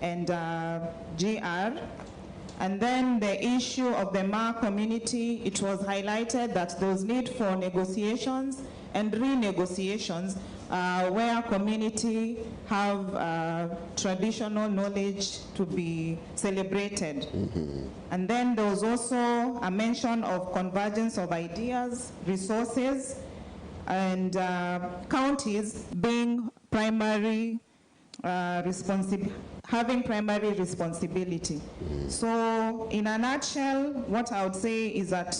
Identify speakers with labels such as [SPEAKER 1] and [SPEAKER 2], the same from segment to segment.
[SPEAKER 1] and GR. And then the issue of the MA community, it was highlighted that there was need for negotiations and renegotiations where community have traditional knowledge to be celebrated. And then there was also a mention of convergence of ideas, resources, and counties being primary having primary responsibility. So in a nutshell, what I would say is that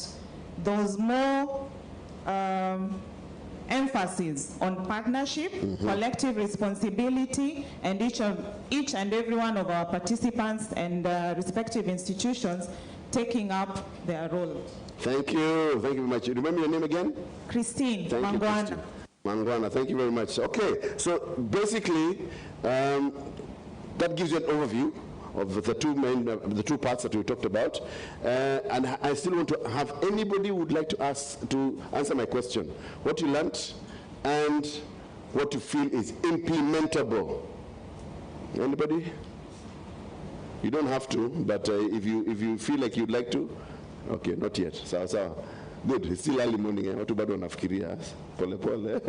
[SPEAKER 1] there's more emphasis on partnership, collective responsibility, and each and every one of our participants and respective institutions taking up their role.
[SPEAKER 2] Thank you very much. Remember your name again?
[SPEAKER 1] Christine Mangwana.
[SPEAKER 2] Mangwana, thank you very much. Okay, so basically, that gives you an overview of the two parts that we talked about. And I still want to have anybody who would like to answer my question. What you learned and what you feel is implementable. Anybody? You don't have to, but if you feel like you'd like to, okay, not yet. Sawa. Good, it's still early morning. Watu bado wanafikiria pole pole.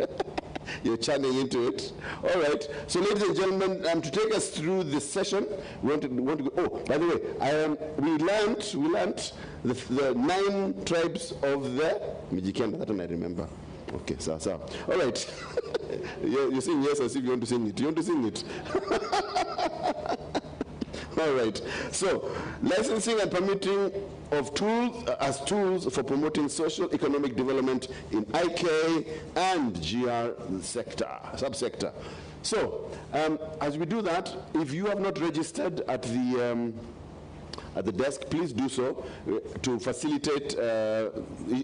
[SPEAKER 2] You're channeling into it. All right. So, ladies and gentlemen, to take us through this session, we want to go. Oh, by the way, we learned the 9 tribes of the Mijikenda. That one I remember. Okay, so. All right. You're saying yes as if you want to sing it. You want to sing it? All right. So, licensing and permitting of tools as tools for promoting social economic development in IK and GR subsector. So, as we do that, if you have not registered at the desk, please do so to facilitate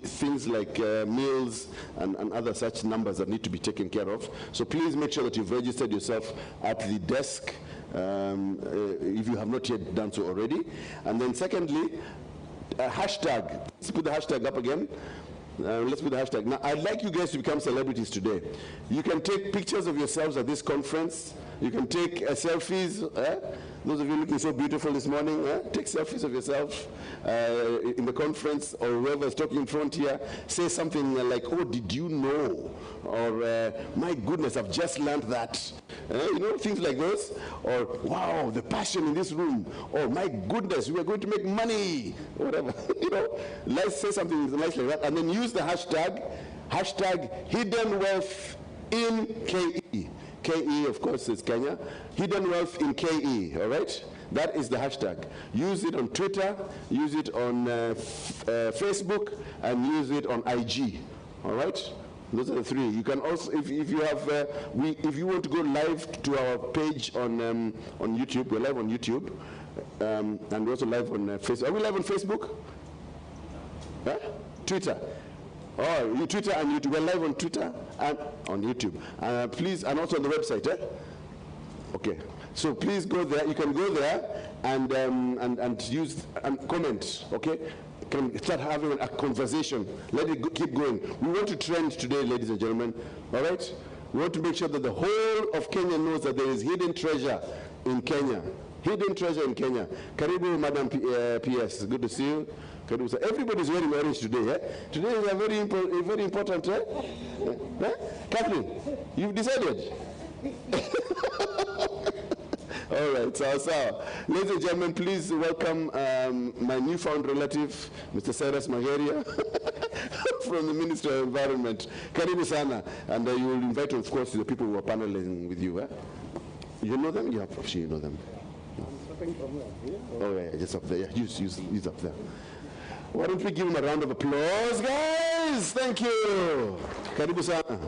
[SPEAKER 2] things like meals and other such numbers that need to be taken care of. So please make sure that you've registered yourself at the desk if you have not yet done so already. And then secondly, hashtag. Let's put the hashtag up again. Let's put the hashtag. Now, I'd like you guys to become celebrities today. You can take pictures of yourselves at this conference. You can take selfies. Those of you looking so beautiful this morning, take selfies of yourself in the conference, or whoever's talking in front here. Say something like, oh, did you know? Or, my goodness, I've just learned that. You know, things like those. Or, wow, the passion in this room. Or, my goodness, we are going to make money. Whatever. You know, let's say something nice like that. And then use the hashtag Hidden Wealth in KE. KE, of course, is Kenya. Hidden Wealth in KE, all right? That is the hashtag. Use it on Twitter, use it on Facebook, and use it on IG, all right? Those are the 3. You can also, if you have, if you want to go live to our page on YouTube, we're live on YouTube, and we're also live on Facebook. Are we live on Facebook? Huh? Twitter. Oh, you Twitter and YouTube. We're live on Twitter and on YouTube. Please, and also on the website. Okay. So please go there. You can go there and use and comment. Okay. Can start having a conversation. Let it keep going. We want to trend today, ladies and gentlemen. All right. We want to make sure that the whole of Kenya knows that there is hidden treasure in Kenya. Hidden treasure in Kenya. Karibu, Madam PS. Good to see you. Everybody's wearing orange today. Today is a very important. Kathleen, you've decided? All right, so. Ladies and gentlemen, please welcome my newfound relative, Mr. Cyrus Mageria, from the Ministry of Environment. Karibu sana. And you will invite, of course, the people who are paneling with you. You know them? Yeah, sure you know them. Oh, yeah, just up there. Yeah, use up there. Why don't we give him a round of applause, guys? Thank you. Karibu sana.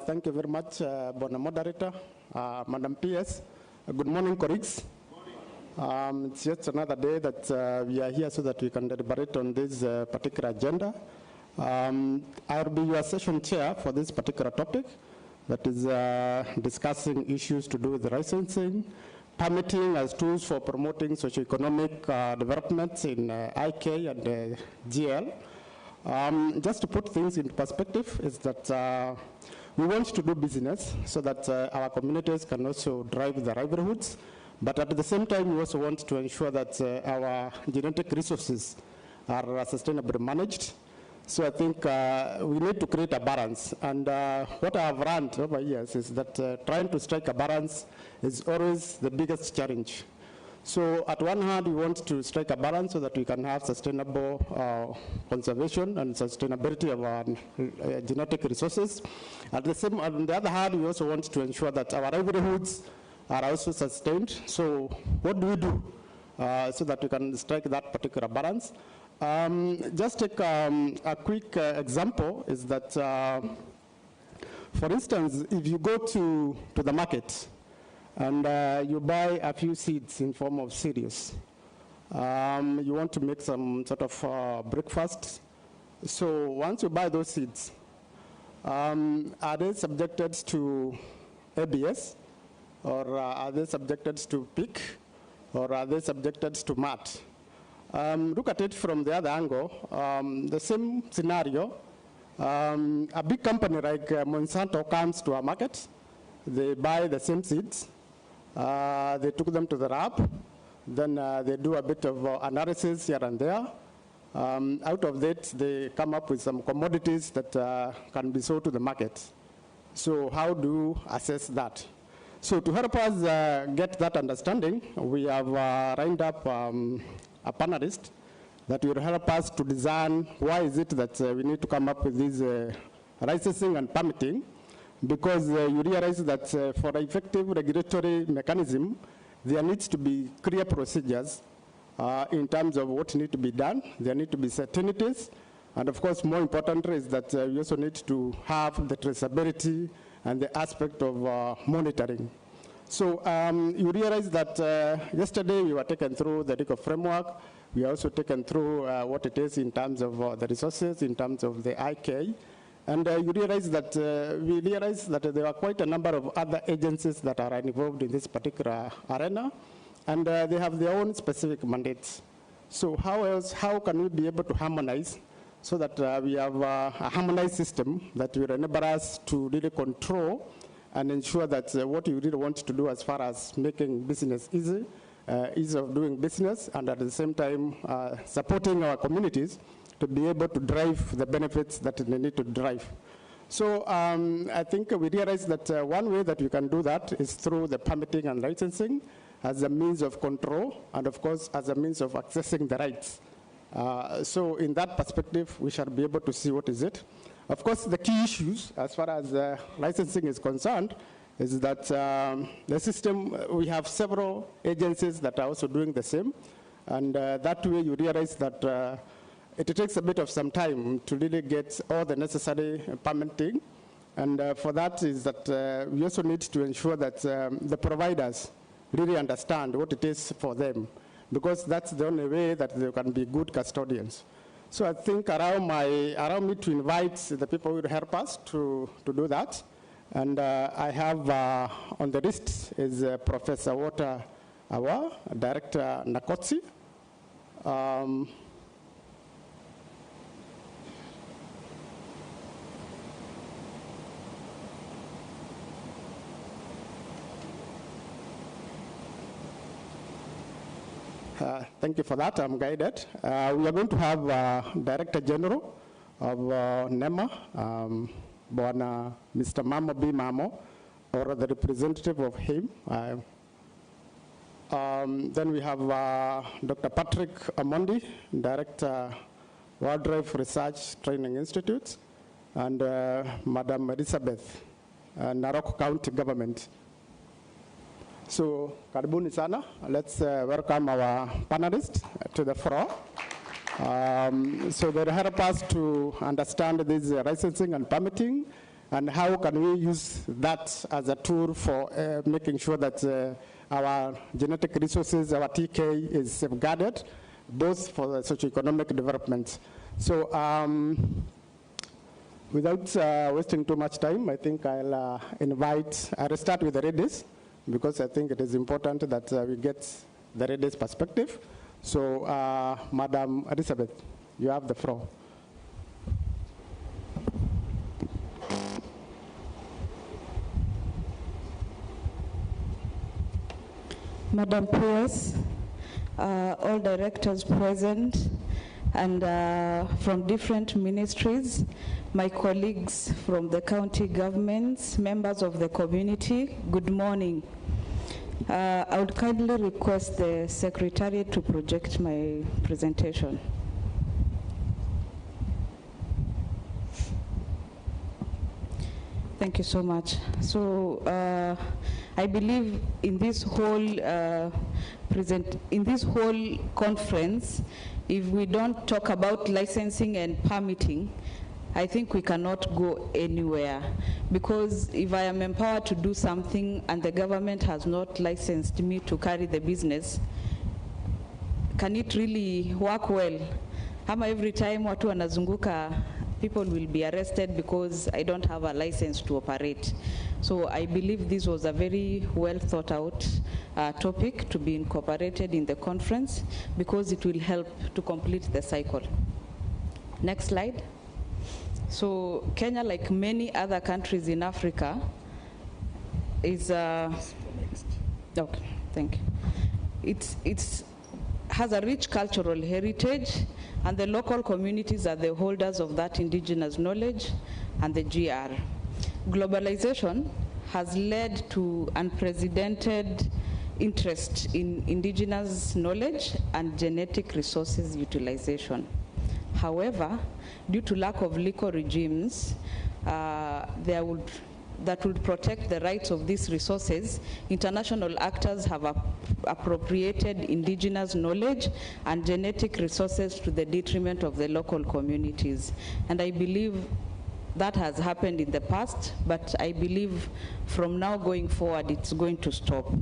[SPEAKER 3] Thank you very much, Bona Moderator, Madam PS. Good morning, colleagues. It's just another day that we are here so that we can deliberate on this particular agenda. I'll be your session chair for this particular topic, that is discussing issues to do with licensing, permitting as tools for promoting socioeconomic developments in IK and GL. Just to put things into perspective is that we want to do business so that our communities can also drive their livelihoods, but at the same time, we also want to ensure that our genetic resources are sustainably managed. So I think we need to create a balance. And what I have learned over years is that trying to strike a balance is always the biggest challenge. So at one hand, we want to strike a balance so that we can have sustainable conservation and sustainability of our genetic resources. On the other hand, we also want to ensure that our livelihoods are also sustained. So what do we do so that we can strike that particular balance? Just take a quick example is that, for instance, if you go to the market and you buy a few seeds in form of cereals, you want to make some sort of breakfast. So once you buy those seeds, are they subjected to ABS, or are they subjected to PIC, or are they subjected to MAT? Look at it from the other angle. The same scenario, a big company like Monsanto comes to our market, they buy the same seeds, they took them to the lab, then they do a bit of analysis here and there. Out of that, they come up with some commodities that can be sold to the market. So how do you assess that? So to help us get that understanding, we have lined up a panelist that will help us to design why is it that we need to come up with this licensing and permitting, because you realize that for an effective regulatory mechanism, there needs to be clear procedures in terms of what needs to be done. There need to be certainties, and of course, more importantly is that we also need to have the traceability and the aspect of monitoring. So you realize that yesterday we were taken through the legal framework. We are also taken through what it is in terms of the resources, in terms of the IK. And you realize that we realize that there are quite a number of other agencies that are involved in this particular arena, and they have their own specific mandates. So how can we be able to harmonize so that we have a harmonized system that will enable us to really control and ensure that what you really want to do as far as making business easy, ease of doing business, and at the same time supporting our communities to be able to drive the benefits that they need to drive. So I think we realize that one way that we can do that is through the permitting and licensing as a means of control, and of course as a means of accessing the rights. So in that perspective, we shall be able to see what is it. Of course, the key issues as far as licensing is concerned is that the system, we have several agencies that are also doing the same, and that way you realize that it takes a bit of some time to really get all the necessary permitting, and for that is that we also need to ensure that the providers really understand what it is for them, because that's the only way that they can be good custodians. So I think allow me to invite the people who will help us to do that. And I have on the list is Professor Walter Awa, Director Nakotsi. Thank you for that. I'm guided. We are going to have Director General of NEMA, Mr. Mamo B. Mamo, or the representative of him. Then we have Dr. Patrick Amondi, Director, Wildlife Research Training Institute, and Madam Elizabeth, Narok County Government. So, karibuni sana. Let's welcome our panelists to the floor. So they'll help us to understand this licensing and permitting, and how can we use that as a tool for making sure that our genetic resources, our TK, is safeguarded, both for the socioeconomic development. So without wasting too much time, I think I'll start with the ladies, because I think it is important that we get the ladies' perspective. So, Madam Elizabeth, you have the floor.
[SPEAKER 4] Madam PS, all directors present, and from different ministries, my colleagues from the county governments, members of the community, good morning. I would kindly request the Secretariat to project my presentation. Thank you so much. So I believe in this whole conference, if we don't talk about licensing and permitting, I think we cannot go anywhere, because if I am empowered to do something and the government has not licensed me to carry the business, can it really work well? Ama every time watu wanazunguka, people will be arrested because I don't have a license to operate. So I believe this was a very well thought out topic to be incorporated in the conference, because it will help to complete the cycle. Next slide. So Kenya, like many other countries in Africa, is okay, thank you. It has a rich cultural heritage, and the local communities are the holders of that indigenous knowledge and the GR. Globalization has led to unprecedented interest in indigenous knowledge and genetic resources utilization. However, due to lack of legal regimes that would protect the rights of these resources, international actors have appropriated indigenous knowledge and genetic resources to the detriment of the local communities. And I believe that has happened in the past, but I believe from now going forward, it's going to stop.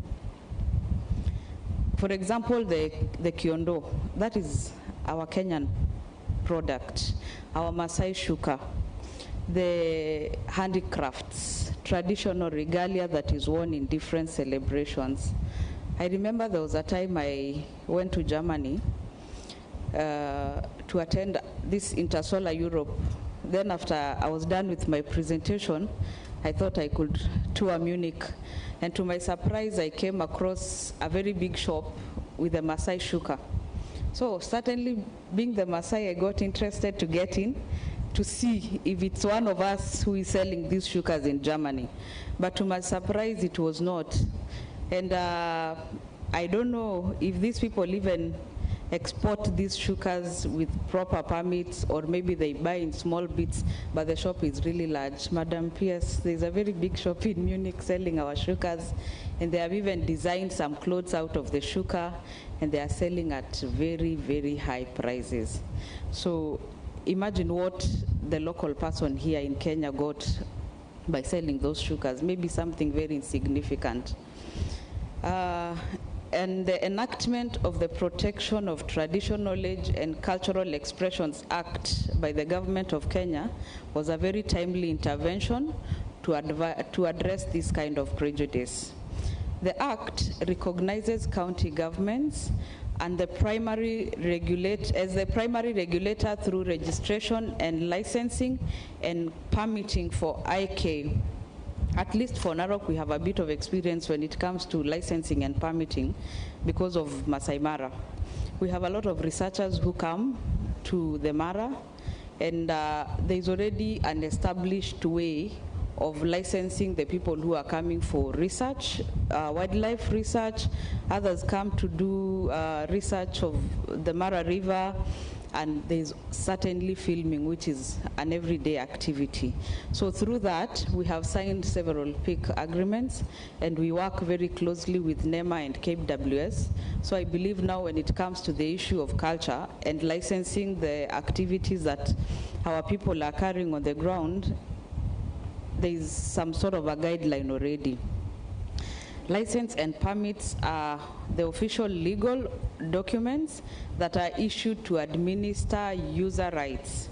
[SPEAKER 4] For example, the kiondo, that is our Kenyan product, our Maasai shuka, the handicrafts, traditional regalia that is worn in different celebrations. I remember there was a time I went to Germany to attend this Intersolar Europe. Then after I was done with my presentation, I thought I could tour Munich. And to my surprise, I came across a very big shop with a Maasai shuka. So certainly, being the Maasai, I got interested to get in to see if it's one of us who is selling these shukas in Germany. But to my surprise, it was not. And I don't know if these people even export these shukas with proper permits, or maybe they buy in small bits, but the shop is really large. Madam PS, there's a very big shop in Munich selling our shukas, and they have even designed some clothes out of the shuka, and they are selling at very, very high prices. So imagine what the local person here in Kenya got by selling those shukas, maybe something very insignificant. And the enactment of the Protection of Traditional Knowledge and Cultural Expressions Act by the government of Kenya was a very timely intervention to address this kind of prejudice. The Act recognizes county governments and the primary regulator through registration and licensing and permitting for IK. At least for Narok, we have a bit of experience when it comes to licensing and permitting because of Masai Mara. We have a lot of researchers who come to the Mara, and there's already an established way of licensing the people who are coming for research, wildlife research. Others come to do research of the Mara River, and there's certainly filming, which is an everyday activity. So through that, we have signed several PIC agreements, and we work very closely with NEMA and KWS. So I believe now when it comes to the issue of culture and licensing the activities that our people are carrying on the ground, there is some sort of a guideline already. License and permits are the official legal documents that are issued to administer user rights.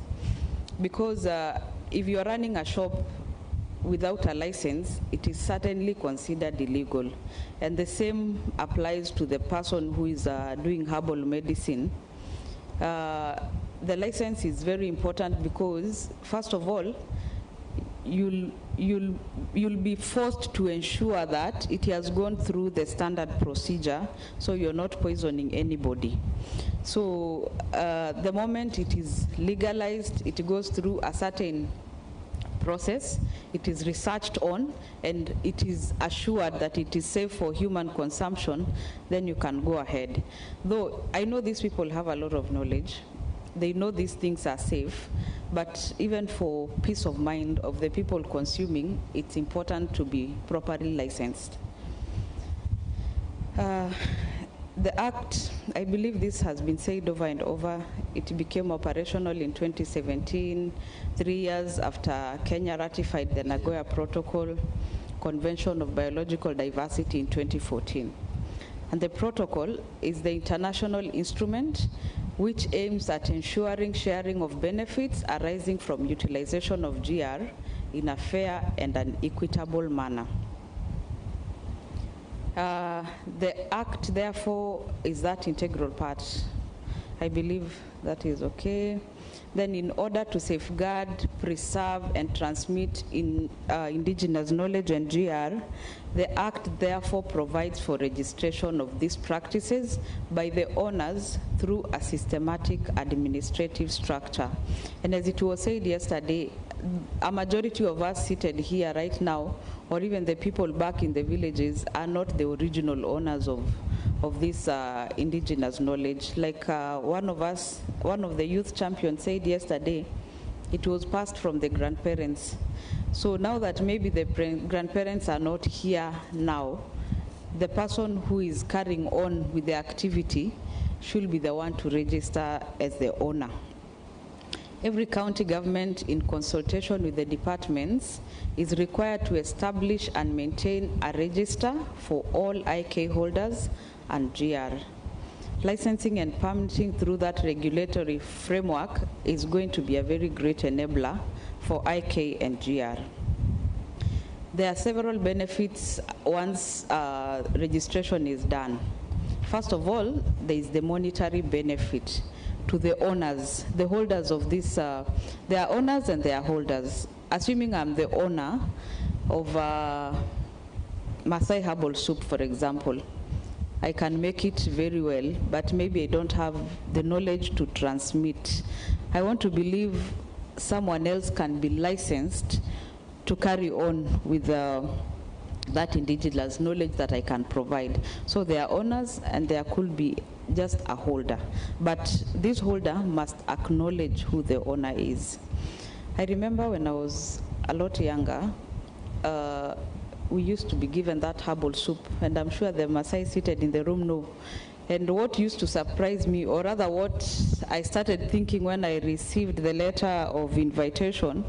[SPEAKER 4] Because if you're running a shop without a license, it is certainly considered illegal. And the same applies to the person who is doing herbal medicine. The license is very important because, first of all, you'll be forced to ensure that it has gone through the standard procedure, so you're not poisoning anybody. So the moment it is legalized, it goes through a certain process, it is researched on, and it is assured that it is safe for human consumption, then you can go ahead. Though I know these people have a lot of knowledge, they know these things are safe, but even for peace of mind of the people consuming, it's important to be properly licensed. The Act, I believe this has been said over and over, it became operational in 2017, 3 years after Kenya ratified the Nagoya Protocol, Convention of Biological Diversity in 2014. And the protocol is the international instrument which aims at ensuring sharing of benefits arising from utilization of GR in a fair and an equitable manner. The Act, therefore, is that integral part. I believe that is okay. Then in order to safeguard, preserve, and transmit indigenous knowledge and GR, the Act therefore provides for registration of these practices by the owners through a systematic administrative structure. And as it was said yesterday, a majority of us seated here right now, or even the people back in the villages, are not the original owners of this indigenous knowledge. Like one of the youth champions said yesterday, it was passed from the grandparents. So now that maybe the grandparents are not here now, the person who is carrying on with the activity should be the one to register as the owner. Every county government, in consultation with the departments, is required to establish and maintain a register for all IK holders and GR. Licensing and permitting through that regulatory framework is going to be a very great enabler for IK and GR. There are several benefits once registration is done. First of all, there is the monetary benefit to the owners, the holders of this. There are owners and there are holders. Assuming I'm the owner of Masai herbal soup, for example, I can make it very well, but maybe I don't have the knowledge to transmit. I want to believe someone else can be licensed to carry on with that indigenous knowledge that I can provide. So there are owners and there could be just a holder, but this holder must acknowledge who the owner is. I remember when I was a lot younger, we used to be given that herbal soup, and I'm sure the Maasai seated in the room know. And what used to surprise me, or rather what I started thinking when I received the letter of invitation,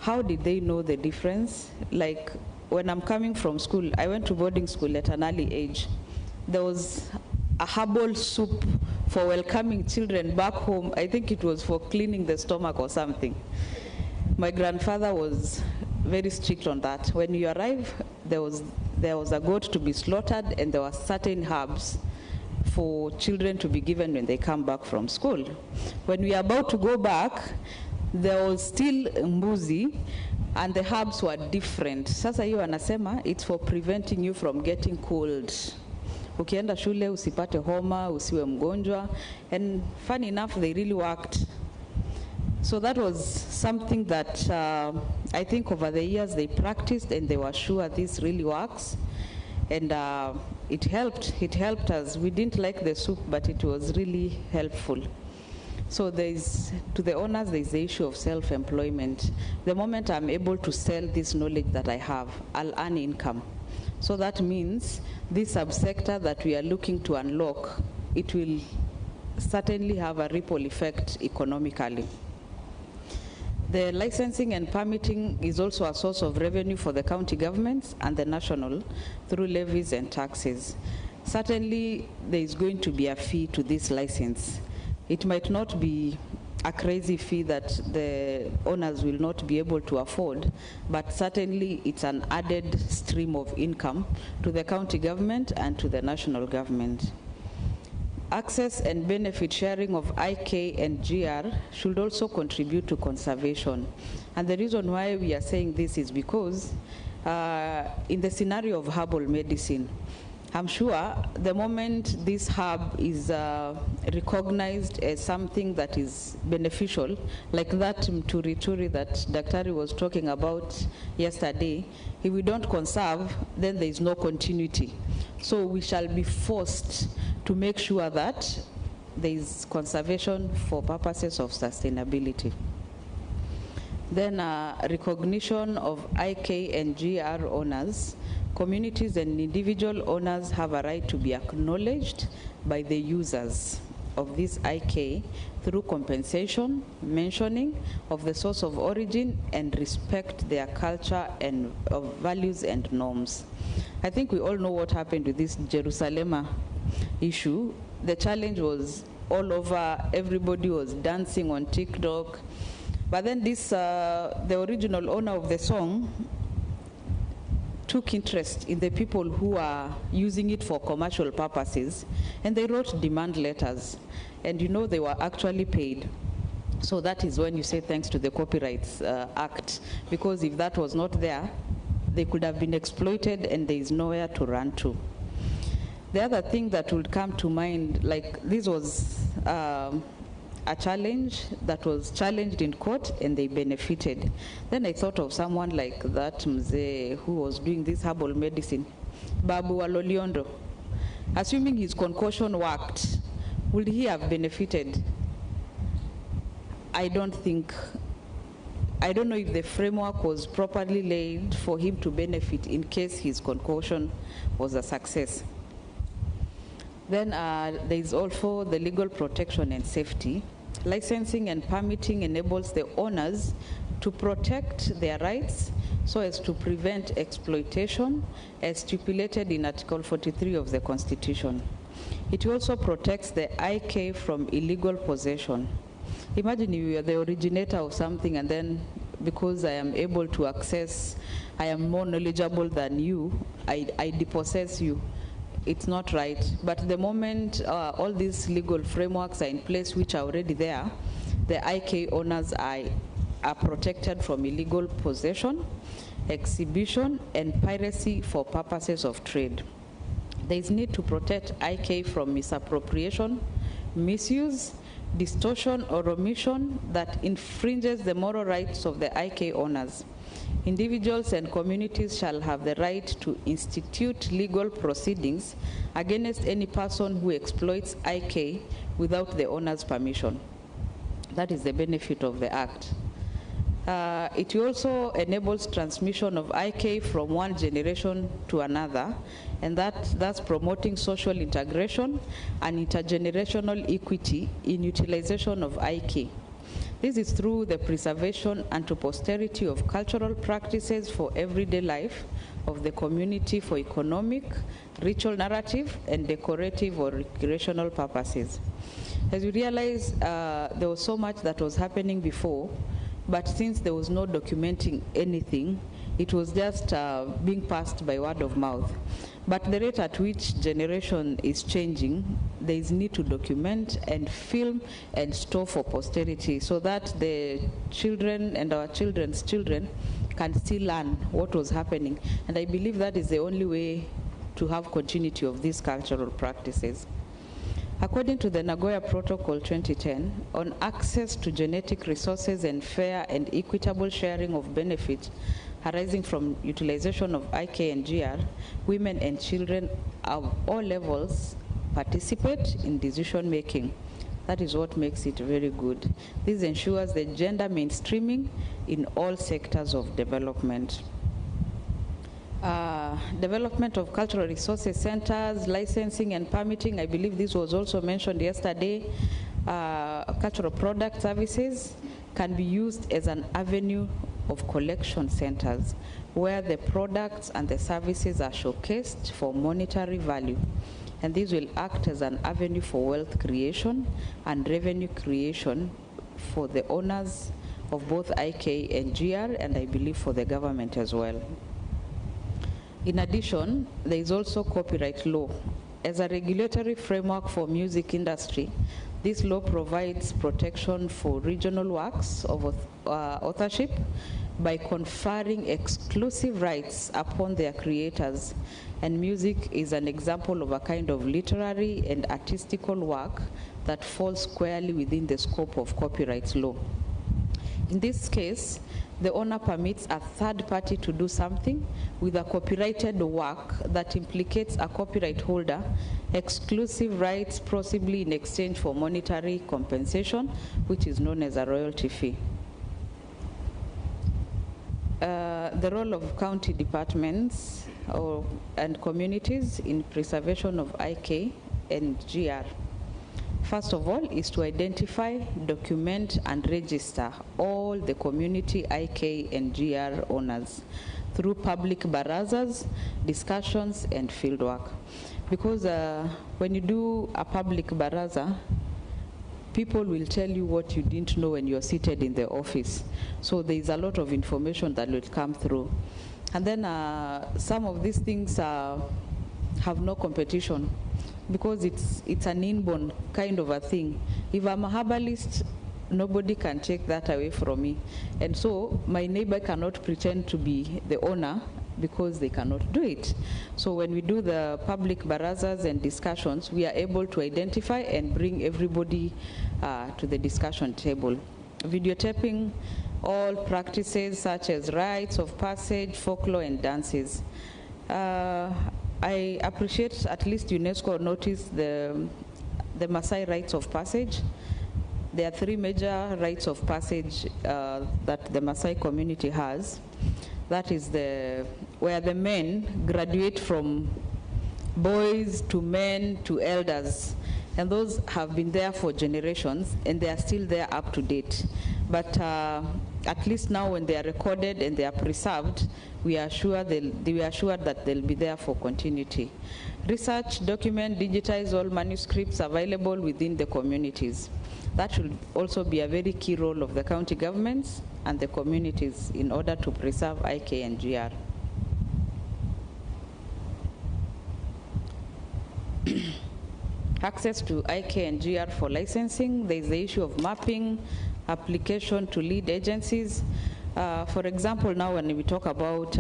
[SPEAKER 4] how did they know the difference? Like when I'm coming from school, I went to boarding school at an early age. There was a herbal soup for welcoming children back home. I think it was for cleaning the stomach or something. My grandfather was very strict on that. When you arrive, there was a goat to be slaughtered, and there were certain herbs for children to be given when they come back from school. When we are about to go back, there was still mbuzi, and the herbs were different. Sasa hiyo anasema it's for preventing you from getting cold. Ukienda shule usipate homa, usiwe mgonjwa, and funny enough, they really worked. So that was something that I think over the years they practiced, and they were sure this really works. And it helped us. We didn't like the soup, but it was really helpful. So to the owners, there's the issue of self-employment. The moment I'm able to sell this knowledge that I have, I'll earn income. So that means this subsector that we are looking to unlock, it will certainly have a ripple effect economically. The licensing and permitting is also a source of revenue for the county governments and the national through levies and taxes. Certainly, there is going to be a fee to this license. It might not be a crazy fee that the owners will not be able to afford, but certainly it's an added stream of income to the county government and to the national government. access and benefit sharing of IK and GR should also contribute to conservation. And the reason why we are saying this is because in the scenario of herbal medicine, I'm sure the moment this herb is recognized as something that is beneficial, like that mturi that Daktari was talking about yesterday, if we don't conserve, then there is no continuity. So we shall be forced to make sure that there is conservation for purposes of sustainability. Then recognition of IK and GR owners. Communities and individual owners have a right to be acknowledged by the users of this IK through compensation, mentioning of the source of origin, and respect their culture and values and norms. I think we all know what happened with this Jerusalem issue. The challenge was all over, everybody was dancing on TikTok. But then this, the original owner of the song took interest in the people who are using it for commercial purposes, and they wrote demand letters. And you know, they were actually paid. So that is when you say thanks to the Copyrights Act, because if that was not there, they could have been exploited and there is nowhere to run to. The other thing that would come to mind, like this was a challenge that was challenged in court and they benefited. Then I thought of someone like that mzee who was doing this herbal medicine, Babu Waloliondo. Assuming his concoction worked, would he have benefited? I don't know if the framework was properly laid for him to benefit in case his concoction was a success. Then there is also the legal protection and safety. Licensing and permitting enables the owners to protect their rights so as to prevent exploitation as stipulated in Article 43 of the Constitution. It also protects the IK from illegal possession. Imagine you are the originator of something and then because I am able to access, I am more knowledgeable than you, I depossess you. It's not right. But the moment all these legal frameworks are in place, which are already there, the IK owners are protected from illegal possession, exhibition, and piracy for purposes of trade. There is need to protect IK from misappropriation, misuse, distortion, or omission that infringes the moral rights of the IK owners. Individuals and communities shall have the right to institute legal proceedings against any person who exploits IK without the owner's permission. That is the benefit of the Act. It also enables transmission of IK from one generation to another, and that's promoting social integration and intergenerational equity in utilization of IK. This is through the preservation and to posterity of cultural practices for everyday life of the community for economic, ritual narrative, and decorative or recreational purposes. As you realize, there was so much that was happening before, but since there was no documenting anything, it was just being passed by word of mouth. But the rate at which generation is changing, there is need to document and film and store for posterity so that the children and our children's children can still learn what was happening. And I believe that is the only way to have continuity of these cultural practices. According to the Nagoya Protocol 2010 on access to genetic resources and fair and equitable sharing of benefit arising from utilization of IK and GR, women and children of all levels participate in decision making. That is what makes it very good. This ensures the gender mainstreaming in all sectors of development. Development of cultural resources centers, licensing and permitting, I believe this was also mentioned yesterday. Cultural product services can be used as an avenue of collection centers where the products and the services are showcased for monetary value. And this will act as an avenue for wealth creation and revenue creation for the owners of both IK and GR, and I believe for the government as well. In addition, there is also copyright law as a regulatory framework for music industry, this law provides protection for regional works of authorship by conferring exclusive rights upon their creators. And music is an example of a kind of literary and artistical work that falls squarely within the scope of copyright law. In this case, the owner permits a third party to do something with a copyrighted work that implicates a copyright holder exclusive rights, possibly in exchange for monetary compensation, which is known as a royalty fee. The role of county departments and communities in preservation of IK and GR. First of all is to identify, document, and register all the community IK and GR owners through public barazas, discussions, and fieldwork. Because when you do a public baraza, people will tell you what you didn't know when you're seated in the office. So there is a lot of information that will come through. And then some of these things have no competition because it's an inborn kind of a thing. If I'm a herbalist, nobody can take that away from me. And so my neighbor cannot pretend to be the owner because they cannot do it. So when we do the public barazas and discussions, we are able to identify and bring everybody to the discussion table. Videotaping all practices such as rites of passage, folklore, and dances. I appreciate at least UNESCO noticed the Maasai rites of passage. There are 3 major rites of passage that the Maasai community has. That is where the men graduate from boys to men to elders. And those have been there for generations, and they are still there up to date. But at least now when they are recorded and they are preserved, we are assured that they'll be there for continuity. Research, document, digitize all manuscripts available within the communities. That should also be a very key role of the county governments and the communities in order to preserve IK and GR. Access to IK and GR for licensing. There is the issue of mapping, application to lead agencies. For example, now when we talk about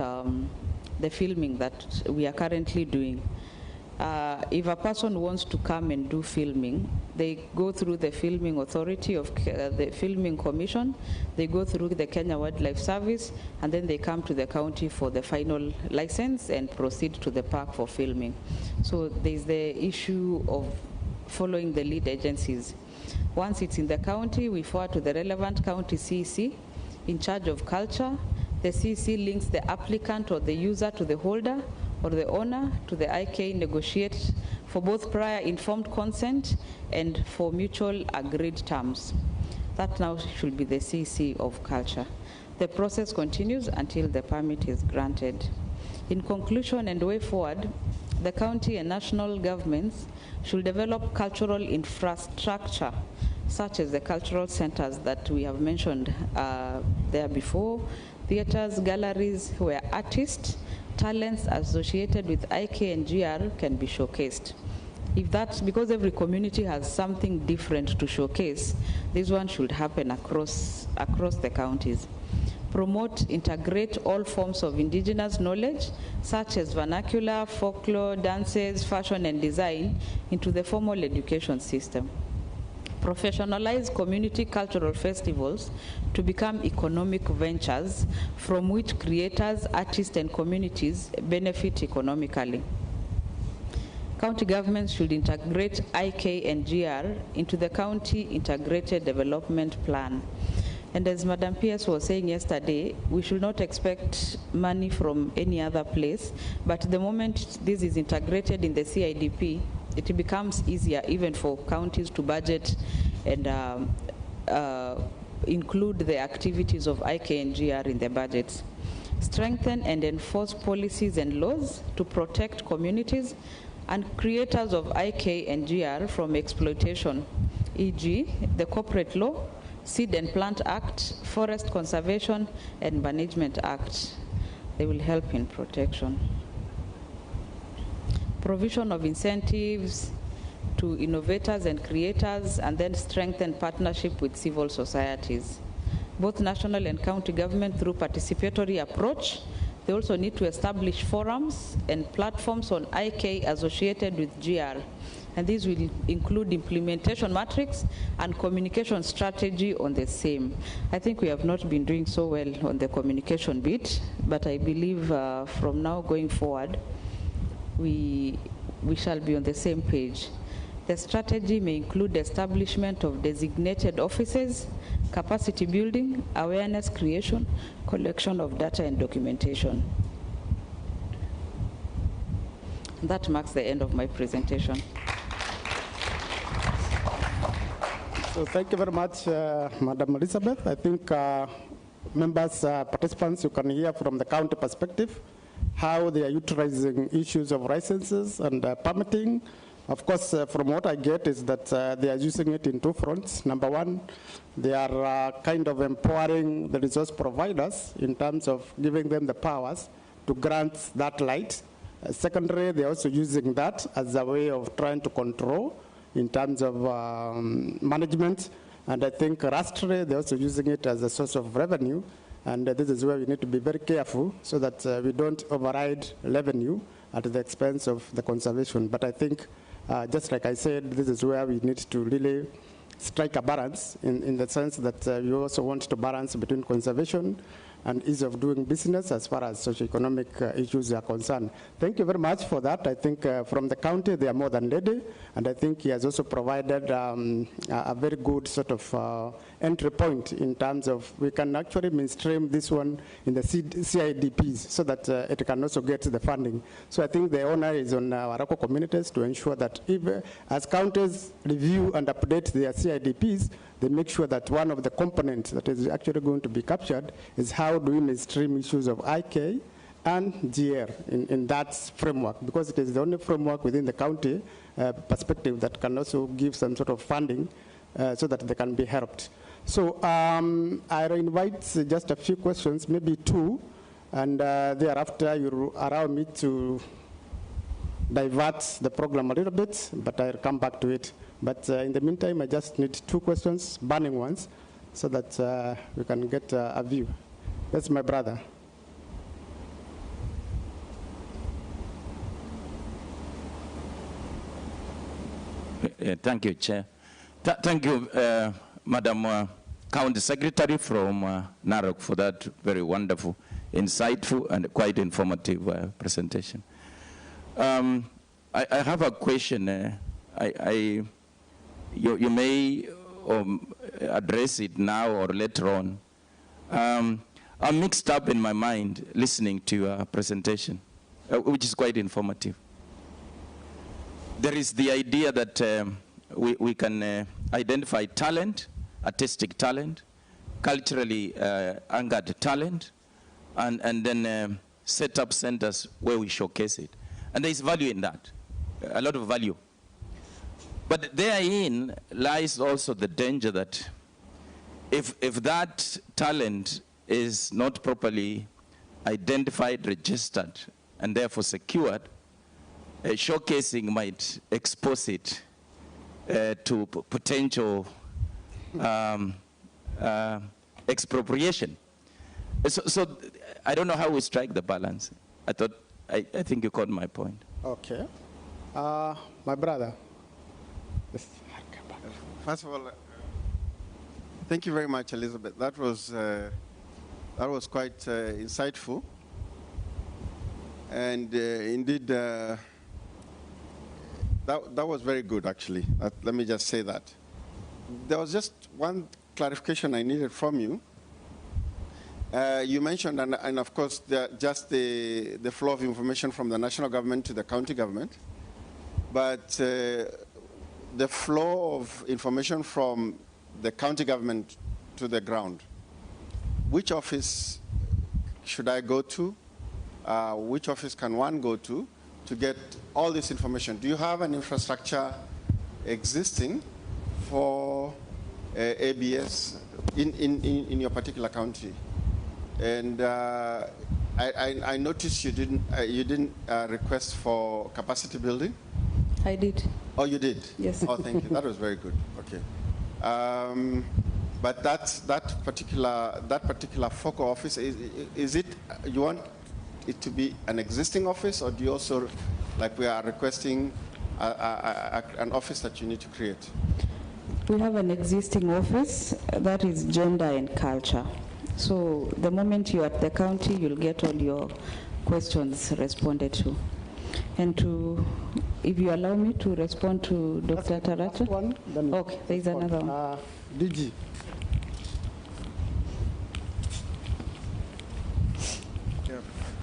[SPEAKER 4] the filming that we are currently doing, if a person wants to come and do filming, they go through the filming authority of the filming commission, they go through the Kenya Wildlife Service, and then they come to the county for the final license and proceed to the park for filming. So there's the issue of following the lead agencies. Once it's in the county, we forward to the relevant county CEC in charge of culture. The CEC links the applicant or the user to the holder or the owner to the IK, negotiate for both prior informed consent and for mutual agreed terms. That now should be the CEC of culture. The process continues until the permit is granted. In conclusion and way forward, the county and national governments should develop cultural infrastructure, such as the cultural centers that we have mentioned there before, theaters, galleries where artists, talents associated with IK and GR can be showcased. If that's because every community has something different to showcase, this one should happen across the counties. Promote, integrate all forms of indigenous knowledge, such as vernacular, folklore, dances, fashion, and design, into the formal education system. Professionalize community cultural festivals to become economic ventures from which creators, artists, and communities benefit economically. County governments should integrate IK and GR into the county integrated development plan. And as Madam PS was saying yesterday, we should not expect money from any other place, but the moment this is integrated in the CIDP, it becomes easier even for counties to budget and include the activities of IK and GR in their budgets. Strengthen and enforce policies and laws to protect communities and creators of IK and GR from exploitation, e.g. the Corporate Law, Seed and Plant Act, Forest Conservation and Management Act. They will help in protection. provision of incentives to innovators and creators, and then strengthen partnership with civil societies. Both national and county government through participatory approach. They also need to establish forums and platforms on IK associated with GR. And these will include implementation matrix and communication strategy on the same. I think we have not been doing so well on the communication bit, but I believe from now going forward, we shall be on the same page. The strategy may include establishment of designated offices, capacity building, awareness creation, collection of data and documentation. That marks the end of my presentation.
[SPEAKER 3] So thank you very much, Madam Elizabeth. I think members, participants, you can hear from the county perspective how they are utilizing issues of licenses and permitting. Of course, from what I get is that they are using it in two fronts. Number one, they are kind of empowering the resource providers in terms of giving them the powers to grant that light. Secondly, they are also using that as a way of trying to control in terms of management. And I think lastly, they're also using it as a source of revenue. And this is where we need to be very careful so that we don't override revenue at the expense of the conservation. But I think, just like I said, this is where we need to really strike a balance in the sense that we also want to balance between conservation and ease of doing business as far as socioeconomic issues are concerned. Thank you very much for that. I think from the county, they are more than ready, and I think he has also provided a very good sort of entry point in terms of we can actually mainstream this one in the CIDPs so that it can also get the funding. So I think the honor is on our local communities to ensure that if, as counties review and update their CIDPs, they make sure that one of the components that is actually going to be captured is how do we mainstream issues of IK and GR in that framework, because it is the only framework within the county perspective that can also give some sort of funding so that they can be helped. So I invite just a few questions, maybe two, and thereafter you allow me to divert the program a little bit, but I'll come back to it. But in the meantime, I just need two questions, burning ones, so that we can get a view. That's my brother.
[SPEAKER 5] Thank you, Chair. Thank you, Madam County Secretary from Narok, for that very wonderful, insightful, and quite informative presentation. I have a question. You may address it now or later on. I'm mixed up in my mind listening to your presentation, which is quite informative. There is the idea that we can identify talent, artistic talent, culturally anchored talent, and then set up centers where we showcase it. And there is value in that, a lot of value. But therein lies also the danger that if that talent is not properly identified, registered, and therefore secured, showcasing might expose it to potential expropriation. So I don't know how we strike the balance. I think you caught my point.
[SPEAKER 3] Okay. My brother.
[SPEAKER 6] First of all, thank you very much, Elizabeth. That was quite insightful, and indeed, that was very good. Actually, let me just say that. There was just one clarification I needed from you. You mentioned, and of course, just the flow of information from the national government to the county government, but the flow of information from the county government to the ground. Which office should I go to? Which office can one go to get all this information? Do you have an infrastructure existing for ABS in your particular county? And I I noticed you didn't request for capacity building.
[SPEAKER 4] I did.
[SPEAKER 6] Oh, you did?
[SPEAKER 4] Yes.
[SPEAKER 6] Oh, thank you. That was very good. Okay. But that particular focal office, is it, you want it to be an existing office, or do you also, like we are requesting an office that you need to create?
[SPEAKER 4] We have an existing office that is gender and culture. So the moment you're at the county, you'll get all your questions responded to. And if you allow me to respond to Dr. Taracha.
[SPEAKER 3] One, then
[SPEAKER 4] okay, there's another one.
[SPEAKER 3] DG.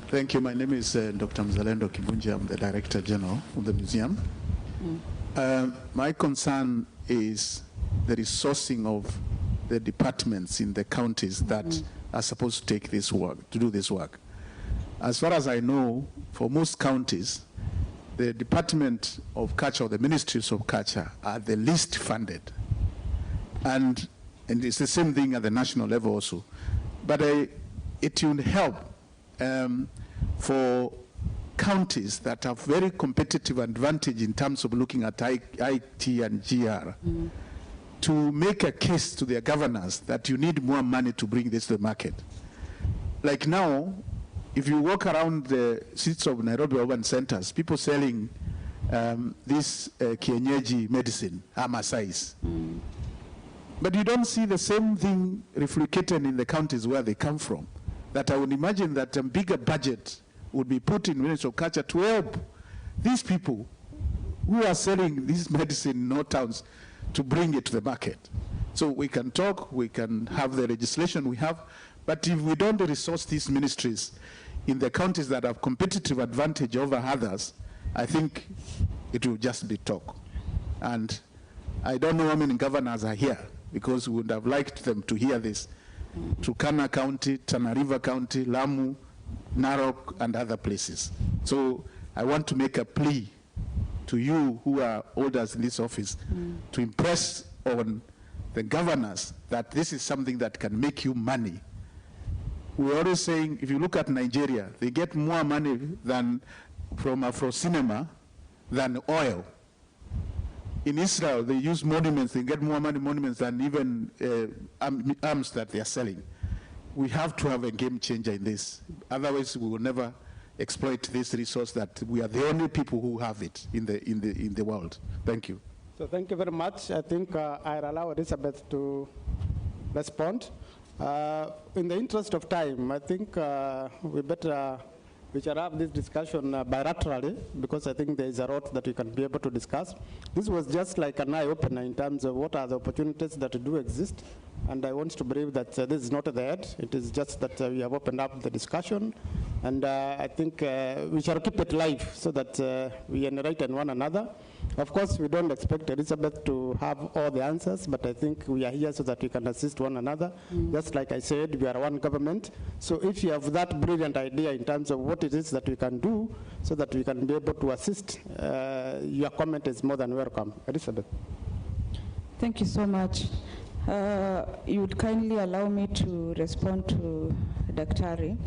[SPEAKER 7] Thank you. My name is Dr. Mzalendo Kibunji. I'm the Director General of the museum. My concern is the resourcing of the departments in the counties that are supposed to take this work, to do this work. As far as I know, for most counties, the Department of Culture or the Ministries of Culture are the least funded. And it's the same thing at the national level also. But it will help for counties that have very competitive advantage in terms of looking at IT and GR to make a case to their governors that you need more money to bring this to the market. Like now, if you walk around the streets of Nairobi urban centers, people selling this kienyeji medicine, Amasais. But you don't see the same thing reflected in the counties where they come from. That I would imagine that a bigger budget would be put in Ministry of Culture to help these people who are selling this medicine in our towns to bring it to the market. So we can talk, we can have the legislation we have, but if we don't resource these ministries in the counties that have competitive advantage over others, I think it will just be talk. And I don't know how many governors are here, because we would have liked them to hear this. Turkana County, Tana River County, Lamu, Narok, and other places. So I want to make a plea to you who are elders in this office to impress on the governors that this is something that can make you money. We're always saying, if you look at Nigeria, they get more money than from Afro cinema than oil. In Israel, they use monuments, they get more money monuments than even arms that they are selling. We have to have a game changer in this. Otherwise, we will never exploit this resource that we are the only people who have it in the world. Thank you.
[SPEAKER 3] So thank you very much. I think I'll allow Elizabeth to respond. In the interest of time, I think we shall have this discussion bilaterally, because I think there is a lot that we can be able to discuss. This was just like an eye-opener in terms of what are the opportunities that do exist, and I want to believe that this is not the end. It is just that we have opened up the discussion, and I think we shall keep it live so that we enlighten one another. Of course, we don't expect Elizabeth to have all the answers, but I think we are here so that we can assist one another. Just like I said, we are one government. So if you have that brilliant idea in terms of what it is that we can do so that we can be able to assist, your comment is more than welcome. Elizabeth.
[SPEAKER 4] Thank you so much. You would kindly allow me to respond to Daktari.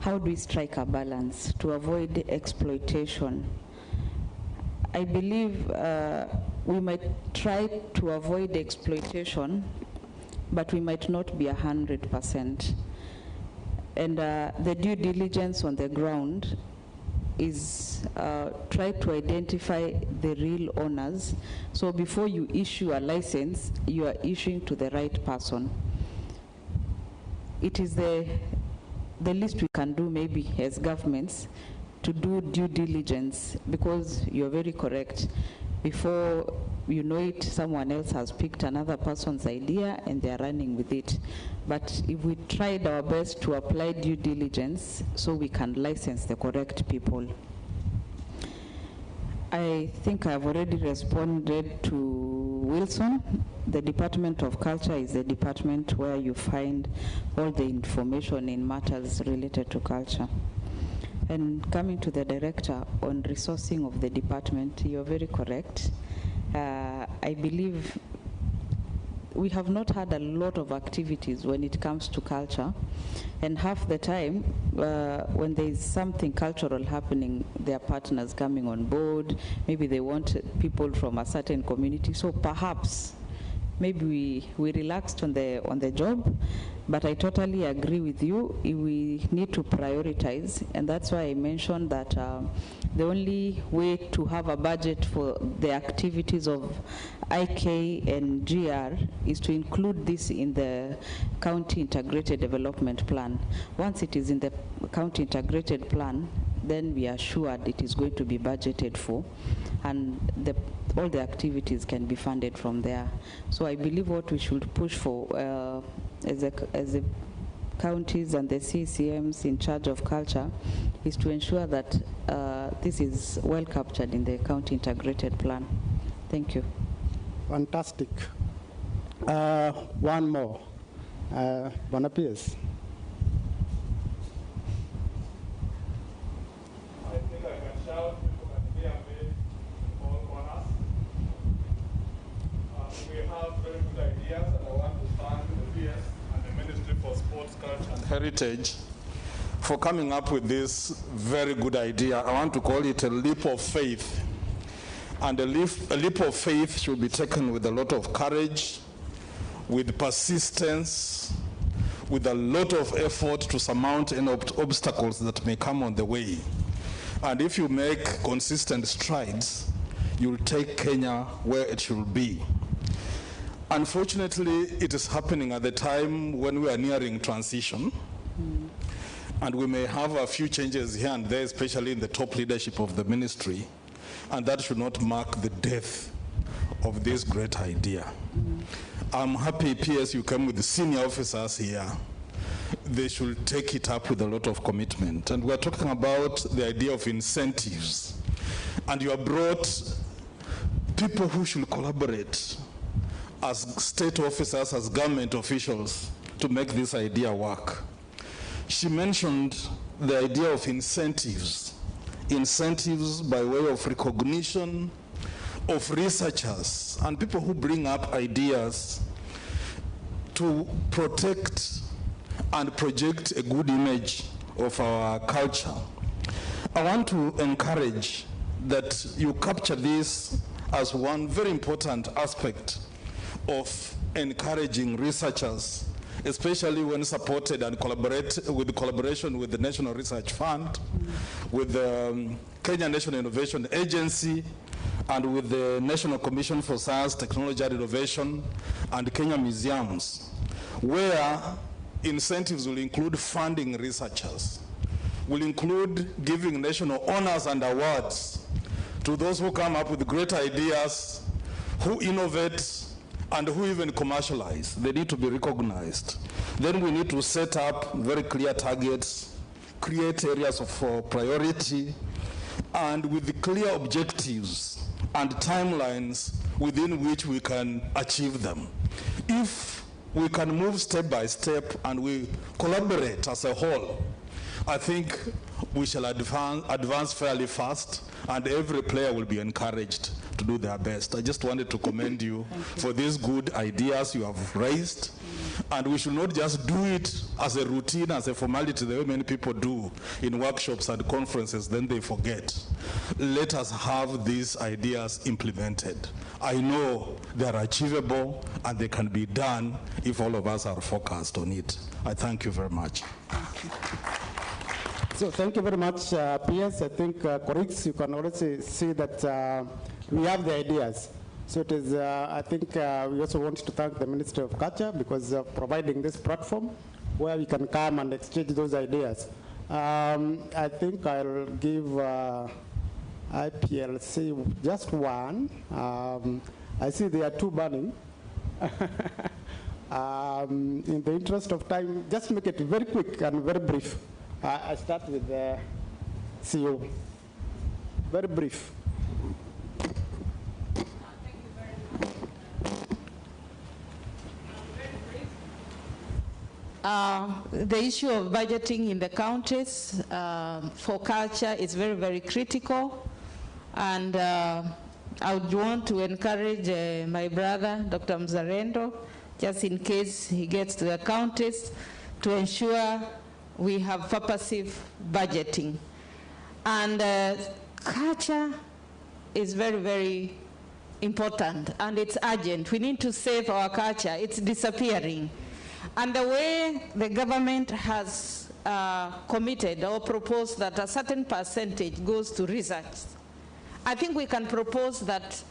[SPEAKER 4] How do we strike a balance to avoid exploitation? I believe we might try to avoid exploitation, but we might not be 100%. And the due diligence on the ground is try to identify the real owners. So before you issue a license, you are issuing to the right person. It is the least we can do maybe as governments, to do due diligence, because you're very correct. Before you know it, someone else has picked another person's idea and they're running with it. But if we tried our best to apply due diligence so we can license the correct people. I think I've already responded to Wilson. The Department of Culture is the department where you find all the information in matters related to culture. And coming to the director on resourcing of the department, you're very correct. I believe we have not had a lot of activities when it comes to culture, and half the time when there is something cultural happening, there are partners coming on board. Maybe they want people from a certain community, so perhaps maybe we relaxed on the job, but I totally agree with you. We need to prioritize, and that's why I mentioned that the only way to have a budget for the activities of IK and GR is to include this in the County Integrated Development Plan. Once it is in the County Integrated Plan, then we are sure it is going to be budgeted for, and all the activities can be funded from there. So I believe what we should push for as the counties and the CCMs in charge of culture is to ensure that this is well captured in the County Integrated Plan. Thank you.
[SPEAKER 3] Fantastic. One more. Bwana Piers.
[SPEAKER 8] I think I can shout, people can hear me in all corners. We have very good ideas, and I want to thank the PS and the Ministry for Sports, Culture and Heritage for coming up with this very good idea. I want to call it a leap of faith. And a leap of faith should be taken with a lot of courage, with persistence, with a lot of effort to surmount any obstacles that may come on the way. And if you make consistent strides, you'll take Kenya where it should be. Unfortunately, it is happening at the time when we are nearing transition. And we may have a few changes here and there, especially in the top leadership of the ministry. And that should not mark the death of this great idea. I'm happy, PS, you came with the senior officers here. They should take it up with a lot of commitment. And we're talking about the idea of incentives. And you have brought people who should collaborate as state officers, as government officials, to make this idea work. She mentioned the idea of incentives. Incentives by way of recognition of researchers and people who bring up ideas to protect and project a good image of our culture. I want to encourage that you capture this as one very important aspect of encouraging researchers, especially when supported and collaboration with the National Research Fund, with the Kenya National Innovation Agency, and with the National Commission for Science, Technology and Innovation, and Kenya Museums, where incentives will include funding researchers, will include giving national honors and awards to those who come up with great ideas, who innovate, and who even commercialize. They need to be recognized. Then we need to set up very clear targets, create areas of priority, and with clear objectives and timelines within which we can achieve them. If we can move step by step and we collaborate as a whole, I think we shall advance fairly fast, and every player will be encouraged to do their best. I just wanted to commend you for these good ideas you have raised. And we should not just do it as a routine, as a formality, the way many people do in workshops and conferences, then they forget. Let us have these ideas implemented. I know they are achievable and they can be done if all of us are focused on it. I thank you very much.
[SPEAKER 3] So thank you very much, PS. I think, colleagues, you can already see that we have the ideas. So it is, I think we also want to thank the Ministry of Culture because of providing this platform where we can come and exchange those ideas. I think I'll give IPLC just one. I see there are two burning. In the interest of time, just make it very quick and very brief. I start with the CEO. Very brief.
[SPEAKER 9] The issue of budgeting in the counties for culture is very, very critical. And I would want to encourage my brother, Dr. Mzarendo, just in case he gets to the counties, to ensure we have purposive budgeting. And culture is very, very important, and it's urgent. We need to save our culture. It's disappearing. And the way the government has committed or proposed that a certain percentage goes to research, I think we can propose that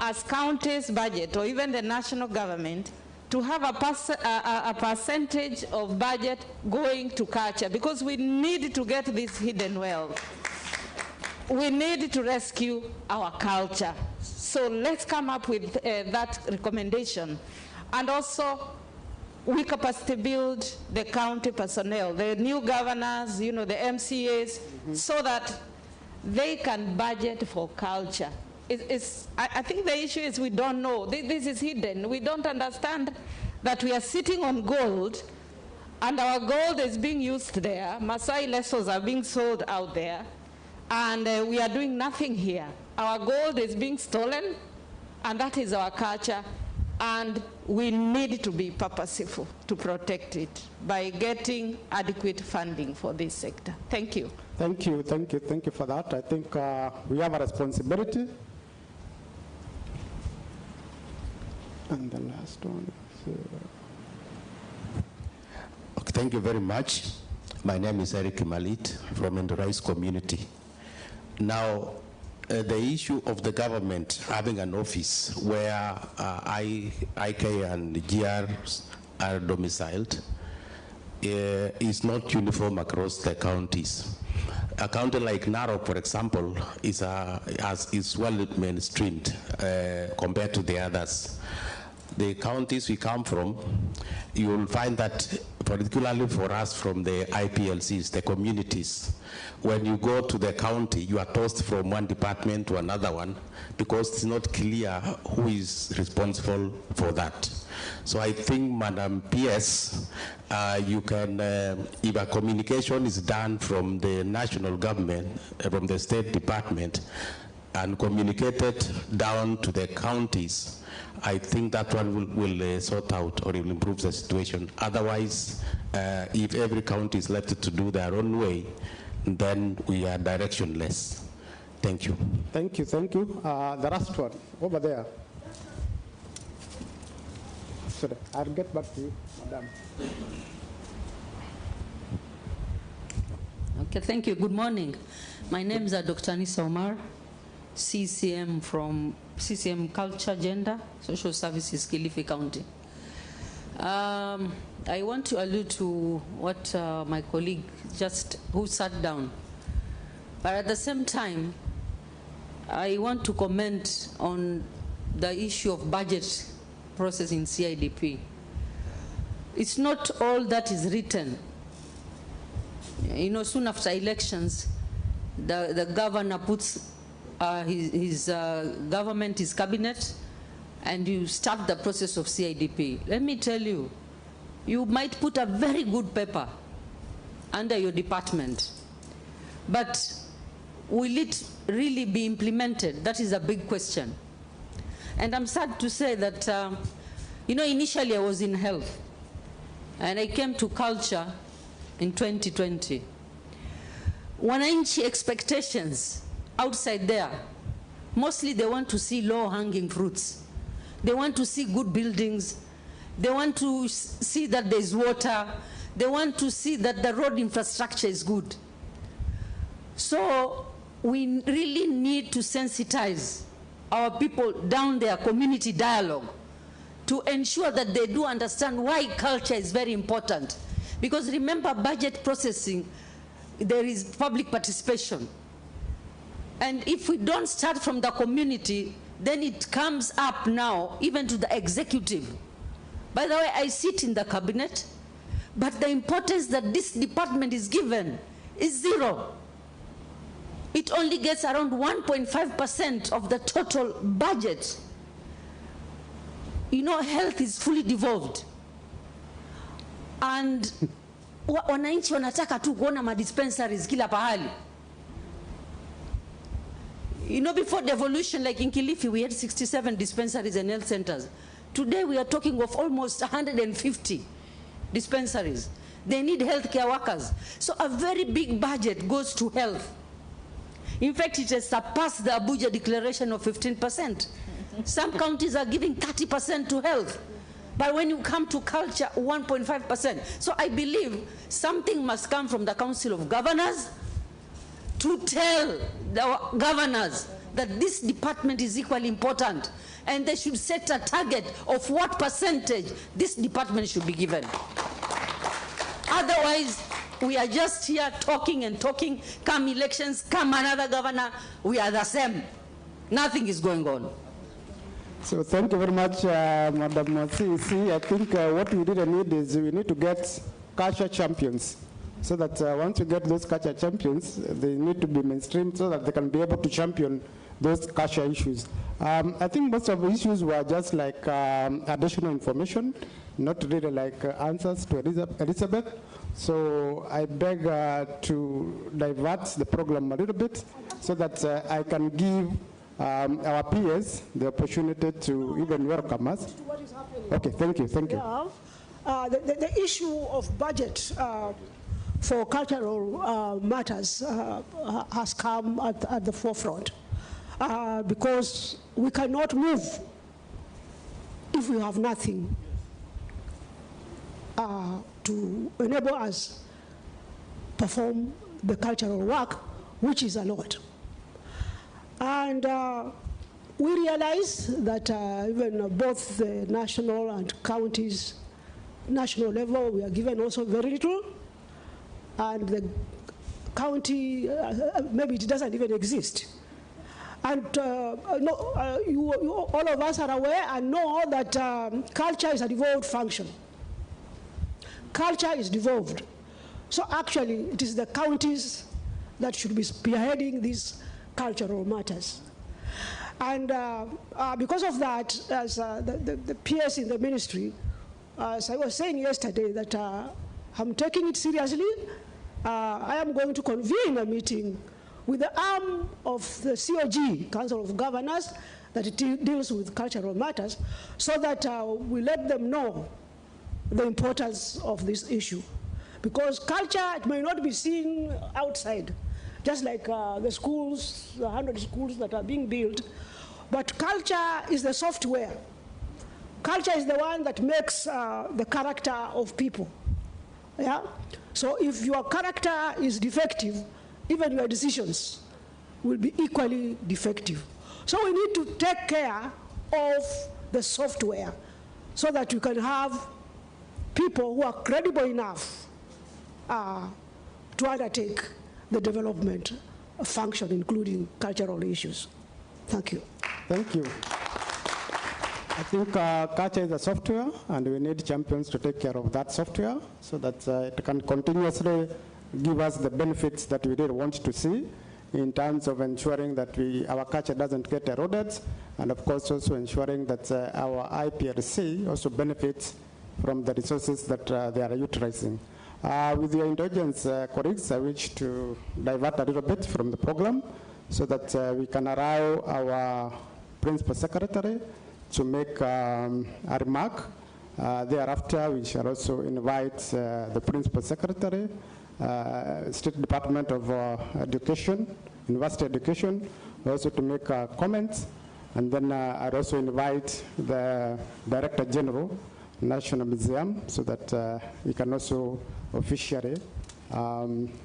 [SPEAKER 9] as counties' budget, or even the national government, to have a percentage of budget going to culture, because we need to get this hidden wealth. We need to rescue our culture. So let's come up with that recommendation. And also, we capacity build the county personnel, the new governors, the MCAs, so that they can budget for culture. I think the issue is we don't know. This is hidden. We don't understand that we are sitting on gold, and our gold is being used there. Maasai lessons are being sold out there, and we are doing nothing here. Our gold is being stolen, and that is our culture, and we need to be purposeful to protect it by getting adequate funding for this sector. Thank you.
[SPEAKER 3] Thank you for that. I think we have a responsibility. And the last one.
[SPEAKER 10] Okay, thank you very much. My name is Eric Malit from the Rice community. Now, the issue of the government having an office where IK and GRs are domiciled is not uniform across the counties. A county like Narok, for example, is well mainstreamed compared to the others. The counties we come from, you will find that, particularly for us from the IPLCs, the communities, when you go to the county, you are tossed from one department to another one because it's not clear who is responsible for that. So I think, Madam PS, you can, if a communication is done from the national government, from the State Department, and communicated down to the counties, I think that one will sort out or will improve the situation. Otherwise, if every county is left to do their own way, then we are directionless. Thank you.
[SPEAKER 3] Thank you. The last one, over there. Sorry, I'll get back to you, Madam.
[SPEAKER 11] Okay, thank you. Good morning. My name is Dr. Anissa Omar, CCM from CCM Culture, Gender, Social Services, Kilifi County. I want to allude to what my colleague who sat down. But at the same time, I want to comment on the issue of budget process in CIDP. It's not all that is written. Soon after elections, the governor puts his government, his cabinet, and you start the process of CIDP. Let me tell you, you might put a very good paper under your department, but will it really be implemented? That is a big question. And I'm sad to say that, initially I was in health, and I came to culture in 2020. Wananchi expectations outside there, mostly they want to see low-hanging fruits. They want to see good buildings. They want to see that there's water. They want to see that the road infrastructure is good. So we really need to sensitize our people down there, community dialogue, to ensure that they do understand why culture is very important. Because remember, budget processing, there is public participation. And if we don't start from the community, then it comes up now, even to the executive. By the way, I sit in the cabinet, but the importance that this department is given is zero. It only gets around 1.5% of the total budget. Health is fully devolved. And wananchi wanataka tu kuona madispensaries kila pahali. Before devolution, like in Kilifi, we had 67 dispensaries and health centers. Today we are talking of almost 150 dispensaries. They need healthcare workers. So a very big budget goes to health. In fact, it has surpassed the Abuja declaration of 15%. Some counties are giving 30% to health. But when you come to culture, 1.5%. So I believe something must come from the Council of Governors to tell the governors that this department is equally important, and they should set a target of what percentage this department should be given. Otherwise, we are just here talking and talking. Come elections, come another governor, we are the same. Nothing is going on.
[SPEAKER 3] So thank you very much, Madam CEC. I think what we really need is we need to get culture champions, so that once we get those culture champions, they need to be mainstream so that they can be able to champion those culture issues. I think most of the issues were just like additional information, not really like answers to Elizabeth. So I beg to divert the program a little bit so that I can give our peers the opportunity to even welcome us.
[SPEAKER 12] What is happening?
[SPEAKER 3] Okay, thank you, thank you.
[SPEAKER 12] Yeah. The issue of budget for cultural matters has come at the forefront because we cannot move if we have nothing to enable us perform the cultural work, which is a lot. And we realize that even both the national and counties, national level, we are given also very little, and the county, maybe it doesn't even exist. And all of us are aware and know that culture is a devolved function. Culture is devolved. So actually, it is the counties that should be spearheading these cultural matters. And because of that, as the peers in the ministry, as I was saying yesterday, that I'm taking it seriously. I am going to convene a meeting with the arm of the COG, Council of Governors, that deals with cultural matters, so that we let them know the importance of this issue. Because culture, it may not be seen outside, just like the schools, the 100 schools that are being built, but culture is the software. Culture is the one that makes the character of people. Yeah? So if your character is defective, even your decisions will be equally defective. So we need to take care of the software so that we can have people who are credible enough to undertake the development function, including cultural issues. Thank you.
[SPEAKER 3] Thank you. I think culture is a software, and we need champions to take care of that software so that it can continuously give us the benefits that we really want to see in terms of ensuring that our culture doesn't get eroded, and of course also ensuring that our IPRC also benefits from the resources that they are utilizing. With your indulgence, colleagues, I wish to divert a little bit from the program so that we can allow our Principal Secretary to make a remark. Thereafter, we shall also invite the Principal Secretary, State Department of Education, University Education, also to make comments. And then I'd also invite the Director General, National Museum, so that he can also officially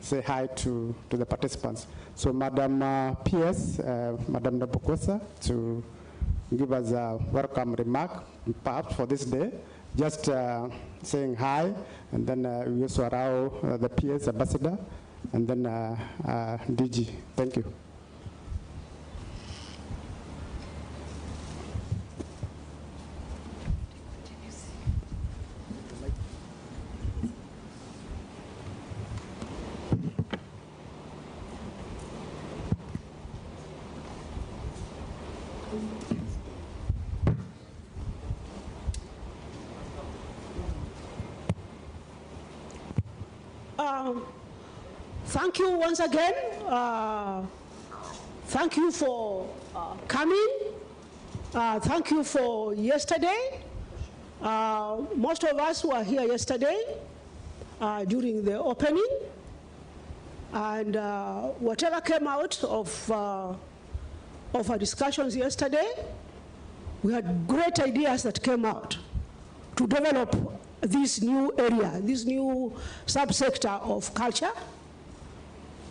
[SPEAKER 3] say hi to the participants. So Madam PS, Madam Nabukosa, to give us a welcome remark, perhaps for this day, just saying hi, and then we also allow the PS ambassador, and then DG. Thank you.
[SPEAKER 12] Thank you once again. Thank you for coming. Thank you for yesterday. Most of us were here yesterday during the opening, and whatever came out of our discussions yesterday, we had great ideas that came out to develop this new area, this new subsector of culture.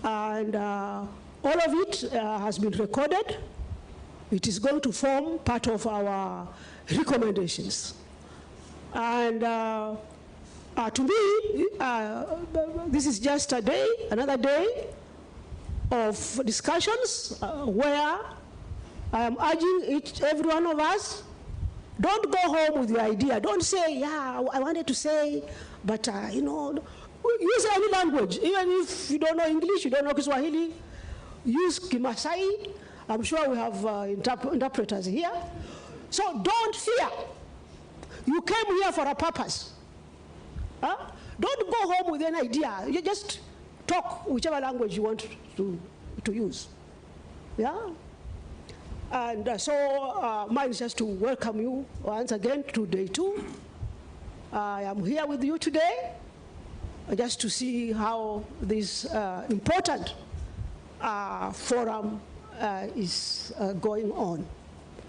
[SPEAKER 12] And all of it has been recorded. It is going to form part of our recommendations. And to me, this is just a day, another day of discussions where I am urging every one of us, don't go home with your idea. Don't say, yeah, I wanted to say, but you know, use any language. Even if you don't know English, you don't know Kiswahili, use Kimasai. I'm sure we have interpreters here. So don't fear. You came here for a purpose. Huh? Don't go home with an idea. You just talk whichever language you want to use. Yeah? And so mine is just to welcome you once again to day 2. I am here with you today just to see how this important forum is going on.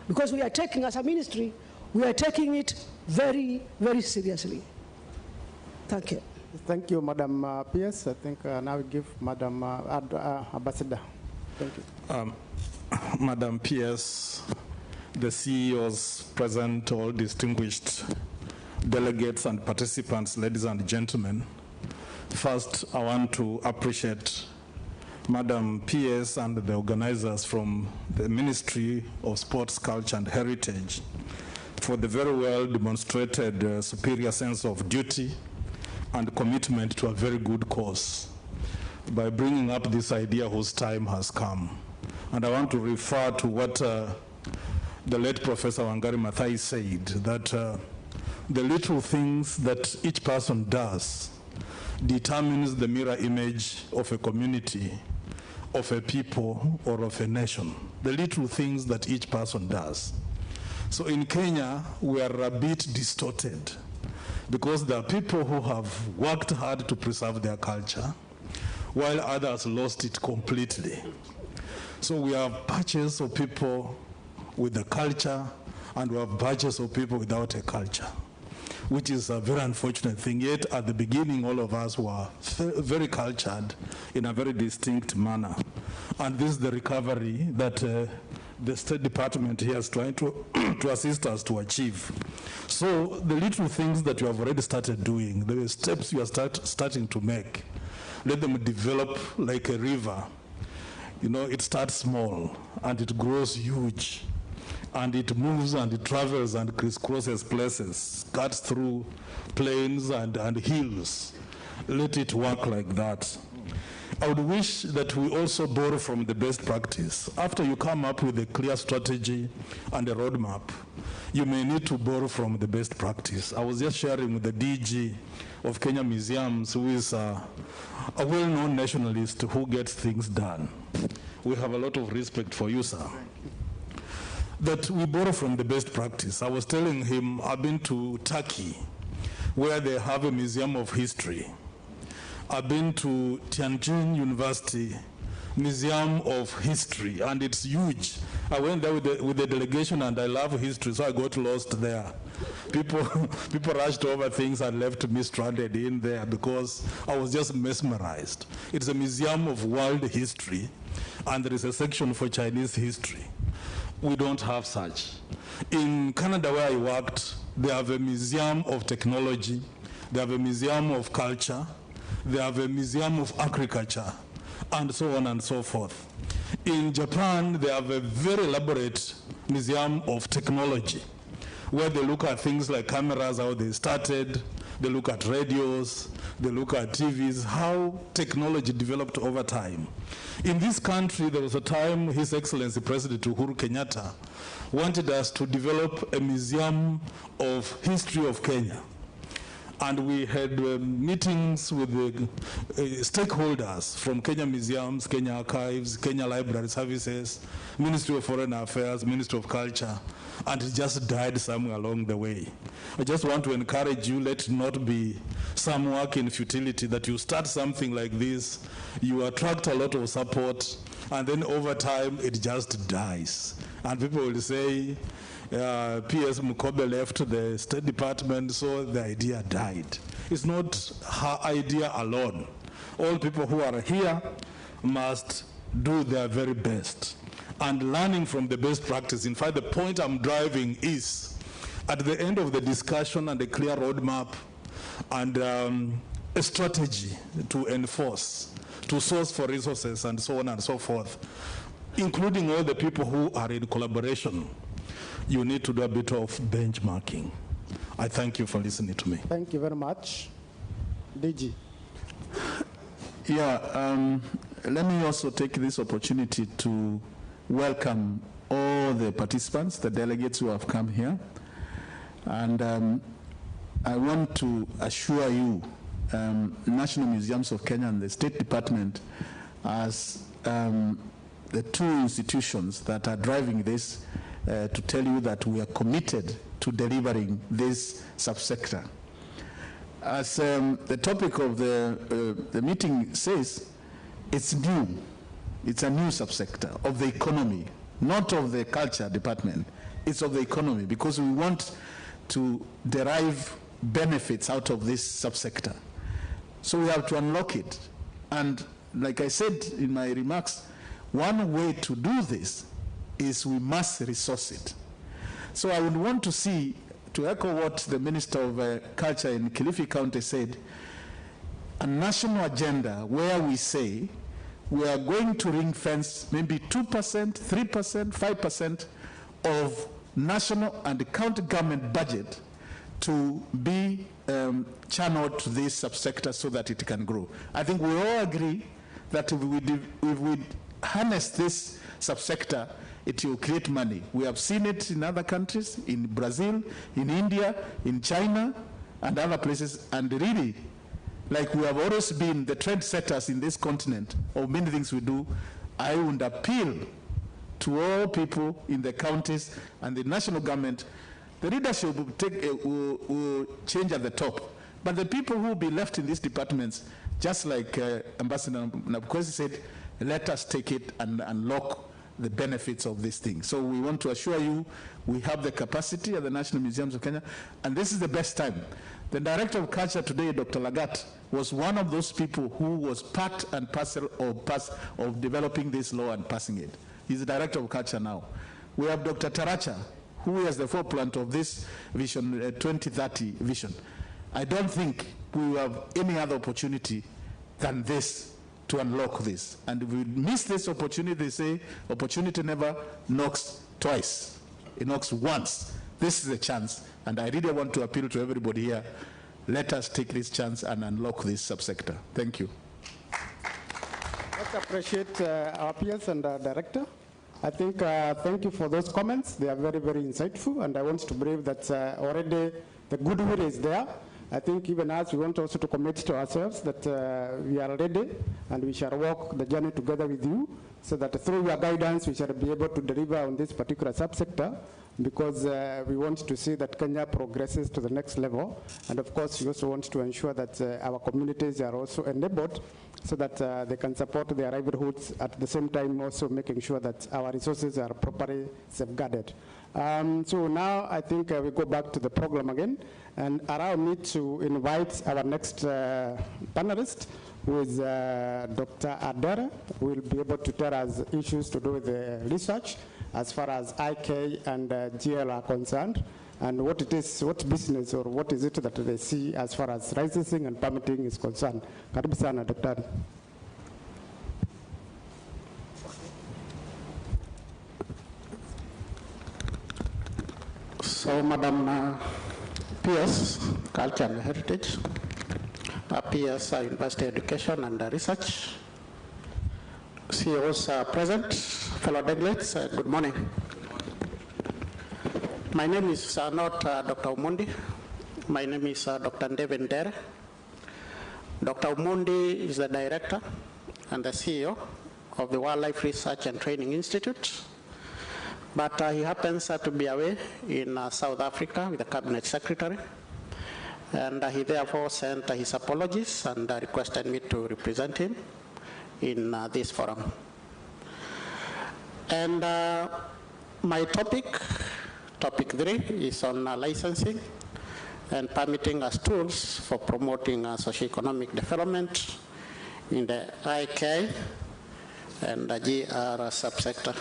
[SPEAKER 12] Because we are taking, as a ministry, we are taking it very, very seriously. Thank you.
[SPEAKER 3] Thank you, Madam Pierce. I think now we give Madam Ambassador. Thank you.
[SPEAKER 8] Madam Pierce, the CEOs present, all distinguished delegates and participants, ladies and gentlemen. First, I want to appreciate Madam Pierce and the organizers from the Ministry of Sports, Culture and Heritage for the very well demonstrated superior sense of duty and commitment to a very good cause by bringing up this idea whose time has come. And I want to refer to what the late Professor Wangari Maathai said, that the little things that each person does determines the mirror image of a community, of a people, or of a nation. The little things that each person does. So in Kenya, we are a bit distorted because there are people who have worked hard to preserve their culture, while others lost it completely. So we have batches of people with a culture, and we have batches of people without a culture, which is a very unfortunate thing. Yet at the beginning, all of us were very cultured in a very distinct manner. And this is the recovery that the State Department here is trying to assist us to achieve. So the little things that you have already started doing, the steps you are starting to make, let them develop like a river. You know, it starts small and it grows huge, and it moves and it travels and crisscrosses places, cuts through plains and hills. Let it work like that. I would wish that we also borrow from the best practice. After you come up with a clear strategy and a roadmap, you may need to borrow from the best practice. I was just sharing with the DG of Kenya Museums, who is a well-known nationalist who gets things done. We have a lot of respect for you, sir. That we borrow from the best practice. I was telling him, I've been to Turkey, where they have a museum of history. I've been to Tianjin University Museum of History, and it's huge. I went there with the delegation, and I love history, so I got lost there. People rushed over things and left me stranded in there because I was just mesmerized. It's a museum of world history, and there is a section for Chinese history. We don't have such. In Canada, where I worked, they have a museum of technology, they have a museum of culture, they have a museum of agriculture, and so on and so forth. In Japan, they have a very elaborate museum of technology, where they look at things like cameras, how they started, they look at radios, they look at TVs, how technology developed over time. In this country, there was a time His Excellency President Uhuru Kenyatta wanted us to develop a museum of history of Kenya. And we had meetings with the stakeholders from Kenya Museums, Kenya Archives, Kenya Library Services, Ministry of Foreign Affairs, Ministry of Culture, and it just died somewhere along the way. I just want to encourage you, let it not be some work in futility, that you start something like this, you attract a lot of support, and then over time it just dies. And people will say, P.S. Mukobe left the State Department, so the idea died. It's not her idea alone. All people who are here must do their very best. And learning from the best practice. In fact, the point I'm driving is, at the end of the discussion and a clear roadmap and a strategy to enforce, to source for resources and so on and so forth, including all the people who are in collaboration, you need to do a bit of benchmarking. I thank you for listening to me.
[SPEAKER 3] Thank you very much. DG.
[SPEAKER 7] Yeah, let me also take this opportunity to welcome all the participants, the delegates who have come here. And I want to assure you, National Museums of Kenya and the State Department as the two institutions that are driving this, to tell you that we are committed to delivering this subsector. As the topic of the meeting says, it's new. It's a new subsector of the economy, not of the culture department. It's of the economy, because we want to derive benefits out of this subsector. So we have to unlock it. And like I said in my remarks, one way to do this is we must resource it. So I would want to see, to echo what the Minister of Culture in Kilifi County said, a national agenda where we say we are going to ring fence maybe 2%, 3%, 5% of national and county government budget to be channeled to this subsector so that it can grow. I think we all agree that if we harness this subsector, it will create money. We have seen it in other countries, in Brazil, in India, in China, and other places. And really, like we have always been the trendsetters in this continent of many things we do, I would appeal to all people in the counties and the national government. The leadership will change at the top. But the people who will be left in these departments, just like Ambassador Nabukosi said, let us take it and unlock the benefits of this thing. So we want to assure you we have the capacity at the National Museums of Kenya, and this is the best time. The Director of Culture today, Dr. Lagat, was one of those people who was part and parcel of developing this law and passing it. He's the Director of Culture now. We have Dr. Taracha, who is the forefront of this vision, 2030 vision. I don't think we will have any other opportunity than this to unlock this. And if we miss this opportunity, they say, opportunity never knocks twice. It knocks once. This is a chance. And I really want to appeal to everybody here. Let us take this chance and unlock this subsector. Thank you.
[SPEAKER 3] Let's appreciate our peers and our director. I think, thank you for those comments. They are very, very insightful. And I want to believe that already the goodwill is there. I think even as we want also to commit to ourselves that we are ready and we shall walk the journey together with you so that through your guidance we shall be able to deliver on this particular subsector, because we want to see that Kenya progresses to the next level. And of course, we also want to ensure that our communities are also enabled so that they can support their livelihoods, at the same time also making sure that our resources are properly safeguarded. So now I think we go back to the program again, and allow me to invite our next panelist, who is Dr. Adere, who will be able to tell us issues to do with the research as far as IK and GL are concerned, and what it is, what business or what is it that they see as far as licensing and permitting is concerned. Karibu sana, Daktari.
[SPEAKER 13] So, Madam PS, Culture and Heritage, PS University Education and Research, CEOs present, fellow delegates, good morning. My name is not Dr. Omondi. My name is Dr. Devin Dere. Dr. Omondi is the director and the CEO of the Wildlife Research and Training Institute. But he happens to be away in South Africa with the cabinet secretary. And he therefore sent his apologies and requested me to represent him in this forum. And my topic 3, is on licensing and permitting as tools for promoting socioeconomic development in the IK and the GR subsector.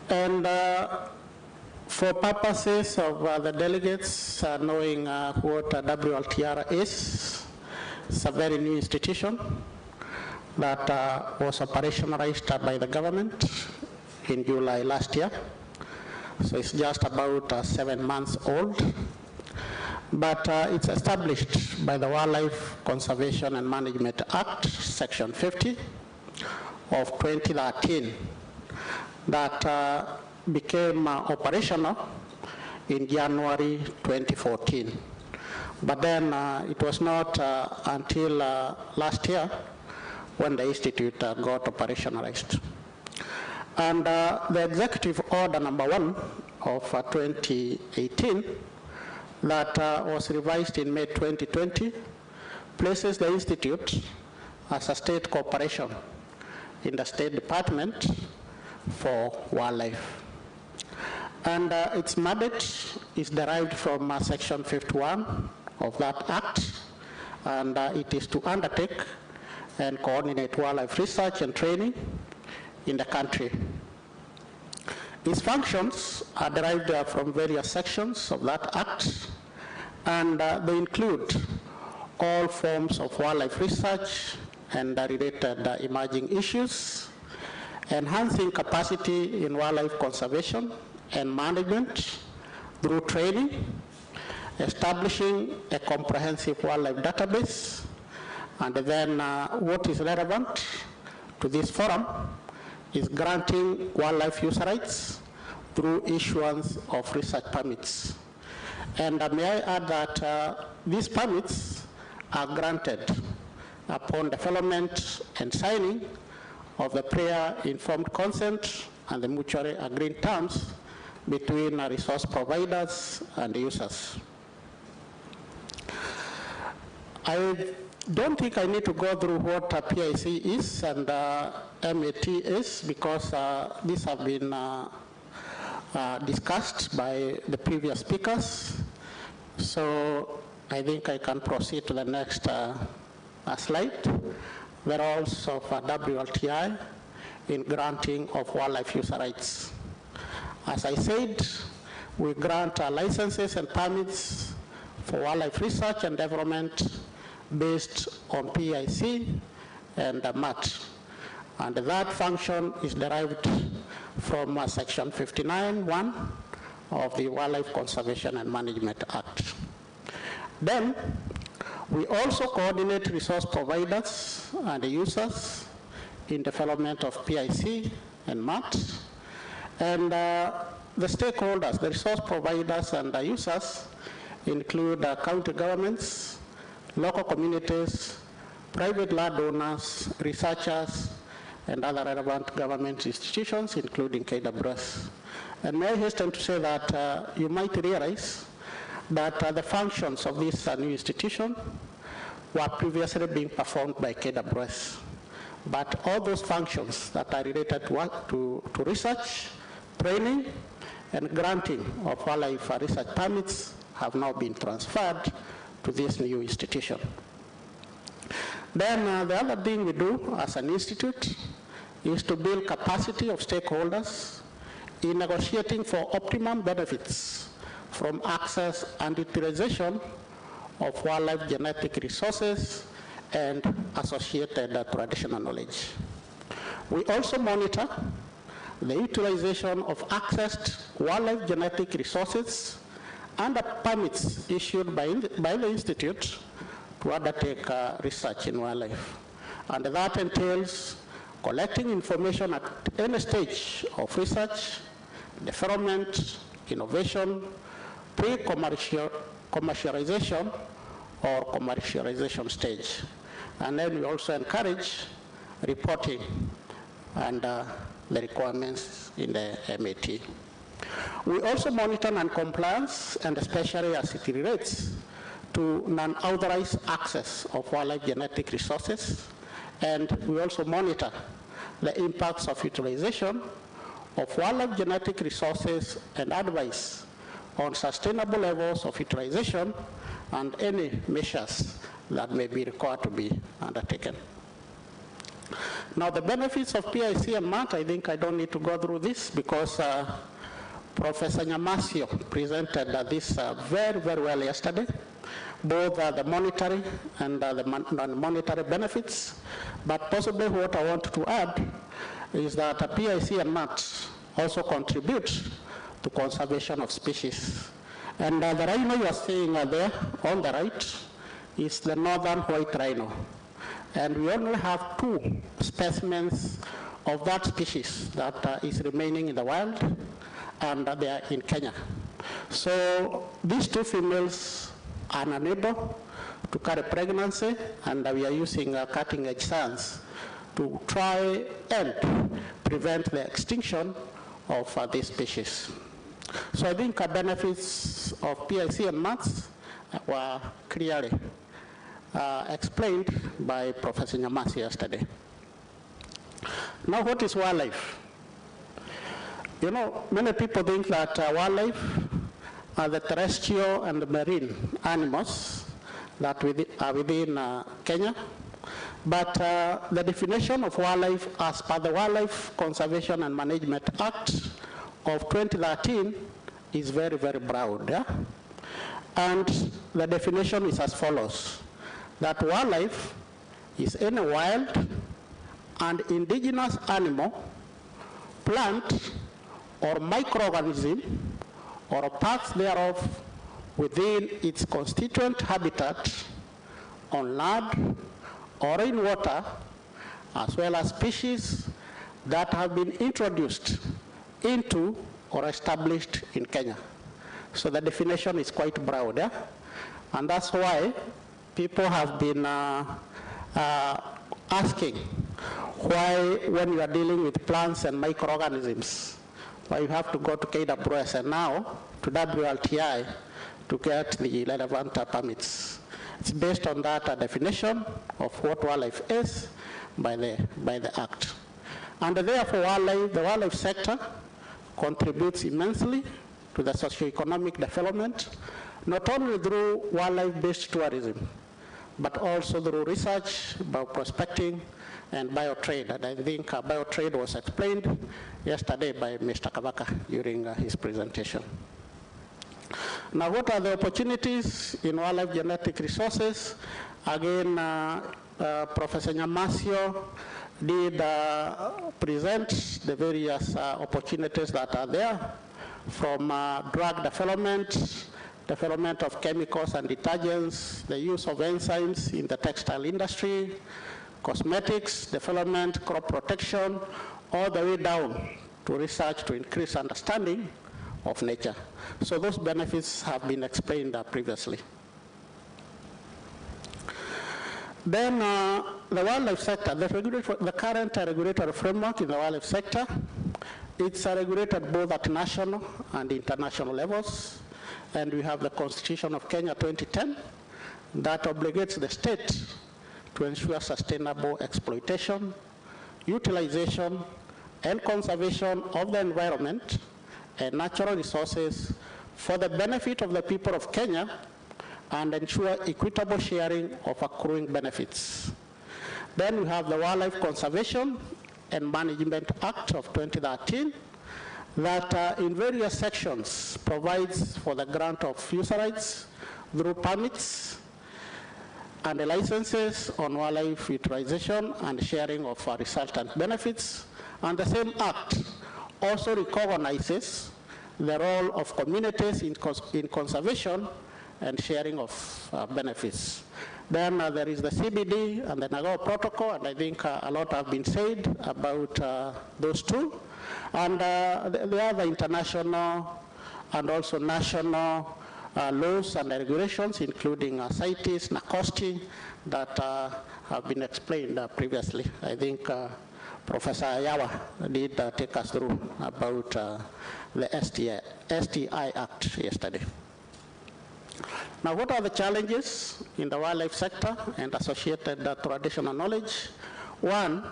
[SPEAKER 13] And for purposes of the delegates knowing what WLTR is, it's a very new institution that was operationalized by the government in July last year. So it's just about 7 months old. But it's established by the Wildlife Conservation and Management Act, Section 50 of 2013, that became operational in January 2014. But then it was not until last year when the Institute got operationalized. And the Executive Order number 1 of 2018 that was revised in May 2020 places the Institute as a state corporation in the State Department for Wildlife. And its mandate is derived from Section 51 of that Act, and it is to undertake and coordinate wildlife research and training in the country. Its functions are derived from various sections of that Act, and they include all forms of wildlife research and related emerging issues, enhancing capacity in wildlife conservation and management through training, establishing a comprehensive wildlife database, and then what is relevant to this forum is granting wildlife use rights through issuance of research permits. And may I add that these permits are granted upon development and signing of the prior informed consent and the mutually agreed terms between resource providers and users. I don't think I need to go through what PIC is and MAT is, because these have been discussed by the previous speakers. So I think I can proceed to the next slide. The roles of WLTI in granting of wildlife user rights. As I said, we grant licenses and permits for wildlife research and development based on PIC and MAT. And that function is derived from Section 59(1) of the Wildlife Conservation and Management Act. Then, we also coordinate resource providers and users in development of PIC and MAT. And the stakeholders, the resource providers and the users include county governments, local communities, private landowners, researchers, and other relevant government institutions, including KWS. And may I hasten to say that you might realize that the functions of this new institution were previously being performed by KWS. But all those functions that are related to research, training, and granting of wildlife research permits have now been transferred to this new institution. Then the other thing we do as an institute is to build capacity of stakeholders in negotiating for optimum benefits from access and utilization of wildlife genetic resources and associated traditional knowledge. We also monitor the utilization of accessed wildlife genetic resources and the permits issued by the Institute to undertake research in wildlife. And that entails collecting information at any stage of research, development, innovation, pre-commercialization, or commercialization stage. And then we also encourage reporting and the requirements in the MAT. We also monitor non-compliance, and especially as it relates to non-authorized access of wildlife genetic resources. And we also monitor the impacts of utilization of wildlife genetic resources and advise on sustainable levels of utilization and any measures that may be required to be undertaken. Now, the benefits of PIC and MAT, I think I don't need to go through this because Professor Nyamasio presented this very, very well yesterday, both the monetary and the non-monetary benefits. But possibly what I want to add is that PIC and MAT also contribute to conservation of species. And the rhino you are seeing there on the right is the northern white rhino. And we only have 2 specimens of that species that is remaining in the wild, and they are in Kenya. So these 2 females are unable to carry pregnancy, and we are using cutting-edge science to try and prevent the extinction of this species. So I think the benefits of PIC and MATs were clearly explained by Professor Nyamasi yesterday. Now, what is wildlife? You know, many people think that wildlife are the terrestrial and marine animals that are within Kenya. But the definition of wildlife as per the Wildlife Conservation and Management Act of 2013 is very, very broad. Yeah? And the definition is as follows, that wildlife is any wild and indigenous animal, plant, or microorganism, or parts thereof within its constituent habitat on land or in water, as well as species that have been introduced into or established in Kenya. So the definition is quite broad, yeah? And that's why people have been asking why, when you are dealing with plants and microorganisms, why you have to go to KWS and now to WLTI to get the relevant permits. It's based on that definition of what wildlife is by the Act. And therefore, the wildlife sector contributes immensely to the socioeconomic development, not only through wildlife-based tourism, but also through research, bioprospecting, and biotrade. And I think biotrade was explained yesterday by Mr. Kabaka during his presentation. Now, what are the opportunities in wildlife genetic resources? Again, Professor Nyamasio did present the various opportunities that are there, from drug development of chemicals and detergents, the use of enzymes in the textile industry, cosmetics development, crop protection, all the way down to research to increase understanding of nature. So those benefits have been explained previously. Then the wildlife sector, the current regulatory framework in the wildlife sector, it's regulated both at national and international levels. And we have the Constitution of Kenya 2010 that obligates the state to ensure sustainable exploitation, utilization, and conservation of the environment and natural resources for the benefit of the people of Kenya, and ensure equitable sharing of accruing benefits. Then we have the Wildlife Conservation and Management Act of 2013 that in various sections provides for the grant of user rights through permits and the licenses on wildlife utilization and sharing of resultant benefits. And the same act also recognizes the role of communities in conservation and sharing of benefits. Then there is the CBD and the Nagoya Protocol, and I think a lot have been said about those two. And the other international and also national laws and regulations, including CITES, NACOSTI, that have been explained previously. I think Professor Ayawa did take us through about the STI Act yesterday. Now, what are the challenges in the wildlife sector and associated traditional knowledge? One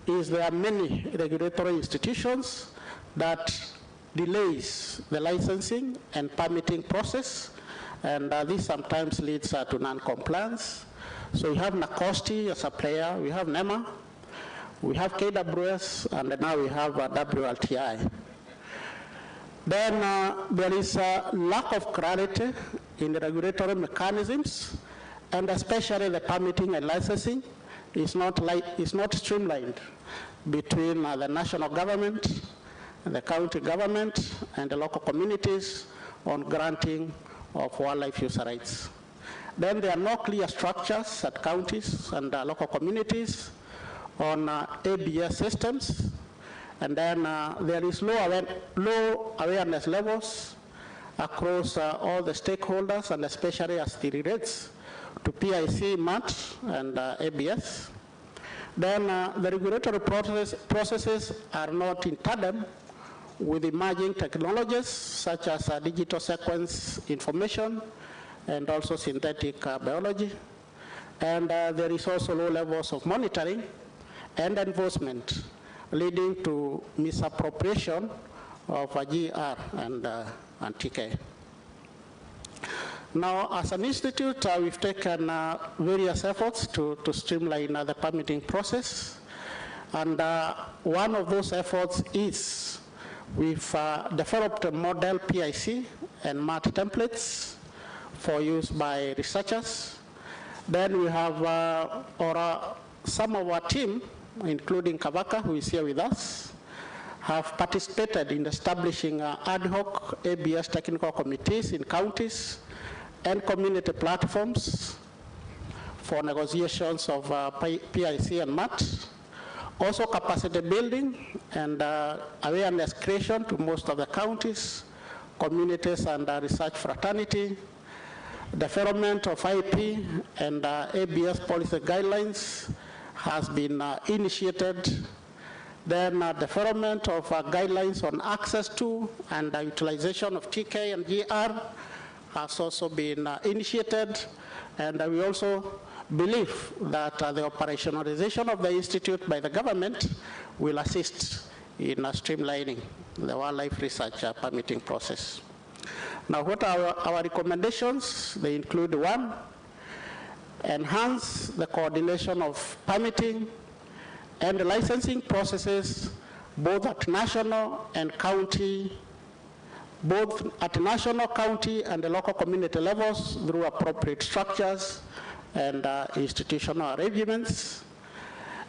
[SPEAKER 13] is there are many regulatory institutions that delays the licensing and permitting process, and this sometimes leads to non-compliance. So we have NACOSTI as a player, we have NEMA, we have KWS, and now we have WLTI. Then there is a lack of clarity in the regulatory mechanisms, and especially the permitting and licensing is not streamlined between the national government, the county government, and the local communities on granting of wildlife use rights. Then there are no clear structures at counties and local communities on ABS systems. And then there is low awareness levels across all the stakeholders, and especially as it relates to PIC, MAT, and ABS. Then the regulatory processes are not in tandem with emerging technologies such as digital sequence information and also synthetic biology. And there is also low levels of monitoring and enforcement, leading to misappropriation of GR and TK. Now, as an institute, we've taken various efforts to streamline the permitting process. And one of those efforts is we've developed a model PIC and MAT templates for use by researchers. Then we have some of our team, including Kavaka, who is here with us, have participated in establishing ad hoc ABS technical committees in counties and community platforms for negotiations of PIC and MAT. Also capacity building and awareness creation to most of the counties, communities, and research fraternity. Development of IP and ABS policy guidelines has been initiated. Then development of guidelines on access to and utilization of TK and GR has also been initiated. And we also believe that the operationalization of the institute by the government will assist in streamlining the wildlife research permitting process. Now, what are our recommendations? They include: one, enhance the coordination of permitting and licensing processes both at national and county, both at national, county, and the local community levels through appropriate structures and institutional arrangements.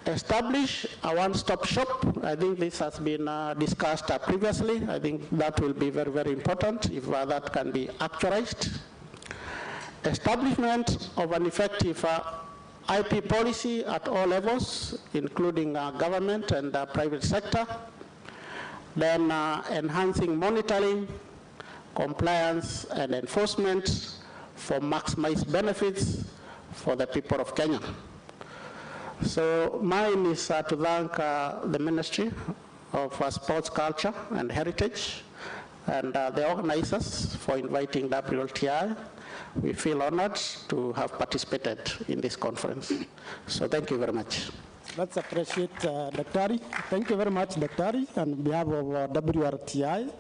[SPEAKER 13] Establish a one-stop shop. I think this has been discussed previously. I think that will be very, very important if that can be actualized. Establishment of an effective IP policy at all levels, including government and private sector. Then enhancing monitoring, compliance, and enforcement for maximized benefits for the people of Kenya. So mine is to thank the Ministry of Sports, Culture, and Heritage and the organizers for inviting WLTI. We feel honored to have participated in this conference. So thank you very much.
[SPEAKER 3] Let's appreciate Dr. Thank you very much, Dr. On behalf of WRTI.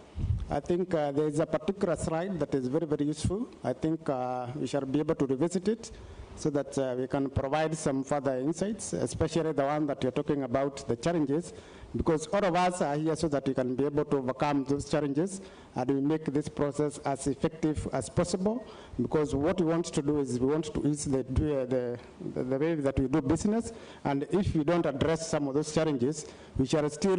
[SPEAKER 3] I think there is a particular slide that is very, very useful. I think we shall be able to revisit it so that we can provide some further insights, especially the one that you're talking about, the challenges, because all of us are here so that we can be able to overcome those challenges and we make this process as effective as possible, because what we want to do is we want to ease the way that we do business, and if we don't address some of those challenges, we shall still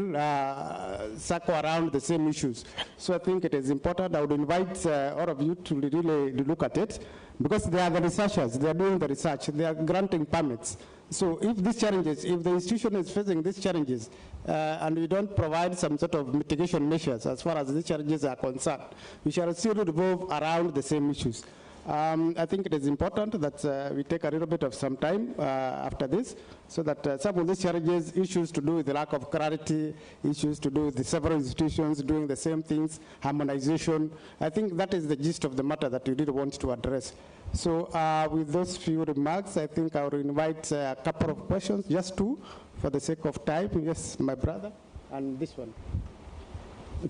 [SPEAKER 3] circle around the same issues. So I think it is important. I would invite all of you to really look at it, because they are the researchers, they are doing the research, they are granting permits. So if these challenges, if the institution is facing these challenges, and we don't provide some sort of mitigation measures as far as these challenges are concerned, we shall still revolve around the same issues. I think it is important that we take a little bit of some time after this, so that some of these challenges, issues to do with the lack of clarity, issues to do with the several institutions doing the same things, harmonization, I think that is the gist of the matter that we really want to address. So with those few remarks, I think I will invite a couple of questions, just two, for the sake of time. Yes, my brother, and this one.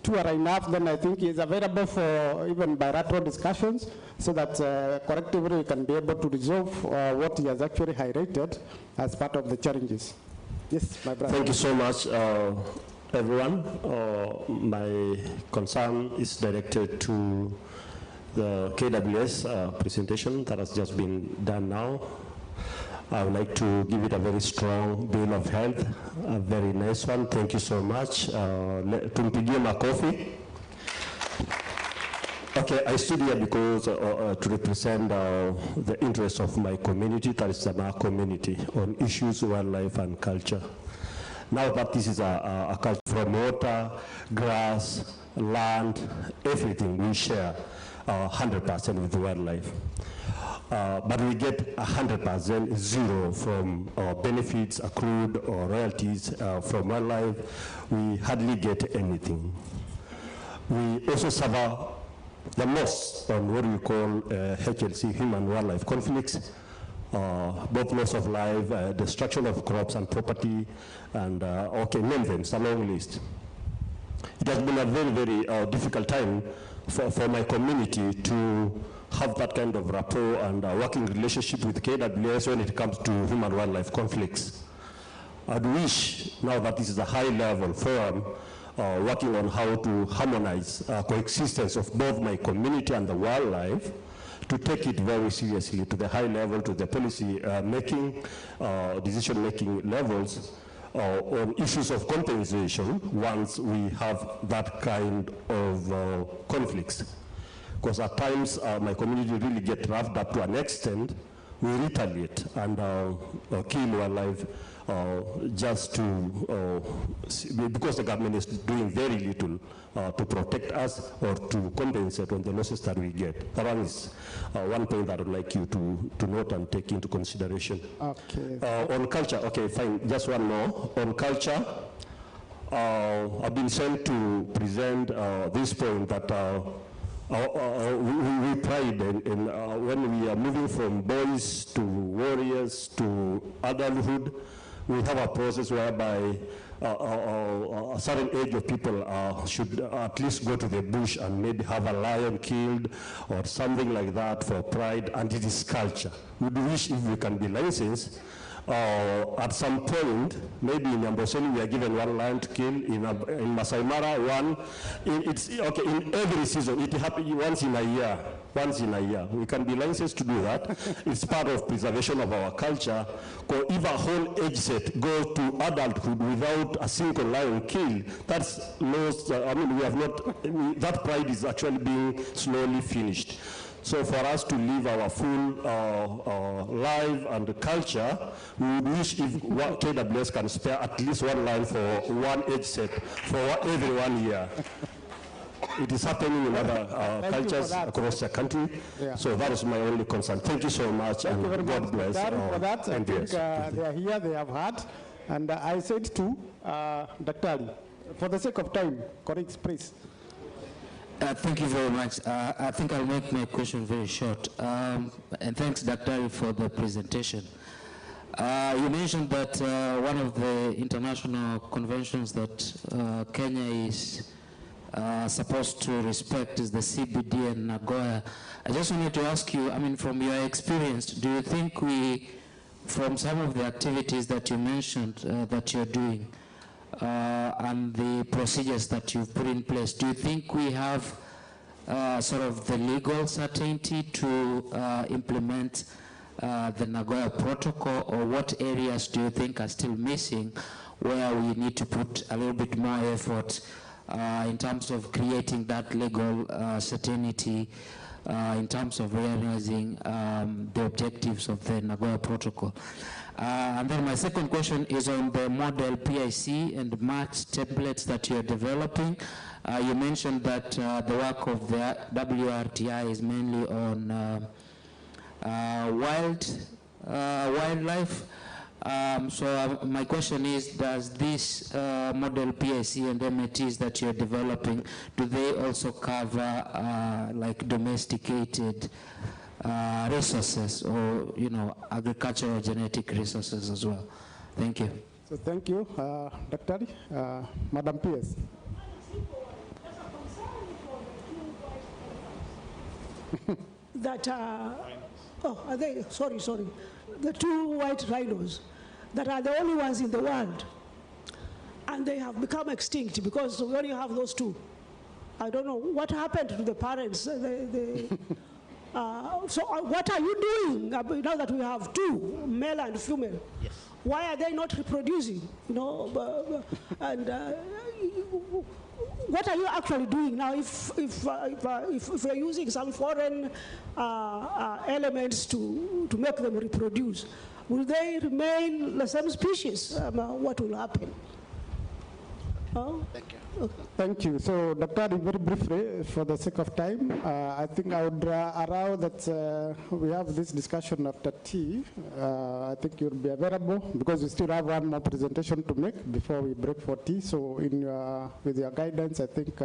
[SPEAKER 3] Two are enough, then I think is available for even bilateral discussions, so that collectively we can be able to resolve what he has actually highlighted as part of the challenges. Yes, my brother.
[SPEAKER 14] Thank you so much, everyone. My concern is directed to the KWS presentation that has just been done now. I would like to give it a very strong bill of health, a very nice one. Thank you so much. Tumpigie makofi. Okay, I stood here because to represent the interests of my community, that is the Ma community, on issues, wildlife, and culture. Now that this is a culture from water, grass, land, everything we share 100% with wildlife. But we get 100% zero from benefits accrued or royalties from wildlife. We hardly get anything. We also suffer the most on what we call HLC, human-wildlife conflicts, both loss of life, destruction of crops and property, and okay, name them, it's a long list. It has been a very, very difficult time for my community to have that kind of rapport and working relationship with KWS when it comes to human-wildlife conflicts. I'd wish, now that this is a high-level forum, working on how to harmonize coexistence of both my community and the wildlife, to take it very seriously to the high level, to the policy making, decision-making levels, on issues of compensation once we have that kind of conflicts. Because at times my community really get roughed up to an extent, we retaliate and kill wildlife just to, because the government is doing very little to protect us or to compensate on the losses that we get. That one is one point that I would like you to note and take into consideration.
[SPEAKER 3] Okay.
[SPEAKER 14] On culture, okay, fine, just one more. On culture, I've been sent to present this point that we pride in when we are moving from boys to warriors to adulthood, we have a process whereby a certain age of people should at least go to the bush and maybe have a lion killed or something like that for pride, and it is culture. We wish if we can be licensed, at some point, maybe in Amboseli we are given one lion to kill, in Masai Mara one. Okay, in every season, it happens once in a year. Once in a year. We can be licensed to do that. It's part of preservation of our culture. Because if a whole age set goes to adulthood without a single lion killed, that's lost. I mean, we have not, that pride is actually being slowly finished. So for us to live our full life and culture, we would wish if KWS can spare at least one line for one age set for every 1 year. It is happening in other cultures across the country. Yeah. So that is my only concern. Thank you so much, and God bless.
[SPEAKER 3] For that, I think they are here, they have heard. And I said to Dr. Ali, for the sake of time, colleagues, please.
[SPEAKER 15] Thank you very much. I think I'll make my question very short. And thanks, Dr. Ali, for the presentation. You mentioned that one of the international conventions that Kenya is supposed to respect is the CBD and Nagoya. I just wanted to ask you, I mean, from your experience, do you think we, from some of the activities that you mentioned that you're doing, and the procedures that you've put in place, do you think we have sort of the legal certainty to implement the Nagoya Protocol, or what areas do you think are still missing where we need to put a little bit more effort in terms of creating that legal certainty in terms of realizing the objectives of the Nagoya Protocol. And then my second question is on the model PIC and match templates that you're developing. You mentioned that the work of the WRTI is mainly on wildlife. So my question is, does this model PIC and MATs that you're developing, do they also cover like domesticated resources or, agricultural genetic resources as well? Thank you.
[SPEAKER 3] So thank you, Dr. Madam PS.
[SPEAKER 12] That are they? Sorry. The two white rhinos that are the only ones in the world, and they have become extinct because we only have those two. I don't know what happened to the parents. So what are you doing now that we have two, male and female?
[SPEAKER 10] Yes.
[SPEAKER 12] Why are they not reproducing? And what are you actually doing now if we're using some foreign elements to make them reproduce? Will they remain the same species? What will happen?
[SPEAKER 10] Thank you.
[SPEAKER 12] Okay.
[SPEAKER 3] Thank you. So, Dr. very briefly, for the sake of time, I think I would allow that we have this discussion after tea. I think you'll be available because we still have one more presentation to make before we break for tea. So, with your guidance, I think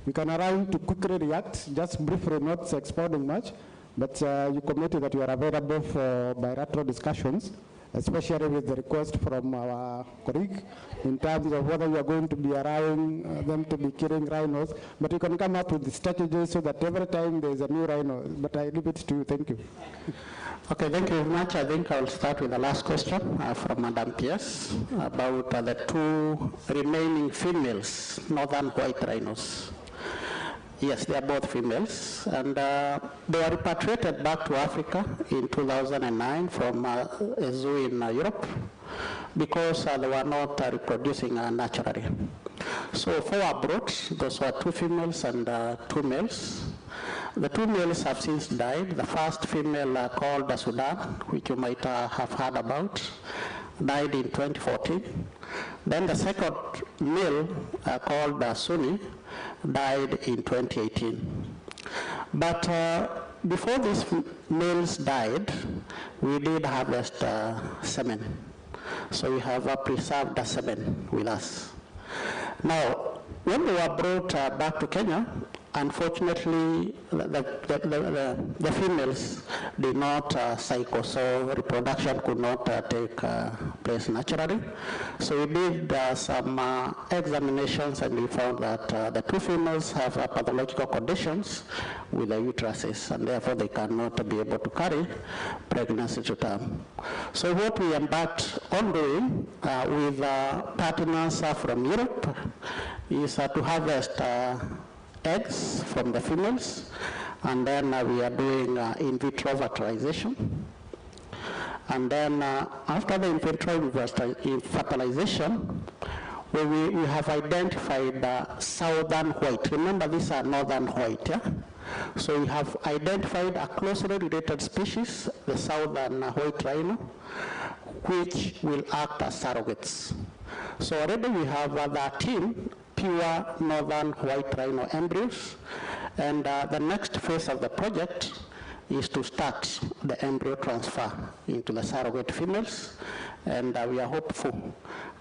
[SPEAKER 3] we can allow you to quickly react, just briefly, not expounding much, but you committed that you are available for bilateral discussions, especially with the request from our colleague in terms of whether you are going to be allowing them to be killing rhinos. But you can come up with the strategy so that every time there is a new rhino. But I leave it to you. Thank you.
[SPEAKER 13] Okay, thank you very much. I think I'll start with the last question from Madam Pierce about the two remaining females, northern white rhinos. Yes, they are both females, and they were repatriated back to Africa in 2009 from a zoo in Europe because they were not reproducing naturally. So 4 were brought. Those were 2 females and 2 males. The 2 males have since died. The first female called Sudan, which you might have heard about, died in 2014. Then the second male called Sunni died in 2018. But before these males died, we did harvest semen. So we have preserved the semen with us. Now, when they were brought back to Kenya, unfortunately, the females did not cycle, so reproduction could not take place naturally. So we did some examinations, and we found that the 2 females have pathological conditions with the uteruses, and therefore they cannot be able to carry pregnancy to term. So what we embarked on doing with partners from Europe is to harvest eggs from the females, and then we are doing in vitro fertilization. And then after the in vitro fertilization, we have identified southern white. Remember, these are northern white, yeah? So we have identified a closely related species, the southern white rhino, which will act as surrogates. So already we have 13 pure northern white rhino embryos, and the next phase of the project is to start the embryo transfer into the surrogate females, and we are hopeful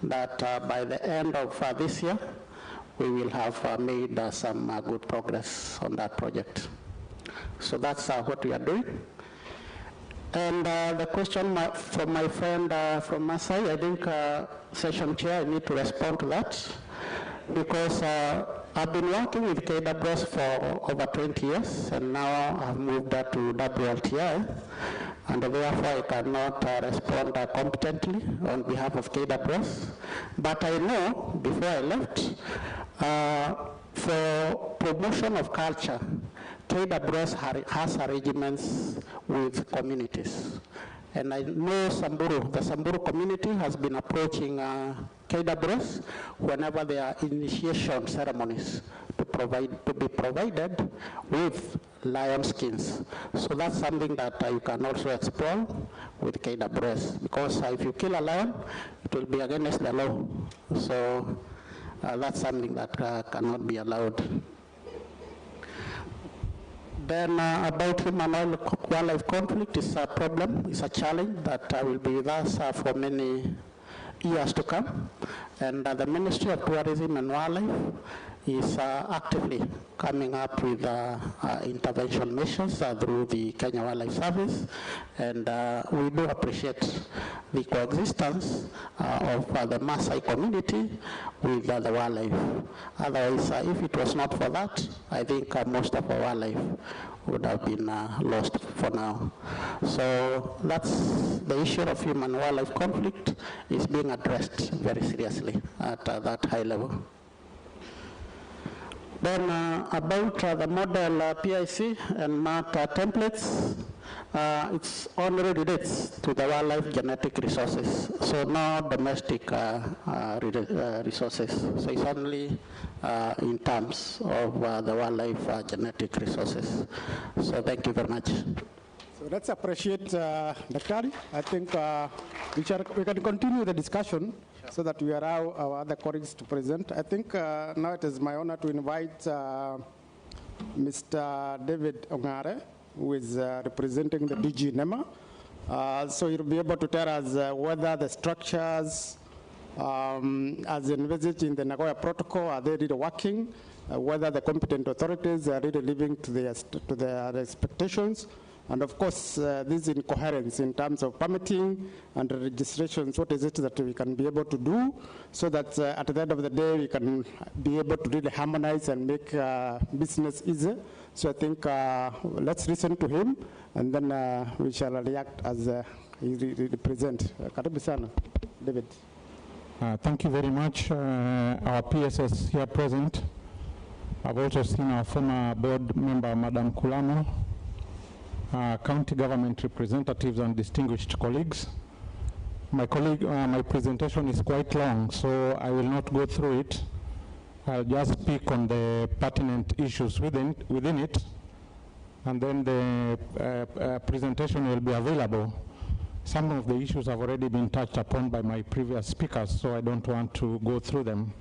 [SPEAKER 13] that by the end of this year we will have made some good progress on that project. So that's what we are doing. And the question from my friend from Masai, I think session chair, I need to respond to that, because I've been working with KWS for over 20 years, and now I've moved to WLTI, and therefore I cannot respond competently on behalf of KWS. But I know, before I left, for promotion of culture, KWS has arrangements with communities. And I know the Samburu community has been approaching KWS whenever there are initiation ceremonies to be provided with lion skins. So that's something that you can also explore with KWS, because if you kill a lion, it will be against the law. So that's something that cannot be allowed. Then about human wildlife conflict is a problem, it's a challenge that will be with us for many years to come. And the Ministry of Tourism and Wildlife is actively coming up with intervention measures through the Kenya Wildlife Service, and we do appreciate the coexistence of the Maasai community with the wildlife. Otherwise, if it was not for that, I think most of our wildlife would have been lost for now. So that's the issue of human-wildlife conflict is being addressed very seriously at that high level. Then about the model PIC and MAT templates, it only relates to the wildlife genetic resources, so no domestic resources. So it's only in terms of the wildlife genetic resources. So thank you very much.
[SPEAKER 3] So let's appreciate Daktari. I think we can continue the discussion so that we allow our other colleagues to present. I think now it is my honor to invite Mr. David Ongare, who is representing the DG NEMA. So he'll be able to tell us whether the structures as envisaged in the Nagoya Protocol, are they really working, whether the competent authorities are really living to their expectations. And of course, this is in coherence in terms of permitting and registrations. What is it that we can be able to do so that at the end of the day, we can be able to really harmonize and make business easier. So I think let's listen to him, and then we shall react as he presents. Karibu sana, David.
[SPEAKER 16] Thank you very much. Our PSS here present. I've also seen our former board member, Madam Kulamo, county government representatives and distinguished colleagues. My presentation is quite long, so I will not go through it. I'll just speak on the pertinent issues within it, and then the presentation will be available. Some of the issues have already been touched upon by my previous speakers, so I don't want to go through them.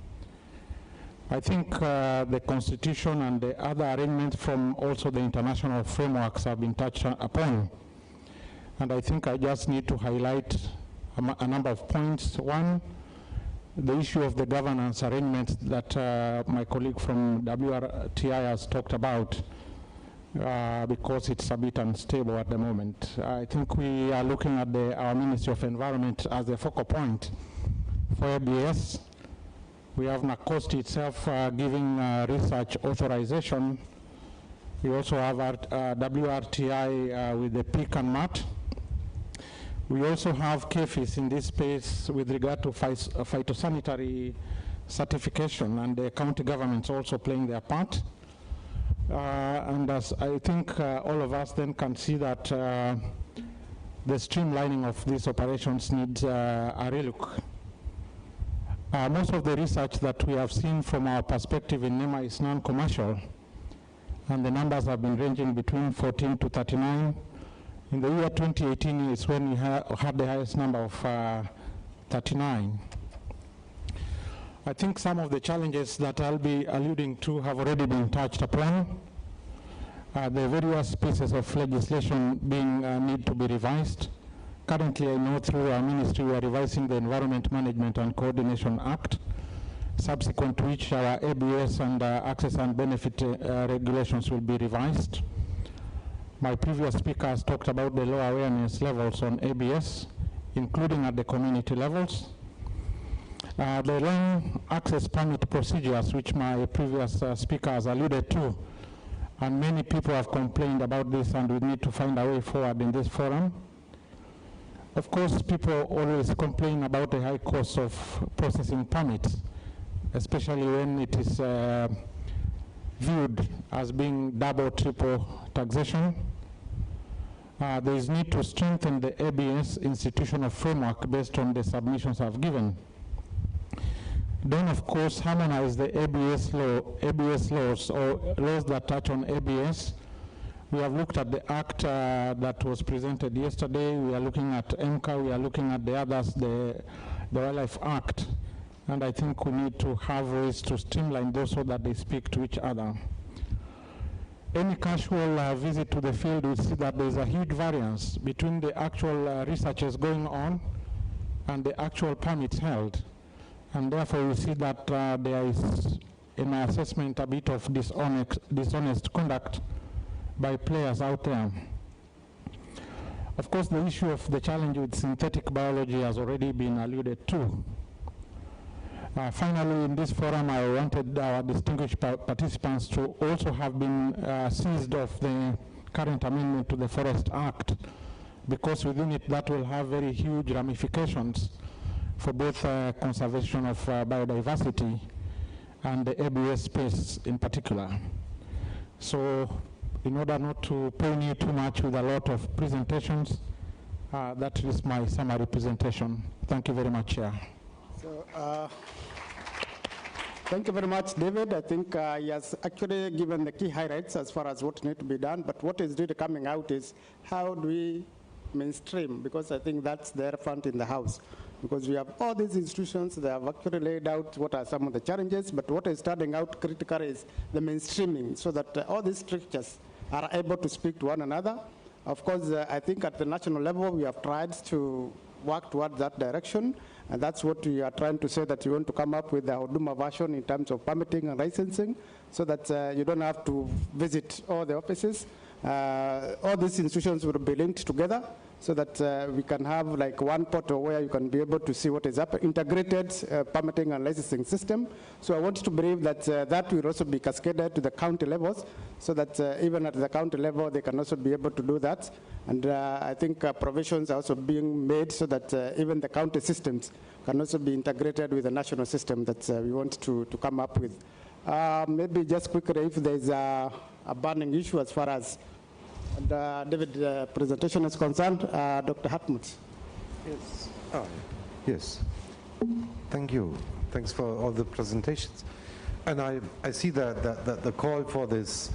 [SPEAKER 16] I think the Constitution and the other arrangements from also the international frameworks have been touched upon. And I think I just need to highlight a number of points. One, the issue of the governance arrangements that my colleague from WRTI has talked about, because it's a bit unstable at the moment. I think we are looking at our Ministry of Environment as the focal point for ABS. We have NACOST itself giving research authorization. We also have WRTI with the PIC and MAT. We also have KFIS in this space with regard to phytosanitary certification, and the county governments also playing their part. And as I think all of us then can see that the streamlining of these operations needs a relook. Most of the research that we have seen from our perspective in NEMA is non-commercial, and the numbers have been ranging between 14 to 39. In the year 2018 is when we had the highest number of 39. I think some of the challenges that I'll be alluding to have already been touched upon. The various pieces of legislation need to be revised. Currently, I know through our ministry we are revising the Environment Management and Coordination Act, subsequent to which our ABS and access and benefit regulations will be revised. My previous speaker has talked about the low awareness levels on ABS, including at the community levels. The long access permit procedures, which my previous speaker has alluded to, and many people have complained about this, and we need to find a way forward in this forum. Of course, people always complain about the high cost of processing permits, especially when it is viewed as being double, triple taxation. There is need to strengthen the ABS institutional framework based on the submissions I've given. Then, of course, harmonize the ABS laws or laws that touch on ABS We have looked at the act that was presented yesterday. We are looking at MCA. We are looking at the others, the Wildlife Act. And I think we need to have ways to streamline those so that they speak to each other. Any casual visit to the field will see that there's a huge variance between the actual researches going on and the actual permits held. And therefore we see that there is, in my assessment, a bit of dishonest conduct by players out there. Of course, the issue of the challenge with synthetic biology has already been alluded to. Finally, in this forum, I wanted our distinguished participants to also have been seized of the current amendment to the Forest Act, because within it that will have very huge ramifications for both conservation of biodiversity and the ABS space in particular. So in order not to pain you too much with a lot of presentations, that is my summary presentation. Thank you very much, Chair.
[SPEAKER 3] So, thank you very much, David. I think he has actually given the key highlights as far as what needs to be done, but what is really coming out is how do we mainstream, because I think that's the elephant in the house. Because we have all these institutions, they have actually laid out what are some of the challenges, but what is starting out critical is the mainstreaming, so that all these structures are able to speak to one another. Of course, I think at the national level, we have tried to work towards that direction, and that's what we are trying to say, that you want to come up with the Huduma version in terms of permitting and licensing, so that you don't have to visit all the offices. All these institutions will be linked together, so that we can have like one portal where you can be able to see what is up, integrated permitting and licensing system. So I want to believe that that will also be cascaded to the county levels, so that even at the county level, they can also be able to do that. And I think provisions are also being made so that even the county systems can also be integrated with the national system that we want to come up with. Maybe just quickly, if there's a burning issue as far as David's presentation is concerned, Dr. Hartmut.
[SPEAKER 17] Yes. Yes. Thank you. Thanks for all the presentations. And I see that the call for this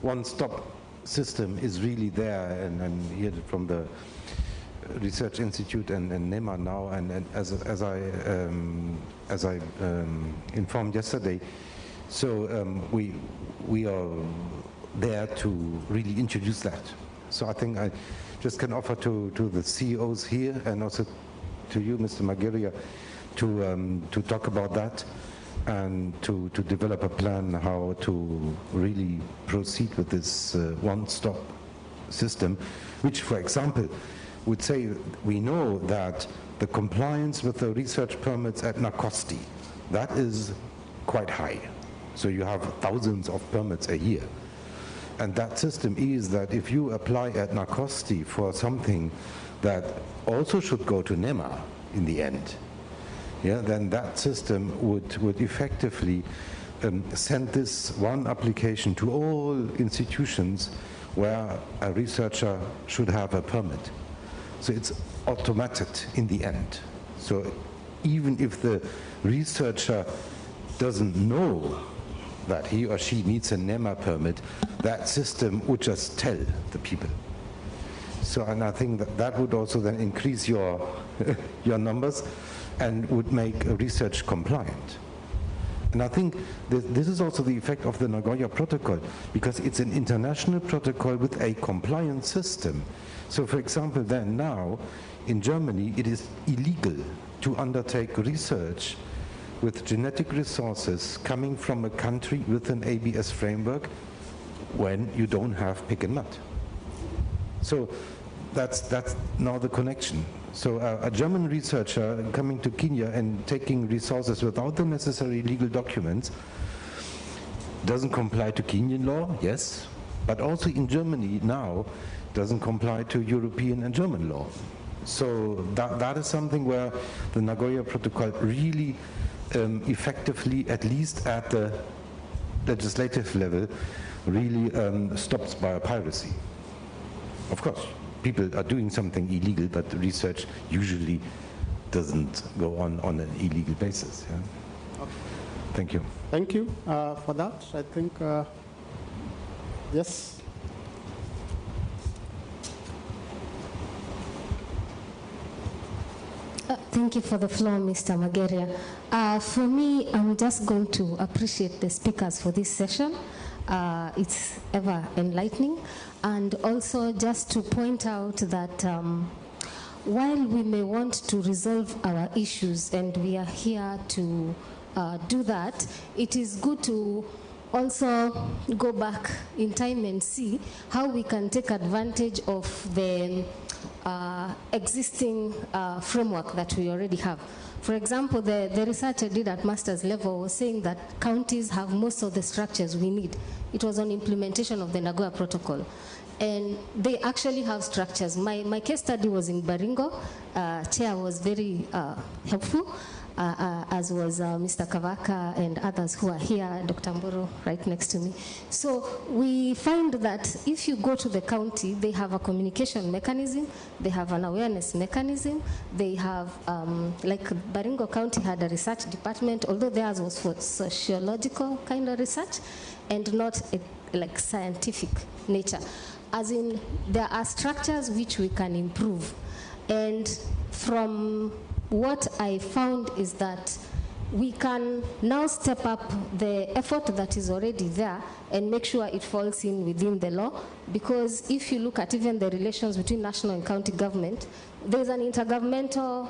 [SPEAKER 17] one-stop system is really there, and heard it from the Research Institute and NEMA now, and as I informed yesterday. So we are there to really introduce that. So I think I just can offer to the CEOs here and also to you, Mr. Margheria, to talk about that and to develop a plan how to really proceed with this one-stop system, which, for example, would say we know that the compliance with the research permits at Nakosti, that is quite high. So you have thousands of permits a year. And that system is that if you apply at Nakosti for something that also should go to NEMA in the end, yeah, then that system would effectively send this one application to all institutions where a researcher should have a permit. So it's automated in the end. So even if the researcher doesn't know that he or she needs a NEMA permit, that system would just tell the people. So, and I think that would also then increase your numbers and would make research compliant. And I think this is also the effect of the Nagoya Protocol, because it's an international protocol with a compliance system. So for example, then now in Germany, it is illegal to undertake research with genetic resources coming from a country with an ABS framework when you don't have pick and mud. So that's now the connection. So a German researcher coming to Kenya and taking resources without the necessary legal documents doesn't comply to Kenyan law, yes, but also in Germany now doesn't comply to European and German law. So that is something where the Nagoya Protocol really effectively, at least at the legislative level, really stops biopiracy. Of course, people are doing something illegal, but the research usually doesn't go on an illegal basis. Yeah? Okay. Thank you.
[SPEAKER 3] Thank you for that. I think, yes.
[SPEAKER 18] Thank you for the floor, Mr. Mageria. For me, I'm just going to appreciate the speakers for this session. It's ever enlightening. And also just to point out that while we may want to resolve our issues and we are here to do that, it is good to also go back in time and see how we can take advantage of the existing framework that we already have. For example, the research I did at master's level was saying that counties have most of the structures we need. It was on implementation of the Nagoya Protocol. And they actually have structures. My case study was in Baringo. Chair was very helpful, as was Mr. Kavaka and others who are here, Dr. Mburu right next to me. So we find that if you go to the county, they have a communication mechanism, they have an awareness mechanism, they have, like Baringo County had a research department, although theirs was for sociological kind of research and not like scientific nature. As in, there are structures which we can improve. And from what I found is that we can now step up the effort that is already there and make sure it falls in within the law. Because if you look at even the relations between national and county government, there's an intergovernmental,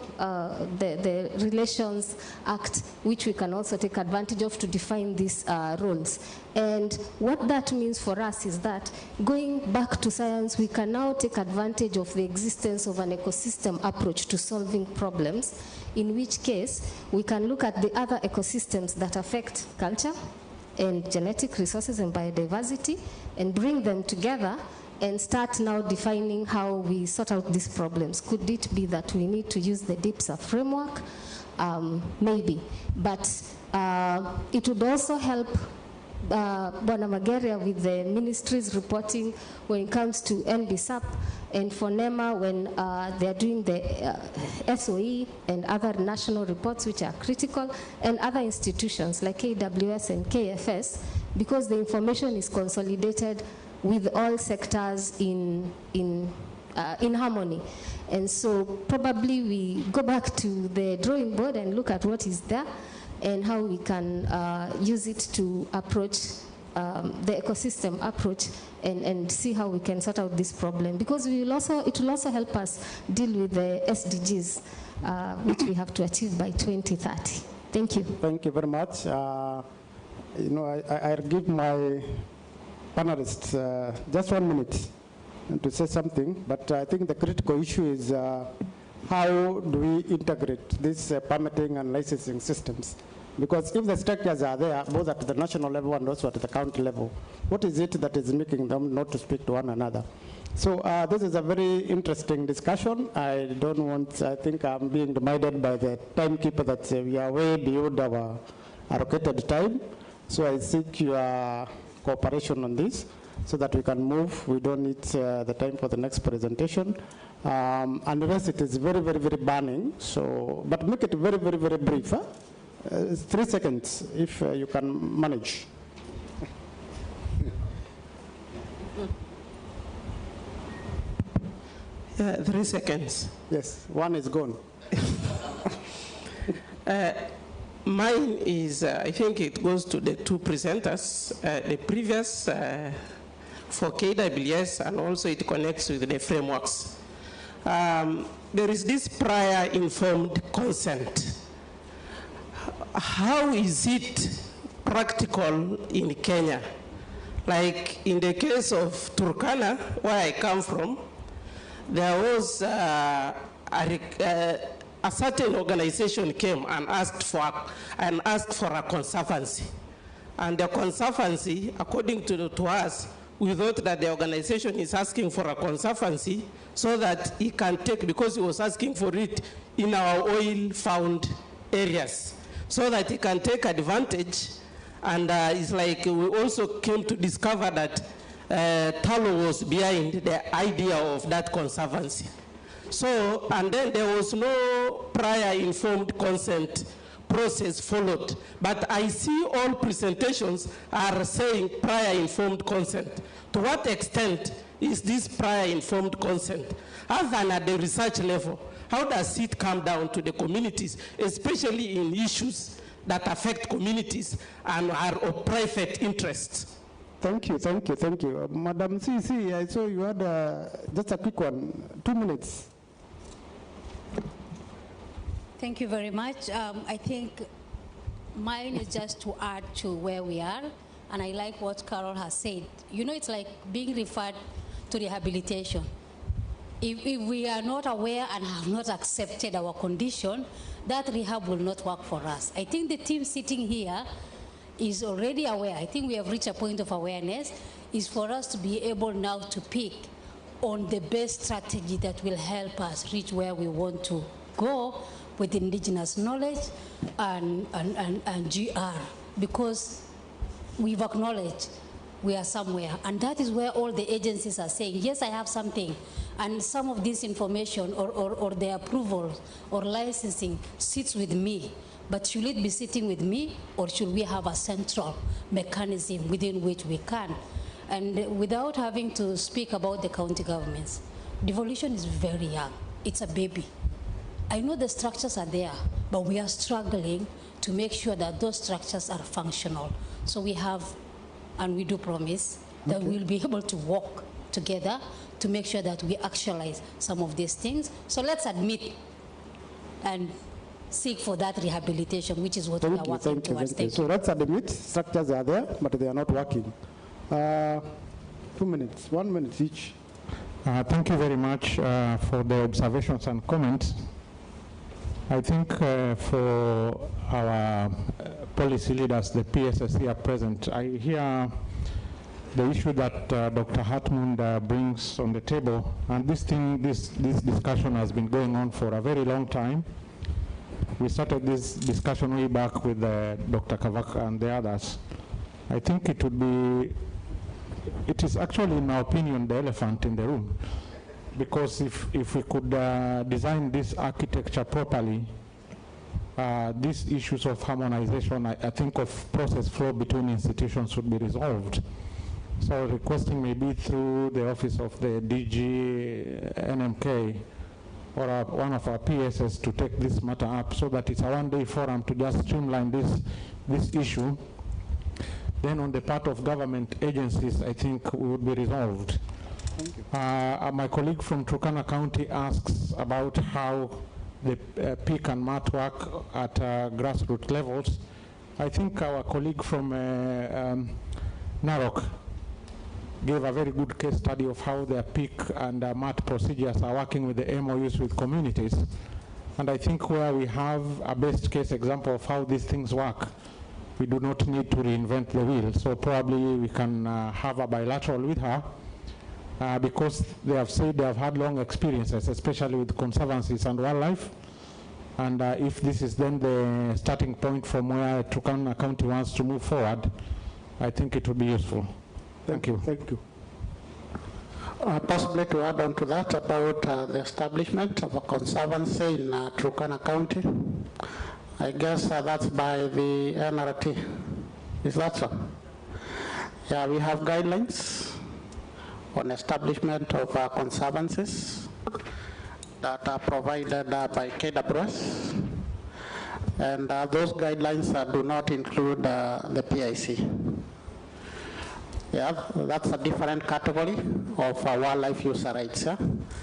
[SPEAKER 18] the Relations Act, which we can also take advantage of to define these roles. And what that means for us is that going back to science, we can now take advantage of the existence of an ecosystem approach to solving problems, in which case we can look at the other ecosystems that affect culture and genetic resources and biodiversity and bring them together and start now defining how we sort out these problems. Could it be that we need to use the DIPSA framework? Maybe. But it would also help Bwana Mageria with the ministry's reporting when it comes to NBSAP and for NEMA when they're doing the SOE and other national reports which are critical, and other institutions like KWS and KFS, because the information is consolidated with all sectors in harmony. And so probably we go back to the drawing board and look at what is there and how we can use it to approach the ecosystem approach and see how we can sort out this problem. Because it will also help us deal with the SDGs, which we have to achieve by 2030. Thank you.
[SPEAKER 3] Thank you very much. I'll give my panelists just 1 minute to say something, but I think the critical issue is how do we integrate these permitting and licensing systems? Because if the structures are there, both at the national level and also at the county level, what is it that is making them not to speak to one another? So this is a very interesting discussion. I think I'm being reminded by the timekeeper that we are way beyond our allocated time. So I seek your cooperation on this so that we can move. We don't need the time for the next presentation. Unless it is very, very, very burning. So, but make it very, very, very brief. Huh? 3 seconds if you can manage.
[SPEAKER 19] 3 seconds.
[SPEAKER 3] Yes, 1 is gone.
[SPEAKER 19] Mine is, I think it goes to the 2 presenters, the previous for KWS, and also it connects with the frameworks. There is this prior informed consent. How is it practical in Kenya? Like in the case of Turkana, where I come from, there was a certain organization came and asked for a conservancy. And the conservancy, according to us, we thought that the organization is asking for a conservancy so that he can take, because he was asking for it in our oil found areas, so that he can take advantage. And it's like we also came to discover that Talo was behind the idea of that conservancy. So, and then there was no prior informed consent process followed. But I see all presentations are saying prior informed consent. To what extent is this prior informed consent? Other than at the research level, How does it come down to the communities, especially in issues that affect communities and are of private interest?
[SPEAKER 3] Thank you, thank you, thank you. Madam CC, I saw you had just a quick one, 2 minutes.
[SPEAKER 20] Thank you very much. I think mine is just to add to where we are, and I like what Carol has said. You know, it's like being referred to rehabilitation. If we are not aware and have not accepted our condition, that rehab will not work for us. I think the team sitting here is already aware. I think we have reached a point of awareness, is for us to be able now to pick on the best strategy that will help us reach where we want to go with indigenous knowledge and GR, because we've acknowledged we are somewhere, and that is where all the agencies are saying, yes, I have something, and some of this information or the approval or licensing sits with me, but should it be sitting with me, or should we have a central mechanism within which we can? And without having to speak about the county governments, devolution is very young. It's a baby. I know the structures are there, but we are struggling to make sure that those structures are functional. So we have, and we do promise, that we'll be able to work together to make sure that we actualize some of these things. So let's admit and seek for that rehabilitation, which is what we are working towards.
[SPEAKER 3] Thank you. So let's admit structures are there, but they are not working. 2 minutes, 1 minute each.
[SPEAKER 16] Thank you very much for the observations and comments. I think for our policy leaders, the PSS here present, I hear the issue that Dr. Hartmund brings on the table, and this discussion has been going on for a very long time. We started this discussion way back with Dr. Kavak and the others. I think it is actually, in my opinion, the elephant in the room. Because if we could design this architecture properly, these issues of harmonization, I think of process flow between institutions would be resolved. So requesting maybe through the office of the DG NMK or one of our PSS to take this matter up so that it's a one-day forum to just streamline this issue. Then on the part of government agencies, I think would be resolved.
[SPEAKER 3] Thank you.
[SPEAKER 16] My colleague from Turkana County asks about how the PIC and MAT work at grassroots levels. I think our colleague from Narok gave a very good case study of how their PIC and MAT procedures are working with the MOUs with communities. And I think where we have a best case example of how these things work, we do not need to reinvent the wheel. So probably we can have a bilateral with her because they have said they have had long experiences, especially with conservancies and wildlife. And if this is then the starting point from where Turkana County wants to move forward, I think it would be useful. Thank you.
[SPEAKER 3] Thank you.
[SPEAKER 13] Possibly to add on to that about the establishment of a conservancy in Turkana County. I guess that's by the NRT. Is that so? Yeah, we have guidelines on establishment of conservancies that are provided by KWS. And those guidelines do not include the PIC. Yeah, that's a different category of wildlife user rights. Yeah?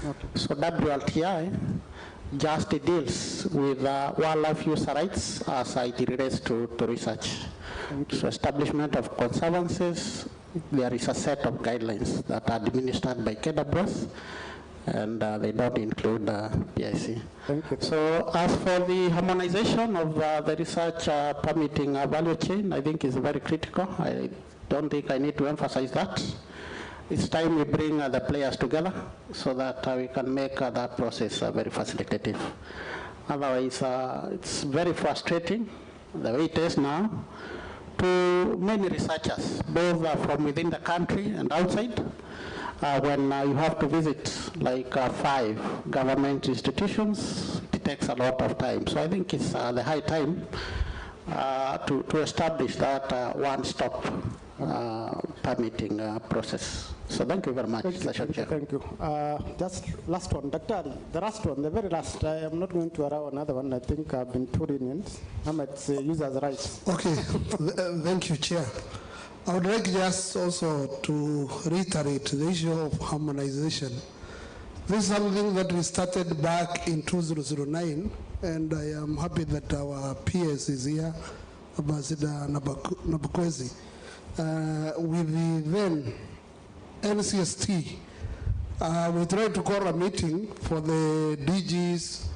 [SPEAKER 13] Okay. So WLTI just deals with wildlife user rights as it relates to research. So establishment of conservancies, there is a set of guidelines that are administered by KWS, and they don't include PIC.
[SPEAKER 3] Thank you.
[SPEAKER 13] So as for the harmonization of the research permitting value chain, I think is very critical. I don't think I need to emphasize that. It's time we bring the players together so that we can make that process very facilitative. Otherwise, it's very frustrating the way it is now to many researchers, both from within the country and outside, when you have to visit like 5 government institutions, it takes a lot of time. So I think it's the high time to establish that one-stop permitting process. So thank you very much, Session Chair.
[SPEAKER 3] Thank you. Just last one, Dr. The last one, the very last. I am not going to allow another one. I think I've been too lenient. I might use as rights.
[SPEAKER 21] Okay, thank you, Chair. I would like just also to reiterate the issue of harmonization. This is something that we started back in 2009, and I am happy that our PS is here, Ambassador Nabukwezi. With the then NCST, we tried to call a meeting for the DGs,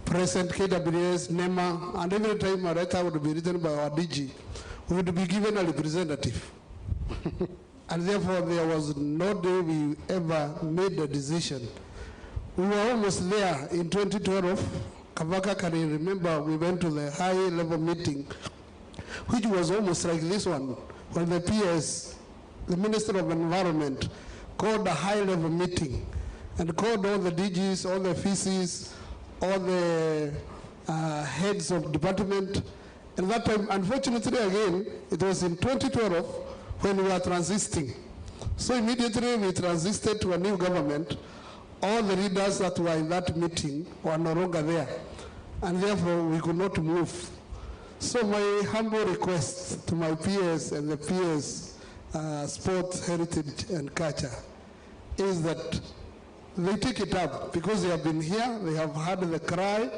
[SPEAKER 21] present KWS, NEMA, and every time a letter would be written by our DG, we would be given a representative. And therefore, there was no day we ever made a decision. We were almost there in 2012. Kavaka can remember we went to the high-level meeting, which was almost like this one, when the PS, the Minister of Environment, called a high-level meeting and called all the DGs, all the FCs, all the heads of department. And that time, unfortunately, again, it was in 2012 when we were transiting. So immediately we transited to a new government. All the leaders that were in that meeting were no longer there. And therefore, we could not move. So my humble request to my peers and the peers, Sports, Heritage, and Culture, is that they take it up because they have been here, they have heard the cry.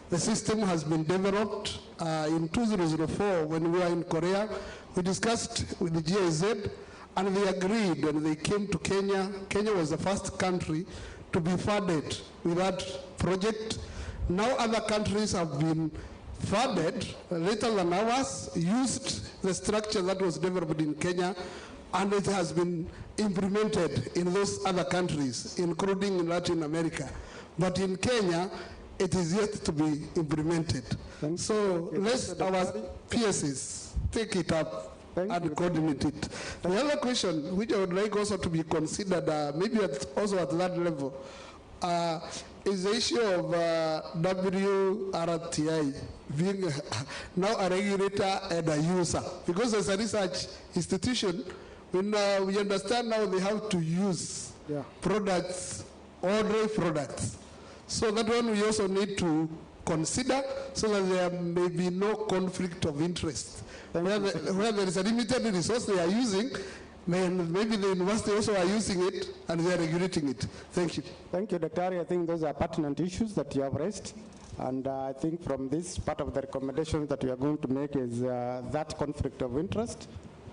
[SPEAKER 21] The system has been developed. In 2004, when we were in Korea, we discussed with the GIZ, and they agreed, and they came to Kenya. Kenya was the first country to be funded with that project. Now other countries have been funded later than ours, used the structure that was developed in Kenya, and it has been implemented in those other countries, including in Latin America. But in Kenya, it is yet to be implemented. So let our PSs take it up and coordinate it. The other question, which I would like also to be considered, maybe also at that level, is the issue of WRTI being now a regulator and a user. Because as a research institution, when we understand now they have to use products, ordinary products. So that one we also need to consider so that there may be no conflict of interest. Where there is a limited resource they are using, maybe the university also are using it and they are regulating it. Thank you.
[SPEAKER 3] Thank you, Dr. I think those are pertinent issues that you have raised. And I think from this, part of the recommendations that we are going to make is that conflict of interest,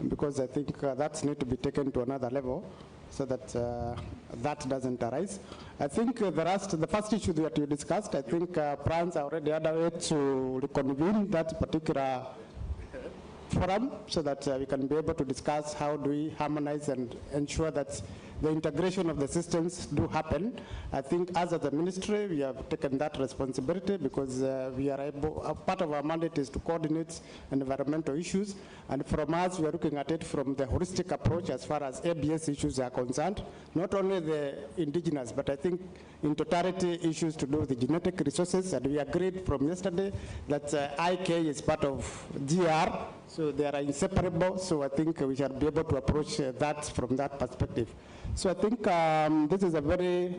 [SPEAKER 3] because I think that's need to be taken to another level so that that doesn't arise. I think the first issue that you discussed, I think plans are already underway to reconvene that particular forum so that we can be able to discuss how do we harmonize and ensure that the integration of the systems do happen. I think as a ministry, we have taken that responsibility because we are able, part of our mandate is to coordinate environmental issues. And from us, we are looking at it from the holistic approach as far as ABS issues are concerned, not only the indigenous, but I think in totality issues to do with the genetic resources. And we agreed from yesterday that IK is part of GR, so they are inseparable. So I think we shall be able to approach that from that perspective. So I think this is a very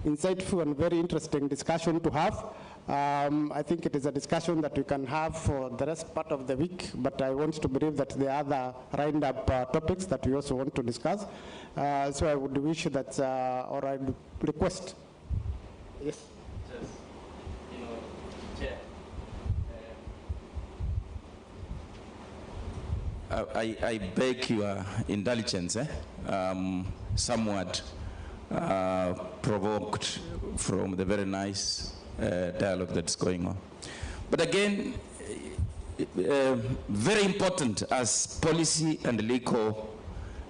[SPEAKER 3] insightful and very interesting discussion to have. I think it is a discussion that we can have for the rest part of the week, but I want to believe that there are other round-up topics that we also want to discuss. So I would wish that, or I would request. Yes.
[SPEAKER 5] I beg your indulgence, somewhat provoked from the very nice dialogue that's going on. But again, very important as policy and legal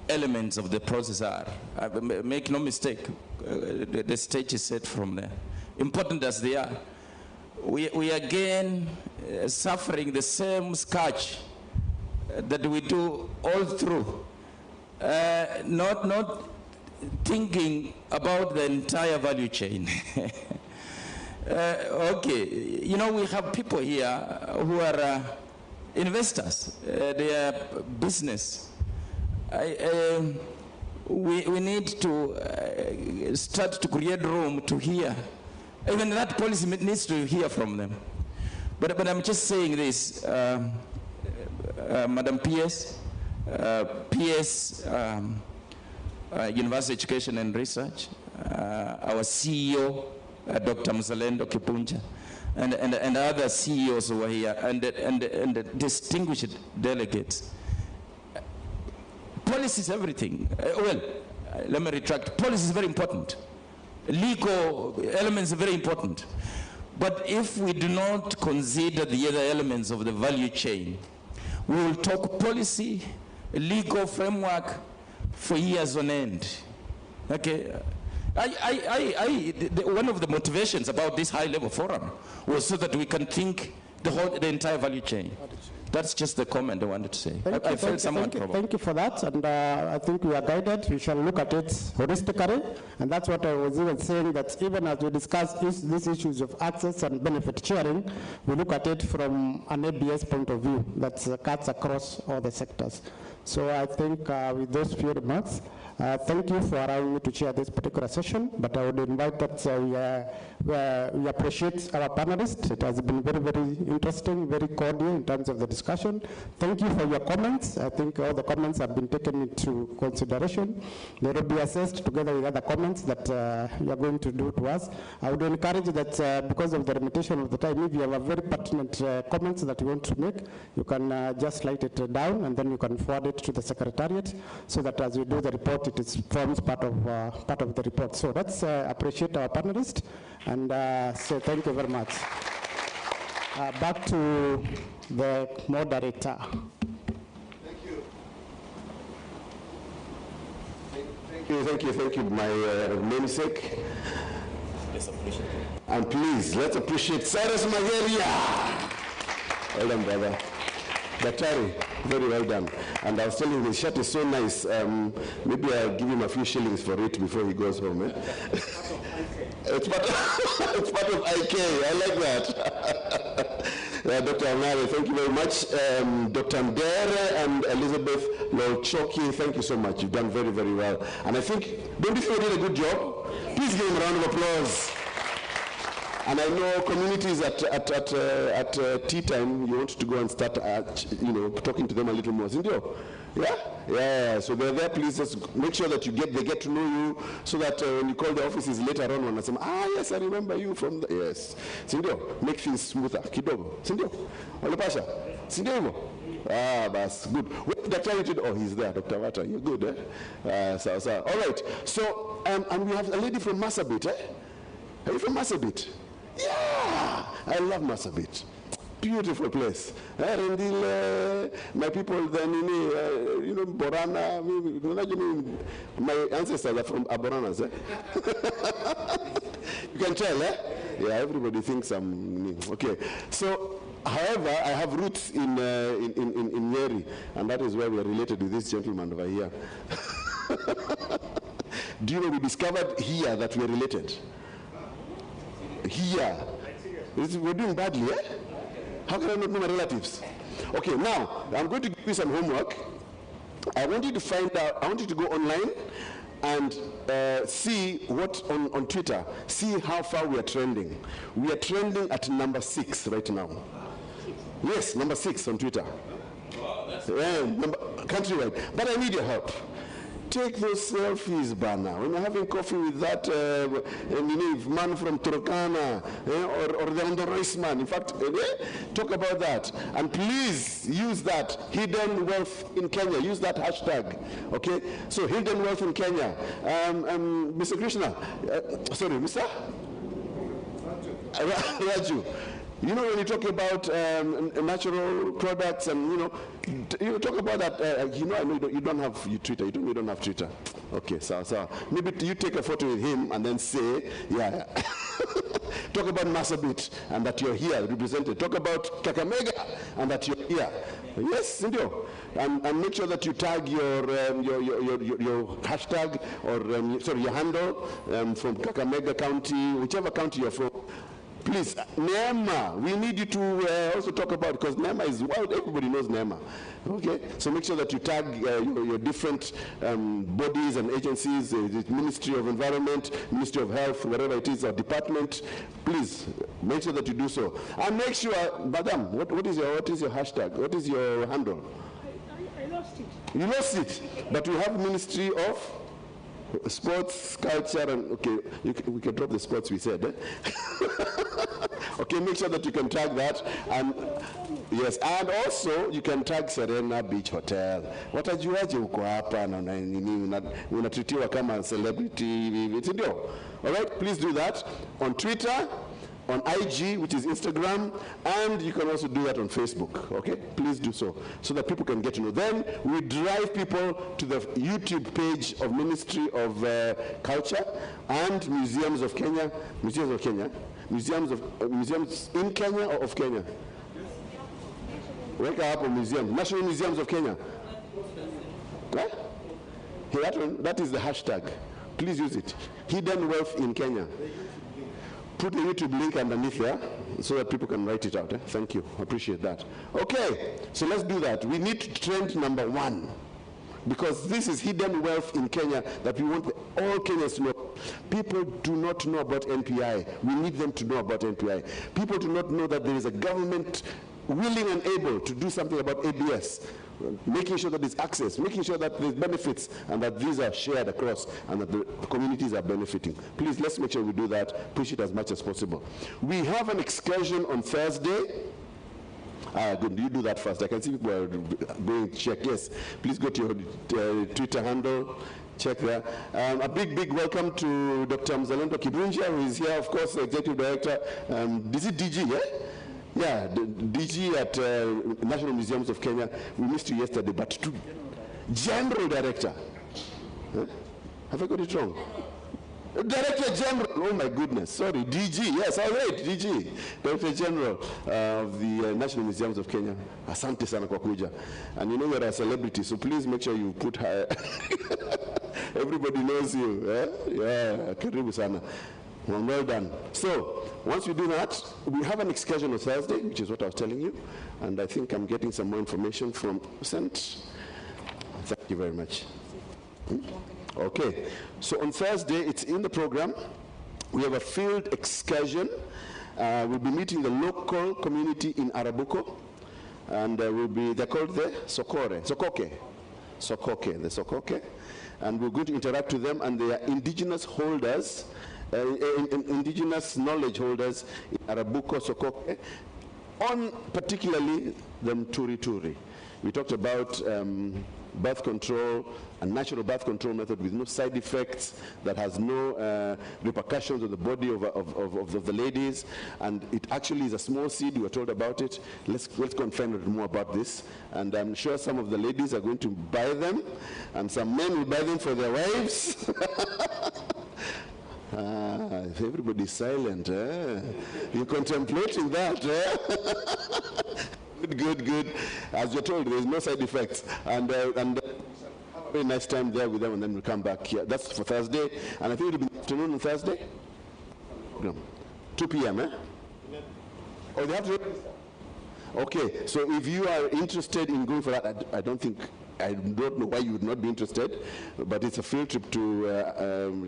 [SPEAKER 5] elements of the process are. Make no mistake, the stage is set from there. Important as they are, we again suffering the same scourge that we do all through, not thinking about the entire value chain. Okay, you know, we have people here who are investors, they are business. we need to start to create room to hear. Even that policy needs to hear from them. But I'm just saying this, Madam PS, University Education and Research, our CEO, Dr. Mzalendo Kipunja, and other CEOs who are here, and the distinguished delegates. Policy is everything. Let me retract. Policy is very important. Legal elements are very important. But if we do not consider the other elements of the value chain, we will talk policy, legal framework for years on end. Okay. One of the motivations about this high-level forum was so that we can think the entire value chain. That's just the comment I wanted to say. I felt somewhat provoked.
[SPEAKER 3] Thank you for that, and I think we are guided. We shall look at it holistically, and that's what I was even saying, that even as we discuss these issues of access and benefit sharing, we look at it from an ABS point of view that cuts across all the sectors. So I think with those few remarks, thank you for allowing me to chair this particular session, but I would invite that we appreciate our panelists. It has been very, very interesting, very cordial in terms of the discussion. Thank you for your comments. I think all the comments have been taken into consideration. They will be assessed together with other comments that you are going to do to us. I would encourage that because of the limitation of the time, if you have a very pertinent comments that you want to make, you can just write it down and then you can forward it to the Secretariat so that as we do the report, it forms part of the report. So let's appreciate our panelists and say thank you very much. Back to the moderator.
[SPEAKER 2] Thank you, my namesake. And please, let's appreciate Cyrus Mageria. Well done, brother. Daktari, very well done. And I was telling him his shirt is so nice. Maybe I'll give him a few shillings for it before he goes home. Eh? It's part of IK. I like that. Dr. Amare, thank you very much. Dr. Ndere and Elizabeth Lolchoki, thank you so much. You've done very, very well. And I think, don't you think you did a good job? Please give him a round of applause. And I know communities at tea time, you want to go and start, talking to them a little more. Yeah. So they're there. Please just make sure that they get to know you, so that when you call the offices later on, when I say, yes, I remember you from the yes. Sindio, make things smoother. Kidogo. Sindio, Olipasha. Sindio. That's good. Oh, he's there, Dr. Vata. You're good, eh? All right. So, and we have a lady from Marsabit, eh? Are you from Marsabit? Yeah, I love Marsabit. Beautiful place. My people, then, Borana, my ancestors are from Aboranas. Eh? You can tell, eh? Yeah, everybody thinks I'm okay. So, however, I have roots in Nyeri, and that is where we are related to this gentleman over here. Do you know we discovered here that we are related? Here. We're doing badly, eh? How can I not know my relatives? Okay, now, I'm going to give you some homework. I want you to find out, I want you to go online and see what on Twitter, see how far we are trending. We are trending at number 6 right now. Yes, number 6 on Twitter. Countrywide. But I need your help. Take those selfies, Bana. When you're having coffee with that man from Turkana, or the Honduras man. In fact, talk about that. And please use that hidden wealth in Kenya. Use that hashtag. Okay? So hidden wealth in Kenya. Mr. Krishna, sorry, Mr. Raju. You know, when you talk about natural products and, you talk about that, I know you don't have Twitter. You don't have Twitter. Okay, so maybe you take a photo with him and then say, yeah. Talk about Marsabit and that you're here represented. Talk about Kakamega and that you're here. Yes, Sindio. And make sure that you tag your hashtag or, your handle from Kakamega County, whichever county you're from. Please please, NEMA, we need you to also talk about, because NEMA is wild, everybody knows NEMA. Okay, so make sure that you tag your different bodies and agencies, the Ministry of Environment, Ministry of Health, whatever it is, or department. Please make sure that you do so. And make sure, Madam, what is your hashtag? What is your handle?
[SPEAKER 12] I lost it.
[SPEAKER 2] You lost it, but we have Ministry of Sports, Culture, and okay, we can drop the sports we said. Okay, make sure that you can tag that, and yes, and also you can tag Serena Beach Hotel. Watajuaje uko hapa na unatreatiwa kama celebrity, ndio? All right, please do that on Twitter, on IG, which is Instagram, and you can also do that on Facebook, okay? Please do so that people can get to know. Then we drive people to the YouTube page of Ministry of Culture and Museums of Kenya, museums in Kenya or of Kenya? Wake up on museum, National Museums of Kenya. Right? Hey, that is the hashtag. Please use it. Hidden Wealth in Kenya. Put the YouTube link underneath here so that people can write it out. Thank you. I appreciate that. Okay, so let's do that. We need trend number 1, because this is hidden wealth in Kenya that we want all Kenyans to know. People do not know about NPI. We need them to know about NPI. People do not know that there is a government willing and able to do something about ABS, making sure that there's access, making sure that there's benefits, and that these are shared across, and that the communities are benefiting. Please, let's make sure we do that, push it as much as possible. We have an excursion on Thursday. Good, you do that first. I can see people are going to check. Yes, please go to your Twitter handle, check there. A big welcome to Dr. Mzalendo Kibunja, who is here, of course, Executive Director. Is it DG, yeah? Yeah, the DG at National Museums of Kenya. We missed you yesterday, but to General Director. Huh? Have I got it wrong? Director General, oh my goodness, sorry, DG, yes, all right, DG, Director General of the National Museums of Kenya. Asante sana kwa kuja. And you know you're a celebrity, so please make sure you put her. Everybody knows you. Eh? Yeah, karibu sana. Well done. So, once we do that, we have an excursion on Thursday, which is what I was telling you, and I think I'm getting some more information from Sent. Thank you very much. Okay, so on Thursday, it's in the program. We have a field excursion. We'll be meeting the local community in Arabuko, and they're called the Sokoke, and we're going to interact with them, and they are indigenous holders, indigenous knowledge holders in Arabuko, Sokoke, on particularly the Mturi. We talked about birth control, a natural birth control method with no side effects, that has no repercussions on the body of the ladies, and it actually is a small seed. We were told about it. Let's go and find out more about this, and I'm sure some of the ladies are going to buy them, and some men will buy them for their wives. If everybody's silent, you're contemplating that. Good. As you're told, there's no side effects, and have a very nice time there with them, and then we'll come back here. That's for Thursday, and I think it'll be afternoon on Thursday. 2 p.m. Oh, they have to. Okay, so if you are interested in going for that, I don't know why you would not be interested, but it's a field trip to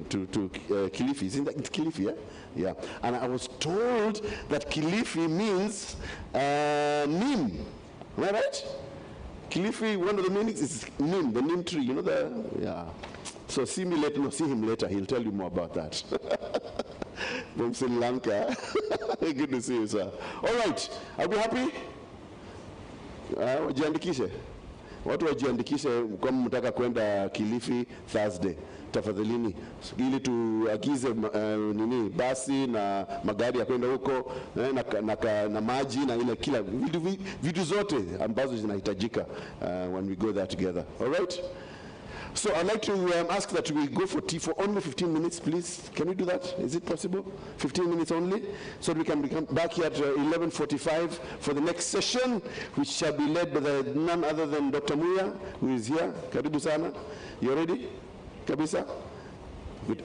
[SPEAKER 2] Kilifi. Isn't that it's Kilifi? Yeah? Yeah. And I was told that Kilifi means neem. Am I right? Kilifi, one of the meanings is neem, the neem tree. You know yeah. So see him later. He'll tell you more about that. From Sri Lanka. Good to see you, sir. All right. Are we happy? Wajiandikishe. Watu wajiandikishe kama mtaka kwenda Kilifi Thursday. Tafadhalini, ili tuagize basi na magari ya kwenda huko na maji na ile kila vitu zote ambazo zinahitajika when we go there together. All right? So I'd like to ask that we go for tea for only 15 minutes, please. Can we do that? Is it possible? 15 minutes only, so that we can come back here at 11:45 for the next session, which shall be led by none other than Dr. Muya, who is here. Karibu sana. You ready? Kabisa? Good.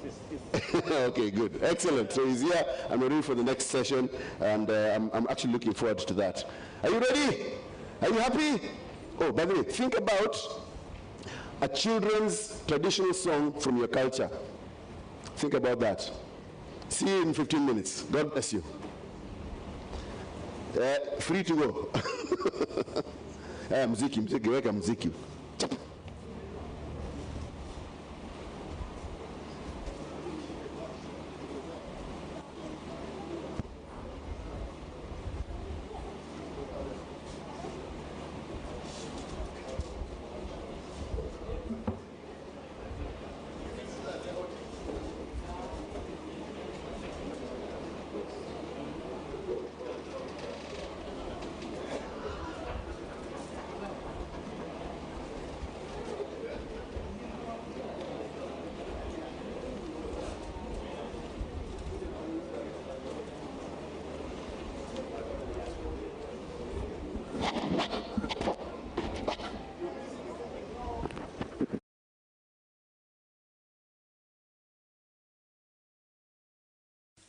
[SPEAKER 2] Okay, good. Excellent. So he's here. I'm ready for the next session, and I'm actually looking forward to that. Are you ready? Are you happy? Oh, by the way, think about a children's traditional song from your culture. Think about that. See you in 15 minutes. God bless you. Free to go. Mziki, weka mziki.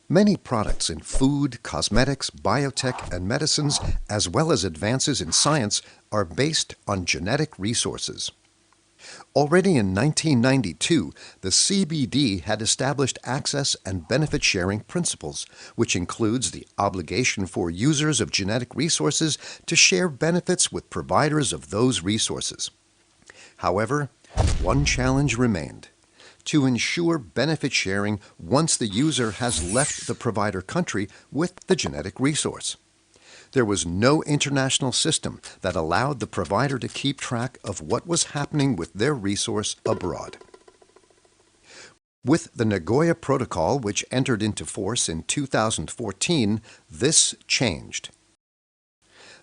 [SPEAKER 1] Many products in food, cosmetics, biotech, and medicines, as well as advances in science, are based on genetic resources. Already in 1992, the CBD had established access and benefit sharing principles, which includes the obligation for users of genetic resources to share benefits with providers of those resources. However, one challenge remained: to ensure benefit sharing once the user has left the provider country with the genetic resource. There was no international system that allowed the provider to keep track of what was happening with their resource abroad. With the Nagoya Protocol, which entered into force in 2014, this changed.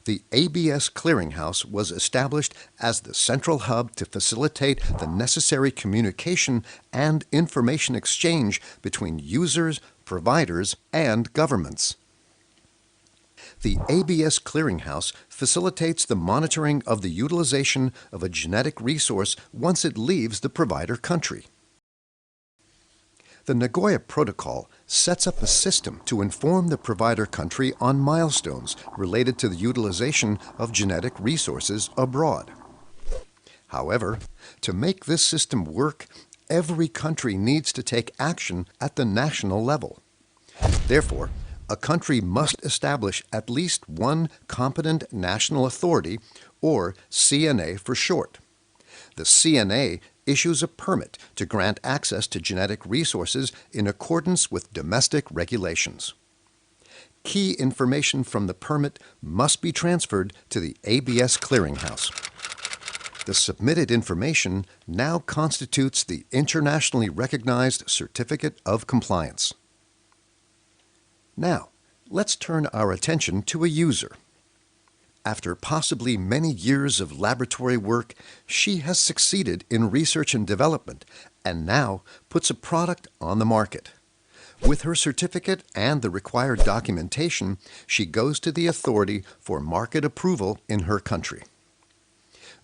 [SPEAKER 1] The ABS Clearinghouse was established as the central hub to facilitate the necessary communication and information exchange between users, providers, and governments. The ABS Clearinghouse facilitates the monitoring of the utilization of a genetic resource once it leaves the provider country. The Nagoya Protocol sets up a system to inform the provider country on milestones related to the utilization of genetic resources abroad. However, to make this system work, every country needs to take action at the national level. Therefore, a country must establish at least one competent national authority, or CNA for short. The CNA issues a permit to grant access to genetic resources in accordance with domestic regulations. Key information from the permit must be transferred to the ABS Clearinghouse. The submitted information now constitutes the internationally recognized Certificate of Compliance. Now, let's turn our attention to a user. After possibly many years of laboratory work, she has succeeded in research and development and now puts a product on the market. With her certificate and the required documentation, she goes to the authority for market approval in her country.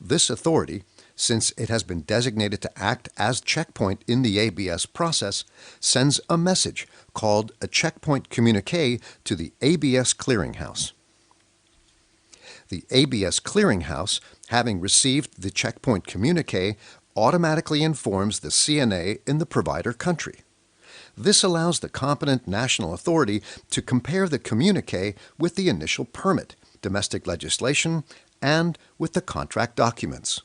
[SPEAKER 1] This authority, since it has been designated to act as checkpoint in the ABS process, sends a message called a checkpoint communiqué to the ABS Clearinghouse. The ABS Clearinghouse, having received the checkpoint communiqué, automatically informs the CNA in the provider country. This allows the competent national authority to compare the communiqué with the initial permit, domestic legislation, and with the contract documents.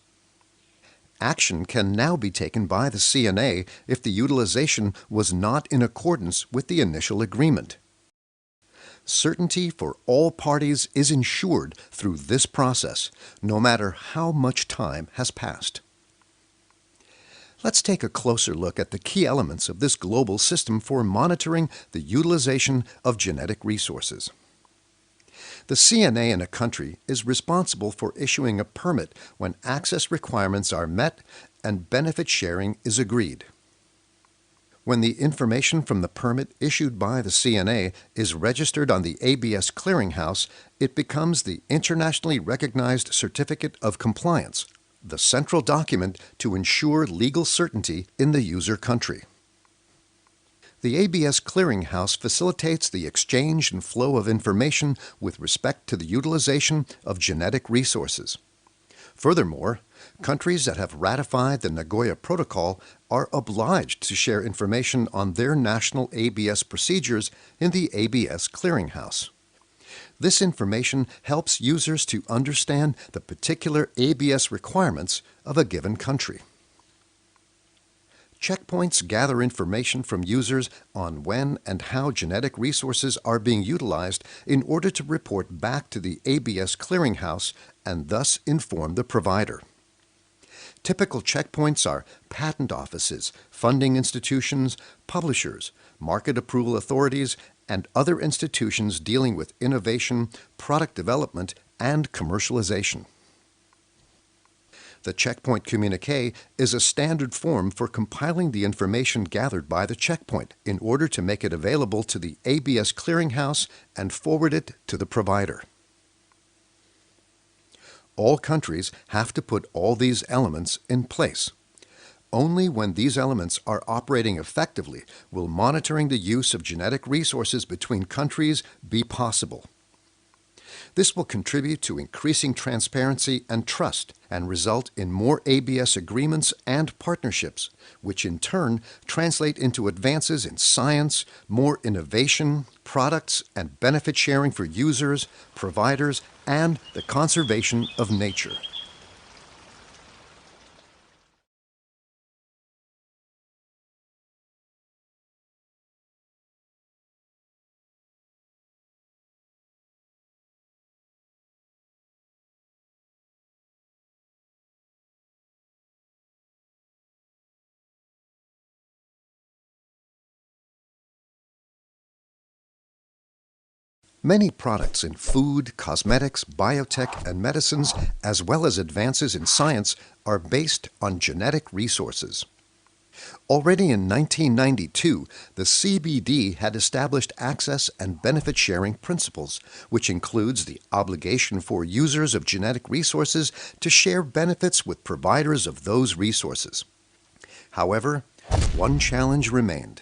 [SPEAKER 1] Action can now be taken by the CNA if the utilization was not in accordance with the initial agreement. Certainty for all parties is ensured through this process, no matter how much time has passed. Let's take a closer look at the key elements of this global system for monitoring the utilization of genetic resources. The CNA in a country is responsible for issuing a permit when access requirements are met and benefit sharing is agreed. When the information from the permit issued by the CNA is registered on the ABS Clearinghouse, it becomes the internationally recognized Certificate of Compliance, the central document to ensure legal certainty in the user country. The ABS Clearinghouse facilitates the exchange and flow of information with respect to the utilization of genetic resources. Furthermore, countries that have ratified the Nagoya Protocol are obliged to share information on their national ABS procedures in the ABS Clearinghouse. This information helps users to understand the particular ABS requirements of a given country. Checkpoints gather information from users on when and how genetic resources are being utilized in order to report back to the ABS Clearinghouse and thus inform the provider. Typical checkpoints are patent offices, funding institutions, publishers, market approval authorities, and other institutions dealing with innovation, product development, and commercialization. The checkpoint communique is a standard form for compiling the information gathered by the checkpoint in order to make it available to the ABS Clearinghouse and forward it to the provider. All countries have to put all these elements in place. Only when these elements are operating effectively will monitoring the use of genetic resources between countries be possible. This will contribute to increasing transparency and trust and result in more ABS agreements and partnerships, which in turn translate into advances in science, more innovation, products, and benefit sharing for users, providers, and the conservation of nature. Many products in food, cosmetics, biotech, and medicines, as well as advances in science, are based on genetic resources. Already in 1992, the CBD had established access and benefit sharing principles, which includes the obligation for users of genetic resources to share benefits with providers of those resources. However, one challenge remained: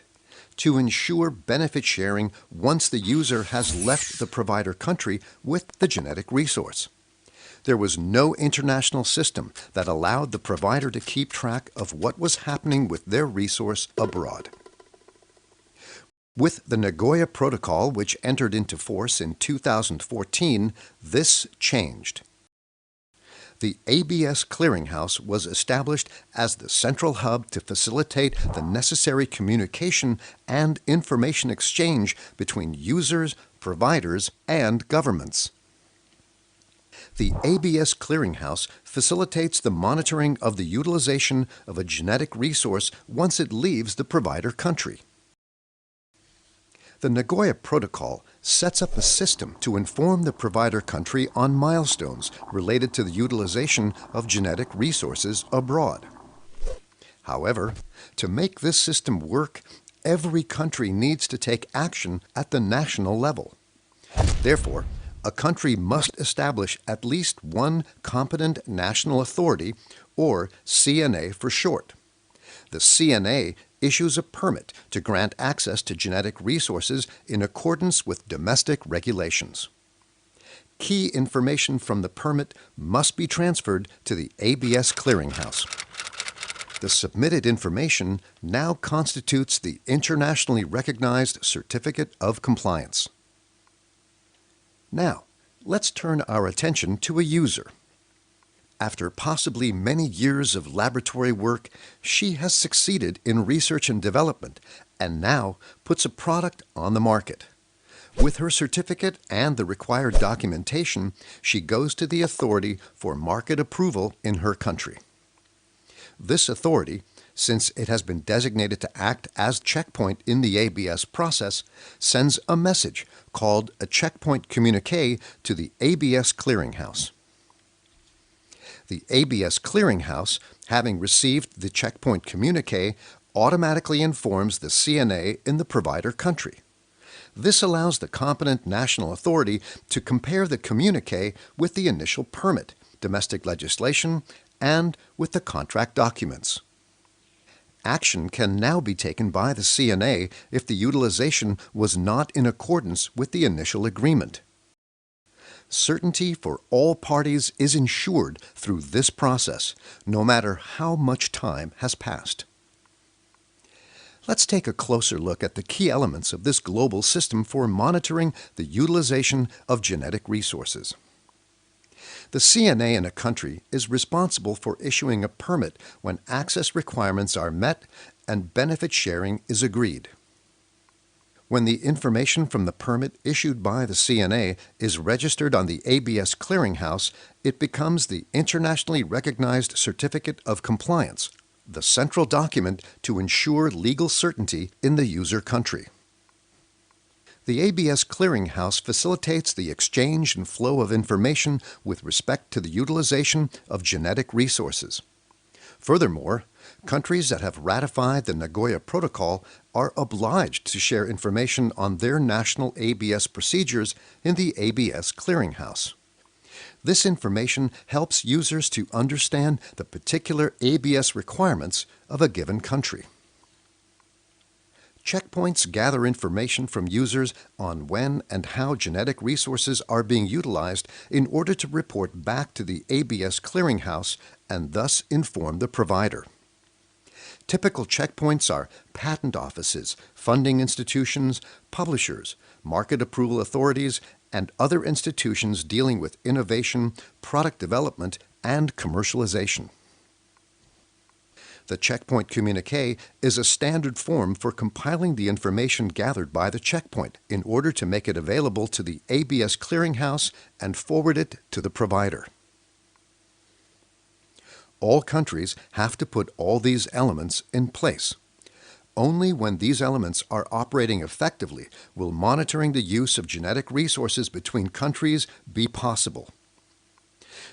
[SPEAKER 1] to ensure benefit sharing once the user has left the provider country with the genetic resource. There was no international system that allowed the provider to keep track of what was happening with their resource abroad. With the Nagoya Protocol, which entered into force in 2014, this changed. The ABS Clearinghouse was established as the central hub to facilitate the necessary communication and information exchange between users, providers, and governments. The ABS Clearinghouse facilitates the monitoring of the utilization of a genetic resource once it leaves the provider country. The Nagoya Protocol sets up a system to inform the provider country on milestones related to the utilization of genetic resources abroad. However, to make this system work, every country needs to take action at the national level. Therefore, a country must establish at least one competent national authority, or CNA for short. The CNA issues a permit to grant access to genetic resources in accordance with domestic regulations. Key information from the permit must be transferred to the ABS Clearinghouse. The submitted information now constitutes the internationally recognized Certificate of Compliance. Now, let's turn our attention to a user. After possibly many years of laboratory work, she has succeeded in research and development and now puts a product on the market. With her certificate and the required documentation, she goes to the authority for market approval in her country. This authority, since it has been designated to act as checkpoint in the ABS process, sends a message called a checkpoint communique to the ABS Clearinghouse. The ABS Clearinghouse, having received the checkpoint communique, automatically informs the CNA in the provider country. This allows the competent national authority to compare the communique with the initial permit, domestic legislation, and with the contract documents. Action can now be taken by the CNA if the utilization was not in accordance with the initial agreement. Certainty for all parties is ensured through this process, no matter how much time has passed. Let's take a closer look at the key elements of this global system for monitoring the utilization of genetic resources. The CNA in a country is responsible for issuing a permit when access requirements are met and benefit sharing is agreed. When the information from the permit issued by the CNA is registered on the ABS clearinghouse, it becomes the internationally recognized Certificate of Compliance, the central document to ensure legal certainty in the user country. The ABS clearinghouse facilitates the exchange and flow of information with respect to the utilization of genetic resources. Furthermore, countries that have ratified the Nagoya Protocol are obliged to share information on their national ABS procedures in the ABS clearinghouse. This information helps users to understand the particular ABS requirements of a given country. Checkpoints gather information from users on when and how genetic resources are being utilized in order to report back to the ABS clearinghouse and thus inform the provider. Typical checkpoints are patent offices, funding institutions, publishers, market approval authorities, and other institutions dealing with innovation, product development, and commercialization. The checkpoint communique is a standard form for compiling the information gathered by the checkpoint in order to make it available to the ABS clearinghouse and forward it to the provider. All countries have to put all these elements in place. Only when these elements are operating effectively will monitoring the use of genetic resources between countries be possible.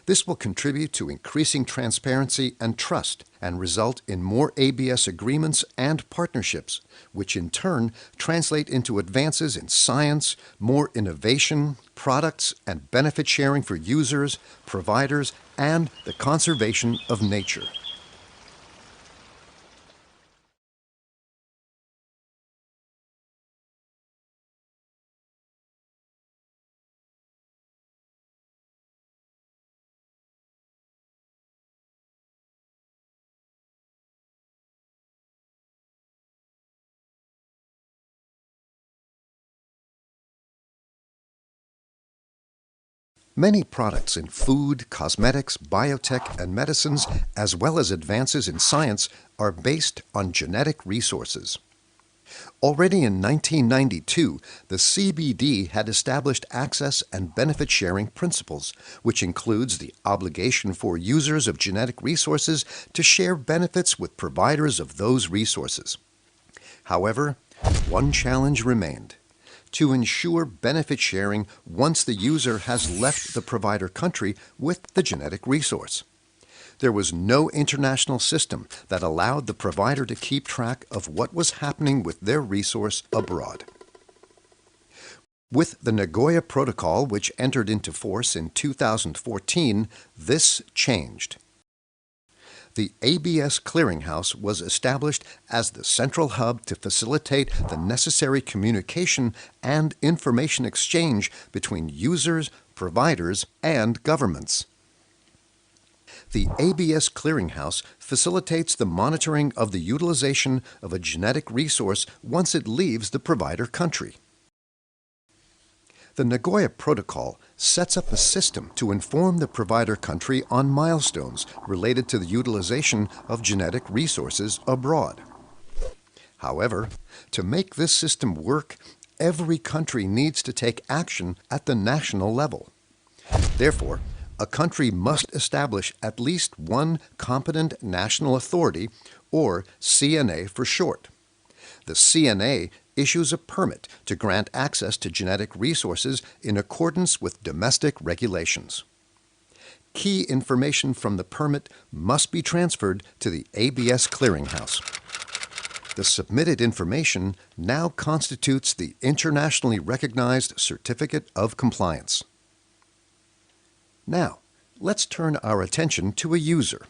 [SPEAKER 1] This will contribute to increasing transparency and trust and result in more ABS agreements and partnerships, which in turn translate into advances in science, more innovation, products, and benefit sharing for users, providers, and the conservation of nature. Many products in food, cosmetics, biotech, and medicines, as well as advances in science, are based on genetic resources. Already in 1992, the CBD had established access and benefit sharing principles, which includes the obligation for users of genetic resources to share benefits with providers of those resources. However, one challenge remained: to ensure benefit sharing once the user has left the provider country with the genetic resource. There was no international system that allowed the provider to keep track of what was happening with their resource abroad. With the Nagoya Protocol, which entered into force in 2014, this changed. The ABS clearinghouse was established as the central hub to facilitate the necessary communication and information exchange between users, providers, and governments. The ABS clearinghouse facilitates the monitoring of the utilization of a genetic resource once it leaves the provider country. The Nagoya Protocol sets up a system to inform the provider country on milestones related to the utilization of genetic resources abroad. However, to make this system work, every country needs to take action at the national level. Therefore, a country must establish at least one competent national authority, or CNA for short. The CNA issues a permit to grant access to genetic resources in accordance with domestic regulations. Key information from the permit must be transferred to the ABS clearinghouse. The submitted information now constitutes the internationally recognized Certificate of Compliance. Now, let's turn our attention to a user.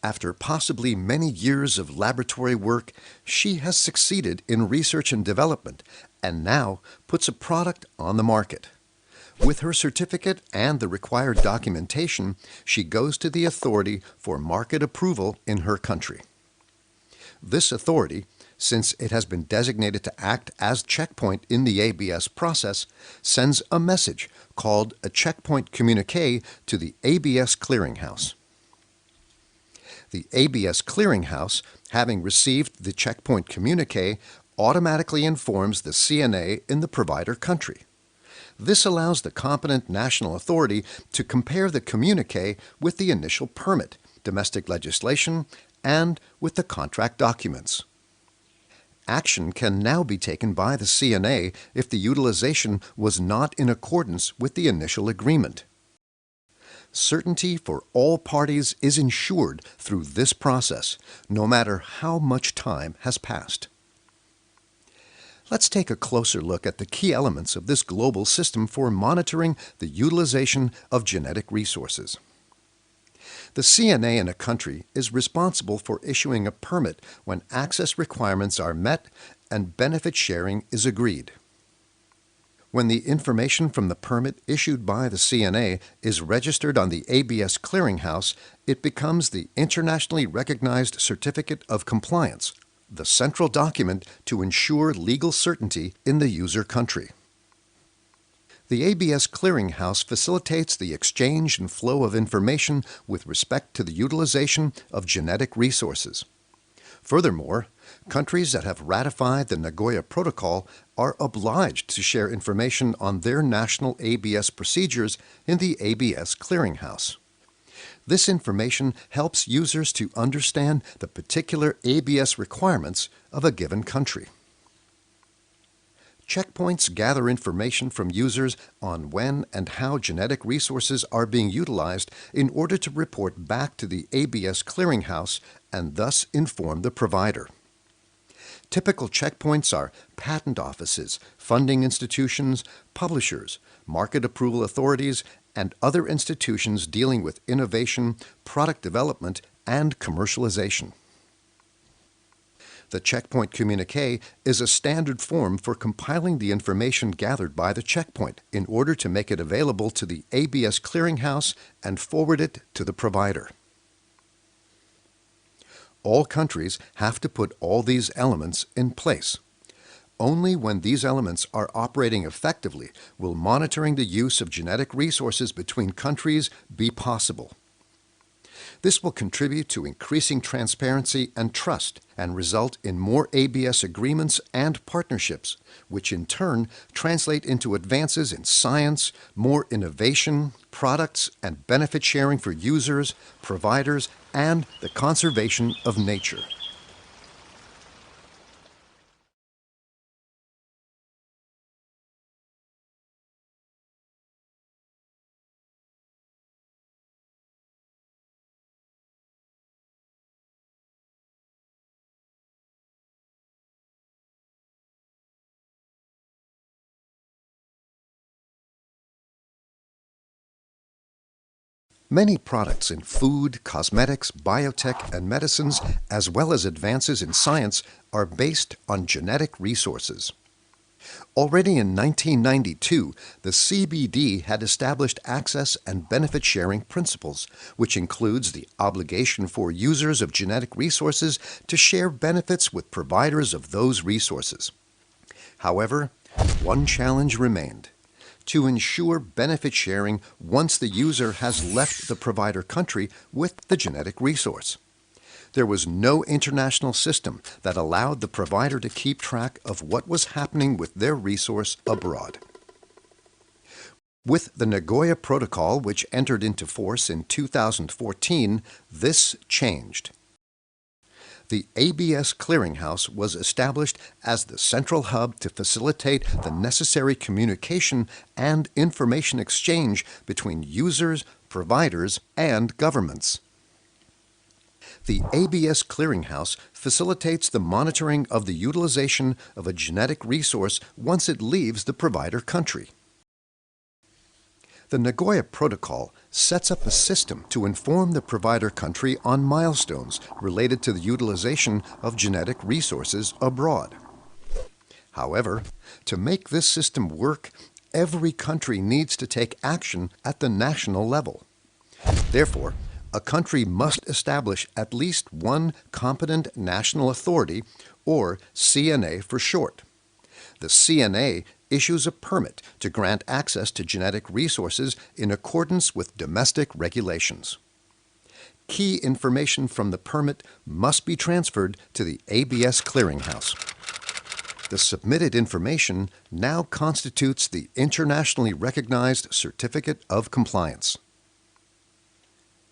[SPEAKER 1] After possibly many years of laboratory work, she has succeeded in research and development and now puts a product on the market. With her certificate and the required documentation, she goes to the authority for market approval in her country. This authority, since it has been designated to act as checkpoint in the ABS process, sends a message called a checkpoint communique to the ABS clearinghouse. The ABS clearinghouse, having received the checkpoint communique, automatically informs the CNA in the provider country. This allows the competent national authority to compare the communique with the initial permit, domestic legislation, and with the contract documents. Action can now be taken by the CNA if the utilization was not in accordance with the initial agreement. Certainty for all parties is ensured through this process, no matter how much time has passed. Let's take a closer look at the key elements of this global system for monitoring the utilization of genetic resources. The CNA in a country is responsible for issuing a permit when access requirements are met and benefit sharing is agreed. When the information from the permit issued by the CNA is registered on the ABS clearinghouse, it becomes the internationally recognized Certificate of Compliance, the central document to ensure legal certainty in the user country. The ABS clearinghouse facilitates the exchange and flow of information with respect to the utilization of genetic resources. Furthermore, countries that have ratified the Nagoya Protocol are obliged to share information on their national ABS procedures in the ABS clearinghouse. This information helps users to understand the particular ABS requirements of a given country. Checkpoints gather information from users on when and how genetic resources are being utilized in order to report back to the ABS clearinghouse and thus inform the provider. Typical checkpoints are patent offices, funding institutions, publishers, market approval authorities, and other institutions dealing with innovation, product development, and commercialization. The checkpoint communique is a standard form for compiling the information gathered by the checkpoint in order to make it available to the ABS clearinghouse and forward it to the provider. All countries have to put all these elements in place. Only when these elements are operating effectively will monitoring the use of genetic resources between countries be possible. This will contribute to increasing transparency and trust and result in more ABS agreements and partnerships, which in turn translate into advances in science, more innovation, products, and benefit sharing for users, providers, and the conservation of nature. Many products in food, cosmetics, biotech, and medicines, as well as advances in science, are based on genetic resources. Already in 1992, the CBD had established access and benefit sharing principles, which includes the obligation for users of genetic resources to share benefits with providers of those resources. However, one challenge remained: to ensure benefit sharing once the user has left the provider country with the genetic resource. There was no international system that allowed the provider to keep track of what was happening with their resource abroad. With the Nagoya Protocol, which entered into force in 2014, this changed. The ABS clearinghouse was established as the central hub to facilitate the necessary communication and information exchange between users, providers, and governments. The ABS clearinghouse facilitates the monitoring of the utilization of a genetic resource once it leaves the provider country. The Nagoya Protocol sets up a system to inform the provider country on milestones related to the utilization of genetic resources abroad. However, to make this system work, every country needs to take action at the national level. Therefore, a country must establish at least one competent national authority, or CNA for short. The CNA issues a permit to grant access to genetic resources in accordance with domestic regulations. Key information from the permit must be transferred to the ABS clearinghouse. The submitted information now constitutes the internationally recognized Certificate of Compliance.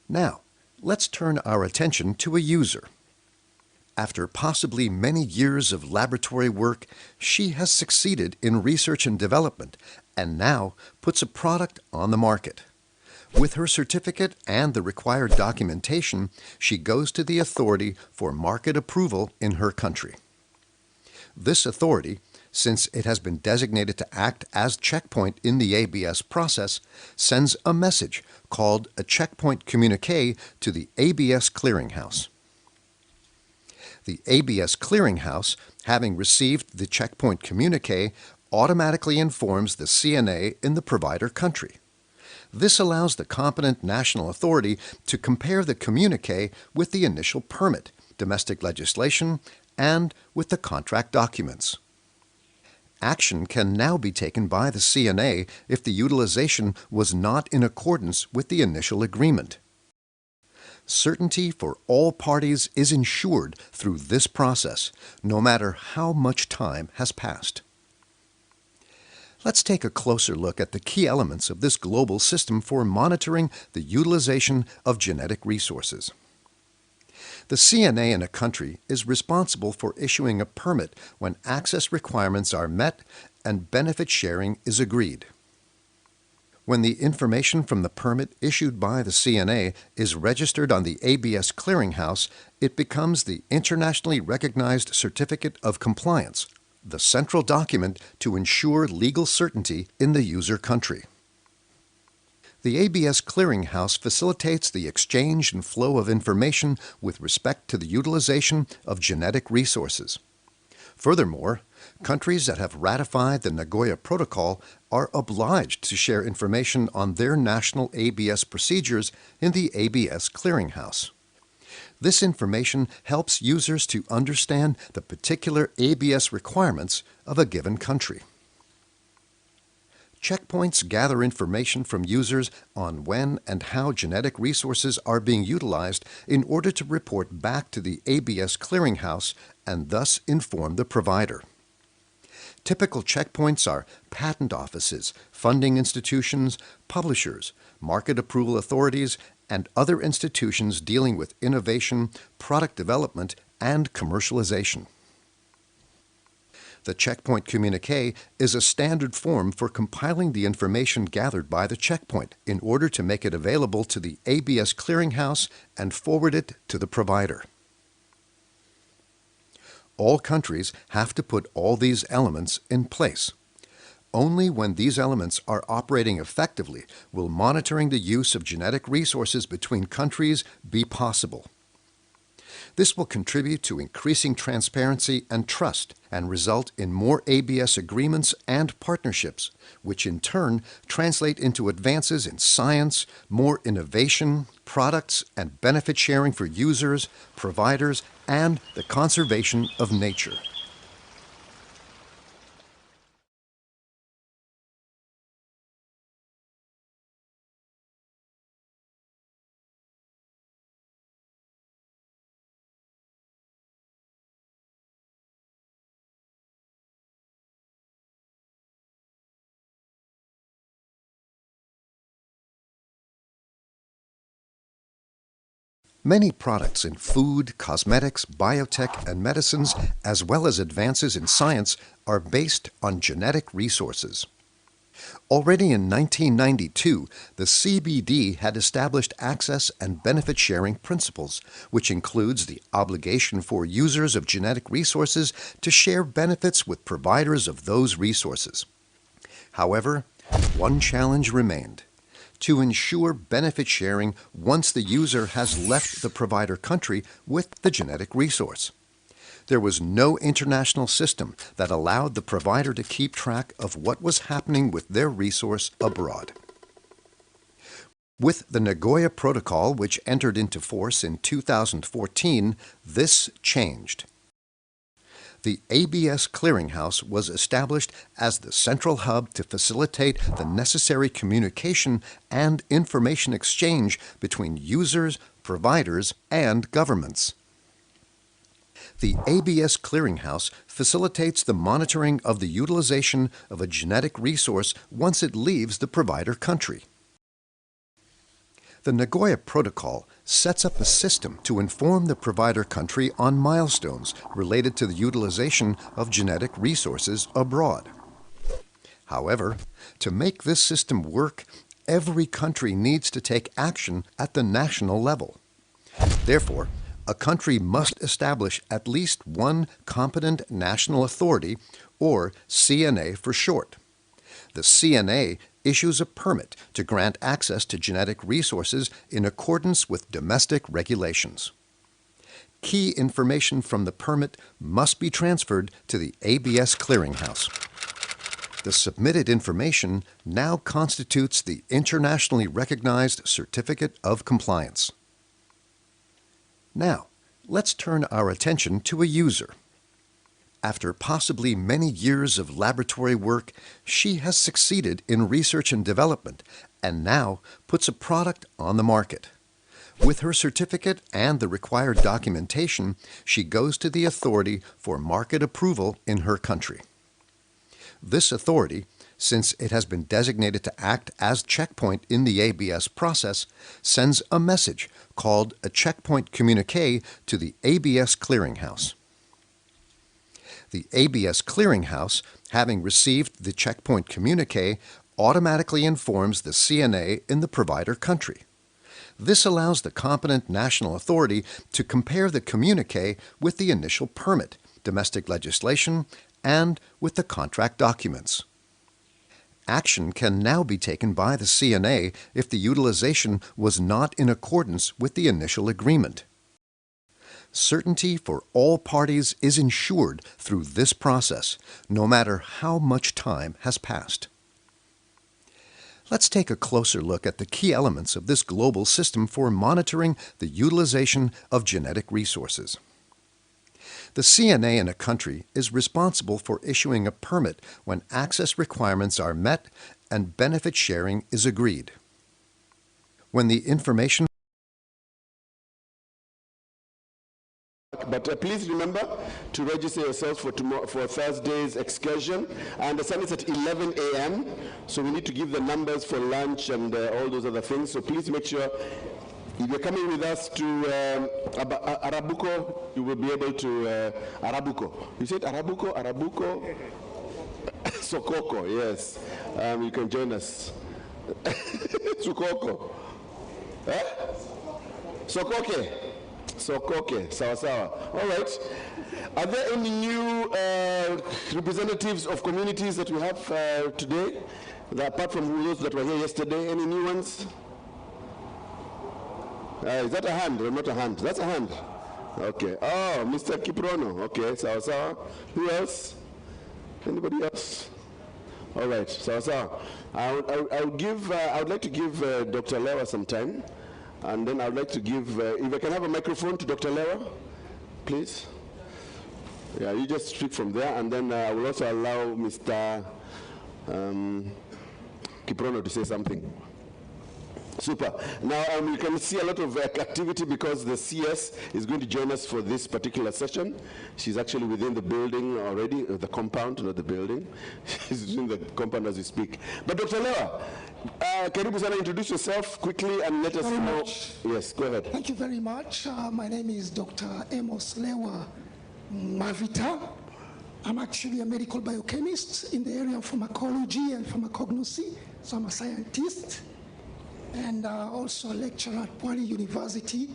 [SPEAKER 1] Now, let's turn our attention to a user. After possibly many years of laboratory work, she has succeeded in research and development and now puts a product on the market. With her certificate and the required documentation, she goes to the authority for market approval in her country. This authority, since it has been designated to act as checkpoint in the ABS process, sends a message called a checkpoint communiqué to the ABS clearinghouse. The ABS clearinghouse, having received the checkpoint communiqué, automatically informs the CNA in the provider country. This allows the competent national authority to compare the communiqué with the initial permit, domestic legislation, and with the contract documents. Action can now be taken by the CNA if the utilization was not in accordance with the initial agreement. Certainty for all parties is ensured through this process, no matter how much time has passed. Let's take a closer look at the key elements of this global system for monitoring the utilization of genetic resources. The CNA in a country is responsible for issuing a permit when access requirements are met and benefit sharing is agreed. When the information from the permit issued by the CNA is registered on the ABS clearinghouse, it becomes the internationally recognized Certificate of Compliance, the central document to ensure legal certainty in the user country. The ABS clearinghouse facilitates the exchange and flow of information with respect to the utilization of genetic resources. Furthermore, countries that have ratified the Nagoya Protocol are obliged to share information on their national ABS procedures in the ABS clearinghouse. This information helps users to understand the particular ABS requirements of a given country. Checkpoints gather information from users on when and how genetic resources are being utilized in order to report back to the ABS clearinghouse and thus inform the provider. Typical checkpoints are patent offices, funding institutions, publishers, market approval authorities, and other institutions dealing with innovation, product development, and commercialization. The checkpoint communiqué is a standard form for compiling the information gathered by the checkpoint in order to make it available to the ABS clearinghouse and forward it to the provider. All countries have to put all these elements in place. Only when these elements are operating effectively will monitoring the use of genetic resources between countries be possible. This will contribute to increasing transparency and trust and result in more ABS agreements and partnerships, which in turn translate into advances in science, more innovation, products, and benefit sharing for users, providers, and the conservation of nature. Many products in food, cosmetics, biotech, and medicines, as well as advances in science, are based on genetic resources. Already in 1992, the CBD had established access and benefit sharing principles, which includes the obligation for users of genetic resources to share benefits with providers of those resources. However, one challenge remained. to ensure benefit sharing once the user has left the provider country with the genetic resource. There was no international system that allowed the provider to keep track of what was happening with their resource abroad. With the Nagoya Protocol, which entered into force in 2014, this changed. The ABS Clearinghouse was established as the central hub to facilitate the necessary communication and information exchange between users, providers, and governments. The ABS Clearinghouse facilitates the monitoring of the utilization of a genetic resource once it leaves the provider country. The Nagoya Protocol sets up a system to inform the provider country on milestones related to the utilization of genetic resources abroad. However, to make this system work, every country needs to take action at the national level. Therefore, a country must establish at least one competent national authority, or CNA for short. The CNA issues a permit to grant access to genetic resources in accordance with domestic regulations. Key information from the permit must be transferred to the ABS Clearinghouse. The submitted information now constitutes the internationally recognized Certificate of Compliance. Now, let's turn our attention to a user. After possibly many years of laboratory work, she has succeeded in research and development and now puts a product on the market. With her certificate and the required documentation, she goes to the authority for market approval in her country. This authority, since it has been designated to act as checkpoint in the ABS process, sends a message called a checkpoint communique to the ABS Clearinghouse. The ABS Clearinghouse, having received the checkpoint communique, automatically informs the CNA in the provider country. This allows the competent national authority to compare the communique with the initial permit, domestic legislation, and with the contract documents. Action can now be taken by the CNA if the utilization was not in accordance with the initial agreement. Certainty for all parties is ensured through this process, no matter how much time has passed. Let's take a closer look at the key elements of this global system for monitoring the utilization of genetic resources. The CNA in a country is responsible for issuing a permit when access requirements are met and benefit sharing is agreed. When the information
[SPEAKER 2] But please remember to register yourselves for Thursday's excursion. I understand it's at 11 a.m., so we need to give the numbers for lunch and all those other things. So please make sure if you're coming with us to Arabuko, you will be able to Arabuko. You said Arabuko? Arabuko? Sokoko, yes. You can join us. Sukoko. Eh? Sokoke. Sokoke, sawa sawa. All right. Are there any new representatives of communities that we have today? Apart from those that were here yesterday, any new ones? Is that a hand or not a hand? That's a hand. Okay. Oh, Mr. Kiprono. Okay, sawa sawa. Who else? Anybody else? All right, sawa sawa. I would like to give Dr. Lewa some time. And then I would like to give, if I can have a microphone to Dr. Lewa, please. Yeah, you just speak from there, and then I will also allow Mr. Kiprono to say something. Super. Now you can see a lot of activity because the CS is going to join us for this particular session. She's actually within the building already, the compound, not the building. She's in the compound as we speak. But Dr. Lewa, karibu sana, introduce yourself quickly and let us know. Yes, go ahead.
[SPEAKER 21] Thank you very much. My name is Dr. Amos Lewa Mavita. I'm actually a medical biochemist in the area of pharmacology and pharmacognosy, so I'm a scientist and also a lecturer at Pwani University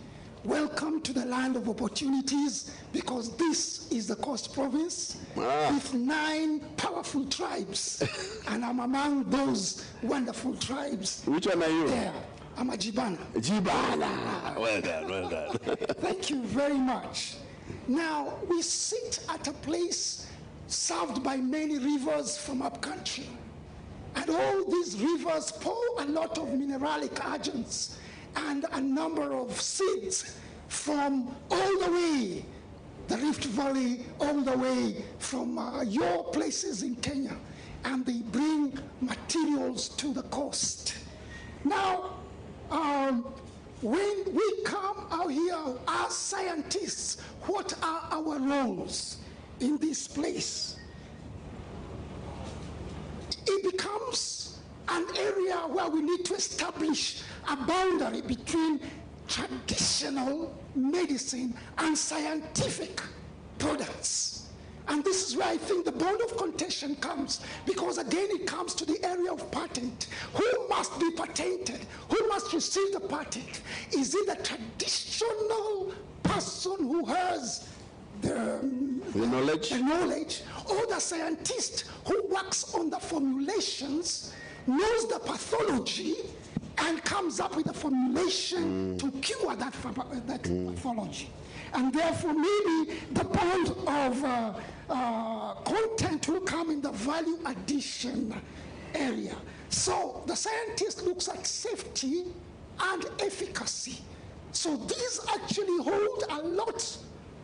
[SPEAKER 6] welcome to the land of opportunities, because this is the Coast Province with 9 powerful tribes, and I'm among those wonderful tribes.
[SPEAKER 2] Which one are you?
[SPEAKER 6] There. I'm a Jibana.
[SPEAKER 2] Jibana. Well done, well done.
[SPEAKER 6] Thank you very much. Now, we sit at a place served by many rivers from upcountry. And all these rivers pour a lot of mineralic agents and a number of seeds from all the way, the Rift Valley, all the way from your places in Kenya. And they bring materials to the coast. Now, when we come out here as scientists, what are our roles in this place? It becomes an area where we need to establish a boundary between traditional medicine and scientific products. And this is where I think the bone of contention comes, because again it comes to the area of patent. Who must be patented? Who must receive the patent? Is it the traditional person who has the knowledge, or the scientist who works on the formulations, knows the pathology, and comes up with a formulation to cure that pathology? And therefore, maybe the bond of content will come in the value addition area. So the scientist looks at safety and efficacy. So these actually hold a lot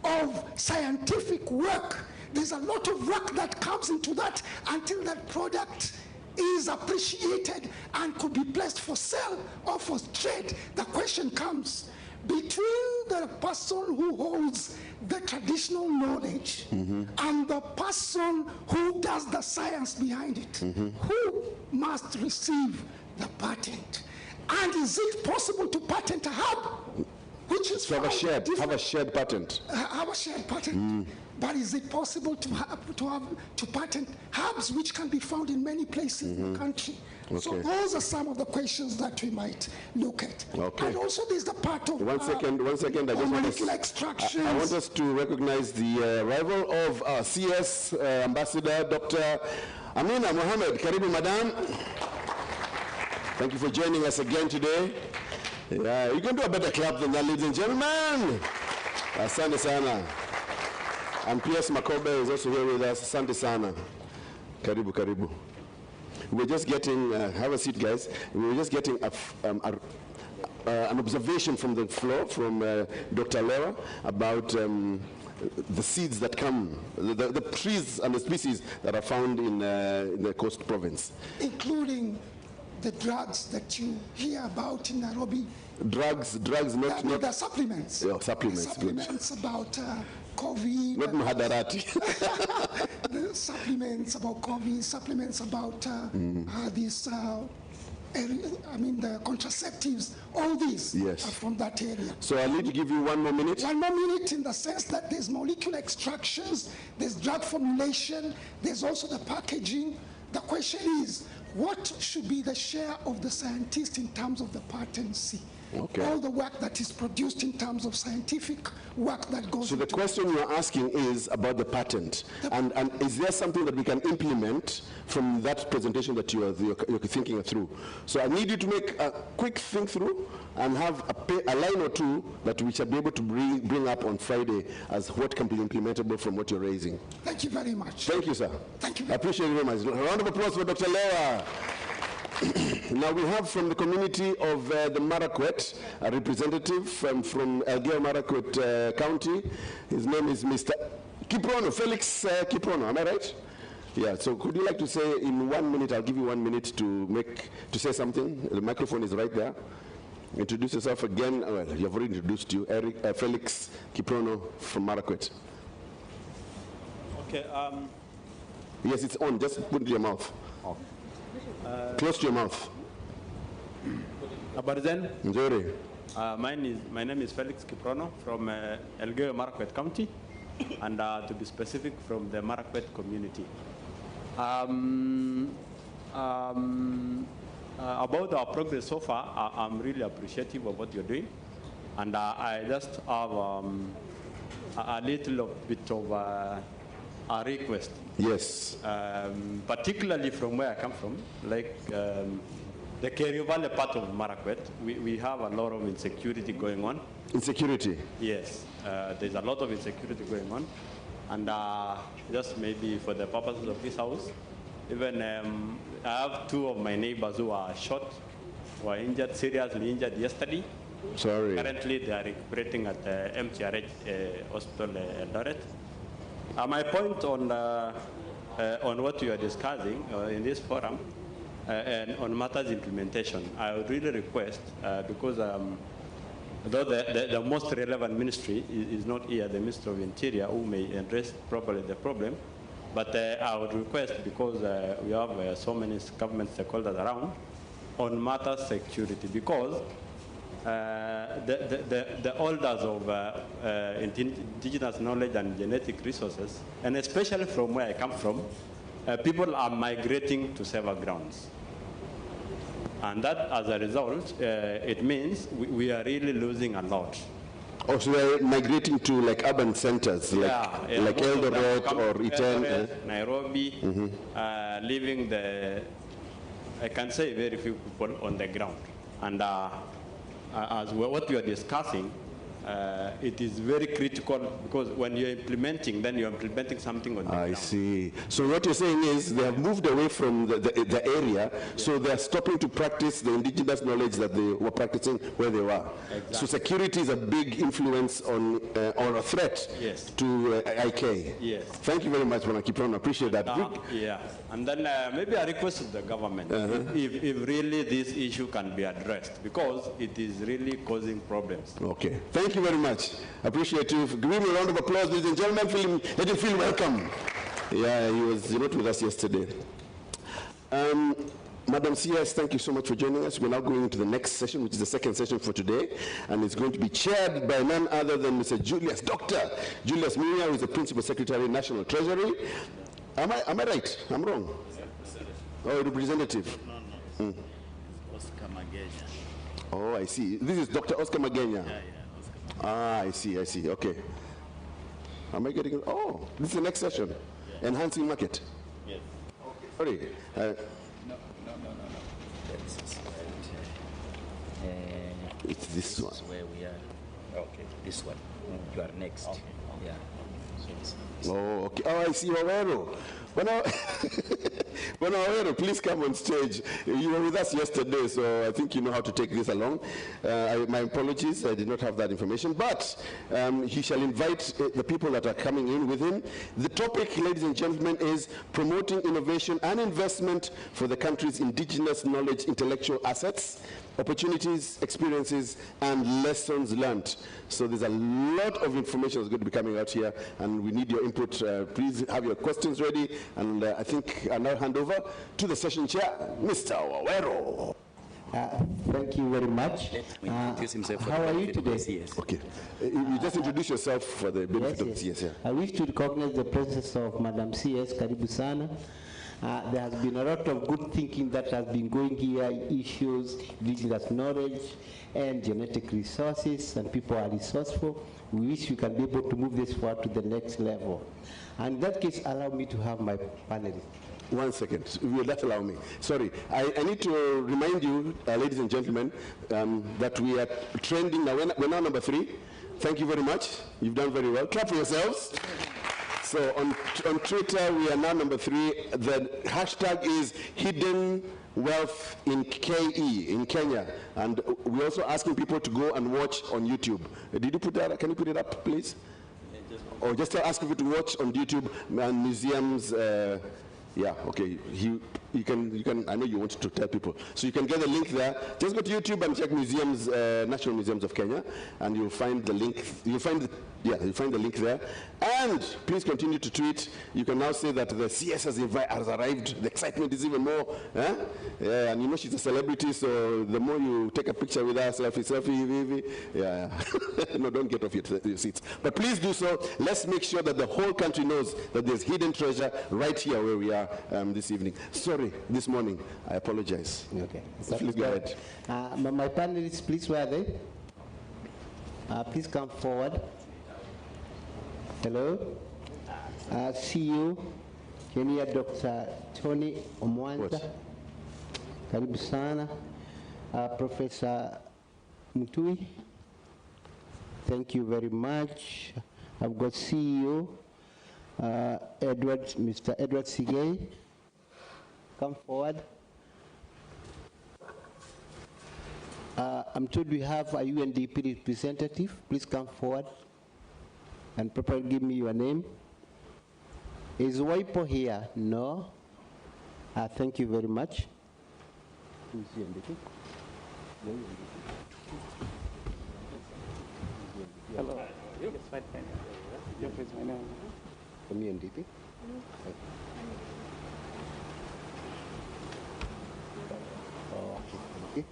[SPEAKER 6] of scientific work. There's a lot of work that comes into that until that product is appreciated and could be placed for sale or for trade. The question comes, between the person who holds the traditional knowledge and the person who does the science behind it, who must receive the patent? And is it possible to patent a herb? Which is
[SPEAKER 2] have a shared patent.
[SPEAKER 6] Have a shared patent. But is it possible to patent herbs which can be found in many places in the country?
[SPEAKER 2] Okay.
[SPEAKER 6] So those are some of the questions that we might look at.
[SPEAKER 2] Okay.
[SPEAKER 6] And also there's the part of
[SPEAKER 2] one second. I just
[SPEAKER 6] molecular extractions.
[SPEAKER 2] I want us to recognize the arrival of our CS Ambassador, Dr. Amina Mohammed. Karibu, Madam. Thank you for joining us again today. Yeah, you can do a better clap than that, ladies and gentlemen. Asante sana. And P.S. Makobe is also here with us. Asante sana. Karibu, karibu. We're just getting, have a seat, guys. We're just getting an observation from the floor from Dr. Lewa about the seeds that come, the trees and the species that are found in the Coast Province.
[SPEAKER 6] Including the drugs that you hear about in Nairobi.
[SPEAKER 2] Drugs, not
[SPEAKER 6] the supplements.
[SPEAKER 2] Yeah, supplements.
[SPEAKER 6] Supplements about COVID.
[SPEAKER 2] Not Mahadarati.
[SPEAKER 6] The supplements about COVID, supplements about this the contraceptives, all these are from that area.
[SPEAKER 2] So I need to give you 1 more minute.
[SPEAKER 6] 1 more minute in the sense that there's molecular extractions, there's drug formulation, there's also the packaging. The question is, what should be the share of the scientist in terms of the patency?
[SPEAKER 2] Okay.
[SPEAKER 6] All the work that is produced in terms of scientific work that goes.
[SPEAKER 2] So the question you're asking is about the patent, and is there something that we can implement from that presentation that you're thinking through? So I need you to make a quick think through and have a line or two that we shall be able to bring up on Friday as what can be implementable from what you're raising.
[SPEAKER 6] Thank you very much.
[SPEAKER 2] Thank you, sir.
[SPEAKER 6] Thank you.
[SPEAKER 2] I appreciate it very much. A round of applause for Dr. Lewa. Now we have from the community of the Marakwet, a representative from Elgeyo Marakwet County. His name is Mr. Kiprono, Felix Kiprono, am I right? Yeah, so could you like to say in 1 minute, I'll give you 1 minute to say something. The microphone is right there. Introduce yourself again. Well, you've already introduced you, Felix Kiprono from Marakwet.
[SPEAKER 22] Okay.
[SPEAKER 2] Yes, it's on. Just put it in your mouth. Close to your mouth.
[SPEAKER 22] About then?
[SPEAKER 2] Nzuri.
[SPEAKER 22] My name is Felix Kiprono from Elgeyo Marakwet County, and to be specific, from the Marakwet community. About our progress so far, I'm really appreciative of what you're doing. And I just have a little bit of a request.
[SPEAKER 2] Yes.
[SPEAKER 22] Particularly from where I come from, like the Kerio Valley part of Marakwet, we have a lot of insecurity going on.
[SPEAKER 2] Insecurity?
[SPEAKER 22] Yes, there's a lot of insecurity going on. And just maybe for the purposes of this house, even I have 2 of my neighbors who are shot, who are injured, seriously injured yesterday.
[SPEAKER 2] Sorry.
[SPEAKER 22] Currently, they are recuperating at the MTRH Hospital Eldoret. My point on what you are discussing in this forum and on matters implementation, I would really request, because though the most relevant ministry is not here, the Ministry of Interior, who may address properly the problem, but I would request, because we have so many government stakeholders around, on matters security, because the holders of indigenous knowledge and genetic resources, and especially from where I come from, people are migrating to safer grounds. And that, as a result, it means we are really losing a lot.
[SPEAKER 2] Oh, so they're migrating to like urban centers, like Eldoret or Iten?
[SPEAKER 22] Nairobi, leaving I can say very few people on the ground. And as what we are discussing, it is very critical, because when you're implementing, then you're implementing something on the ground.
[SPEAKER 2] I see. So what you're saying is they have moved away from the area, so they're stopping to practice the indigenous knowledge that they were practicing where they were.
[SPEAKER 22] Exactly.
[SPEAKER 2] So security is a big influence on, or a threat to IK.
[SPEAKER 22] Yes.
[SPEAKER 2] Thank you very much, Bwana Kiprono. I appreciate that.
[SPEAKER 22] Yeah. And then maybe I request of the government, if really this issue can be addressed, because it is really causing problems.
[SPEAKER 2] Okay. Thank you very much. I appreciate you. Give him a round of applause, ladies and gentlemen. Let him feel welcome. Yeah, he was not with us yesterday. Madam CS, thank you so much for joining us. We're now going into the next session, which is the second session for today, and it's going to be chaired by none other than Mr. Dr. Julius Muya, who is the Principal Secretary, National Treasury. Am I right? I'm wrong? Oh, representative? No.
[SPEAKER 4] Oscar Magenya.
[SPEAKER 2] Oh, I see. This is Dr. Oscar Magenya.
[SPEAKER 4] Yeah.
[SPEAKER 2] Ah, I see. Okay. Am I getting it? Oh, this is the next session. Yeah. Enhancing market.
[SPEAKER 4] Yes.
[SPEAKER 2] Okay. Sorry.
[SPEAKER 4] No. That's
[SPEAKER 2] it's this one.
[SPEAKER 4] This is where we are. Okay. This one. You are next. Okay. Yeah.
[SPEAKER 2] Oh, okay. Oh, I see. Wawero. Wawero, please come on stage. You were with us yesterday, so I think you know how to take this along. My apologies, I did not have that information, but he shall invite the people that are coming in with him. The topic, ladies and gentlemen, is promoting innovation and investment for the country's indigenous knowledge, intellectual assets, opportunities, experiences, and lessons learned. So there's a lot of information that's going to be coming out here, and we need your input. Please have your questions ready, and I think I'll now hand over to the session chair, Mr. Wawero.
[SPEAKER 9] Thank you very much. How are you today?
[SPEAKER 2] Okay. You just introduce yourself for the benefit of the CS. Yeah.
[SPEAKER 9] I wish to recognize the presence of Madam CS Karibu Sana. There has been a lot of good thinking that has been going here, issues, indigenous knowledge, and genetic resources, and people are resourceful. We wish we can be able to move this forward to the next level. And in that case, allow me to have my panelists.
[SPEAKER 2] 1 second, will that allow me? Sorry, I need to remind you, ladies and gentlemen, that we are trending now. We're now number 3. Thank you very much. You've done very well. Clap for yourselves. So on Twitter, we are now number 3. The hashtag is Hidden Wealth in KE, in Kenya. And we're also asking people to go and watch on YouTube. Did you put that? Can you put it up, please? Or just ask people to watch on YouTube and museums. Yeah, okay. You can. I know you want to tell people, so you can get the link there. Just go to YouTube and check museums, National Museums of Kenya, and you'll find the link. You'll find the link there. And please continue to tweet. You can now say that the CS has arrived. The excitement is even more. Yeah, and you know she's a celebrity, so the more you take a picture with her, selfie. Yeah. No, don't get off your seats. But please do so. Let's make sure that the whole country knows that there's hidden treasure right here where we are this evening. Sorry, this morning. I apologize.
[SPEAKER 9] Okay.
[SPEAKER 2] Please go ahead.
[SPEAKER 9] My panelists, please, where are they? Please come forward. Hello. See you. Can you hear Dr. Tony Omwanta? Karibu sana. Professor Mutui. Thank you very much. I've got CEO Mr. Edward Sigay. Come forward. I'm told we have a UNDP representative. Please come forward and properly give me your name. Is Waipo here? No. Thank you very much. Who's UNDP?
[SPEAKER 8] Hello. Yes, fine. Yes, it's my name.
[SPEAKER 9] From UNDP? Oh, okay.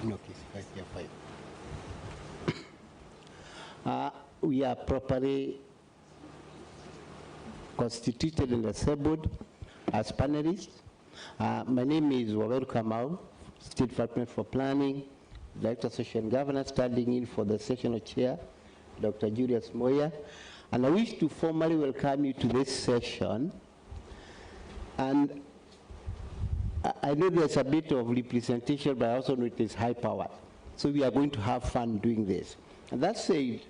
[SPEAKER 9] Okay, fine. We are properly constituted and assembled as panelists. My name is Waweru Kamau, State Department for Planning, Director of Social and Governance, standing in for the sessional chair, Dr. Julius Moya. And I wish to formally welcome you to this session. And I know there's a bit of representation, but I also know it is high power. So we are going to have fun doing this. And that said,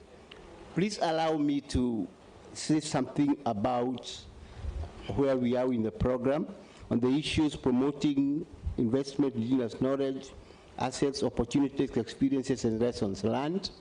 [SPEAKER 9] please allow me to say something about where we are in the program on the issues promoting investment, indigenous knowledge, assets, opportunities, experiences, and lessons learned.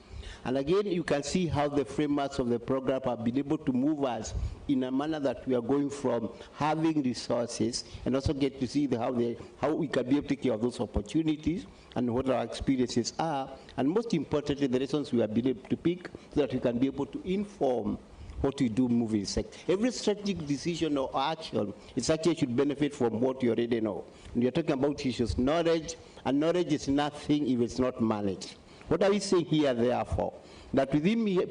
[SPEAKER 9] And again, you can see how the frameworks of the program have been able to move us in a manner that we are going from having resources and also get to see how we can be able to take care of those opportunities and what our experiences are. And most importantly, the lessons we have been able to pick so that we can be able to inform what we do moving sector. Every strategic decision or action is actually should benefit from what you already know. And you're talking about issues, knowledge, and knowledge is nothing if it's not managed. What are we saying here, therefore? That within here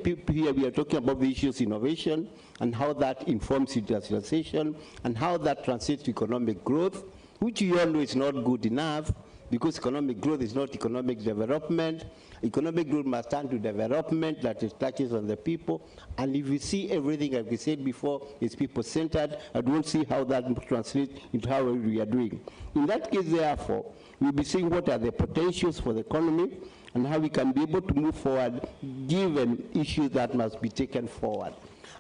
[SPEAKER 9] we are talking about the issues innovation and how that informs utilization and how that translates to economic growth, which you all know is not good enough because economic growth is not economic development. Economic growth must turn to development that it touches on the people. And if we see everything, like we said before, is people-centered, I don't see how that translates into how we are doing. In that case, therefore, we'll be seeing what are the potentials for the economy and how we can be able to move forward given issues that must be taken forward.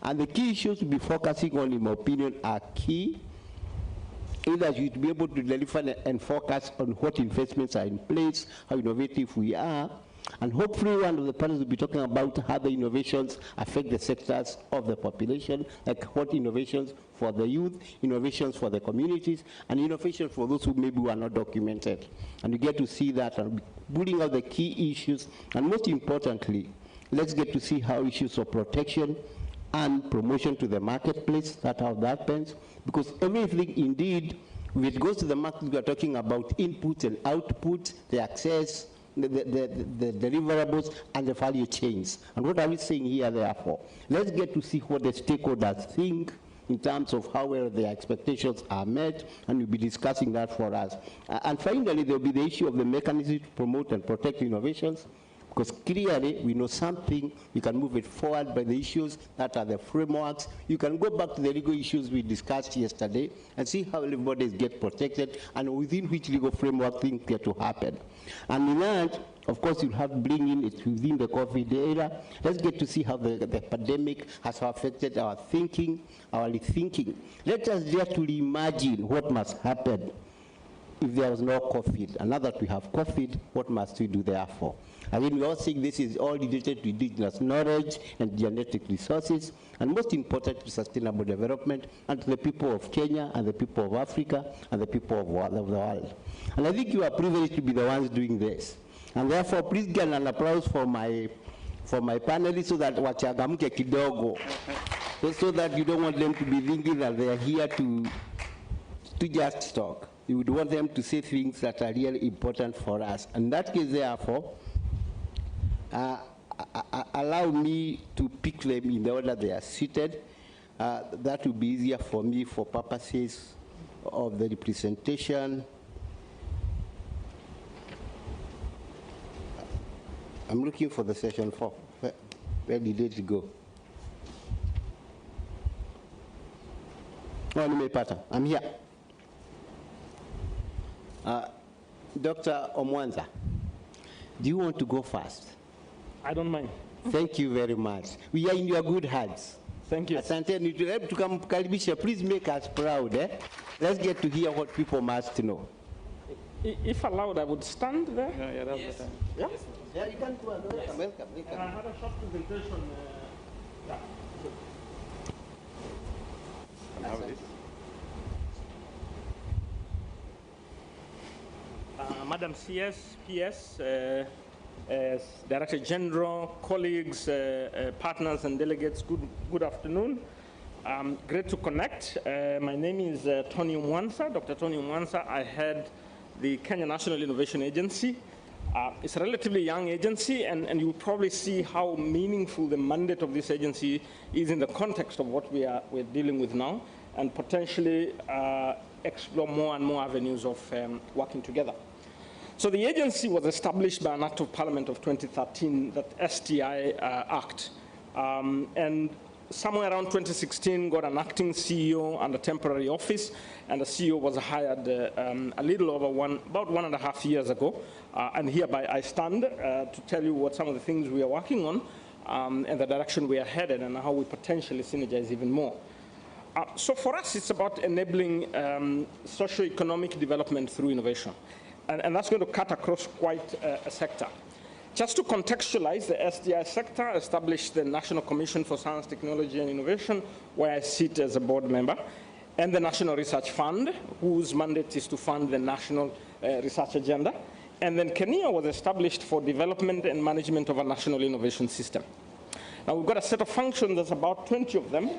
[SPEAKER 9] And the key issues to be focusing on, in my opinion, are key. Either you to be able to deliver and focus on what investments are in place, how innovative we are, and hopefully one of the panels will be talking about how the innovations affect the sectors of the population, like what innovations for the youth, innovations for the communities, and innovations for those who maybe were not documented. And you get to see that and building out the key issues, and most importantly, let's get to see how issues of protection and promotion to the marketplace, that's how that happens, because everything indeed, if it goes to the market, we are talking about inputs and outputs, the access, the deliverables, and the value chains. And what are we saying here, therefore? Let's get to see what the stakeholders think in terms of how well their expectations are met, and we'll be discussing that for us. And finally, there will be the issue of the mechanism to promote and protect innovations, because clearly we know something, we can move it forward by the issues that are the frameworks. You can go back to the legal issues we discussed yesterday and see how everybody gets protected and within which legal framework things get to happen. And in that, of course, you'll have bring in it within the COVID era. Let's get to see how the pandemic has affected our thinking, our rethinking. Let us dare to reimagine what must happen if there was no COVID. And now that we have COVID, what must we do therefore? Again, we all think this is all related to indigenous knowledge and genetic resources, and most important to sustainable development and to the people of Kenya and the people of Africa and the people of the world. And I think you are privileged to be the ones doing this. And therefore, please get an applause for my panelists so that wachangamke kidogo, so that you don't want them to be thinking that they are here to just talk. You would want them to say things that are really important for us. In that case, therefore, allow me to pick them in the order they are seated. That will be easier for me for purposes of the representation. I'm looking for the session 4. Where did it go? Oh, nimepata. I'm here. Dr. Omwanza, do you want to go first?
[SPEAKER 8] I don't mind.
[SPEAKER 9] Thank you very much. We are in your good hands.
[SPEAKER 8] Thank you.
[SPEAKER 9] Asante, tukamkaribisha. Please make us proud. Let's get to hear what people must know.
[SPEAKER 8] If allowed, I would stand there. Yeah, that's
[SPEAKER 9] Yes.
[SPEAKER 8] the time. Yeah?
[SPEAKER 9] Yeah, you can go. Welcome.
[SPEAKER 8] And I had a short presentation. Madam CS, PS, Director General, colleagues, partners and delegates, good afternoon. Great to connect. My name is Tony Mwansa, Dr. Tony Mwansa. I head the Kenya National Innovation Agency. It's a relatively young agency, and you'll probably see how meaningful the mandate of this agency is in the context of what we're dealing with now, and potentially explore more and more avenues of working together. So the agency was established by an Act of Parliament of 2013, that STI Act. And somewhere around 2016, got an acting CEO and a temporary office, and the CEO was hired a little over about 1.5 years ago. And hereby I stand to tell you what some of the things we are working on and the direction we are headed and how we potentially synergize even more. So for us, it's about enabling socio-economic development through innovation. And that's going to cut across quite a sector. Just to contextualize, the SDI sector established the National Commission for Science, Technology and Innovation, where I sit as a board member, and the National Research Fund, whose mandate is to fund the national research agenda. And then Kenya was established for development and management of a national innovation system. Now we've got a set of functions, there's about 20 of them.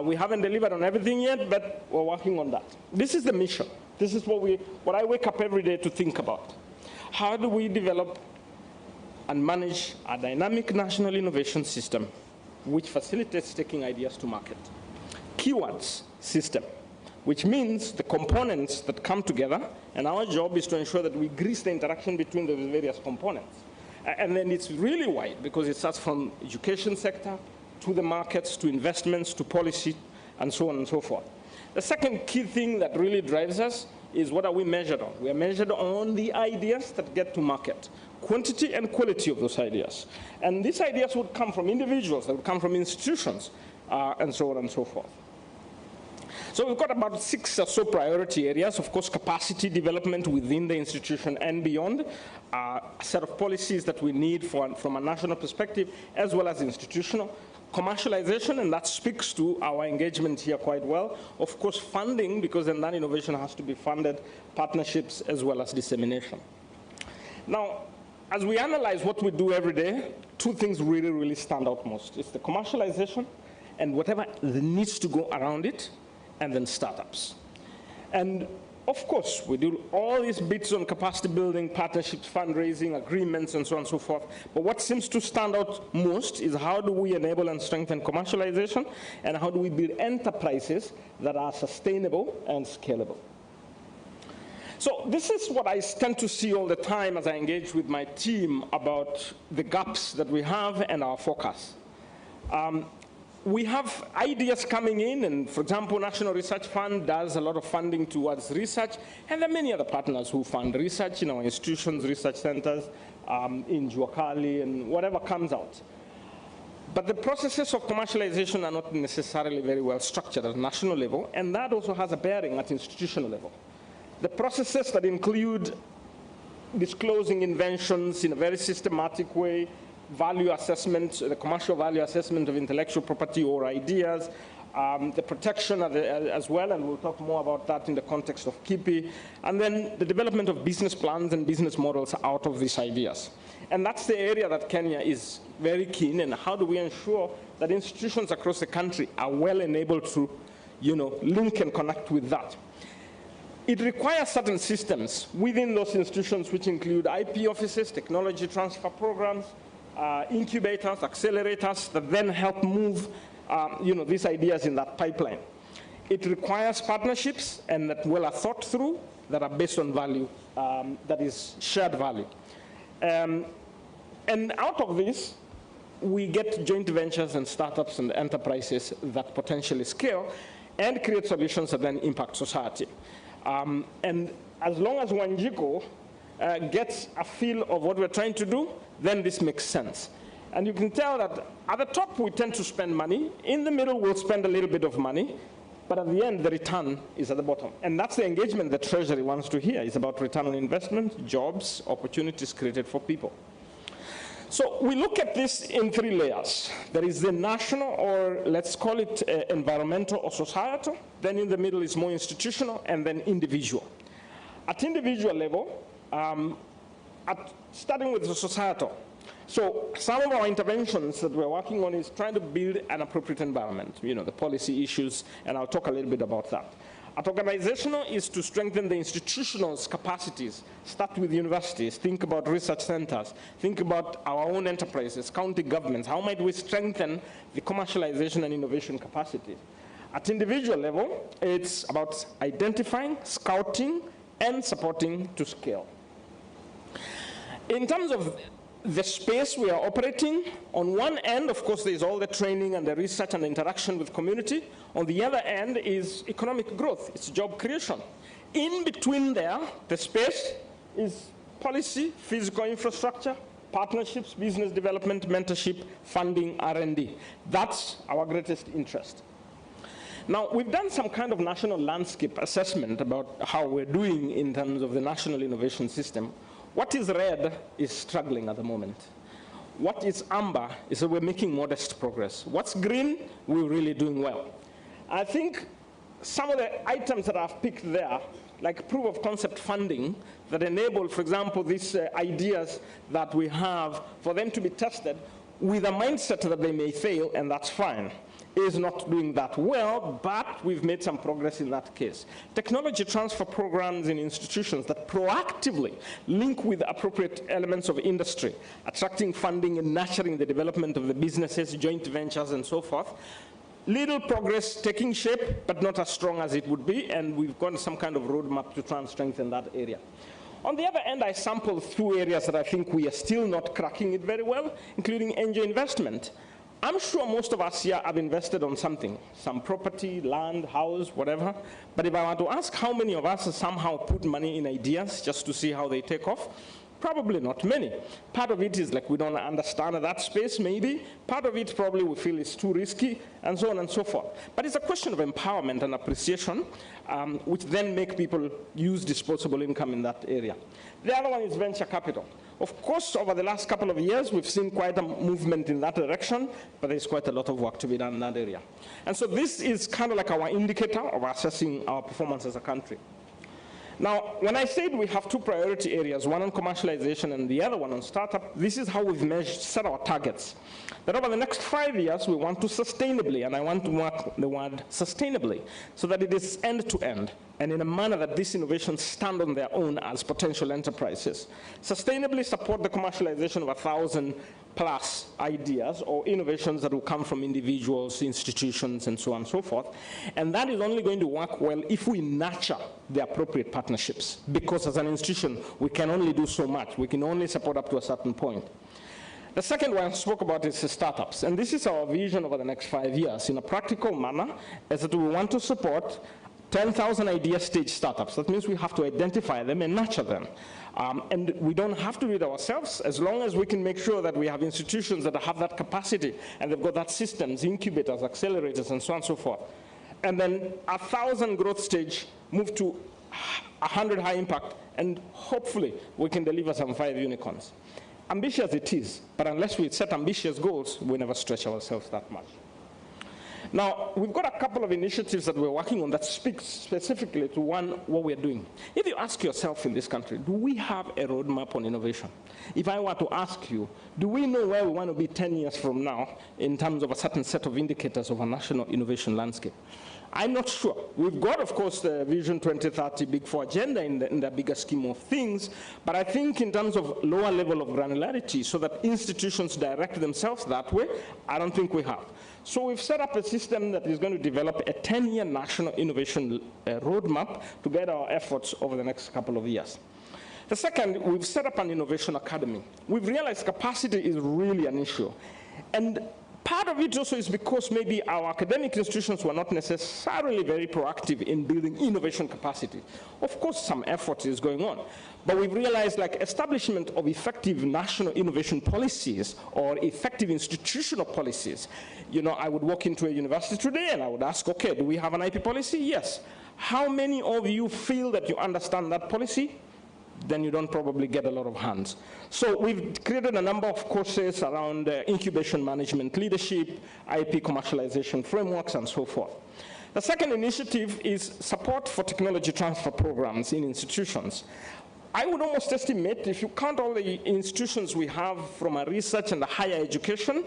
[SPEAKER 8] We haven't delivered on everything yet, but we're working on that. This is the mission. This is what I wake up every day to think about. How do we develop and manage a dynamic national innovation system which facilitates taking ideas to market? Keywords, system, which means the components that come together, and our job is to ensure that we grease the interaction between the various components. And then it's really wide, because it starts from education sector, to the markets, to investments, to policy, and so on and so forth. The second key thing that really drives us is what are we measured on? We are measured on the ideas that get to market, quantity and quality of those ideas. And these ideas would come from individuals, they would come from institutions, and so on and so forth. So we've got about 6 or so priority areas. Of course, capacity development within the institution and beyond, a set of policies that we need from a national perspective, as well as institutional. Commercialization, and that speaks to our engagement here quite well. Of course, funding, because then that innovation has to be funded, partnerships, as well as dissemination. Now, as we analyze what we do every day, 2 things really, really stand out most. It's the commercialization and whatever needs to go around it, and then startups. And of course, we do all these bits on capacity building, partnerships, fundraising, agreements, and so on and so forth. But what seems to stand out most is how do we enable and strengthen commercialization, and how do we build enterprises that are sustainable and scalable. So this is what I tend to see all the time as I engage with my team about the gaps that we have and our focus. We have ideas coming in, and for example, National Research Fund does a lot of funding towards research, and there are many other partners who fund research in our institutions, research centers, in Juakali, and whatever comes out. But the processes of commercialization are not necessarily very well structured at national level, and that also has a bearing at institutional level. The processes that include disclosing inventions in a very systematic way, value assessment, the commercial value assessment of intellectual property or ideas, the protection as well, and we'll talk more about that in the context of KIPI, and then the development of business plans and business models out of these ideas. And that's the area that Kenya is very keen, and how do we ensure that institutions across the country are well enabled to, link and connect with that. It requires certain systems within those institutions, which include IP offices, technology transfer programs, incubators, accelerators that then help move these ideas in that pipeline. It requires partnerships and that well are thought through, that are based on value, that is shared value. And out of this, we get joint ventures and startups and enterprises that potentially scale and create solutions that then impact society. And as long as Wanjiko gets a feel of what we're trying to do, then this makes sense. And you can tell that at the top, we tend to spend money. In the middle, we'll spend a little bit of money. But at the end, the return is at the bottom. And that's the engagement the Treasury wants to hear. It's about return on investment, jobs, opportunities created for people. So we look at this in 3 layers. There is the national, or let's call it environmental or societal. Then in the middle is more institutional, and then individual. At individual level, starting with the societal. So some of our interventions that we're working on is trying to build an appropriate environment, the policy issues, and I'll talk a little bit about that. At organizational is to strengthen the institutional capacities. Start with universities, think about research centers, think about our own enterprises, county governments. How might we strengthen the commercialization and innovation capacity? At individual level, it's about identifying, scouting, and supporting to scale. In terms of the space we are operating, on one end, of course, there's all the training and the research and the interaction with community. On the other end is economic growth. It's job creation. In between there, the space is policy, physical infrastructure, partnerships, business development, mentorship, funding, R&D. That's our greatest interest. Now, we've done some kind of national landscape assessment about how we're doing in terms of the national innovation system. What is red is struggling at the moment. What is amber is that we're making modest progress. What's green, we're really doing well. I think some of the items that I've picked there, like proof of concept funding, that enable, for example, these ideas that we have for them to be tested with a mindset that they may fail, and that's fine, is not doing that well, but we've made some progress in that case. Technology transfer programs in institutions that proactively link with appropriate elements of industry, attracting funding and nurturing the development of the businesses, joint ventures, and so forth. Little progress taking shape, but not as strong as it would be, and we've got some kind of roadmap to try and strengthen that area. On the other end, I sampled 2 areas that I think we are still not cracking it very well, including angel investment. I'm sure most of us here have invested on something, some property, land, house, whatever. But if I were to ask how many of us somehow put money in ideas just to see how they take off, probably not many. Part of it is like we don't understand that space, maybe. Part of it probably we feel is too risky, and so on and so forth. But it's a question of empowerment and appreciation, which then make people use disposable income in that area. The other one is venture capital. Of course, over the last couple of years, we've seen quite a movement in that direction, but there's quite a lot of work to be done in that area. And so this is kind of like our indicator of assessing our performance as a country. Now, when I said we have 2 priority areas, one on commercialization and the other one on startup, this is how we've set our targets. That over the next 5 years, we want to sustainably, and I want to mark the word sustainably, so that it is end-to-end, and in a manner that these innovations stand on their own as potential enterprises. Sustainably support the commercialization of 1,000+ ideas or innovations that will come from individuals, institutions, and so on and so forth. And that is only going to work well if we nurture the appropriate partnerships, because as an institution, we can only do so much. We can only support up to a certain point. The second one I spoke about is the startups, and this is our vision over the next 5 years in a practical manner, is that we want to support 10,000 idea stage startups. That means we have to identify them and nurture them. And we don't have to do it ourselves, as long as we can make sure that we have institutions that have that capacity, and they've got that systems, incubators, accelerators, and so on and so forth. And then 1,000 growth stage, move to 100 high impact, and hopefully we can deliver some 5 unicorns. Ambitious it is, but unless we set ambitious goals, we never stretch ourselves that much. Now, we've got a couple of initiatives that we're working on that speak specifically to what we're doing. If you ask yourself in this country, do we have a roadmap on innovation? If I were to ask you, do we know where we want to be 10 years from now in terms of a certain set of indicators of a national innovation landscape? I'm not sure. We've got, of course, the Vision 2030 Big 4 agenda in the bigger scheme of things, but I think in terms of lower level of granularity, so that institutions direct themselves that way, I don't think we have. So we've set up a system that is going to develop a 10-year national innovation roadmap to guide our efforts over the next couple of years. The second, we've set up an innovation academy. We've realized capacity is really an issue. And part of it also is because maybe our academic institutions were not necessarily very proactive in building innovation capacity. Of course, some effort is going on. But we've realized like establishment of effective national innovation policies or effective institutional policies. You know, I would walk into a university today and I would ask, okay, do we have an IP policy? Yes. How many of you feel that you understand that policy? Then you don't probably get a lot of hands. So we've created a number of courses around incubation management, leadership, IP commercialization frameworks, and so forth. The second initiative is support for technology transfer programs in institutions. I would almost estimate, if you count all the institutions we have from a research and a higher education,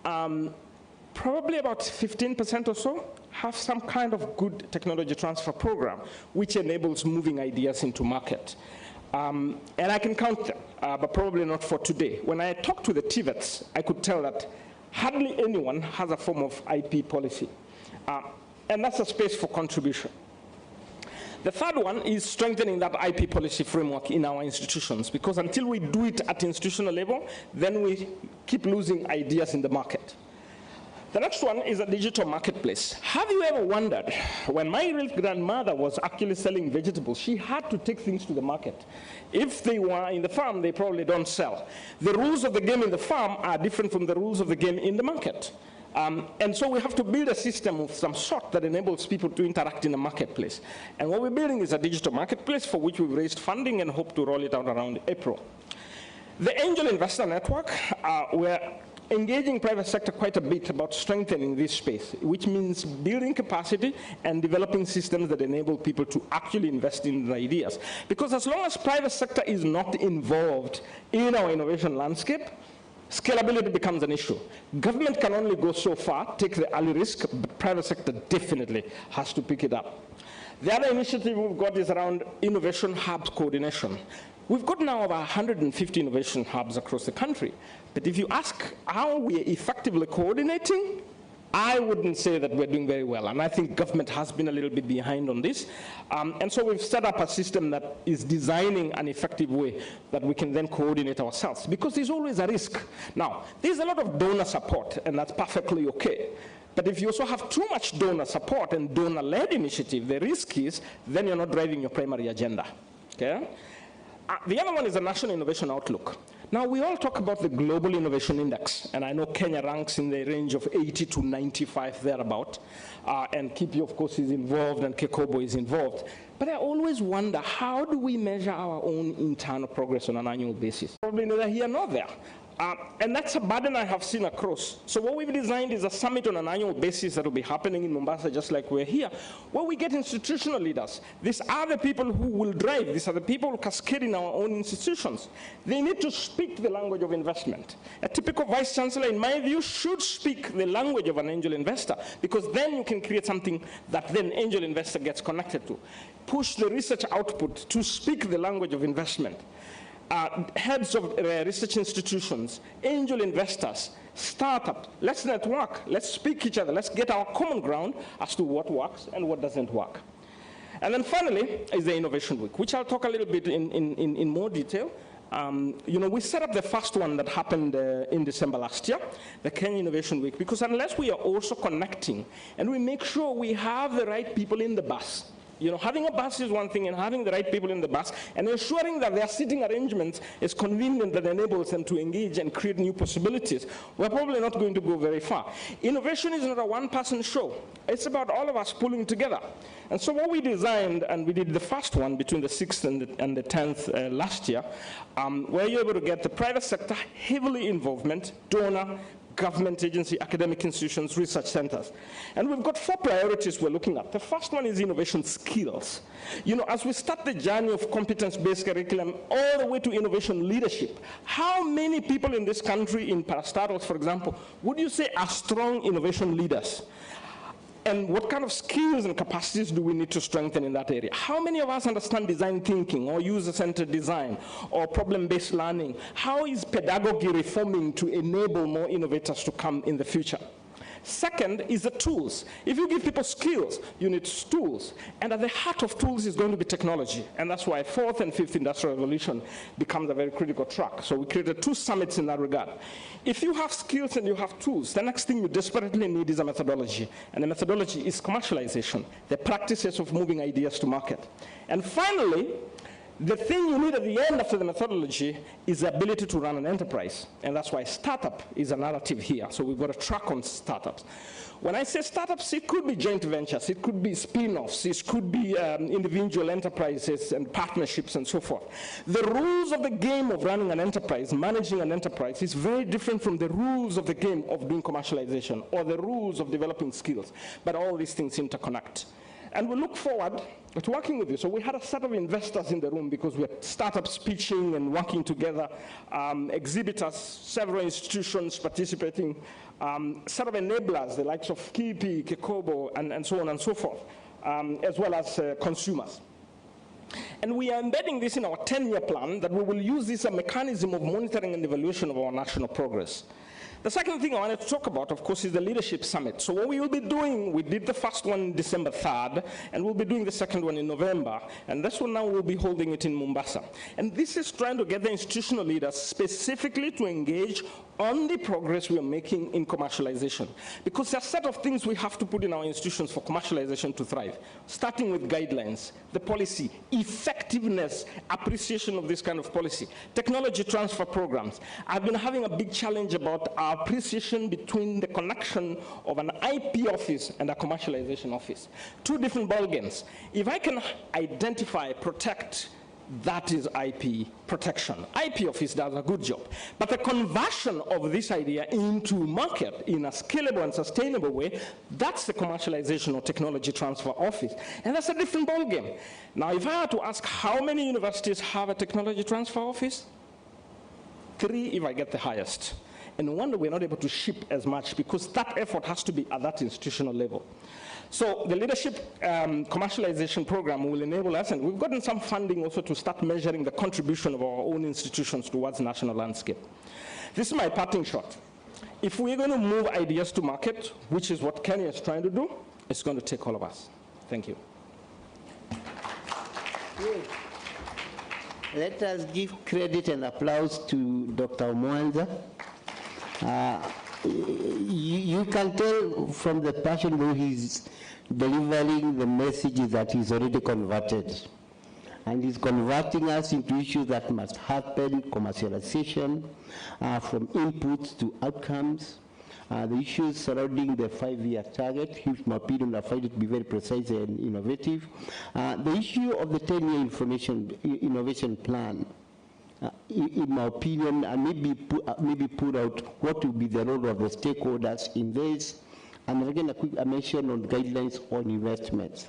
[SPEAKER 8] probably about 15% or so have some kind of good technology transfer program, which enables moving ideas into market. And I can count them, but probably not for today. When I talked to the TVETs, I could tell that hardly anyone has a form of IP policy. And that's a space for contribution. The third one is strengthening that IP policy framework in our institutions, because until we do it at institutional level, then we keep losing ideas in the market. The next one is a digital marketplace. Have you ever wondered, when my great-grandmother was actually selling vegetables, she had to take things to the market. If they were in the farm, they probably don't sell. The rules of the game in the farm are different from the rules of the game in the market. And so we have to build a system of some sort that enables people to interact in the marketplace. And what we're building is a digital marketplace for which we've raised funding and hope to roll it out around April. The Angel Investor Network, we're engaging private sector quite a bit about strengthening this space, which means building capacity and developing systems that enable people to actually invest in the ideas. Because as long as private sector is not involved in our innovation landscape, scalability becomes an issue. Government can only go so far, take the early risk, but private sector definitely has to pick it up. The other initiative we've got is around innovation hubs coordination. We've got now over 150 innovation hubs across the country. But if you ask how we are effectively coordinating, I wouldn't say that we're doing very well. And I think government has been a little bit behind on this. And so we've set up a system that is designing an effective way that we can then coordinate ourselves, because there's always a risk. Now, there's a lot of donor support, and that's perfectly okay. But if you also have too much donor support and donor-led initiative, the risk is then you're not driving your primary agenda. Okay? The other one is the National Innovation Outlook. Now, we all talk about the Global Innovation Index, and I know Kenya ranks in the range of 80 to 95 thereabout, and Kipi, of course, is involved, and Kekobo is involved. But I always wonder, how do we measure our own internal progress on an annual basis? Probably neither here nor there. And that's a burden I have seen across. So what we've designed is a summit on an annual basis that will be happening in Mombasa, just like we're here, where we get institutional leaders. These are the people who will drive. These are the people who cascade in our own institutions. They need to speak the language of investment. A typical vice chancellor, in my view, should speak the language of an angel investor, because then you can create something that then angel investor gets connected to. Push the research output to speak the language of investment. Heads of research institutions, angel investors, startups, let's network, let's speak each other, let's get our common ground as to what works and what doesn't work. And then finally is the Innovation Week, which I'll talk a little bit in more detail. You know, we set up the first one that happened in December last year, the Kenya Innovation Week, because unless we are also connecting and we make sure we have the right people in the bus. You know, having a bus is one thing, and having the right people in the bus and ensuring that their seating arrangements is convenient that enables them to engage and create new possibilities, we're probably not going to go very far. Innovation is not a one-person show. It's about all of us pulling together. And so what we designed, and we did the first one between the 6th and the 10th last year, where you're able to get the private sector heavily involvement, donor, government agency, academic institutions, research centers. And we've got 4 priorities we're looking at. The first one is innovation skills. You know, as we start the journey of competence-based curriculum all the way to innovation leadership, how many people in this country, in parastatals, for example, would you say are strong innovation leaders? And what kind of skills and capacities do we need to strengthen in that area? How many of us understand design thinking or user-centered design or problem-based learning? How is pedagogy reforming to enable more innovators to come in the future? Second is the tools. If you give people skills, you need tools. And at the heart of tools is going to be technology. And that's why fourth and fifth industrial revolution becomes a very critical track. So we created 2 summits in that regard. If you have skills and you have tools, the next thing you desperately need is a methodology. And the methodology is commercialization, the practices of moving ideas to market. And finally, the thing you need at the end after the methodology is the ability to run an enterprise. And that's why startup is a narrative here. So we've got a track on startups. When I say startups, it could be joint ventures, it could be spin-offs, it could be individual enterprises and partnerships and so forth. The rules of the game of running an enterprise, managing an enterprise, is very different from the rules of the game of doing commercialization or the rules of developing skills. But all these things interconnect. And we look forward to working with you. So we had a set of investors in the room because we had startups pitching and working together, exhibitors, several institutions participating, set of enablers, the likes of Kipi, Kekobo, and so on and so forth, as well as consumers. And we are embedding this in our 10-year plan that we will use this as a mechanism of monitoring and evaluation of our national progress. The second thing I wanted to talk about, of course, is the Leadership Summit. So what we will be doing, we did the first one December 3rd, and we'll be doing the second one in November. And this one now we'll be holding it in Mombasa. And this is trying to get the institutional leaders specifically to engage on the progress we are making in commercialization. Because there are a set of things we have to put in our institutions for commercialization to thrive, starting with guidelines, the policy, effectiveness, appreciation of this kind of policy, technology transfer programs. I've been having a big challenge about our appreciation between the connection of an IP office and a commercialization office. 2 different ballgames. If I can identify, protect, that is IP protection. IP office does a good job. But the conversion of this idea into market in a scalable and sustainable way, that's the commercialization or technology transfer office. And that's a different ballgame. Now, if I had to ask how many universities have a technology transfer office? 3 if I get the highest. And no wonder we're not able to ship as much because that effort has to be at that institutional level. So the leadership commercialization program will enable us, and we've gotten some funding also to start measuring the contribution of our own institutions towards national landscape. This is my parting shot. If we're going to move ideas to market, which is what Kenya is trying to do, it's going to take all of us. Thank you.
[SPEAKER 9] Let us give credit and applause to Dr. Mwanza. You can tell from the passion though he's delivering the messages that he's already converted. And he's converting us into issues that must happen, commercialization, from inputs to outcomes. The issues surrounding the 5-year target, in my opinion, I find it to be very precise and innovative. The issue of the 10-year innovation plan, in my opinion, and maybe put out what will be the role of the stakeholders in this, and again a quick mention on guidelines on investments.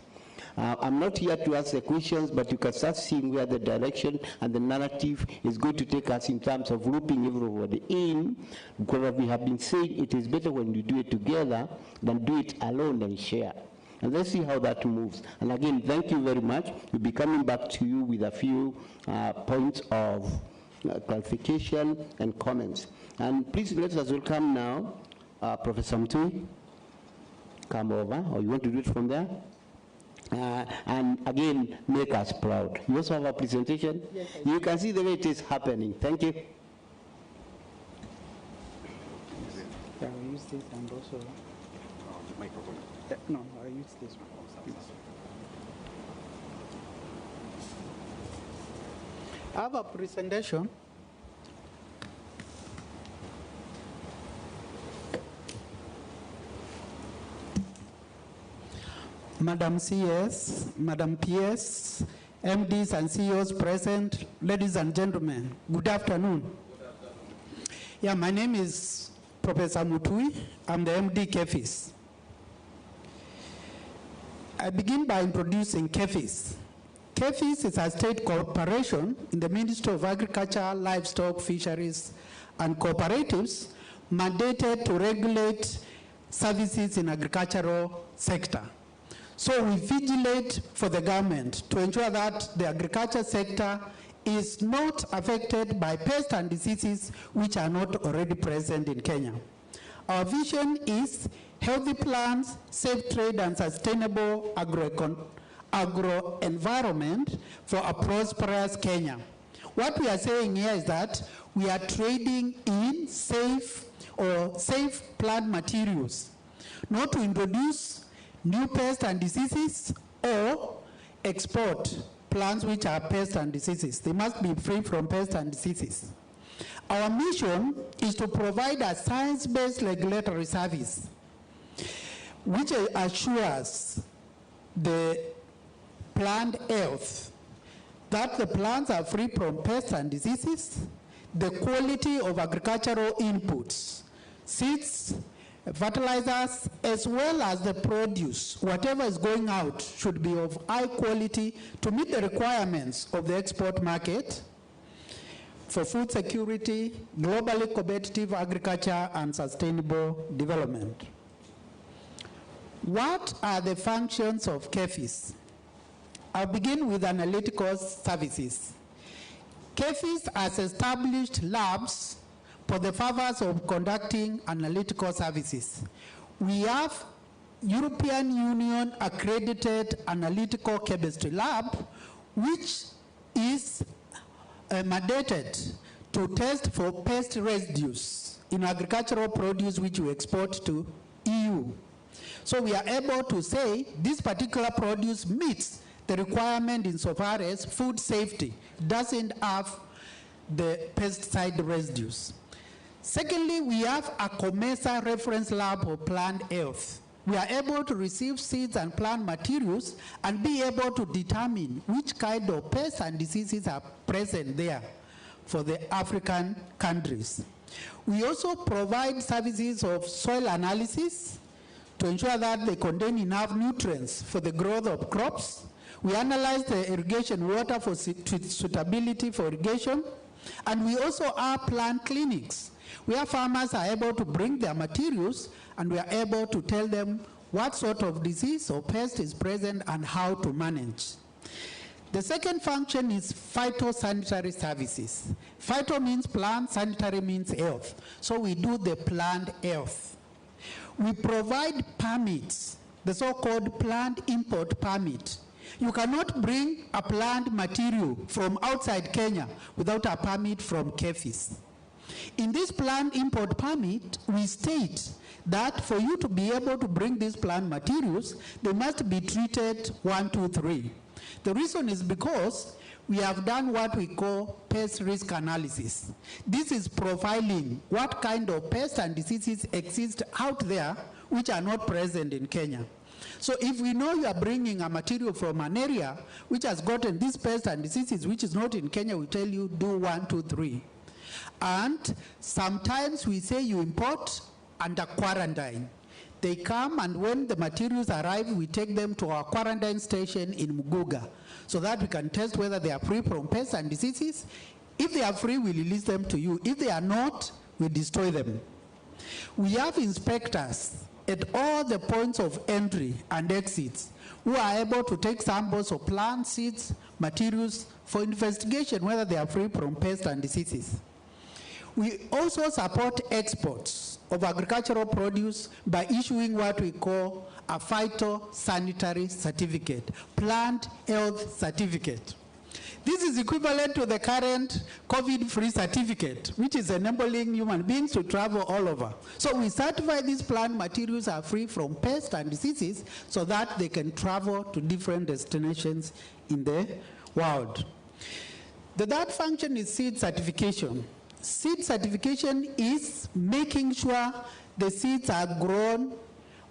[SPEAKER 9] I'm not here to ask the questions, but you can start seeing where the direction and the narrative is going to take us in terms of looping everybody in, because we have been saying it is better when you do it together than do it alone and share. And let's see how that moves. And again, thank you very much. We'll be coming back to you with a few points of clarification and comments. And please let us welcome now Professor Mtui. Come over, or you want to do it from there? And again, make us proud. You also have a presentation? Yes, you can see the way it is happening. Thank you.
[SPEAKER 7] Yeah, we use this and also... microphone. No, I use this one. I have a presentation. Madam CS, Madam PS, MDs and CEOs present, ladies and gentlemen, good afternoon. Yeah, my name is Professor Mutui. I'm the MD KEFIS. I begin by introducing KEFIS. KEFIS is a state corporation in the Ministry of Agriculture, Livestock, Fisheries, and Cooperatives mandated to regulate services in agricultural sector. So we vigilate for the government to ensure that the agriculture sector is not affected by pests and diseases which are not already present in Kenya. Our vision is healthy plants, safe trade, and sustainable agro-environment for a prosperous Kenya. What we are saying here is that we are trading in safe plant materials, not to introduce new pests and diseases or export plants which are pests and diseases. They must be free from pests and diseases. Our mission is to provide a science-based regulatory service which assures the plant health, that the plants are free from pests and diseases, the quality of agricultural inputs, seeds, fertilizers, as well as the produce, whatever is going out should be of high quality to meet the requirements of the export market for food security, globally competitive agriculture, and sustainable development. What are the functions of KEFIS? I'll begin with analytical services. KEFIS has established labs for the purpose of conducting analytical services. We have European Union accredited analytical chemistry lab, which is mandated to test for pest residues in agricultural produce which we export to EU. So we are able to say this particular produce meets the requirement insofar as food safety doesn't have the pesticide residues. Secondly, we have a COMESA reference lab for plant health. We are able to receive seeds and plant materials and be able to determine which kind of pests and diseases are present there for the African countries. We also provide services of soil analysis to ensure that they contain enough nutrients for the growth of crops. We analyze the irrigation water for suitability for irrigation, and we also have plant clinics where farmers are able to bring their materials and we are able to tell them what sort of disease or pest is present and how to manage. The second function is phytosanitary services. Phyto means plant, sanitary means health. So we do the plant health. We provide permits, the so-called plant import permit. You cannot bring a plant material from outside Kenya without a permit from KEFIS. In this plant import permit, we state that for you to be able to bring these plant materials, they must be treated 1, 2, 3. The reason is because we have done what we call pest risk analysis. This is profiling what kind of pests and diseases exist out there which are not present in Kenya. So if we know you are bringing a material from an area which has gotten these pests and diseases which is not in Kenya, we tell you do 1, 2, 3. And sometimes we say you import under quarantine. They come, and when the materials arrive, we take them to our quarantine station in Muguga so that we can test whether they are free from pests and diseases. If they are free, we release them to you. If they are not, we destroy them. We have inspectors at all the points of entry and exits who are able to take samples of plant, seeds, materials for investigation whether they are free from pests and diseases. We also support exports of agricultural produce by issuing what we call a phytosanitary certificate, plant health certificate. This is equivalent to the current COVID-free certificate, which is enabling human beings to travel all over. So we certify these plant materials are free from pests and diseases so that they can travel to different destinations in the world. The third function is seed certification. Seed certification is making sure the seeds are grown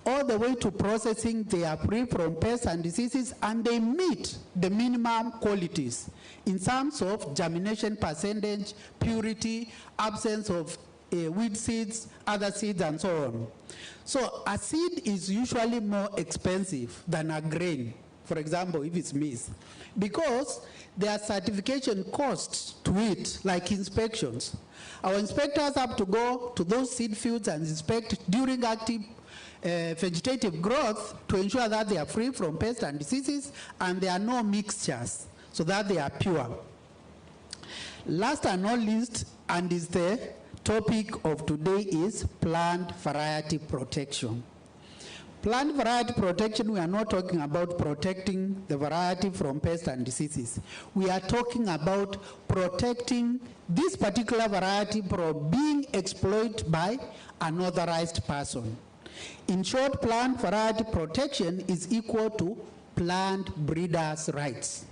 [SPEAKER 7] all the way to processing. They are free from pests and diseases, and they meet the minimum qualities in terms of germination percentage, purity, absence of weed seeds, other seeds, and so on. So a seed is usually more expensive than a grain, for example, if it's maize, because there are certification costs to it, like inspections. Our inspectors have to go to those seed fields and inspect during active vegetative growth to ensure that they are free from pests and diseases and there are no mixtures, so that they are pure. Last and not least, and is the topic of today is plant variety protection. Plant variety protection, we are not talking about protecting the variety from pests and diseases. We are talking about protecting this particular variety from being exploited by an unauthorized person. In short, plant variety protection is equal to plant breeders' rights.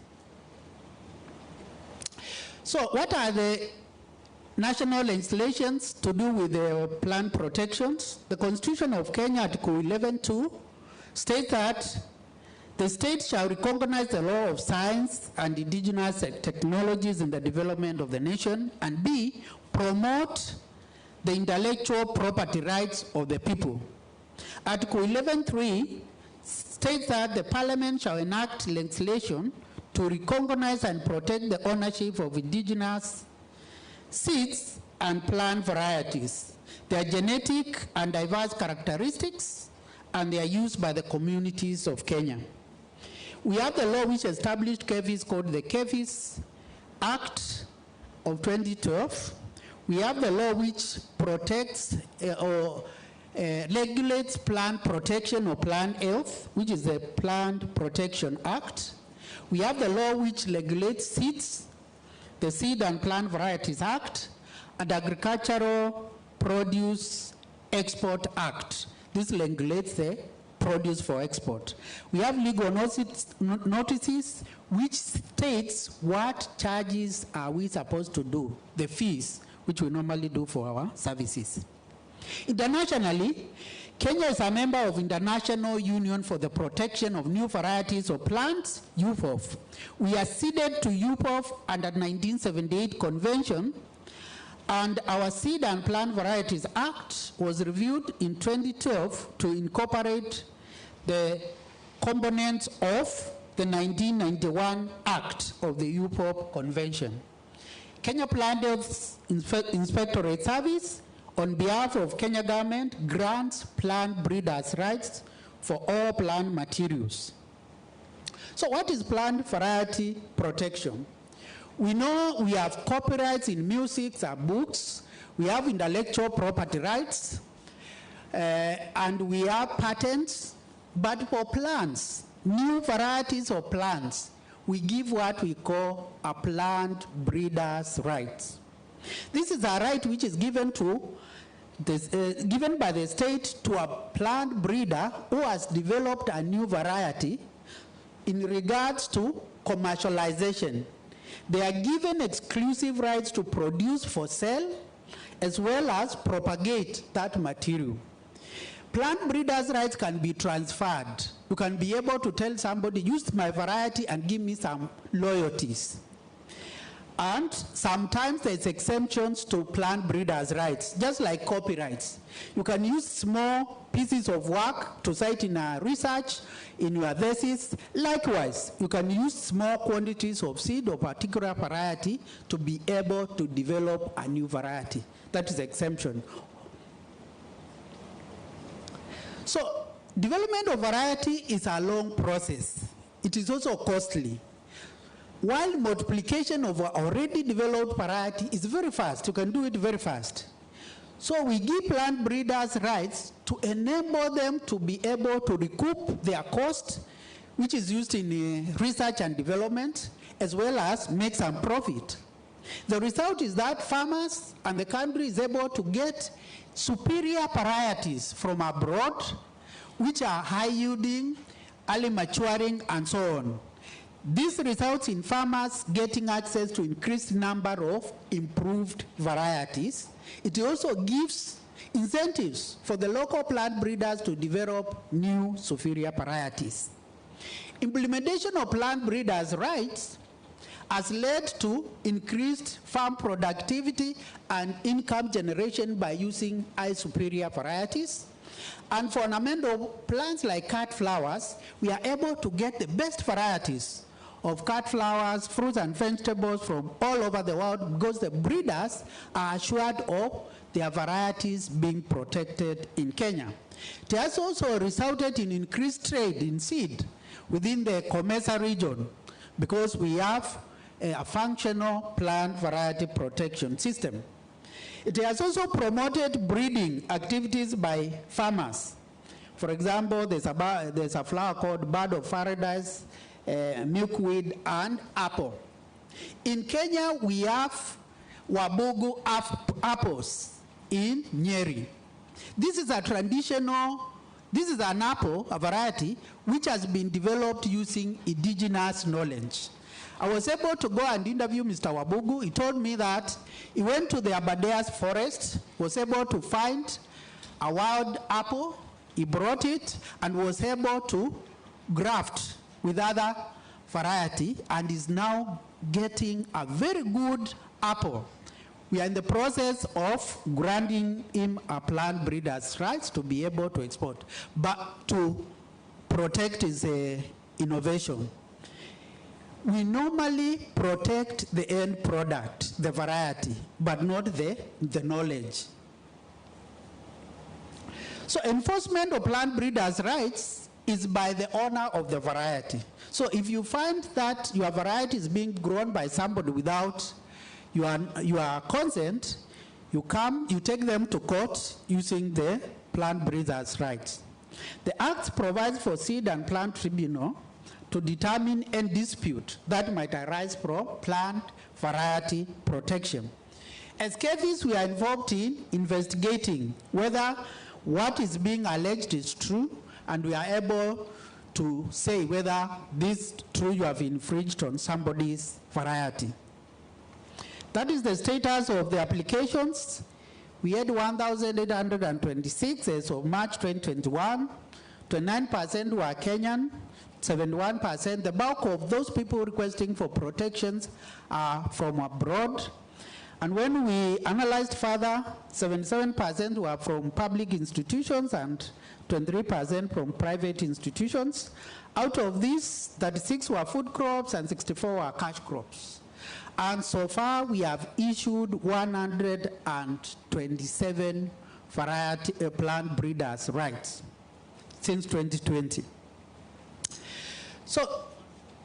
[SPEAKER 7] So what are the national legislations to do with the plant protections? The Constitution of Kenya, Article 11.2, states that the state shall recognize the law of science and indigenous technologies in the development of the nation, and B, promote the intellectual property rights of the people. Article 11.3 states that the parliament shall enact legislation to recognize and protect the ownership of indigenous seeds and plant varieties, their genetic and diverse characteristics, and their use by the communities of Kenya. We have the law which established KEFIS called the KEFIS Act of 2012. We have the law which protects regulates plant protection or plant health, which is the Plant Protection Act. We have the law which regulates seeds, the Seed and Plant Varieties Act, and Agricultural Produce Export Act. This regulates the produce for export. We have legal notices which states what charges are we supposed to do, the fees, which we normally do for our services. Internationally, Kenya is a member of International Union for the Protection of New Varieties of Plants, UPOV. We acceded to UPOV under 1978 Convention, and our Seed and Plant Varieties Act was reviewed in 2012 to incorporate the components of the 1991 Act of the UPOV Convention. Kenya Plant Health Inspectorate Service, on behalf of Kenya government, grants plant breeders' rights for all plant materials. So what is plant variety protection? We know we have copyrights in music and books, we have intellectual property rights, and we have patents, but for plants, new varieties of plants, we give what we call a plant breeders' rights. This is a right which is given to given by the state to a plant breeder who has developed a new variety in regards to commercialization. They are given exclusive rights to produce for sale as well as propagate that material. Plant breeders' rights can be transferred. You can be able to tell somebody, use my variety and give me some royalties. And sometimes there's exemptions to plant breeders' rights, just like copyrights. You can use small pieces of work to cite in a research, in your thesis. Likewise, you can use small quantities of seed or particular variety to be able to develop a new variety. That is exemption. So, development of variety is a long process. It is also costly. While multiplication of already developed variety is very fast, you can do it very fast. So we give plant breeders rights to enable them to be able to recoup their cost, which is used in research and development, as well as make some profit. The result is that farmers and the country is able to get superior varieties from abroad, which are high yielding, early maturing, and so on. This results in farmers getting access to increased number of improved varieties. It also gives incentives for the local plant breeders to develop new superior varieties. Implementation of plant breeders' rights has led to increased farm productivity and income generation by using high superior varieties. And for ornamental plants like cut flowers, we are able to get the best varieties of cut flowers, fruits and vegetables from all over the world because the breeders are assured of their varieties being protected in Kenya. It has also resulted in increased trade in seed within the Comesa region because we have a functional plant variety protection system. It has also promoted breeding activities by farmers. For example, there's a flower called bird of paradise, milkweed, and apple. In Kenya, we have Wabugu apples in Nyeri. This is a traditional, this is an apple, a variety, which has been developed using indigenous knowledge. I was able to go and interview Mr. Wabugu. He told me that he went to the Aberdares forest, was able to find a wild apple, he brought it, and was able to graft with other variety, and is now getting a very good apple. We are in the process of granting him a plant breeder's rights to be able to export, but to protect his innovation. We normally protect the end product, the variety, but not the knowledge. So enforcement of plant breeders' rights is by the owner of the variety. So if you find that your variety is being grown by somebody without your consent, you take them to court using the plant breeders' rights. The Act provides for seed and plant tribunal to determine any dispute that might arise from plant variety protection. As CAFIs, we are involved in investigating whether what is being alleged is true, and we are able to say whether this true you have infringed on somebody's variety. That is the status of the applications. We had 1,826 as of March 2021. 29% were Kenyan, 71%. The bulk of those people requesting for protections are from abroad. And when we analyzed further, 77% were from public institutions and 23% from private institutions. Out of these, 36 were food crops and 64 were cash crops. And so far, we have issued 127 variety plant breeders' rights since 2020. So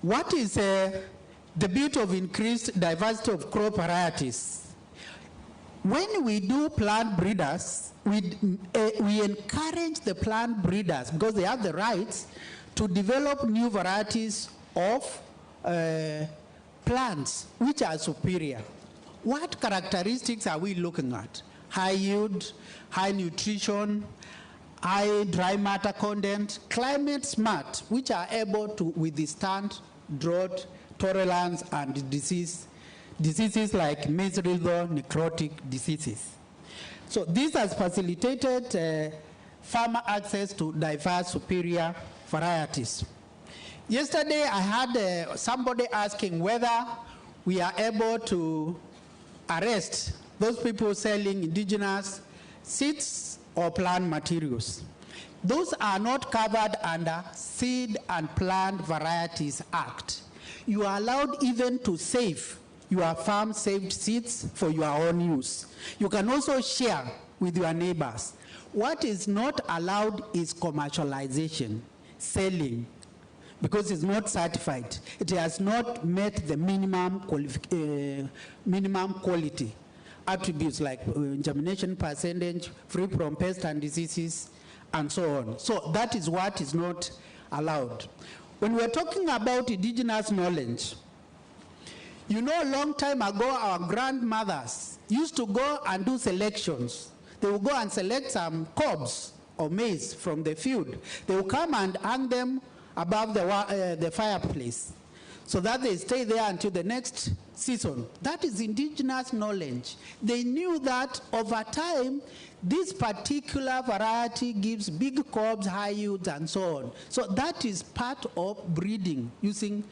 [SPEAKER 7] what is the beauty of increased diversity of crop varieties? When we do plant breeders, we encourage the plant breeders, because they have the rights, to develop new varieties of plants which are superior. What characteristics are we looking at? High yield, high nutrition, high dry matter content, climate smart, which are able to withstand drought, tolerance, and diseases like measles, necrotic diseases. So this has facilitated farmer access to diverse superior varieties. Yesterday I had somebody asking whether we are able to arrest those people selling indigenous seeds or plant materials. Those are not covered under Seed and Plant Varieties Act. You are allowed even to save your farm saved seeds for your own use. You can also share with your neighbors. What is not allowed is commercialization, selling, because it's not certified. It has not met the minimum quality attributes like germination percentage, free from pests and diseases, and so on. So that is what is not allowed. When we're talking about indigenous knowledge, you know, a long time ago, our grandmothers used to go and do selections. They would go and select some cobs or maize from the field. They would come and hang them above the fireplace so that they stay there until the next season. That is indigenous knowledge. They knew that over time, this particular variety gives big cobs, high yields, and so on. So that is part of breeding using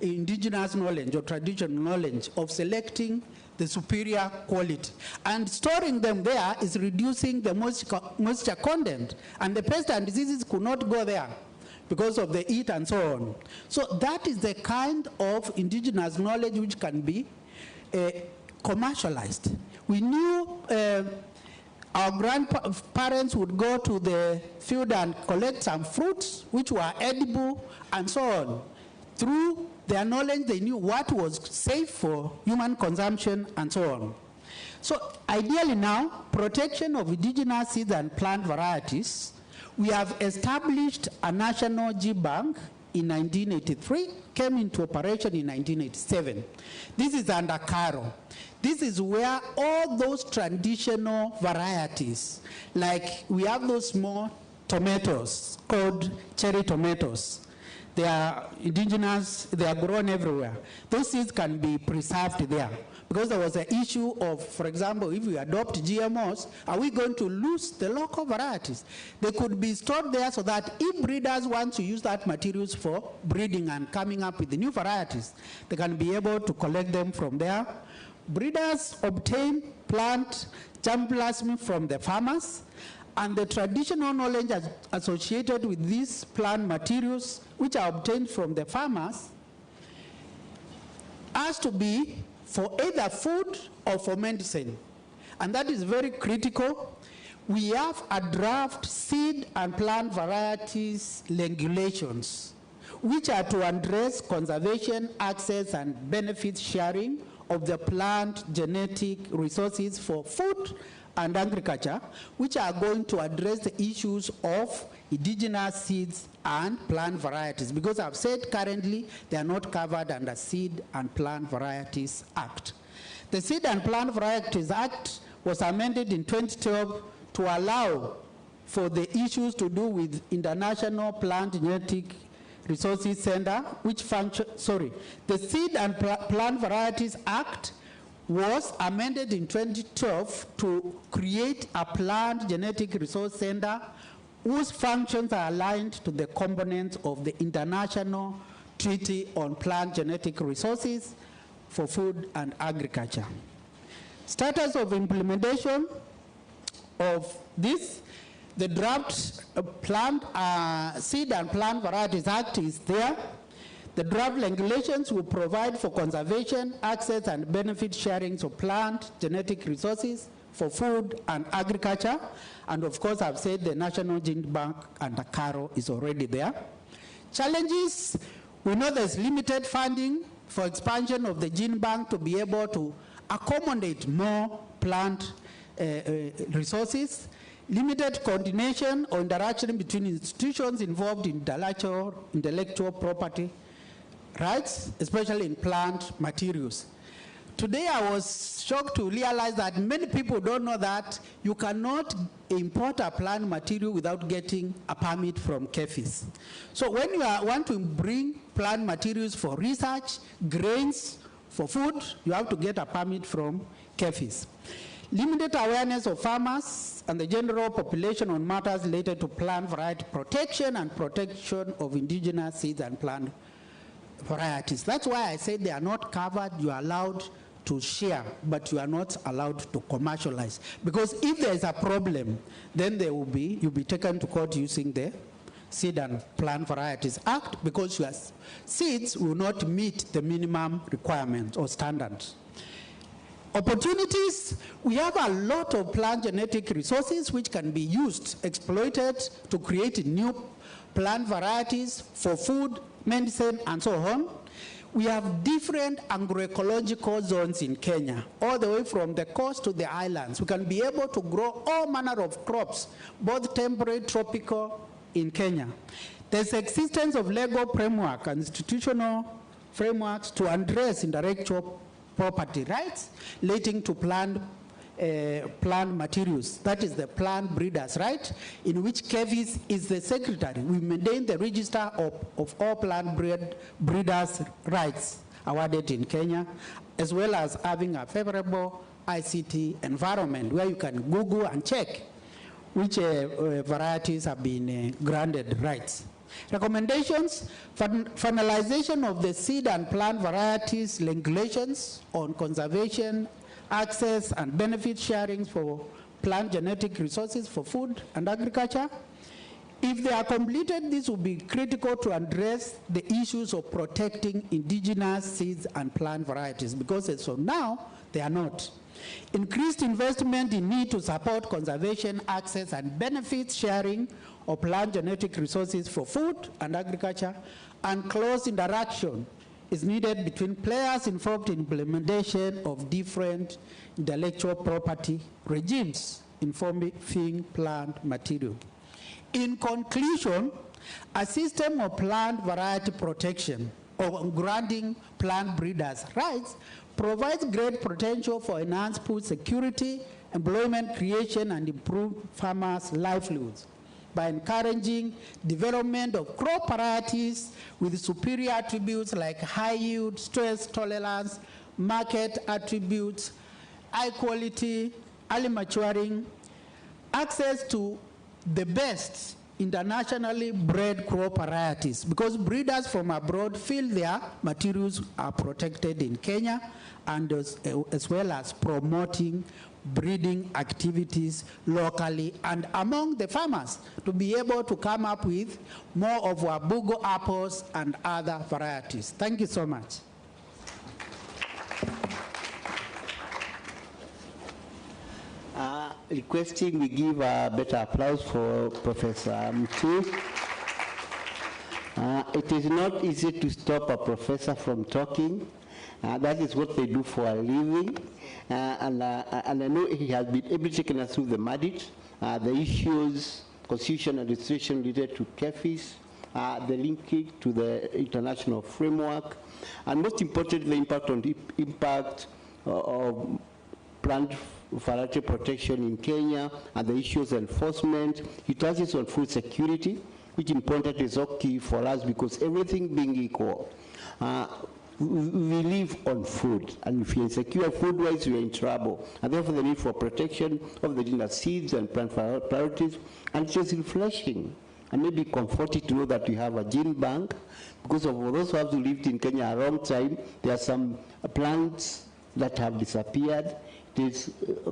[SPEAKER 7] indigenous knowledge or traditional knowledge of selecting the superior quality. And storing them there is reducing the moisture content, and the pests and diseases could not go there because of the heat and so on. So that is the kind of indigenous knowledge which can be commercialized. We knew our grandparents would go to the field and collect some fruits which were edible and so on. Through their knowledge, they knew what was safe for human consumption and so on. So ideally now, protection of indigenous seeds and plant varieties, we have established a national GBank in 1983, came into operation in 1987. This is under CARO. This is where all those traditional varieties, like we have those small tomatoes called cherry tomatoes. They are indigenous, they are grown everywhere. Those seeds can be preserved there. Because there was an issue of, for example, if we adopt GMOs, are we going to lose the local varieties? They could be stored there so that if breeders want to use that materials for breeding and coming up with the new varieties, they can be able to collect them from there. Breeders obtain plant germplasm from the farmers, and the traditional knowledge associated with these plant materials, which are obtained from the farmers, has to be for either food or for medicine. And that is very critical. We have a draft seed and plant varieties regulations, which are to address conservation, access, and benefit sharing of the plant genetic resources for food and agriculture, which are going to address the issues of indigenous seeds and plant varieties, because I've said currently they are not covered under Seed and Plant Varieties Act. The Seed and Plant Varieties Act was amended in 2012 to allow for the issues to do with International Plant Genetic Resources Center, which function, the Seed and Plant Varieties Act was amended in 2012 to create a plant genetic resource center whose functions are aligned to the components of the International Treaty on Plant Genetic Resources for Food and Agriculture. Status of implementation of this, the draft Seed and Plant Varieties Act is there. The draft regulations will provide for conservation, access, and benefit sharing of plant genetic resources for food and agriculture. And of course, I've said the National Gene Bank under CARO is already there. Challenges, we know there's limited funding for expansion of the gene bank to be able to accommodate more plant resources, limited coordination or interaction between institutions involved in intellectual property rights, especially in plant materials. Today I was shocked to realize that many people don't know that you cannot import a plant material without getting a permit from KEFIS. So when you want to bring plant materials for research, grains, for food, you have to get a permit from KEFIS. Limited awareness of farmers and the general population on matters related to plant variety protection and protection of indigenous seeds and plant varieties. That's why I said they are not covered. You are allowed to share, but you are not allowed to commercialize. Because if there is a problem, then you'll be taken to court using the Seed and Plant Varieties Act, because your seeds will not meet the minimum requirements or standards. Opportunities, we have a lot of plant genetic resources which can be used, exploited to create new plant varieties for food, medicine, and so on. We have different agroecological zones in Kenya, all the way from the coast to the islands. We can be able to grow all manner of crops, both temperate, tropical, in Kenya. There's existence of legal framework and institutional frameworks to address intellectual property rights relating to plant materials. That is the plant breeders' right, in which KEFIS is the secretary. We maintain the register of all plant breeders' rights awarded in Kenya, as well as having a favorable ICT environment where you can Google and check which varieties have been granted rights. Recommendations, finalization of the seed and plant varieties regulations on conservation, access, and benefit sharing for plant genetic resources for food and agriculture. If they are completed, this will be critical to address the issues of protecting indigenous seeds and plant varieties, because as of now, they are not. Increased investment in need to support conservation, access, and benefits sharing of plant genetic resources for food and agriculture, and close interaction is needed between players involved in implementation of different intellectual property regimes involving plant material. In conclusion, a system of plant variety protection or granting plant breeders' rights provides great potential for enhanced food security, employment creation, and improved farmers' livelihoods by encouraging development of crop varieties with superior attributes like high yield, stress tolerance, market attributes, high quality, early maturing, access to the best internationally bred crop varieties, because breeders from abroad feel their materials are protected in Kenya, and as well as promoting breeding activities locally and among the farmers to be able to come up with more of our Bugo apples and other varieties. Thank you so much.
[SPEAKER 9] Requesting we give a better applause for Professor Mtu. It is not easy to stop a professor from talking. That is what they do for a living. And I know he has been able to take us through the mandate, the issues, constitution and legislation related to KEFIS, the linkage to the international framework, and most importantly, the impact of plant variety protection in Kenya, and the issues enforcement. He touches on food security, which importantly is key for us because everything being equal, we live on food, and if you're insecure food-wise, you're in trouble. And therefore, the need for protection of the dinner seeds and plant priorities, and just refreshing and maybe comforting to know that we have a gene bank, because of those who have lived in Kenya a long time, there are some plants that have disappeared. It is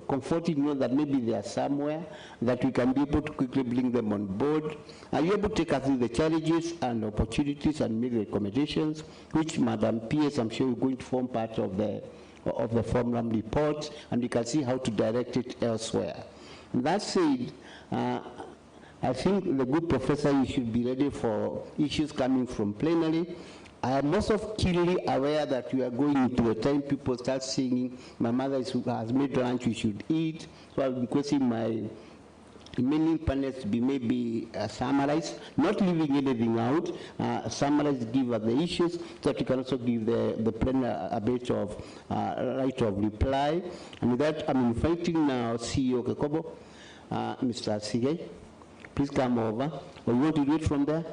[SPEAKER 9] comforting to know that maybe they are somewhere, that we can be able to quickly bring them on board. Are you able to take us through the challenges and opportunities and make recommendations, which Madam PS, I'm sure, is going to form part of the forum report, and we can see how to direct it elsewhere. And that said, I think the good professor, you should be ready for issues coming from plenary. I am also keenly aware that we are going into the time people start singing, my mother has made lunch, we should eat. So I'm requesting my remaining panels to be maybe summarized, not leaving anything out, summarized, give us the issues, so that we can also give the plenary a bit of right of reply. And with that, I'm inviting now CEO Kekobo, Mr. Sige. Please come over. Or you want to do it from there?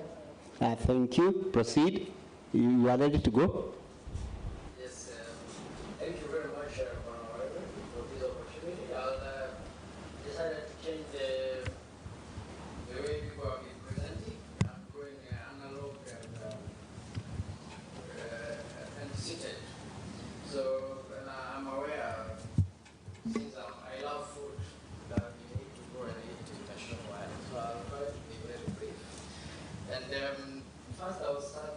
[SPEAKER 9] Thank you. Proceed. You are ready to go?
[SPEAKER 11] Yes, thank you very much, for this opportunity. I'll decided to change the way people have been presenting. I'm going analog and seated. So I'm aware, since I love food, that we need to go and eat nationwide. So I'll try to be very brief. And first I will start.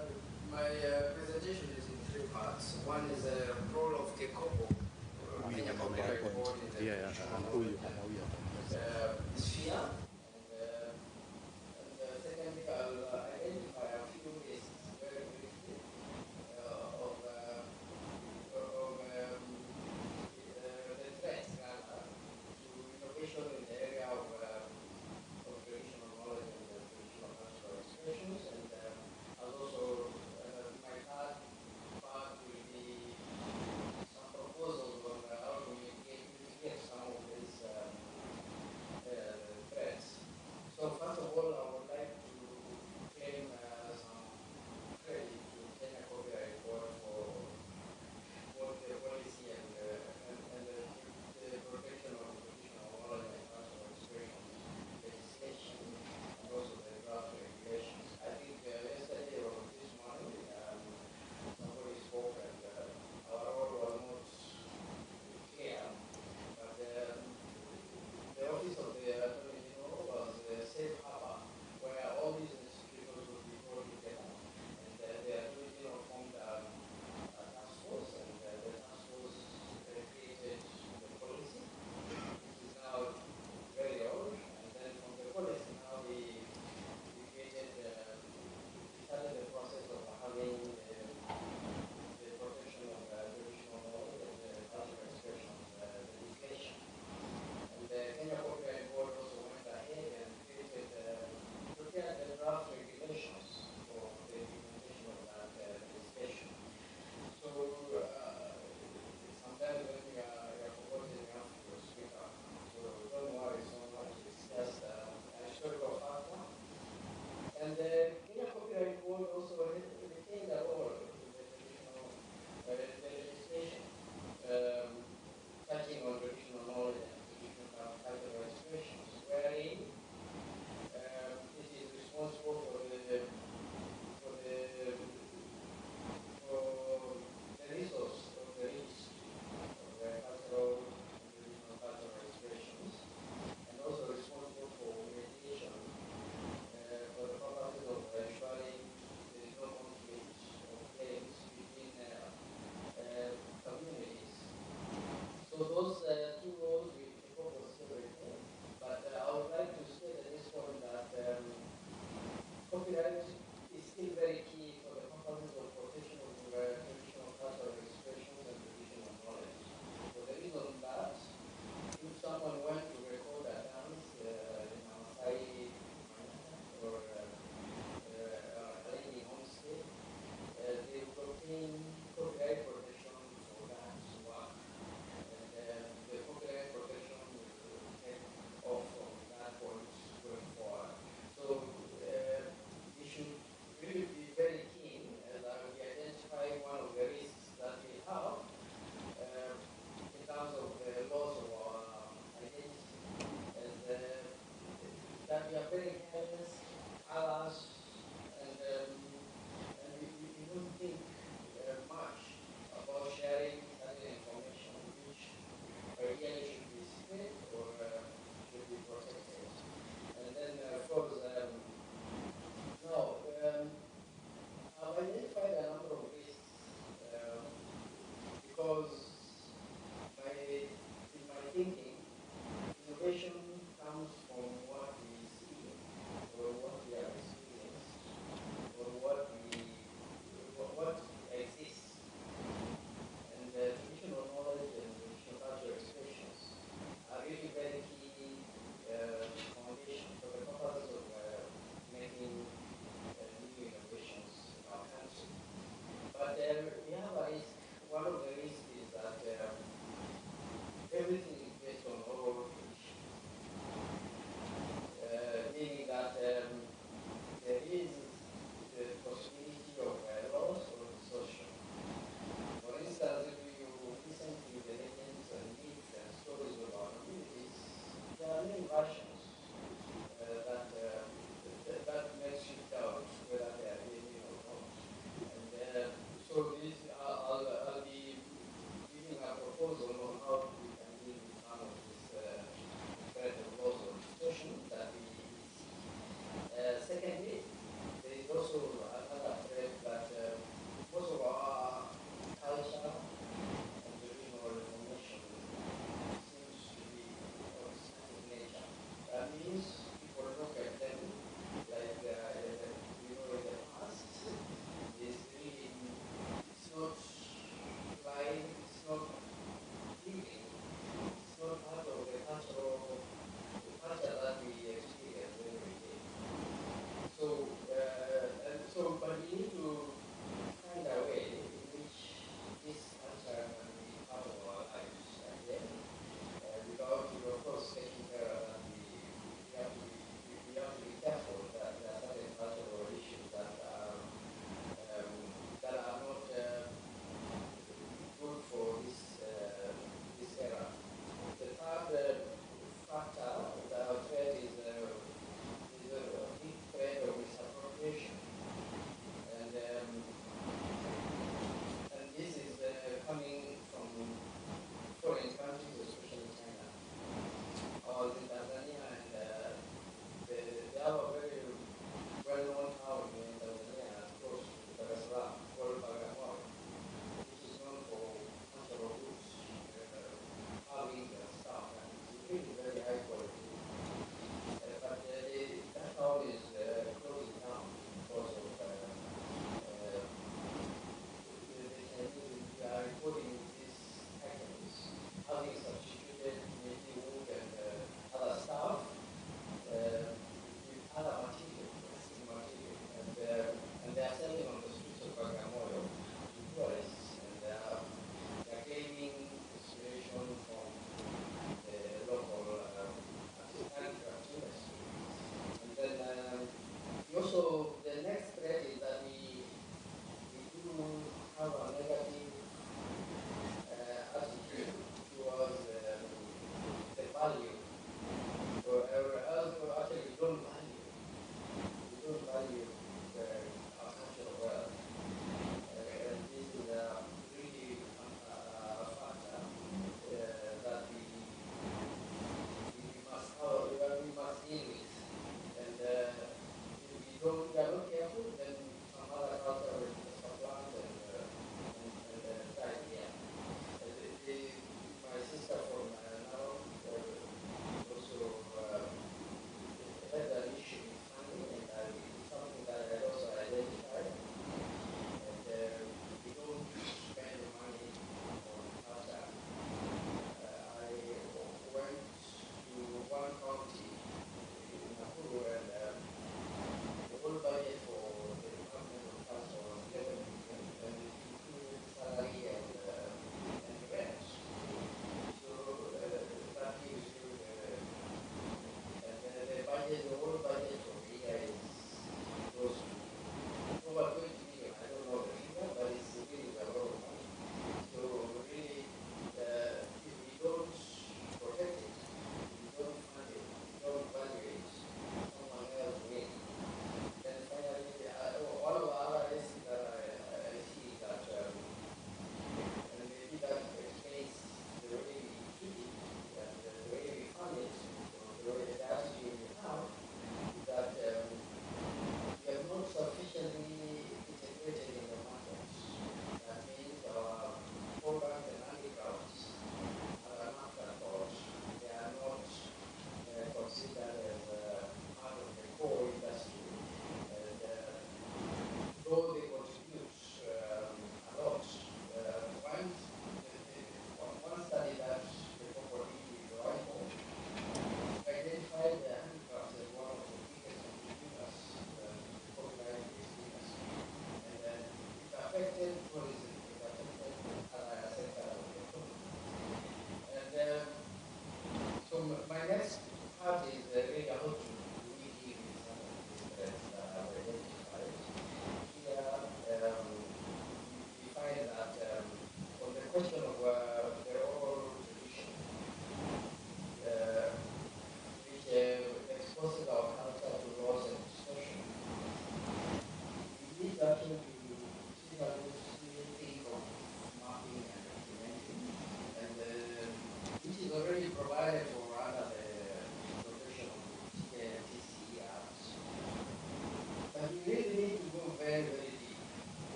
[SPEAKER 11] My presentation is in three parts. One is the role of Kekobo, Kenya Copyright Board in the sphere. And secondly, I'll identify a few cases very briefly of the threats to innovation in the area of traditional knowledge and traditional cultural expressions. And I'll also my third part will be some proposals on how to mitigate some of these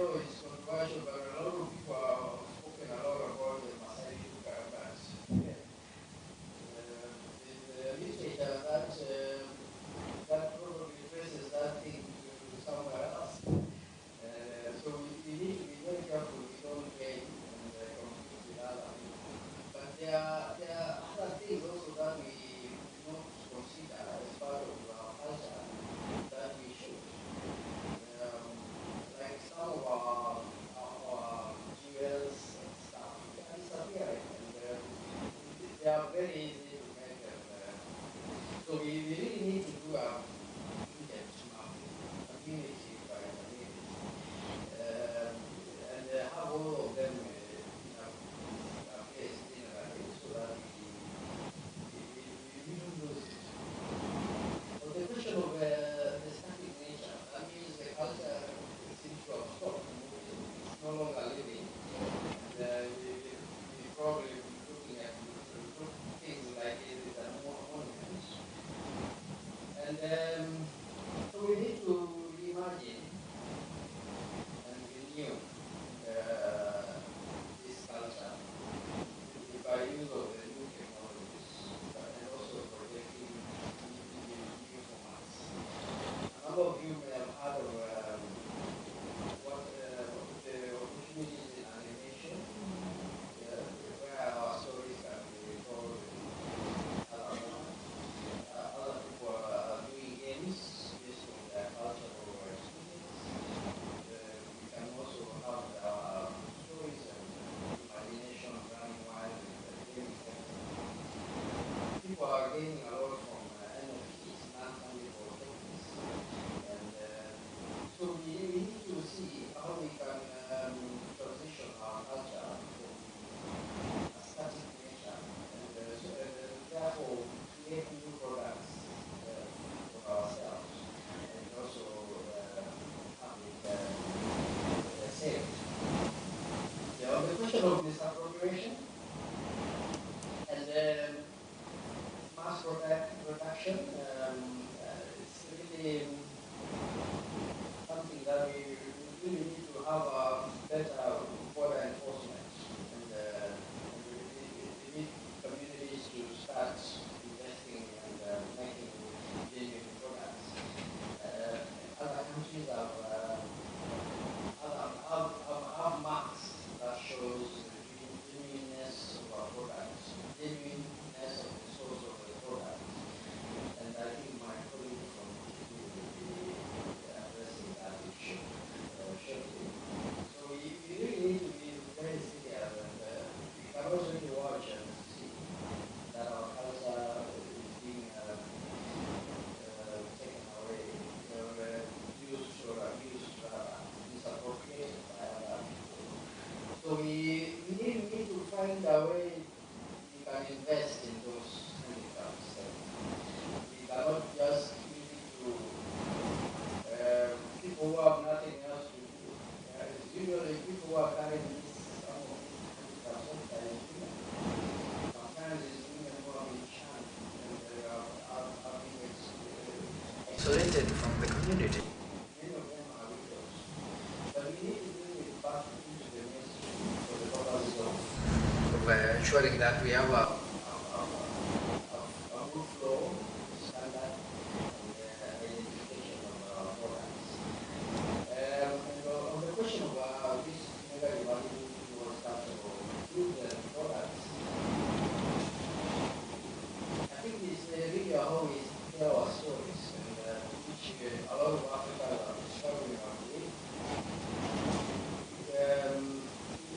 [SPEAKER 11] know it's controversial, but a lot of people have spoken a lot about the Masai Karabas. The literature that probably traces that thing to somewhere else. So we need to be very careful we don't blame and compete with other people. But there are other things also that we not consider as part of our culture that we should. Like some of our jewels and stuff, they are disappearing, and they are very easy to make. So we really need to do a in-depth mapping, community by community, and have all of them in a place generally, so that we don't lose it. On the question of the static nature, that means the culture seems to have stopped moving. It's no longer living. And we probably looking at things like it as monuments. And so we need to reimagine and renew this culture by use of the new technologies and also projecting new formats. A number of you may have heard of what the opportunities in animation, where our stories can be told in other formats. Other people are doing games based on their cultural experience. We can also have stories and imagination running wild in the gaming sector. People are gaining a lot from NFTs, non-fungible tokens. And so we need to see how we can transition our culture from a static nature and therefore create new products for ourselves and also have it saved. On the question of misappropriation and mass production, it's really something that we really need to have a better border enforcement, and we need communities to start investing and making genuine products. Other countries have marks that shows the genuineness of our products, genuineness of the source of the product. And I think my colleague from TP will be addressing that issue shortly. So we really need to be very serious, and we cannot really watch and see that our culture is being taken away, used or abused, misappropriated by other people. So we need to find a way we can invest in those handicaps. We cannot just give it to people who have nothing else to do. It's usually people who are carrying some of these handicaps sometimes women. Sometimes it's women who have been shunned and are being isolated from the community. Many of them are widows. But we need to bring it back into the mainstream for the purposes of ensuring that we have a good flow, standard, and identification of our products. And on the question of this mega evaluation was touched about goods and products, I think it's really how we tell our stories, and which a lot of Africans are struggling with.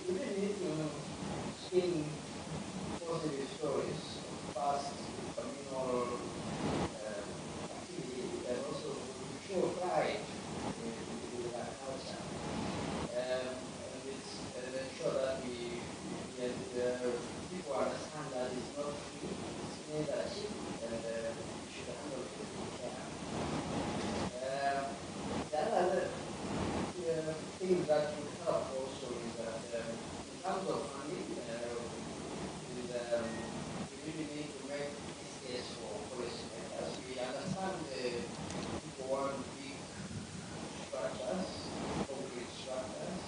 [SPEAKER 11] We really need to spin positive stories of past communal activity and also show pride in our culture. And ensure that people understand that it's not free, it's made a cheap, and we should handle it with care. The other thing that would help also is that in terms of funding, we really need to make this case for policymakers. We understand people want big structures, concrete structures,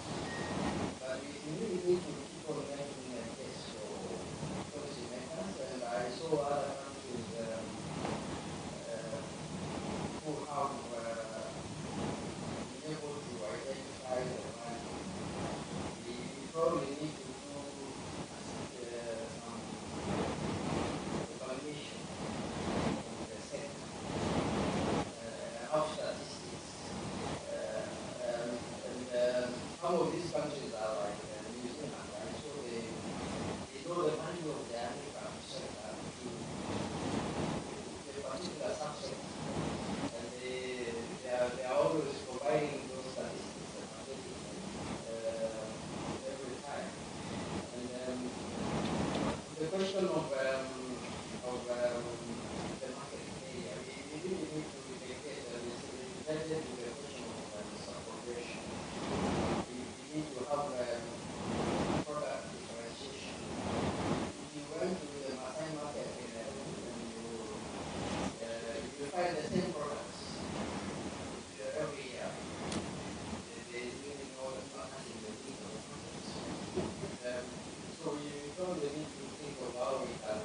[SPEAKER 11] some of these countries are like New Zealand, right? So they know the value of the agriculture sector to a particular subsector. And they are always providing those statistics and updating every time. And the question of the market area, we really need to dedicate this related to the question of subpopulation. We need to have product differentiation. If you went to the Maasai market in you find the same products every year. There is really no difference in the need of markets. So we probably need to think of how we can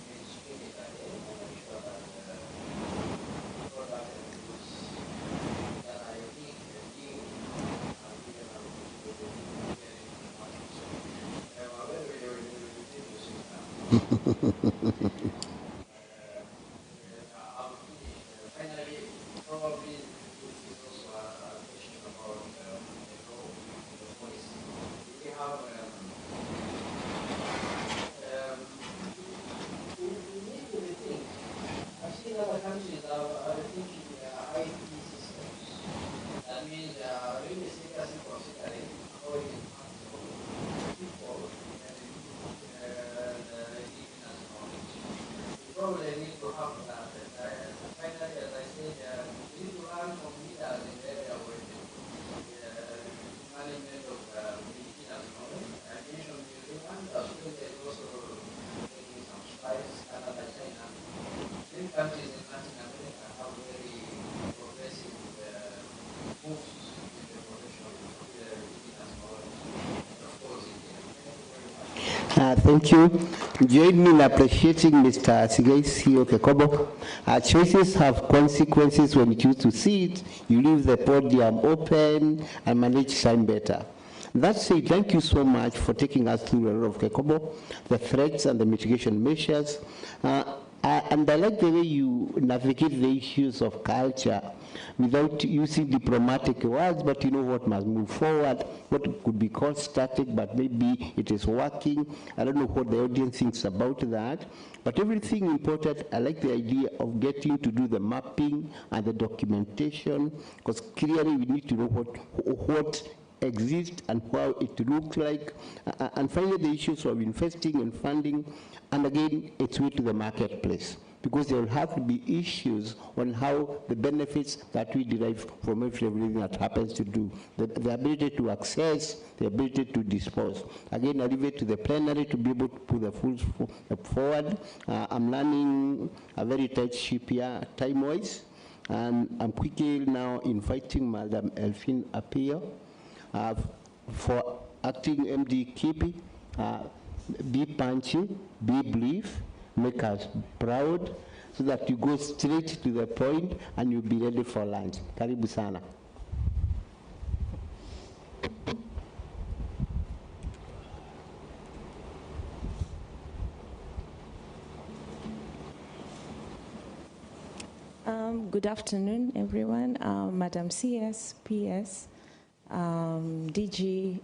[SPEAKER 11] mainstream it again and make sure that products and goods that are unique and new are given out to the market. So, whether you're in the retail system, finally, probably this is also a question about the law, the policy. We have we need to rethink. I've seen other countries are rethinking their IT systems. That means they are really seriously considering how it impacts on people and the indigenous knowledge. We probably need to have that. Finally, as I said, we need to learn from leaders in the area of management of indigenous knowledge. I mentioned New Zealand. Australia is also making some strides. Canada, China. Many countries in Latin America have very progressive moves in the protection of the indigenous knowledge. And of course, India.
[SPEAKER 9] Thank you. Join me in appreciating Mr. Sigaisio Kekobo. Choices have consequences. When you choose to see it, you leave the podium open and manage time better. That said, thank you so much for taking us through the role of Kekobo, the threats and the mitigation measures. And I like the way you navigate the issues of culture without using diplomatic words, but you know what must move forward, what could be called static, but maybe it is working. I don't know what the audience thinks about that, but everything important, I like the idea of getting to do the mapping and the documentation, because clearly we need to know what exists and how it looks like, and finally the issues of investing and funding, and again, its way to the marketplace, because there will have to be issues on how the benefits that we derive from everything that happens to do, the ability to access, the ability to dispose. Again, I leave it to the plenary to be able to put the full forward. I'm learning a very tight ship here, time-wise, and I'm quickly now inviting Madam Elfin Apio, for acting MD Kipi, be punchy, be brief, make us proud, so that you go straight to the point and you'll be ready for lunch. Karibu sana.
[SPEAKER 14] Good afternoon, everyone. Madam CS, PS, DG,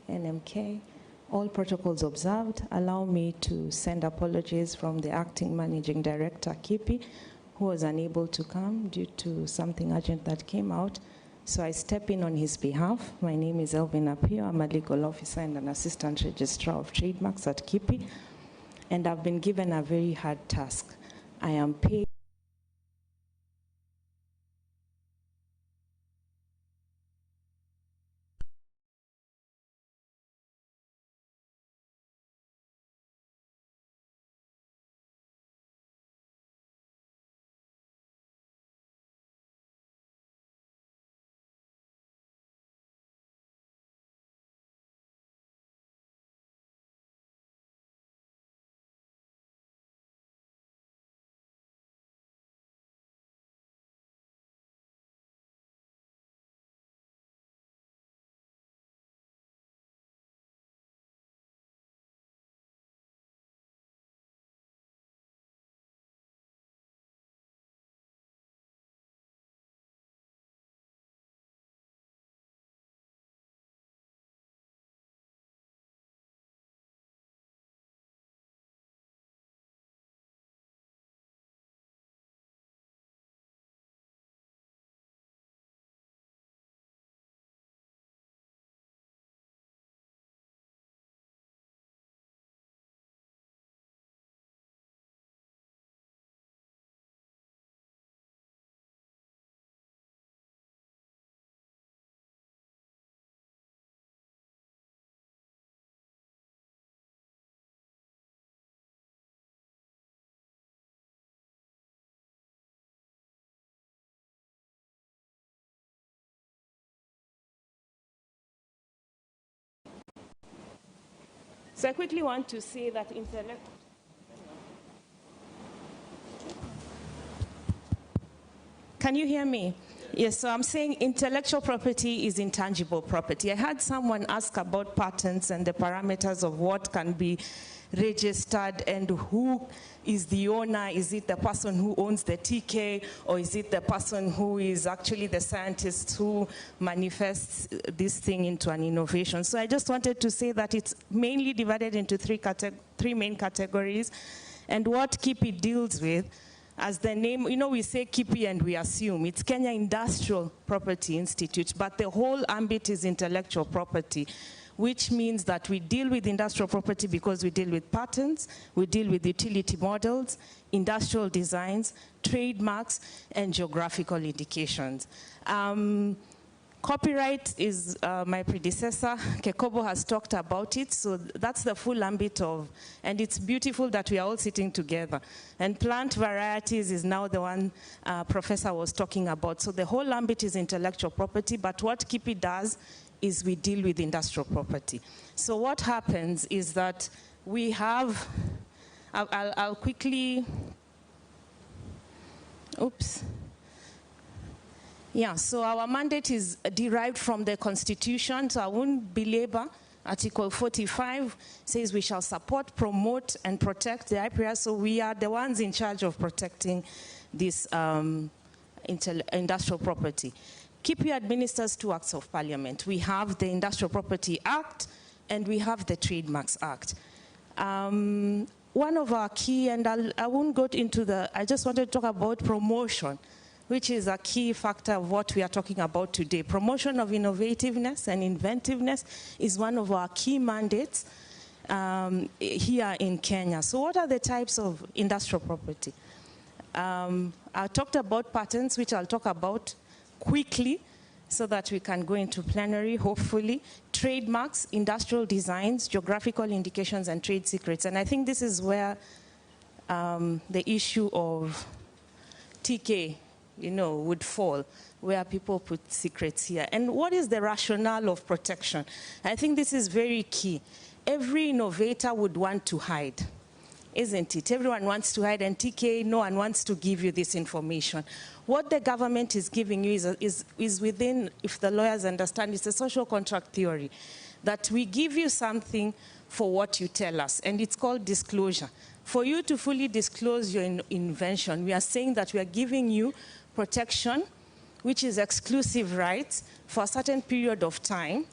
[SPEAKER 14] NMK, all protocols observed. Allow me to send apologies from the Acting Managing Director, Kipi, who was unable to come due to something urgent that came out. So I step in on his behalf. My name is Elvin Apio. I'm a legal officer and an assistant registrar of trademarks at Kipi. And I've been given a very hard task. I am paid So I quickly want to say that Can you hear me? Yes, so I'm saying intellectual property is intangible property. I had someone ask about patents and the parameters of what can be registered and who is the owner. Is it the person who owns the TK, or is it the person who is actually the scientist who manifests this thing into an innovation? So I just wanted to say that it's mainly divided into three main categories, and what KIPI deals with, as the name, we say KIPI and we assume it's Kenya Industrial Property Institute, but the whole ambit is intellectual property, which means that we deal with industrial property because we deal with patents, we deal with utility models, industrial designs, trademarks, and geographical indications. Copyright is my predecessor. Kekobo has talked about it, so that's the full ambit of, and it's beautiful that we are all sitting together. And plant varieties is now the one Professor was talking about. So the whole ambit is intellectual property, but what KIPI does is we deal with industrial property. So what happens is that we have, I'll quickly, oops. Yeah, so our mandate is derived from the Constitution, so I won't belabor. Article 45 says we shall support, promote, and protect the IPR, so we are the ones in charge of protecting this industrial property. KIPI administers 2 acts of parliament. We have the Industrial Property Act, and we have the Trademarks Act. One of our key, and I won't go into I just wanted to talk about promotion, which is a key factor of what we are talking about today. Promotion of innovativeness and inventiveness is one of our key mandates here in Kenya. So what are the types of industrial property? I talked about patents, which I'll talk about quickly so that we can go into plenary, hopefully. Trademarks, industrial designs, geographical indications, and trade secrets. And I think this is where the issue of TK would fall, where people put secrets here. And what is the rationale of protection? I think this is very key. Every innovator would want to hide, isn't it? Everyone wants to hide, and TK, no one wants to give you this information. What the government is giving you is within, if the lawyers understand, it's a social contract theory, that we give you something for what you tell us, and it's called disclosure. For you to fully disclose your invention, we are saying that we are giving you protection, which is exclusive rights for a certain period of time.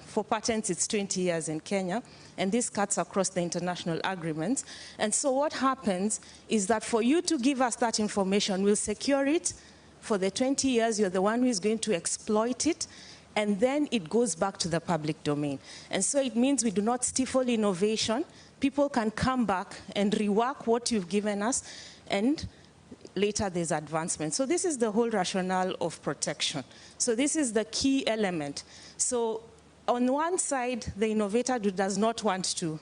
[SPEAKER 14] For patents, it's 20 years in Kenya, and this cuts across the international agreements. And so what happens is that for you to give us that information, we'll secure it for the 20 years. You're the one who is going to exploit it, and then it goes back to the public domain. And so it means we do not stifle innovation. People can come back and rework what you've given us, and later there's advancement. So this is the whole rationale of protection. So this is the key element. So on one side, the innovator does not want to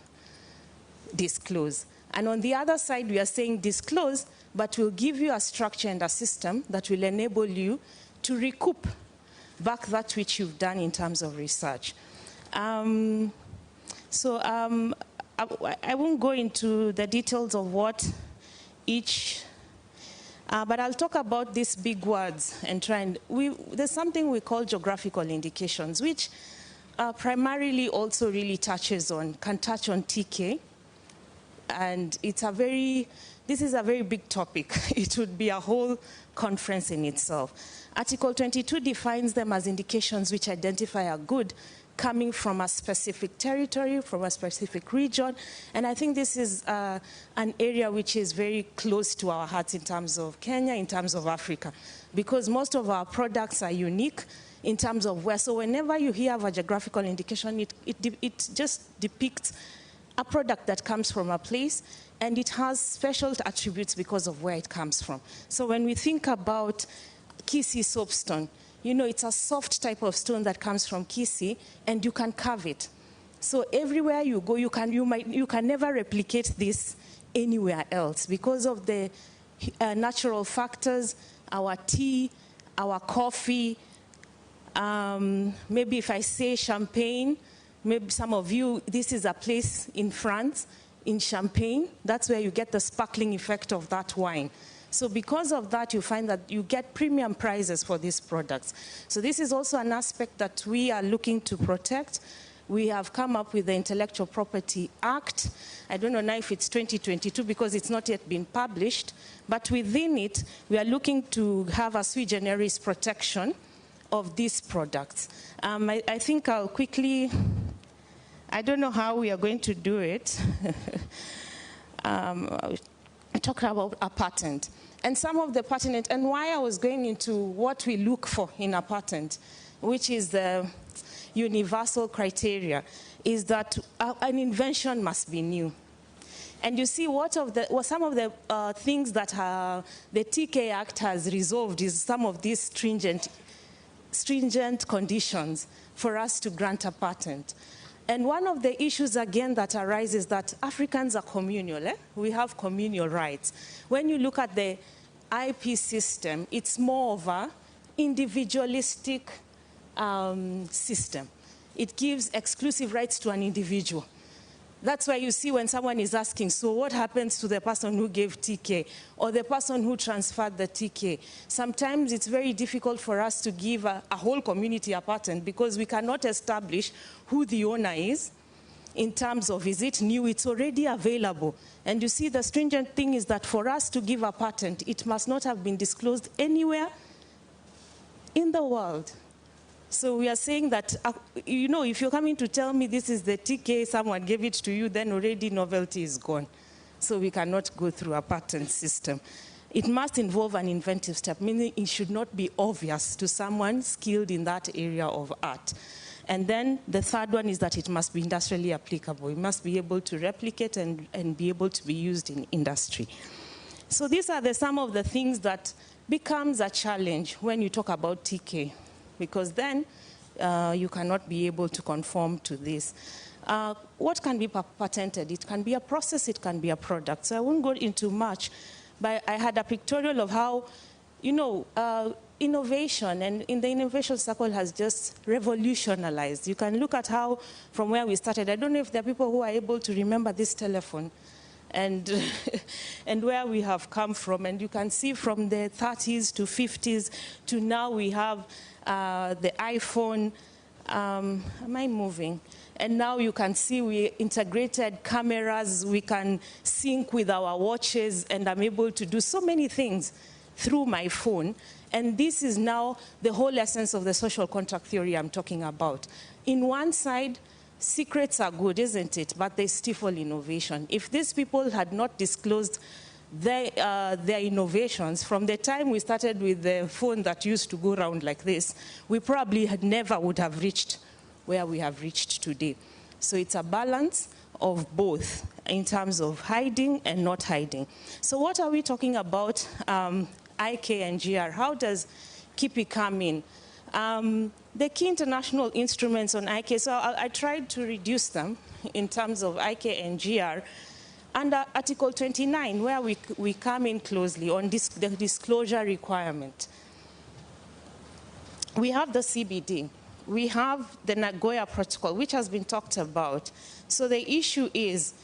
[SPEAKER 14] disclose. And on the other side, we are saying disclose, but we'll give you a structure and a system that will enable you to recoup back that which you've done in terms of research. I won't go into the details of what each, but I'll talk about these big words and try and, there's something we call geographical indications, which primarily also really can touch on TK. And this is a very big topic. It would be a whole conference in itself. Article 22 defines them as indications which identify a good coming from a specific territory, from a specific region. And I think this is an area which is very close to our hearts in terms of Kenya, in terms of Africa, because most of our products are unique in terms of where. So whenever you hear of a geographical indication, it just depicts a product that comes from a place, and it has special attributes because of where it comes from. So when we think about Kisii soapstone, it's a soft type of stone that comes from Kisii, and you can carve it. So everywhere you go, you can never replicate this anywhere else because of the natural factors, our tea, our coffee, maybe if I say champagne,
[SPEAKER 10] Maybe some of you, this is a place in France, in Champagne. That's where you get the sparkling effect of that wine. So because of that, you find that you get premium prices for these products. So this is also an aspect that we are looking to protect. We have come up with the Intellectual Property Act. I don't know now if it's 2022 because it's not yet been published, but within it, we are looking to have a sui generis protection of these products. I think I'll quickly, I don't know how we are going to do it. Talk about a patent. And some of the patent, and why I was going into what we look for in a patent, which is the universal criteria, is that an invention must be new. And you see, some of the things that the TK Act has resolved is some of these stringent conditions for us to grant a patent. And one of the issues, again, that arises that Africans are communal. We have communal rights. When you look at the IP system, it's more of an individualistic system. It gives exclusive rights to an individual. That's why you see when someone is asking, so what happens to the person who gave TK or the person who transferred the TK? Sometimes it's very difficult for us to give a whole community a patent because we cannot establish who the owner is in terms of, is it new? It's already available. And you see, the stringent thing is that for us to give a patent, it must not have been disclosed anywhere in the world. So we are saying that, you know, if you're coming to tell me this is the TK, someone gave it to you, then already novelty is gone. So we cannot go through a patent system. It must involve an inventive step, meaning it should not be obvious to someone skilled in that area of art. And then the third one is that it must be industrially applicable. It must be able to replicate and be able to be used in industry. So these are some of the things that becomes a challenge when you talk about TK, because then you cannot be able to conform to this. What can be patented? It can be a process, it can be a product. So I won't go into much, but I had a pictorial of how, you know, innovation, and in the innovation circle has just revolutionized. You can look at how, from where we started, I don't know if there are people who are able to remember this telephone and, and where we have come from. And you can see from the 30s to 50s to now we have the iPhone. Am I moving? And now you can see we integrated cameras, we can sync with our watches, and I'm able to do so many things through my phone. And this is now the whole essence of the social contract theory I'm talking about. In one side, secrets are good, isn't it? But they stifle innovation. If these people had not disclosed their innovations, from the time we started with the phone that used to go around like this, we probably never would have reached where we have reached today. So it's a balance of both in terms of hiding and not hiding. So what are we talking about? IK and GR, how does KIPI come in? The key international instruments on IK, so I tried to reduce them in terms of IK and GR under Article 29, where we come in closely on the disclosure requirement. We have the CBD. We have the Nagoya Protocol, which has been talked about. So the issue is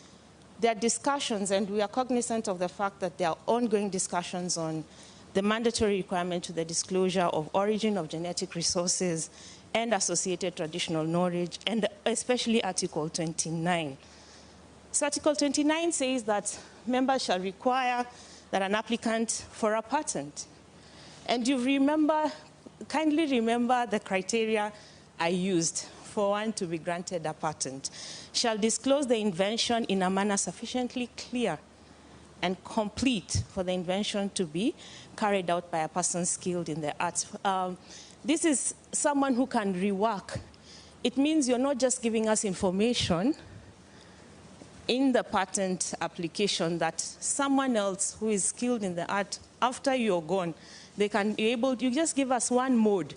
[SPEAKER 10] there are discussions, and we are cognizant of the fact that there are ongoing discussions on the mandatory requirement to the disclosure of origin of genetic resources and associated traditional knowledge, and especially Article 29. So Article 29 says that members shall require that an applicant for a patent. And you kindly remember the criteria I used for one to be granted a patent. Shall disclose the invention in a manner sufficiently clear and complete for the invention to be carried out by a person skilled in the arts. This is someone who can rework. It means you're not just giving us information in the patent application that someone else who is skilled in the art, after you're gone, they can be able, you just give us one mode.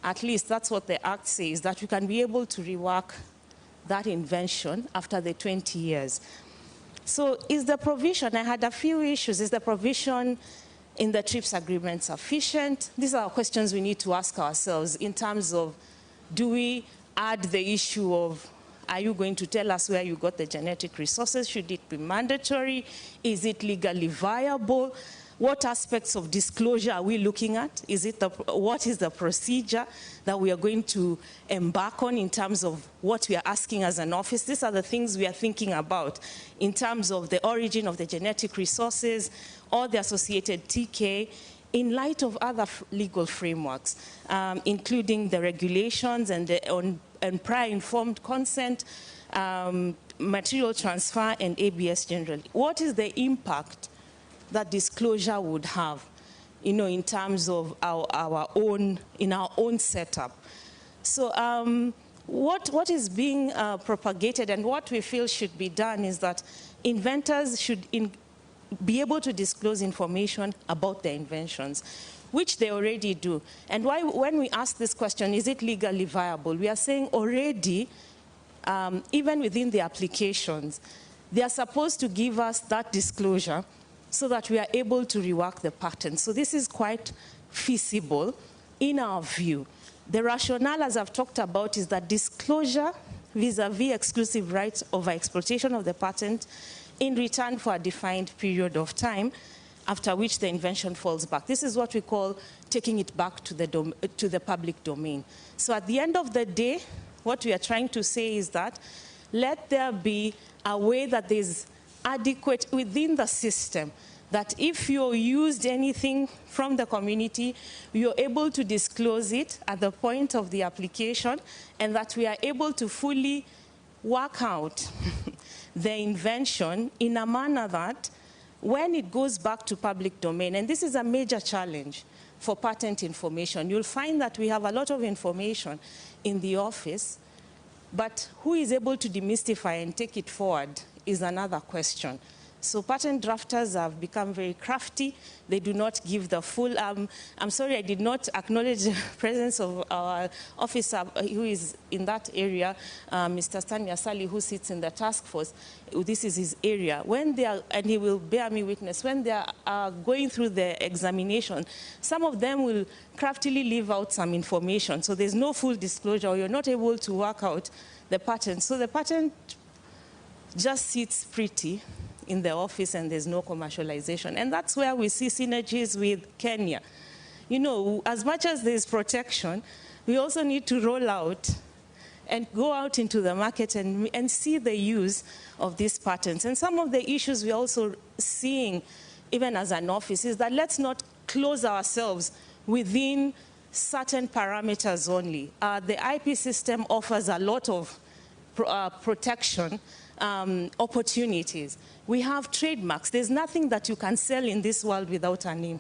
[SPEAKER 10] At least that's what the Act says, that you can be able to rework that invention after the 20 years. So is the provision, I had a few issues, is the provision in the TRIPS agreement sufficient? These are questions we need to ask ourselves in terms of, do we add the issue of Are you going to tell us where you got the genetic resources? Should it be mandatory? Is it legally viable? What aspects of disclosure are we looking at? What is the procedure that we are going to embark on in terms of what we are asking as an office? These are the things we are thinking about in terms of the origin of the genetic resources or the associated TK in light of other legal frameworks, including the regulations and prior informed consent, material transfer, and ABS generally. What is the impact that disclosure would have, in terms of our own setup? So what is being propagated and what we feel should be done is that inventors should be able to disclose information about their inventions, which they already do. And when we ask this question, is it legally viable? We are saying already, even within the applications, they are supposed to give us that disclosure so that we are able to rework the patent. So this is quite feasible in our view. The rationale, as I've talked about, is that disclosure vis-a-vis exclusive rights over exploitation of the patent in return for a defined period of time, after which the invention falls back. This is what we call taking it back to the public domain. So at the end of the day, what we are trying to say is that let there be a way that is adequate within the system, that if you used anything from the community, you're able to disclose it at the point of the application, and that we are able to fully work out the invention in a manner that when it goes back to public domain, and this is a major challenge for patent information, you'll find that we have a lot of information in the office, but who is able to demystify and take it forward is another question. So patent drafters have become very crafty. They do not give the full, I'm sorry I did not acknowledge the presence of our officer who is in that area, Mr. Stan Yasali, who sits in the task force. This is his area. When they are, and he will bear me witness, when they are going through the examination, some of them will craftily leave out some information. So there's no full disclosure, or you're not able to work out the patent. So the patent just sits pretty in the office and there's no commercialization. And that's where we see synergies with Kenya. As much as there's protection, we also need to roll out and go out into the market and see the use of these patents. And some of the issues we're also seeing, even as an office, is that let's not close ourselves within certain parameters only. The IP system offers a lot of protection opportunities. We have trademarks. There's nothing that you can sell in this world without a name.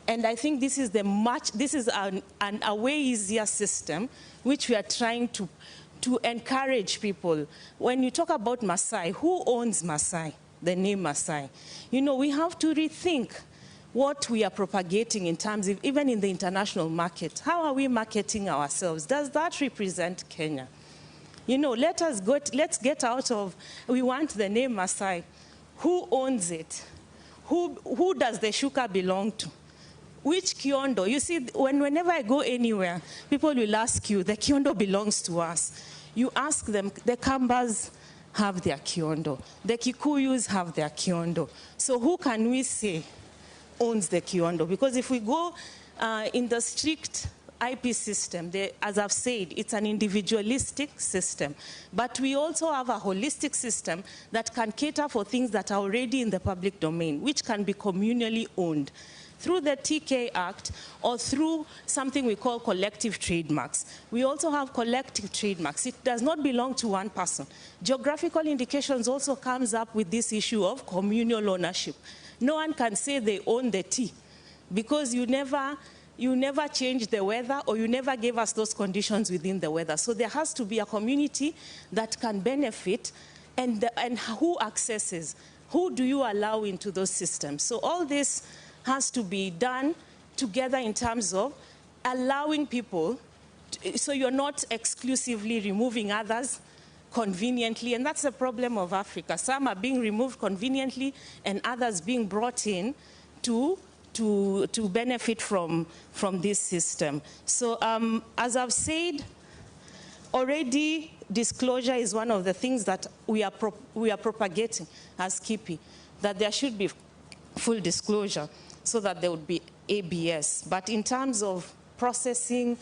[SPEAKER 10] And I think this is a way easier system, which we are trying to encourage people. When you talk about Maasai, who owns Maasai? The name Maasai. We have to rethink what we are propagating in terms of, even in the international market. How are we marketing ourselves? Does that represent Kenya? Let's get out of, we want the name Maasai. Who owns it? Who does the shuka belong to? Which kiondo? You see, whenever I go anywhere, people will ask you, the kiondo belongs to us. You ask them, the Kambas have their kiondo. The Kikuyus have their kiondo. So who can we say owns the kiondo? Because if we go in the strict IP system, as I've said, it's an individualistic system. But we also have a holistic system that can cater for things that are already in the public domain, which can be communally owned through the TK Act or through something we call collective trademarks. We also have collective trademarks. It does not belong to one person. Geographical indications also comes up with this issue of communal ownership. No one can say they own the tea because you never changed the weather, or you never gave us those conditions within the weather. So there has to be a community that can benefit, and who accesses? Who do you allow into those systems? So all this has to be done together in terms of allowing people, so you're not exclusively removing others conveniently, and that's the problem of Africa. Some are being removed conveniently and others being brought in to benefit from this system. So as I've said, already disclosure is one of the things that we are propagating as KIPI, that there should be full disclosure so that there would be ABS. But in terms of processing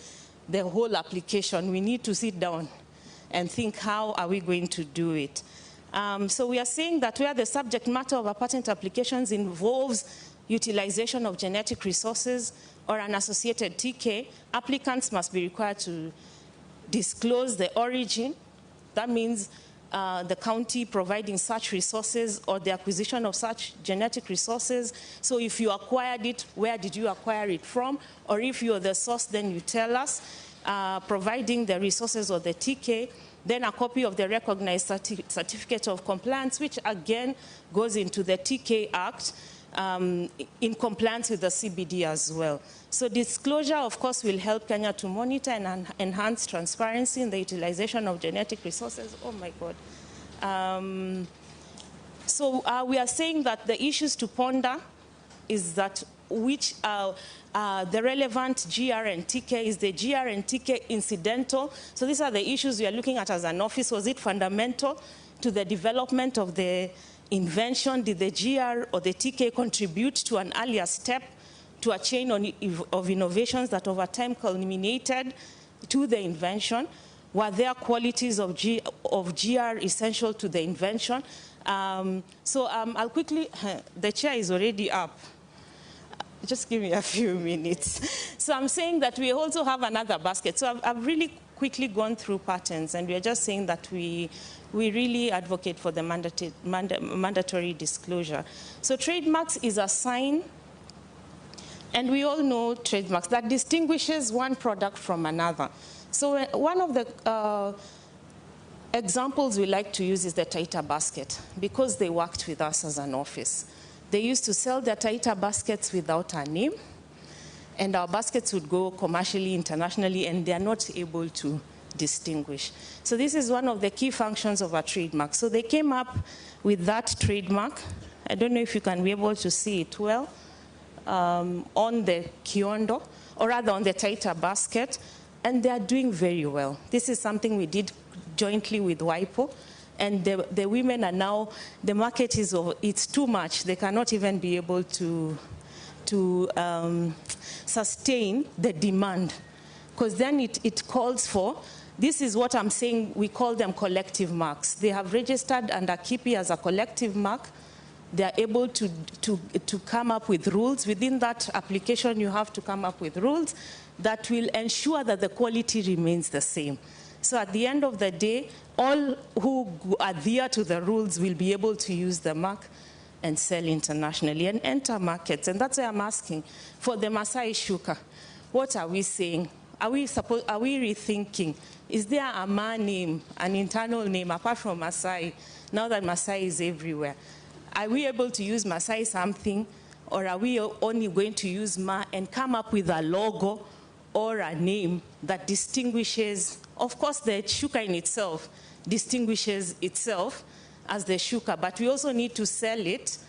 [SPEAKER 10] the whole application, we need to sit down and think, how are we going to do it? So we are saying that where the subject matter of a patent applications involves utilization of genetic resources or an associated TK, applicants must be required to disclose the origin. That means the county providing such resources or the acquisition of such genetic resources. So if you acquired it, where did you acquire it from? Or if you're the source, then you tell us. Providing the resources or the TK, then a copy of the recognized certificate of compliance, which again goes into the TK Act in compliance with the CBD as well. So disclosure, of course, will help Kenya to monitor and enhance transparency in the utilization of genetic resources. Oh my God. So we are saying that the issues to ponder is that which the relevant GR and TK, is the GR and TK incidental? So these are the issues we are looking at as an office. Was it fundamental to the development of the invention? Did the GR or the TK contribute to an earlier step to a chain of innovations that over time culminated to the invention? Were there qualities of GR essential to the invention? I'll quickly, the chair is already up. Just give me a few minutes. So I'm saying that we also have another basket. So I've really quickly gone through patents, and we are just saying that we really advocate for the mandatory disclosure. So trademarks is a sign, and we all know trademarks, that distinguishes one product from another. So one of the examples we like to use is the Taita basket, because they worked with us as an office. They used to sell their Taita baskets without a name, and our baskets would go commercially, internationally, and they are not able to distinguish. So this is one of the key functions of a trademark. So they came up with that trademark. I don't know if you can be able to see it well, on the Kiondo, or rather on the Taita basket, and they are doing very well. This is something we did jointly with WIPO. And the women are now, the market is over, it's too much. They cannot even be able to sustain the demand. Because then it calls for, this is what I'm saying, we call them collective marks. They have registered under KIPI as a collective mark. They are able to come up with rules. Within that application, you have to come up with rules that will ensure that the quality remains the same. So at the end of the day, all who adhere to the rules will be able to use the mark and sell internationally and enter markets. And that's why I'm asking for the Masai Shuka. What are we saying? Are we rethinking? Is there a Ma name, an internal name, apart from Masai, now that Masai is everywhere? Are we able to use Masai something, or are we only going to use Ma and come up with a logo or a name that distinguishes? Of course, the shuka in itself distinguishes itself as the shuka, but we also need to sell it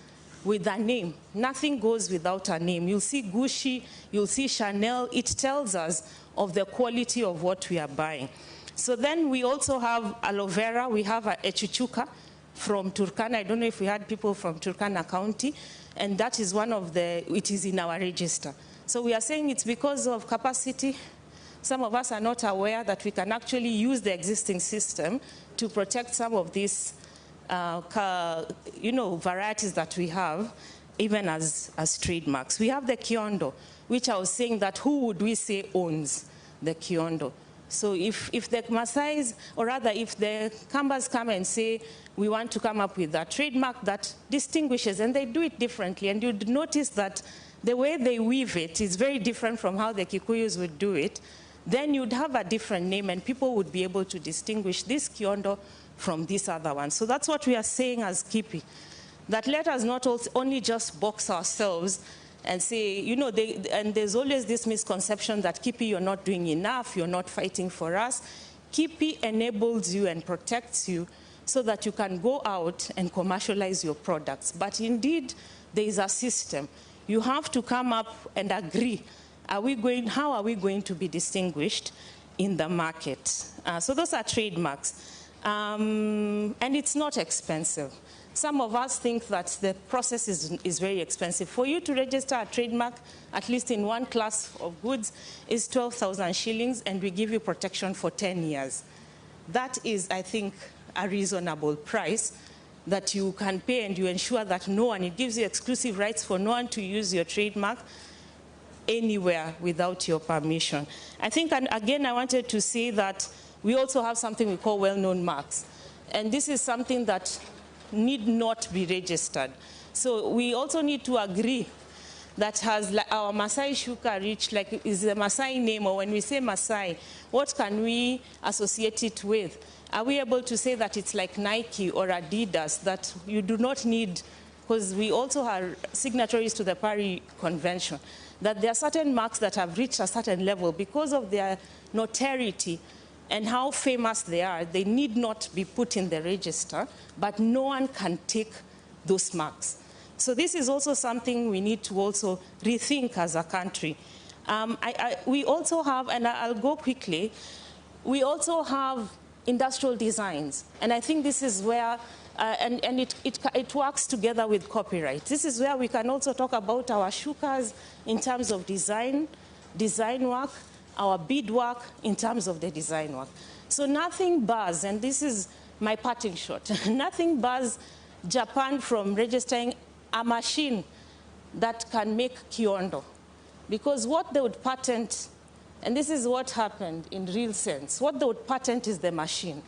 [SPEAKER 10] with a name. Nothing goes without a name. You'll see Gucci, you'll see Chanel. It tells us of the quality of what we are buying. So then we also have aloe vera. We have a Echuchuka from Turkana. I don't know if we had people from Turkana County, and that is one of the, it is in our register. So we are saying it's because of capacity. Some of us are not aware that we can actually use the existing system to protect some of these varieties that we have, even as trademarks. We have the Kiondo, which I was saying that who would we say owns the Kiondo? So if the Maasais, or rather if the Kambas come and say, we want to come up with a trademark that distinguishes, and they do it differently, and you'd notice that the way they weave it is very different from how the Kikuyus would do it, then you'd have a different name, and people would be able to distinguish this Kiondo from this other one. So that's what we are saying as KIPI, that let us not only just box ourselves and say, and there's always this misconception that KIPI, you're not doing enough, you're not fighting for us. KIPI enables you and protects you so that you can go out and commercialize your products. But indeed, there is a system. You have to come up and agree. How are we going to be distinguished? in the market. So those are trademarks. And it's not expensive. Some of us think that the process is very expensive. For you to register a trademark, at least in one class of goods, is 12,000 shillings, and we give you protection for 10 years. That is, I think, a reasonable price that you can pay, and you ensure that no one, it gives you exclusive rights for no one to use your trademark anywhere without your permission. I think, and again, I wanted to say that we also have something we call well-known marks. And this is something that need not be registered. So we also need to agree that has our Masai Shuka reached, like, is the Masai name, or when we say Masai, what can we associate it with? Are we able to say that it's like Nike or Adidas, that you do not need, because we also are signatories to the Paris Convention, that there are certain marks that have reached a certain level because of their notoriety and how famous they are, they need not be put in the register, but no one can take those marks. So this is also something we need to also rethink as a country. We also have, and I'll go quickly, we also have industrial designs. And I think this is where, it works together with copyright. This is where we can also talk about our shukas in terms of design work, our beadwork in terms of the design work. So nothing bars, and this is my parting shot, nothing bars Japan from registering a machine that can make kiondo. Because what they would patent, and this is what happened in real sense, what they would patent is the machine.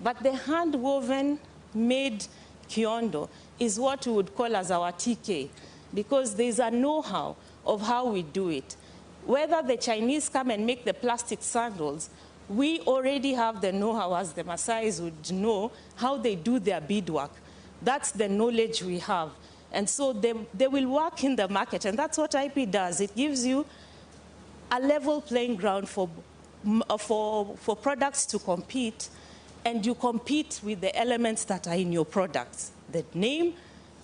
[SPEAKER 10] But the hand-woven made kiondo is what we would call as our TK, because there's a know-how of how we do it. Whether the Chinese come and make the plastic sandals, we already have the know-how, as the Maasais would know, how they do their beadwork. That's the knowledge we have. And so they will work in the market, and that's what IP does. It gives you a level playing ground for products to compete, and you compete with the elements that are in your products, the name,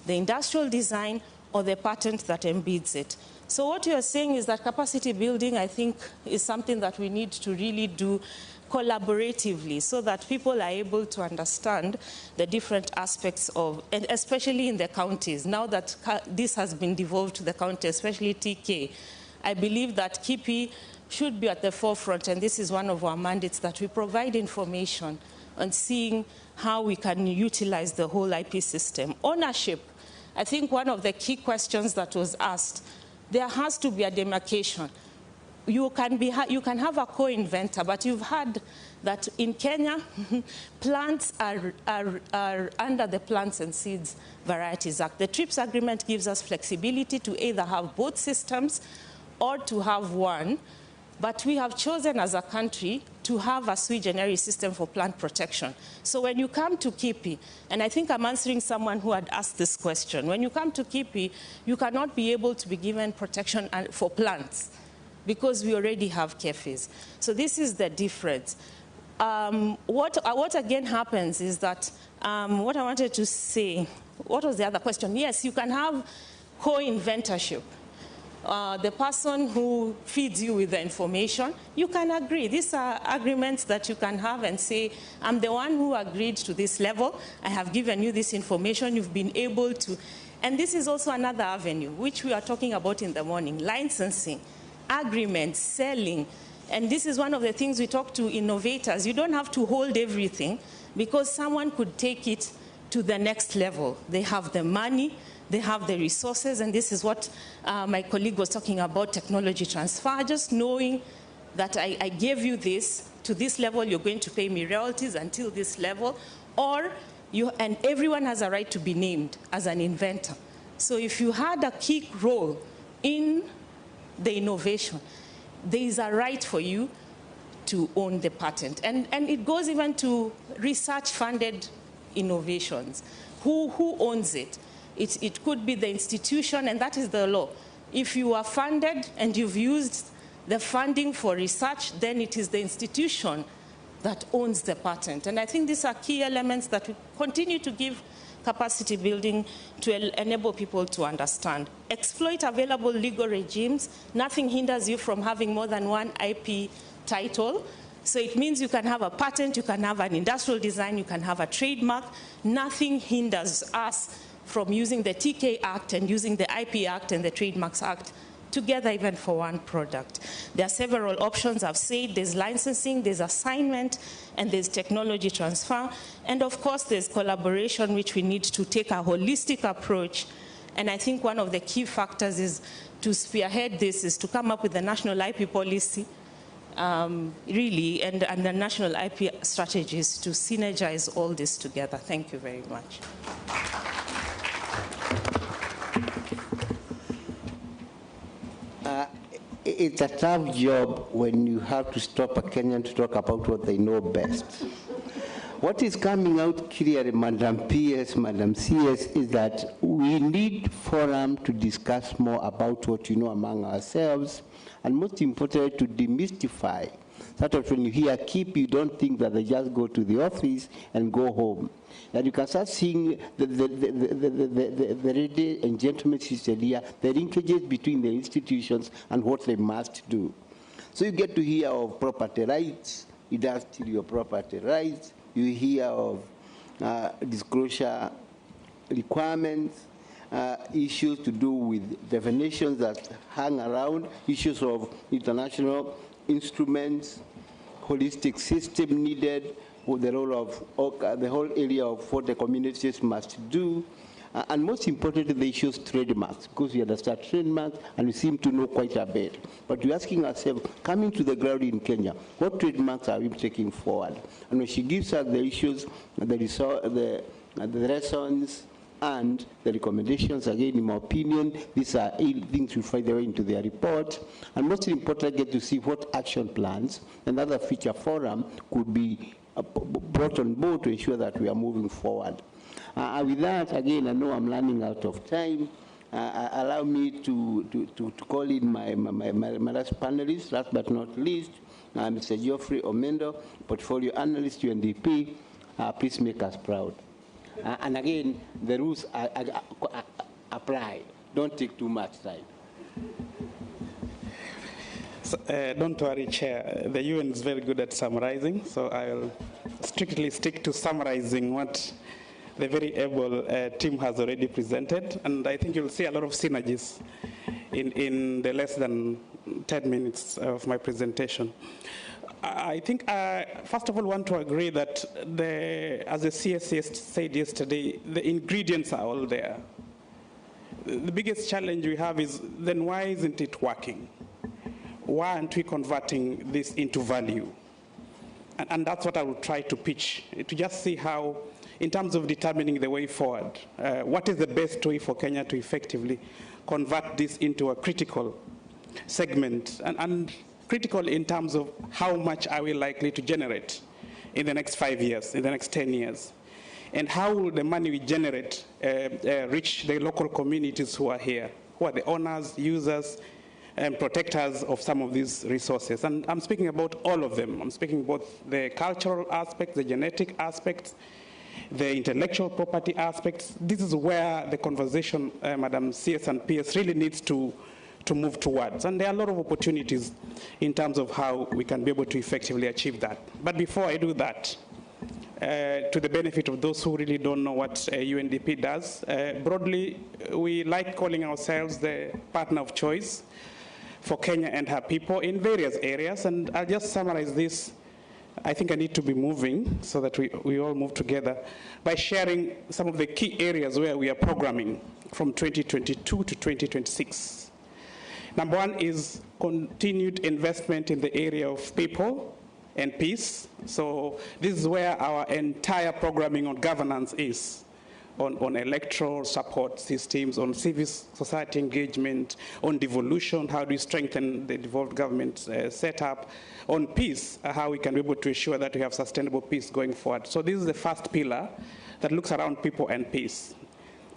[SPEAKER 10] the industrial design, or the patent that embeds it. So what you're saying is that capacity building, I think, is something that we need to really do collaboratively so that people are able to understand the different aspects of, and especially in the counties. Now that this has been devolved to the county, especially TK, I believe that KIPI should be at the forefront, and this is one of our mandates, that we provide information on seeing how we can utilize the whole IP system. Ownership, I think one of the key questions that was asked, there has to be a demarcation. You can have a co-inventor, but you've heard that in Kenya, plants are under the Plants and Seeds Varieties Act. The TRIPS agreement gives us flexibility to either have both systems or to have one, but we have chosen as a country to have a sui generis system for plant protection. So when you come to KIPI, and I think I'm answering someone who had asked this question, when you come to KIPI, you cannot be able to be given protection for plants because we already have KEFIs. So this is the difference. What again happens is that, what I wanted to say, what was the other question? Yes, you can have co-inventorship. The person who feeds you with the information, you can agree. These are agreements that you can have and say, I'm the one who agreed to this level. I have given you this information. You've been able to. And this is also another avenue, which we are talking about in the morning, licensing, agreements, selling. And this is one of the things we talk to innovators. You don't have to hold everything because someone could take it to the next level. They have the money. They have the resources, and this is what my colleague was talking about, technology transfer, just knowing that I gave you this, to this level, you're going to pay me royalties until this level, and everyone has a right to be named as an inventor. So if you had a key role in the innovation, there is a right for you to own the patent. And it goes even to research-funded innovations. Who owns it? It could be the institution, and that is the law. If you are funded and you've used the funding for research, then it is the institution that owns the patent. And I think these are key elements that we continue to give capacity building to enable people to understand. Exploit available legal regimes. Nothing hinders you from having more than one IP title. So it means you can have a patent, you can have an industrial design, you can have a trademark. Nothing hinders us from using the TK Act and using the IP Act and the Trademarks Act together even for one product. There are several options. I've said there's licensing, there's assignment, and there's technology transfer. And of course, there's collaboration, which we need to take a holistic approach. And I think one of the key factors is to spearhead this is to come up with a national IP policy, really, and the national IP strategies to synergize all this together. Thank you very much.
[SPEAKER 9] It's a tough job when you have to stop a Kenyan to talk about what they know best. What is coming out clearly, Madam PS, Madam CS, is that we need forum to discuss more about what you know among ourselves, and most importantly, to demystify. Sort of when you hear keep, you don't think that they just go to the office and go home. That you can start seeing the ladies and gentlemen sister here, the linkages between the institutions and what they must do. So you get to hear of property rights, it does steal your property rights. You hear of disclosure requirements, issues to do with definitions that hang around, issues of international instruments, holistic system needed, with the role of the whole area of what the communities must do, and most importantly, the issues trademarks, because we understand trademarks and we seem to know quite a bit. But we're asking ourselves, coming to the ground in Kenya, what trademarks are we taking forward? And when she gives us the issues, the lessons, and the recommendations, again, in my opinion, these are things we find their way into their report. And most importantly, get to see what action plans and other future forum could be brought on board to ensure that we are moving forward. With that, again, I know I'm running out of time. Allow me to call in my last panelist, last but not least, Mr. Geoffrey Omendo, Portfolio Analyst, UNDP. Please make us proud. And again, the rules apply. Don't take too much time.
[SPEAKER 15] So, don't worry, Chair. The UN is very good at summarizing, so I'll strictly stick to summarizing what the very able team has already presented. And I think you'll see a lot of synergies in the less than 10 minutes of my presentation. I think, first of all, want to agree that, as the CSS said yesterday, the ingredients are all there. The biggest challenge we have is, then why isn't it working? Why aren't we converting this into value? And that's what I will try to pitch, to just see how, in terms of determining the way forward, what is the best way for Kenya to effectively convert this into a critical segment, and critical in terms of how much are we likely to generate in the next 5 years, in the next 10 years, and how will the money we generate reach the local communities who are here, who are the owners, users, and protectors of some of these resources. And I'm speaking about all of them. I'm speaking both the cultural aspects, the genetic aspects, the intellectual property aspects. This is where the conversation, Madam CS and PS, really needs to move towards. And there are a lot of opportunities in terms of how we can be able to effectively achieve that. But before I do that, to the benefit of those who really don't know what UNDP does, broadly, we like calling ourselves the partner of choice for Kenya and her people in various areas. And I'll just summarize this. I think I need to be moving so that we all move together by sharing some of the key areas where we are programming from 2022 to 2026. Number one is continued investment in the area of people and peace. So this is where our entire programming on governance is, on electoral support systems, on civil society engagement, on devolution, how do we strengthen the devolved government setup, on peace, how we can be able to ensure that we have sustainable peace going forward. So this is the first pillar that looks around people and peace.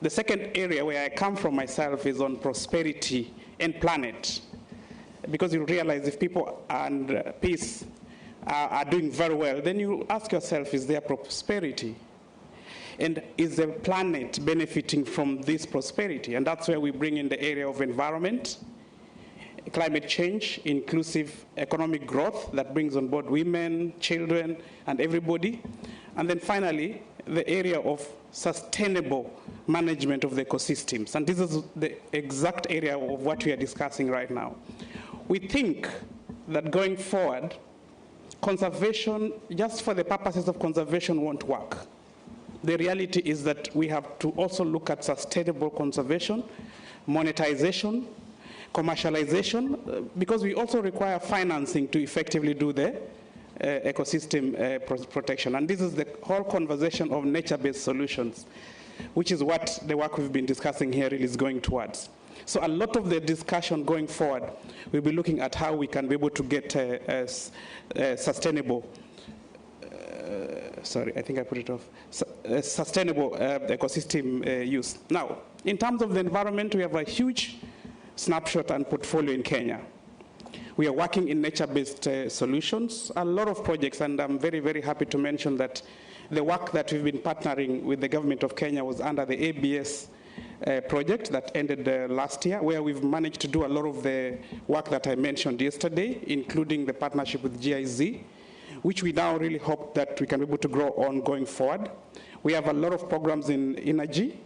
[SPEAKER 15] The second area where I come from myself is on prosperity and planet, because you realize if people and peace are doing very well, then you ask yourself, is there prosperity? And is the planet benefiting from this prosperity? And that's where we bring in the area of environment, climate change, inclusive economic growth that brings on board women, children, and everybody. And then finally, the area of sustainable management of the ecosystems. And this is the exact area of what we are discussing right now. We think that going forward, conservation, just for the purposes of conservation, won't work. The reality is that we have to also look at sustainable conservation, monetization, commercialization, because we also require financing to effectively do the ecosystem protection. And this is the whole conversation of nature-based solutions, which is what the work we've been discussing here really is going towards. So a lot of the discussion going forward, we'll be looking at how we can be able to get sustainable, sorry, I think I put it off, sustainable ecosystem use. Now, in terms of the environment, we have a huge snapshot and portfolio in Kenya. We are working in nature-based solutions, a lot of projects, and I'm very, very happy to mention that the work that we've been partnering with the government of Kenya was under the ABS project that ended last year, where we've managed to do a lot of the work that I mentioned yesterday, including the partnership with GIZ, which we now really hope that we can be able to grow on going forward. We have a lot of programs in energy,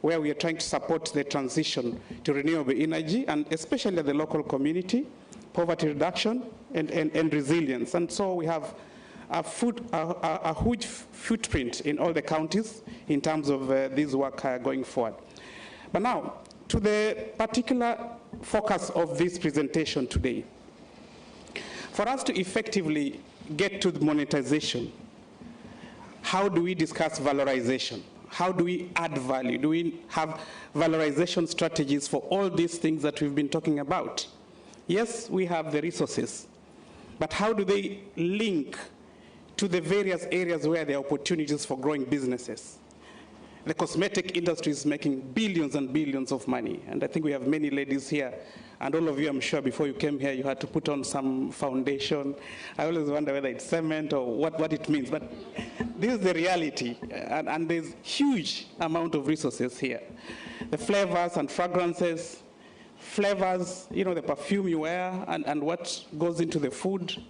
[SPEAKER 15] where we are trying to support the transition to renewable energy, and especially at the local community, poverty reduction, and resilience. And so we have a huge footprint in all the counties in terms of this work going forward. But now, to the particular focus of this presentation today. For us to effectively get to the monetization, how do we discuss valorization? How do we add value? Do we have valorization strategies for all these things that we've been talking about? Yes, we have the resources, but how do they link to the various areas where there are opportunities for growing businesses? The cosmetic industry is making billions and billions of money, and I think we have many ladies here, and all of you, I'm sure, before you came here, you had to put on some foundation. I always wonder whether it's cement or what it means, but this is the reality, and there's huge amount of resources here. The flavors and fragrances, flavors, you know, the perfume you wear, and what goes into the food,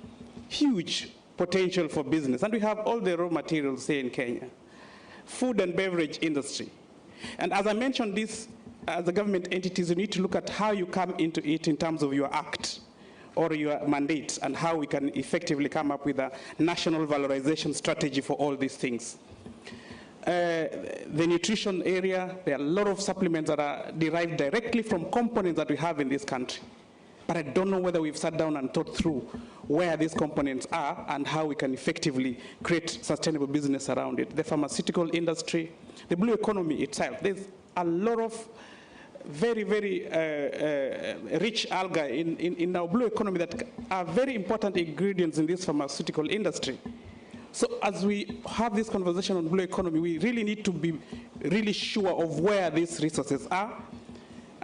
[SPEAKER 15] huge potential for business. And we have all the raw materials here in Kenya. Food and beverage industry. And as I mentioned this, as a government entities, you need to look at how you come into it in terms of your act or your mandate, and how we can effectively come up with a national valorization strategy for all these things. The nutrition area, there are a lot of supplements that are derived directly from components that we have in this country. But I don't know whether we've sat down and thought through where these components are and how we can effectively create sustainable business around it. The pharmaceutical industry, the blue economy itself, there's a lot of very, very rich algae in our blue economy that are very important ingredients in this pharmaceutical industry. So as we have this conversation on blue economy, we really need to be really sure of where these resources are,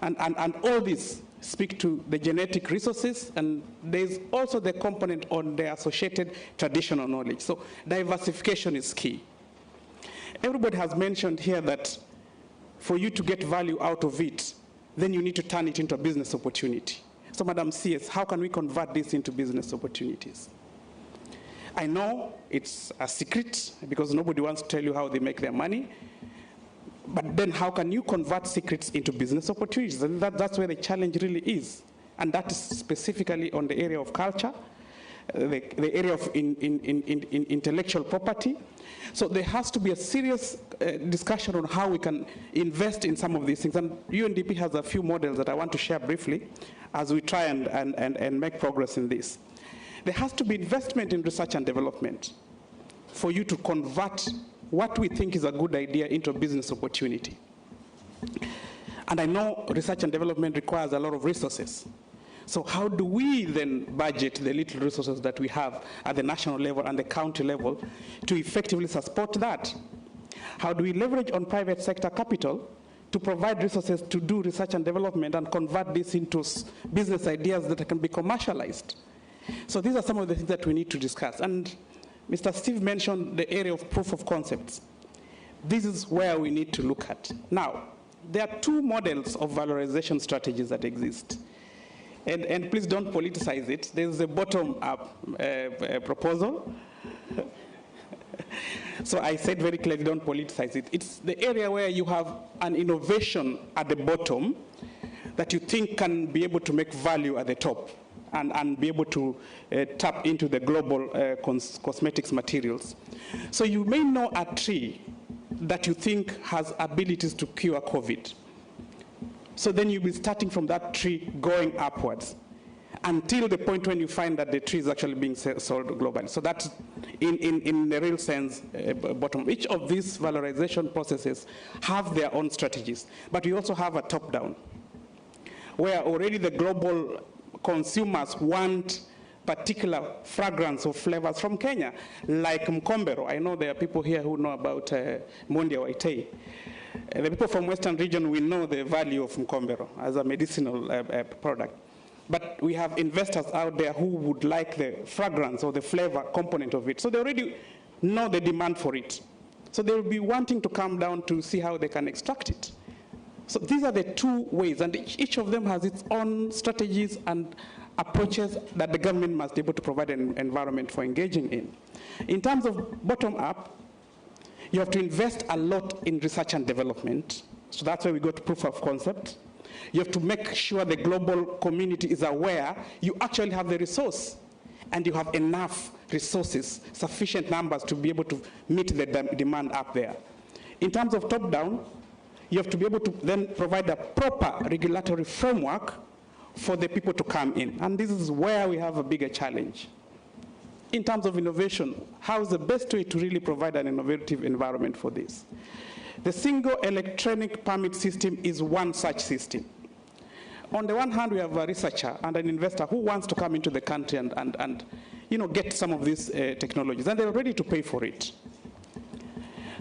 [SPEAKER 15] and all this speak to the genetic resources, and there's also the component on the associated traditional knowledge. So diversification is key. Everybody has mentioned here that for you to get value out of it, then you need to turn it into a business opportunity. So Madam CS, how can we convert this into business opportunities? I know it's a secret because nobody wants to tell you how they make their money. But then how can you convert secrets into business opportunities? And that's where the challenge really is. And that is specifically on the area of culture, the area of intellectual property. So there has to be a serious discussion on how we can invest in some of these things. And UNDP has a few models that I want to share briefly as we try and make progress in this. There has to be investment in research and development for you to convert what we think is a good idea into a business opportunity. And I know research and development requires a lot of resources. So how do we then budget the little resources that we have at the national level and the county level to effectively support that? How do we leverage on private sector capital to provide resources to do research and development and convert this into business ideas that can be commercialized? So these are some of the things that we need to discuss. And Mr. Steve mentioned the area of proof of concepts. This is where we need to look at. Now, there are two models of valorization strategies that exist. And please don't politicize it. There's a bottom-up proposal. So I said very clearly, don't politicize it. It's the area where you have an innovation at the bottom that you think can be able to make value at the top and be able to tap into the global cosmetics materials. So you may know a tree that you think has abilities to cure COVID. So then you'll be starting from that tree going upwards until the point when you find that the tree is actually being sold globally. So that's, in the real sense, bottom. Each of these valorization processes have their own strategies, but we also have a top-down, where already the global consumers want particular fragrance or flavors from Kenya, like mkombero. I know there are people here who know about Mondia Waitei. The people from Western region, we know the value of mkombero as a medicinal product. But we have investors out there who would like the fragrance or the flavor component of it. So they already know the demand for it. So they will be wanting to come down to see how they can extract it. So these are the two ways, and each of them has its own strategies and approaches that the government must be able to provide an environment for engaging in. In terms of bottom-up, you have to invest a lot in research and development. So that's where we go to proof of concept. You have to make sure the global community is aware you actually have the resource and you have enough resources, sufficient numbers to be able to meet the demand up there. In terms of top-down, you have to be able to then provide a proper regulatory framework for the people to come in. And this is where we have a bigger challenge. In terms of innovation, how is the best way to really provide an innovative environment for this? The single electronic permit system is one such system. On the one hand, we have a researcher and an investor who wants to come into the country and get some of these technologies, and they're ready to pay for it.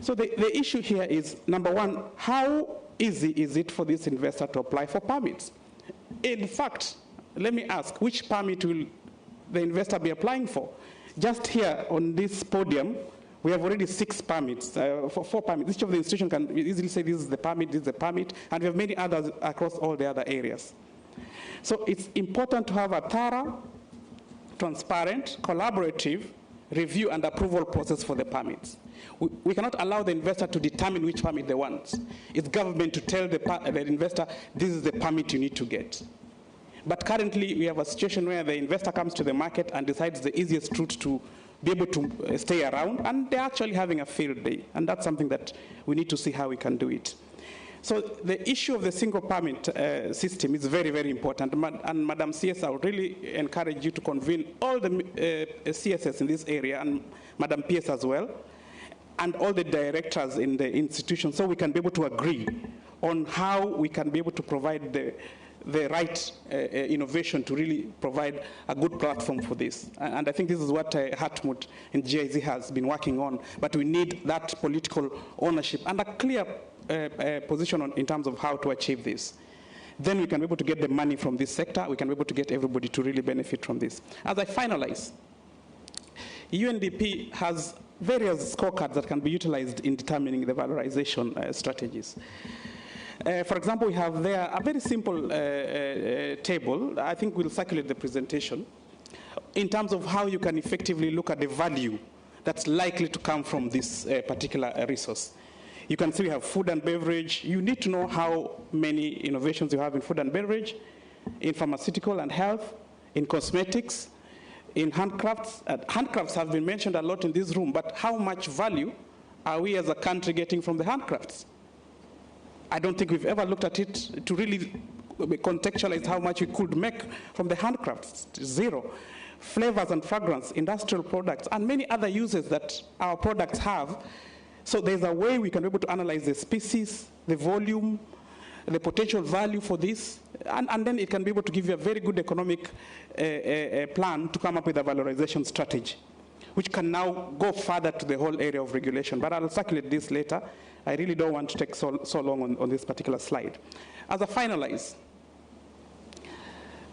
[SPEAKER 15] So the issue here is, number one, how easy is it for this investor to apply for permits? In fact, let me ask, which permit will the investor be applying for? Just here on this podium, we have already 6 permits, 4 permits. Each of the institutions can easily say this is the permit, this is the permit, and we have many others across all the other areas. So it's important to have a thorough, transparent, collaborative review and approval process for the permits. We cannot allow the investor to determine which permit they want. It's government to tell the investor, this is the permit you need to get. But currently, we have a situation where the investor comes to the market and decides the easiest route to be able to stay around, and they're actually having a field day. And that's something that we need to see how we can do it. So the issue of the single permit system is very, very important. And Madam CS, I would really encourage you to convene all the CSS in this area, and Madam PS as well, and all the directors in the institution, so we can be able to agree on how we can be able to provide the right innovation to really provide a good platform for this. And I think this is what Hartmut and GIZ has been working on, but we need that political ownership and a clear position in terms of how to achieve this. Then we can be able to get the money from this sector, we can be able to get everybody to really benefit from this. As I finalize, UNDP has various scorecards that can be utilized in determining the valorization strategies. For example, we have there a very simple table. I think we'll circulate the presentation in terms of how you can effectively look at the value that's likely to come from this particular resource. You can see we have food and beverage. You need to know how many innovations you have in food and beverage, in pharmaceutical and health, in cosmetics, in handcrafts. Handcrafts have been mentioned a lot in this room, but how much value are we as a country getting from the handcrafts? I don't think we've ever looked at it to really contextualize how much we could make from the handcrafts. Zero. Flavors and fragrance, industrial products, and many other uses that our products have. So there's a way we can be able to analyze the species, the volume, the potential value for this, and then it can be able to give you a very good economic plan to come up with a valorization strategy, which can now go further to the whole area of regulation. But I'll circulate this later. I really don't want to take so long on this particular slide. As I finalize,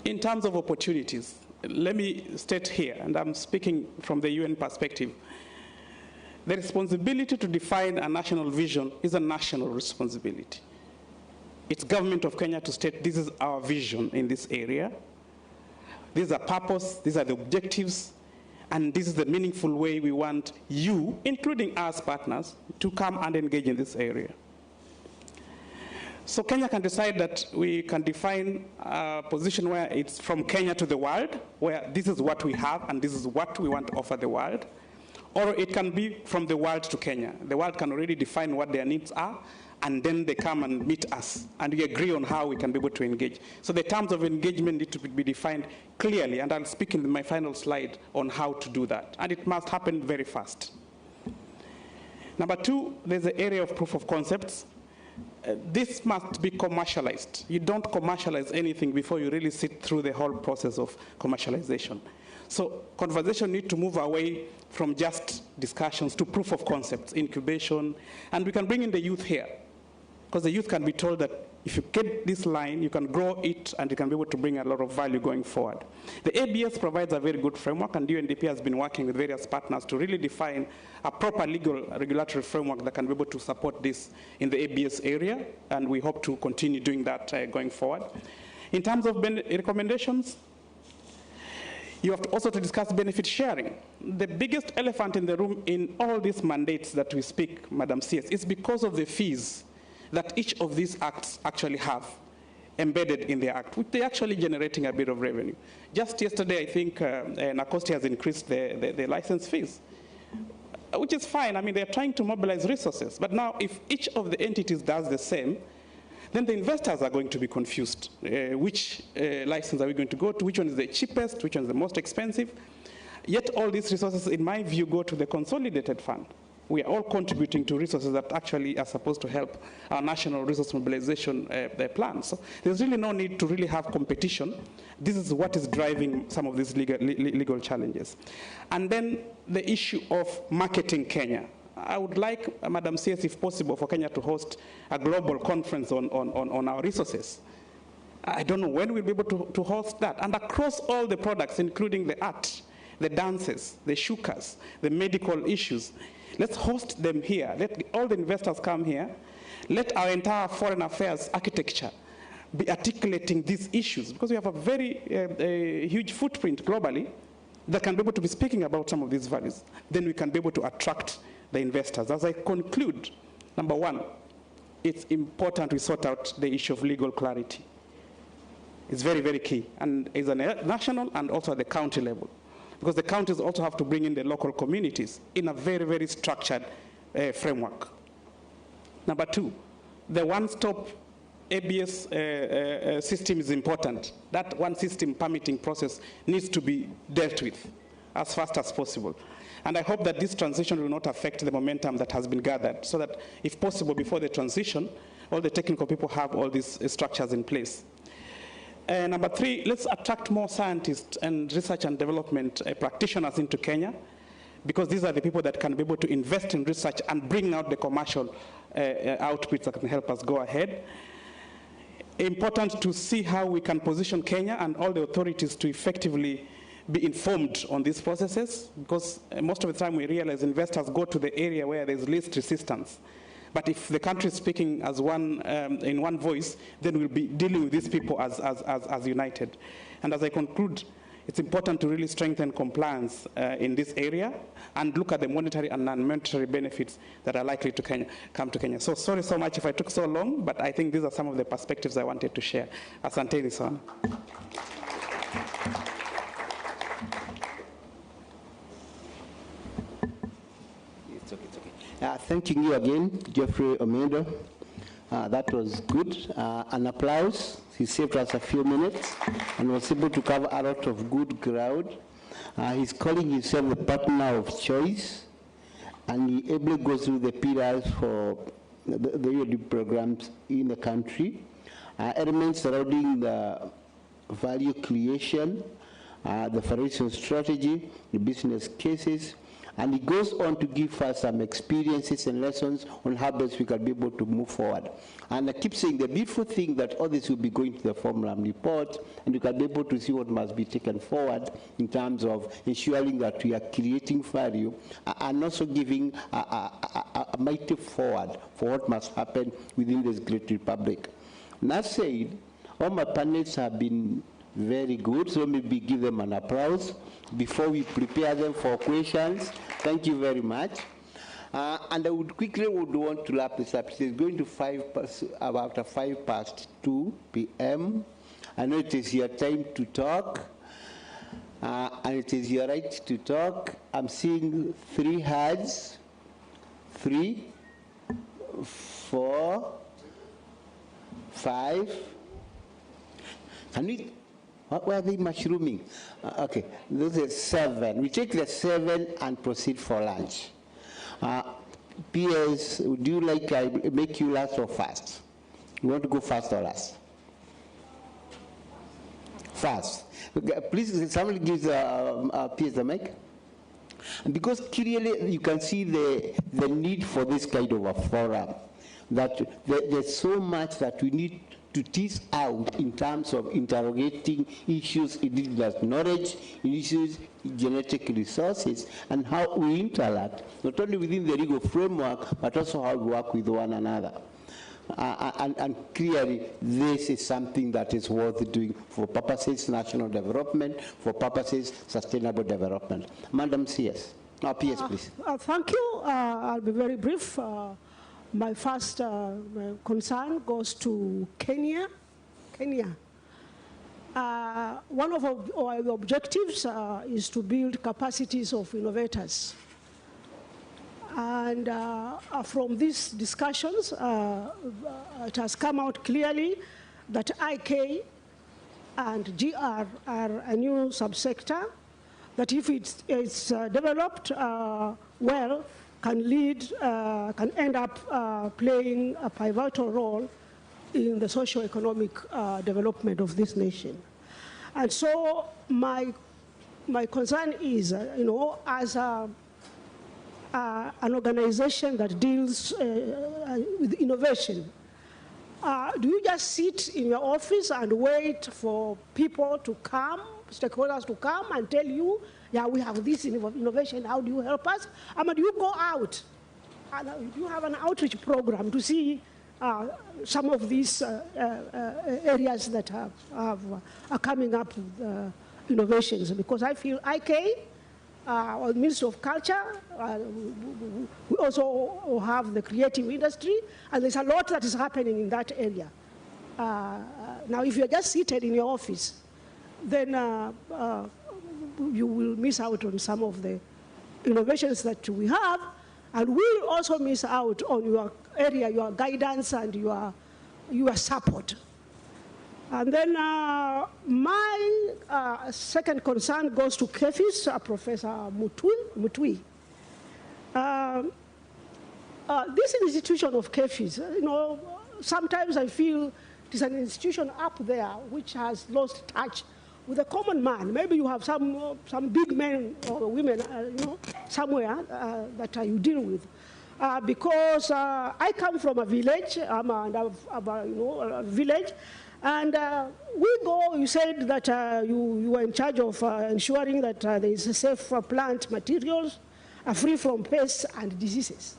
[SPEAKER 15] in terms of opportunities, let me state here, and I'm speaking from the UN perspective, the responsibility to define a national vision is a national responsibility. It's government of Kenya to state this is our vision in this area, This is the purpose, these are the objectives, and this is the meaningful way we want you, including us partners, to come and engage in this area. So Kenya can decide that we can define a position where it's from Kenya to the world, where this is what we have and this is what we want to offer the world. Or it can be from the world to Kenya. The world can already define what their needs are, and then they come and meet us, and we agree on how we can be able to engage. So the terms of engagement need to be defined clearly, and I'll speak in my final slide on how to do that. And it must happen very fast. Number two, there's the area of proof of concepts. This must be commercialized. You don't commercialize anything before you really sit through the whole process of commercialization. So conversation need to move away from just discussions to proof of concepts, incubation, and we can bring in the youth here, because the youth can be told that if you get this line, you can grow it, and you can be able to bring a lot of value going forward. The ABS provides a very good framework, and UNDP has been working with various partners to really define a proper legal regulatory framework that can be able to support this in the ABS area, and we hope to continue doing that going forward. In terms of recommendations, you have to also to discuss benefit sharing. The biggest elephant in the room in all these mandates that we speak, Madam CS, is because of the fees that each of these acts actually have embedded in the act, which they're actually generating a bit of revenue. Just yesterday, I think NACOSTI has increased the license fees, which is fine. I mean, they're trying to mobilize resources. But now, if each of the entities does the same, then the investors are going to be confused. Which license are we going to go to? Which one is the cheapest? Which one is the most expensive? Yet all these resources, in my view, go to the consolidated fund. We are all contributing to resources that actually are supposed to help our national resource mobilization plans. So there's really no need to really have competition. This is what is driving some of these legal challenges. And then the issue of marketing Kenya. I would like, Madam CS, if possible, for Kenya to host a global conference on our resources. I don't know when we'll be able to host that. And across all the products, including the art, the dances, the shukas, the medical issues, let's host them here. Let all the investors come here. Let our entire foreign affairs architecture be articulating these issues, because we have a very huge footprint globally that can be able to be speaking about some of these values. Then we can be able to attract the investors. As I conclude, number one, it's important we sort out the issue of legal clarity. It's very, very key, and it's a national and also at the county level, because the counties also have to bring in the local communities in a very, very structured framework. Number two, the one-stop ABS system is important. That one system permitting process needs to be dealt with as fast as possible. And I hope that this transition will not affect the momentum that has been gathered, so that, if possible, before the transition, all the technical people have all these structures in place. Number three, let's attract more scientists and research and development practitioners into Kenya, because these are the people that can be able to invest in research and bring out the commercial outputs that can help us go ahead. Important to see how we can position Kenya and all the authorities to effectively be informed on these processes, because most of the time we realize investors go to the area where there's least resistance. But if the country is speaking as one, in one voice, then we'll be dealing with these people as united. And as I conclude, it's important to really strengthen compliance in this area and look at the monetary and non-monetary benefits that are likely to come to Kenya. So sorry so much if I took so long, but I think these are some of the perspectives I wanted to share. Asante sana.
[SPEAKER 9] Thanking you again, Jeffrey Omedo. That was good. An applause. He saved us a few minutes and was able to cover a lot of good ground. He's calling himself the partner of choice, and he ably goes through the pillars for the UD programs in the country. Elements surrounding the value creation, the financial strategy, the business cases, and he goes on to give us some experiences and lessons on how best we can be able to move forward. And I keep saying the beautiful thing that all this will be going to the formula report, and you can be able to see what must be taken forward in terms of ensuring that we are creating value and also giving a mighty forward for what must happen within this great republic. And that said, all my panelists have been Very good. So maybe give them an applause before we prepare them for questions. Thank you very much. And I would want to wrap this up. It's going to about 2 p.m. I know it is your time to talk, and it is your right to talk. I'm seeing 3 hands. 3, 4, 5. Can we? What were they mushrooming? Okay, those are 7. We take the 7 and proceed for lunch. PS, would you like I make you last or fast? You want to go fast or last? Fast. Okay, please, somebody gives PS the mic. Because clearly you can see the need for this kind of a forum, that there's so much that we need to tease out in terms of interrogating issues indigenous knowledge, issues genetic resources, and how we interact, not only within the legal framework, but also how we work with one another. And clearly, this is something that is worth doing for purposes national development, for purposes sustainable development. Madam CS, PS, please.
[SPEAKER 12] Thank you. I'll be very brief. My first concern goes to Kenya. One of our objectives is to build capacities of innovators. And from these discussions, it has come out clearly that IK and GR are a new subsector that if it's developed well, can end up playing a pivotal role in the socio-economic development of this nation. And so my concern is, as an organization that deals with innovation, do you just sit in your office and wait for people to come, stakeholders to come and tell you, yeah, we have this innovation, how do you help us? I mean, do you go out and do you have an outreach program to see some of these areas that are coming up with innovations? Because I feel IK, or Ministry of Culture, we also have the creative industry, and there's a lot that is happening in that area. Now, if you're just seated in your office, then you will miss out on some of the innovations that we have, and we'll also miss out on your area, your guidance, and your support. And then my second concern goes to KEFIS, Professor Mutui. This institution of KEFIS, sometimes I feel it is an institution up there which has lost touch with the common man. Maybe you have some big men or women, somewhere that you deal with. Because I come from a village, a village, and you said that you were in charge of ensuring that there is safe plant materials free from pests and diseases.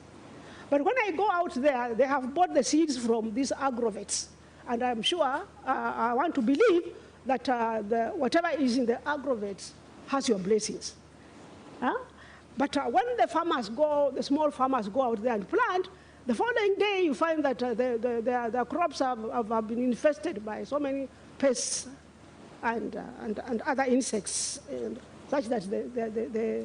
[SPEAKER 12] But when I go out there, they have bought the seeds from these agrovets. And I'm sure, I want to believe that whatever is in the agrovets has your blessings. But when the small farmers go out there and plant, the following day you find that their crops have been infested by so many pests and other insects, such that they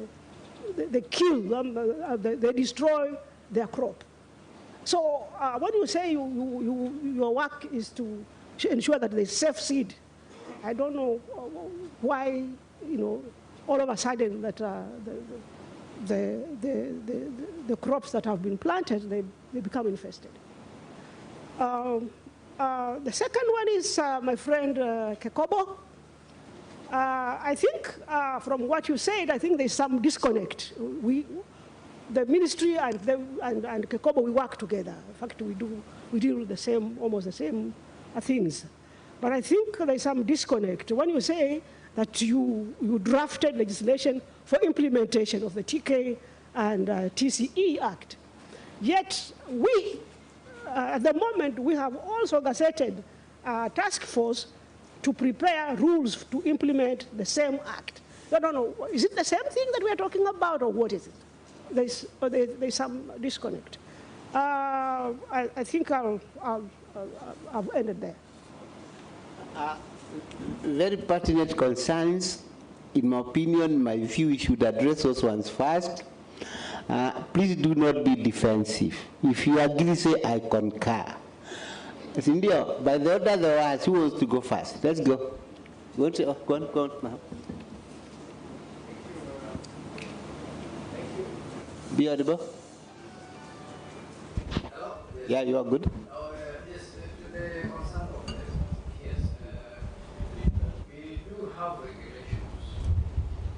[SPEAKER 12] kill them, they destroy their crop. So when you say your work is to ensure that there's safe seed, I don't know why, all of a sudden that the crops that have been planted, they become infested. The second one is my friend Kekobo. I think from what you said, I think there's some disconnect. The ministry and Kekobo, we work together. In fact, we deal with almost the same things. But I think there's some disconnect. When you say that you drafted legislation for implementation of the TK and TCE Act, yet we, at the moment, we have also gazetted a task force to prepare rules to implement the same act. I don't know, is it the same thing that we are talking about, or what is it? There's some disconnect. I think I've ended there.
[SPEAKER 9] Very pertinent concerns. In my opinion, my view, we should address those ones first. Please do not be defensive. If you agree, say, I concur. India, by the order of the words, who wants to go first? Let's go. Go on now. Be audible?
[SPEAKER 11] Hello?
[SPEAKER 9] Yeah, you are good.
[SPEAKER 11] Yes, to the concern of yes, we do have regulations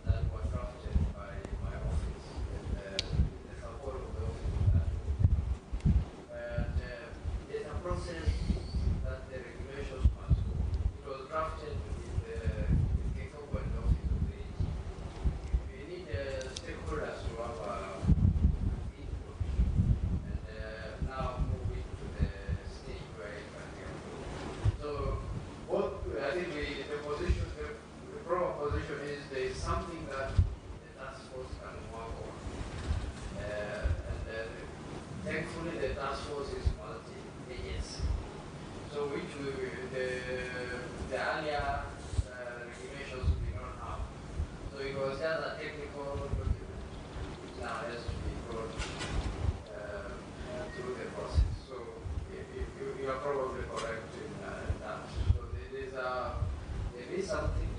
[SPEAKER 11] that were drafted by my office with the support of the office. And there's a process that the regulations must go. It was drafted with the government office of the AG. We need stakeholders to have input and now move it to the stage where it can be approved. So what I think the proper position is there is something that the task force can work on. And thankfully the task force is multi-agency. So which the earlier regulations we did not have. So it was just a technical document which now has to be brought through the process. So you are probably correct in that. So there is something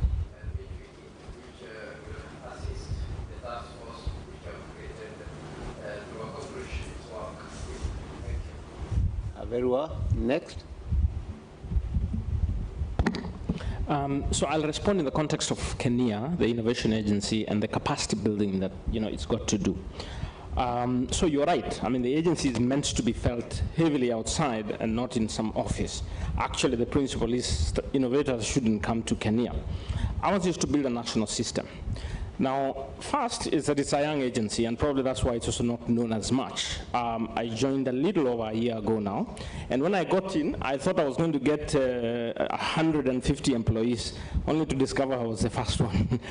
[SPEAKER 11] which will assist the task force which have created to accomplish its work. Thank you.
[SPEAKER 9] Very well. Next.
[SPEAKER 8] So I'll respond in the context of Kenya, the innovation agency, and the capacity building that it's got to do. So you're right. I mean, the agency is meant to be felt heavily outside and not in some office. Actually, the principle is that innovators shouldn't come to Kenya. Ours is to build a national system. Now, first is that it's a young agency, and probably that's why it's also not known as much. I joined a little over a year ago now, and when I got in, I thought I was going to get 150 employees, only to discover I was the first one.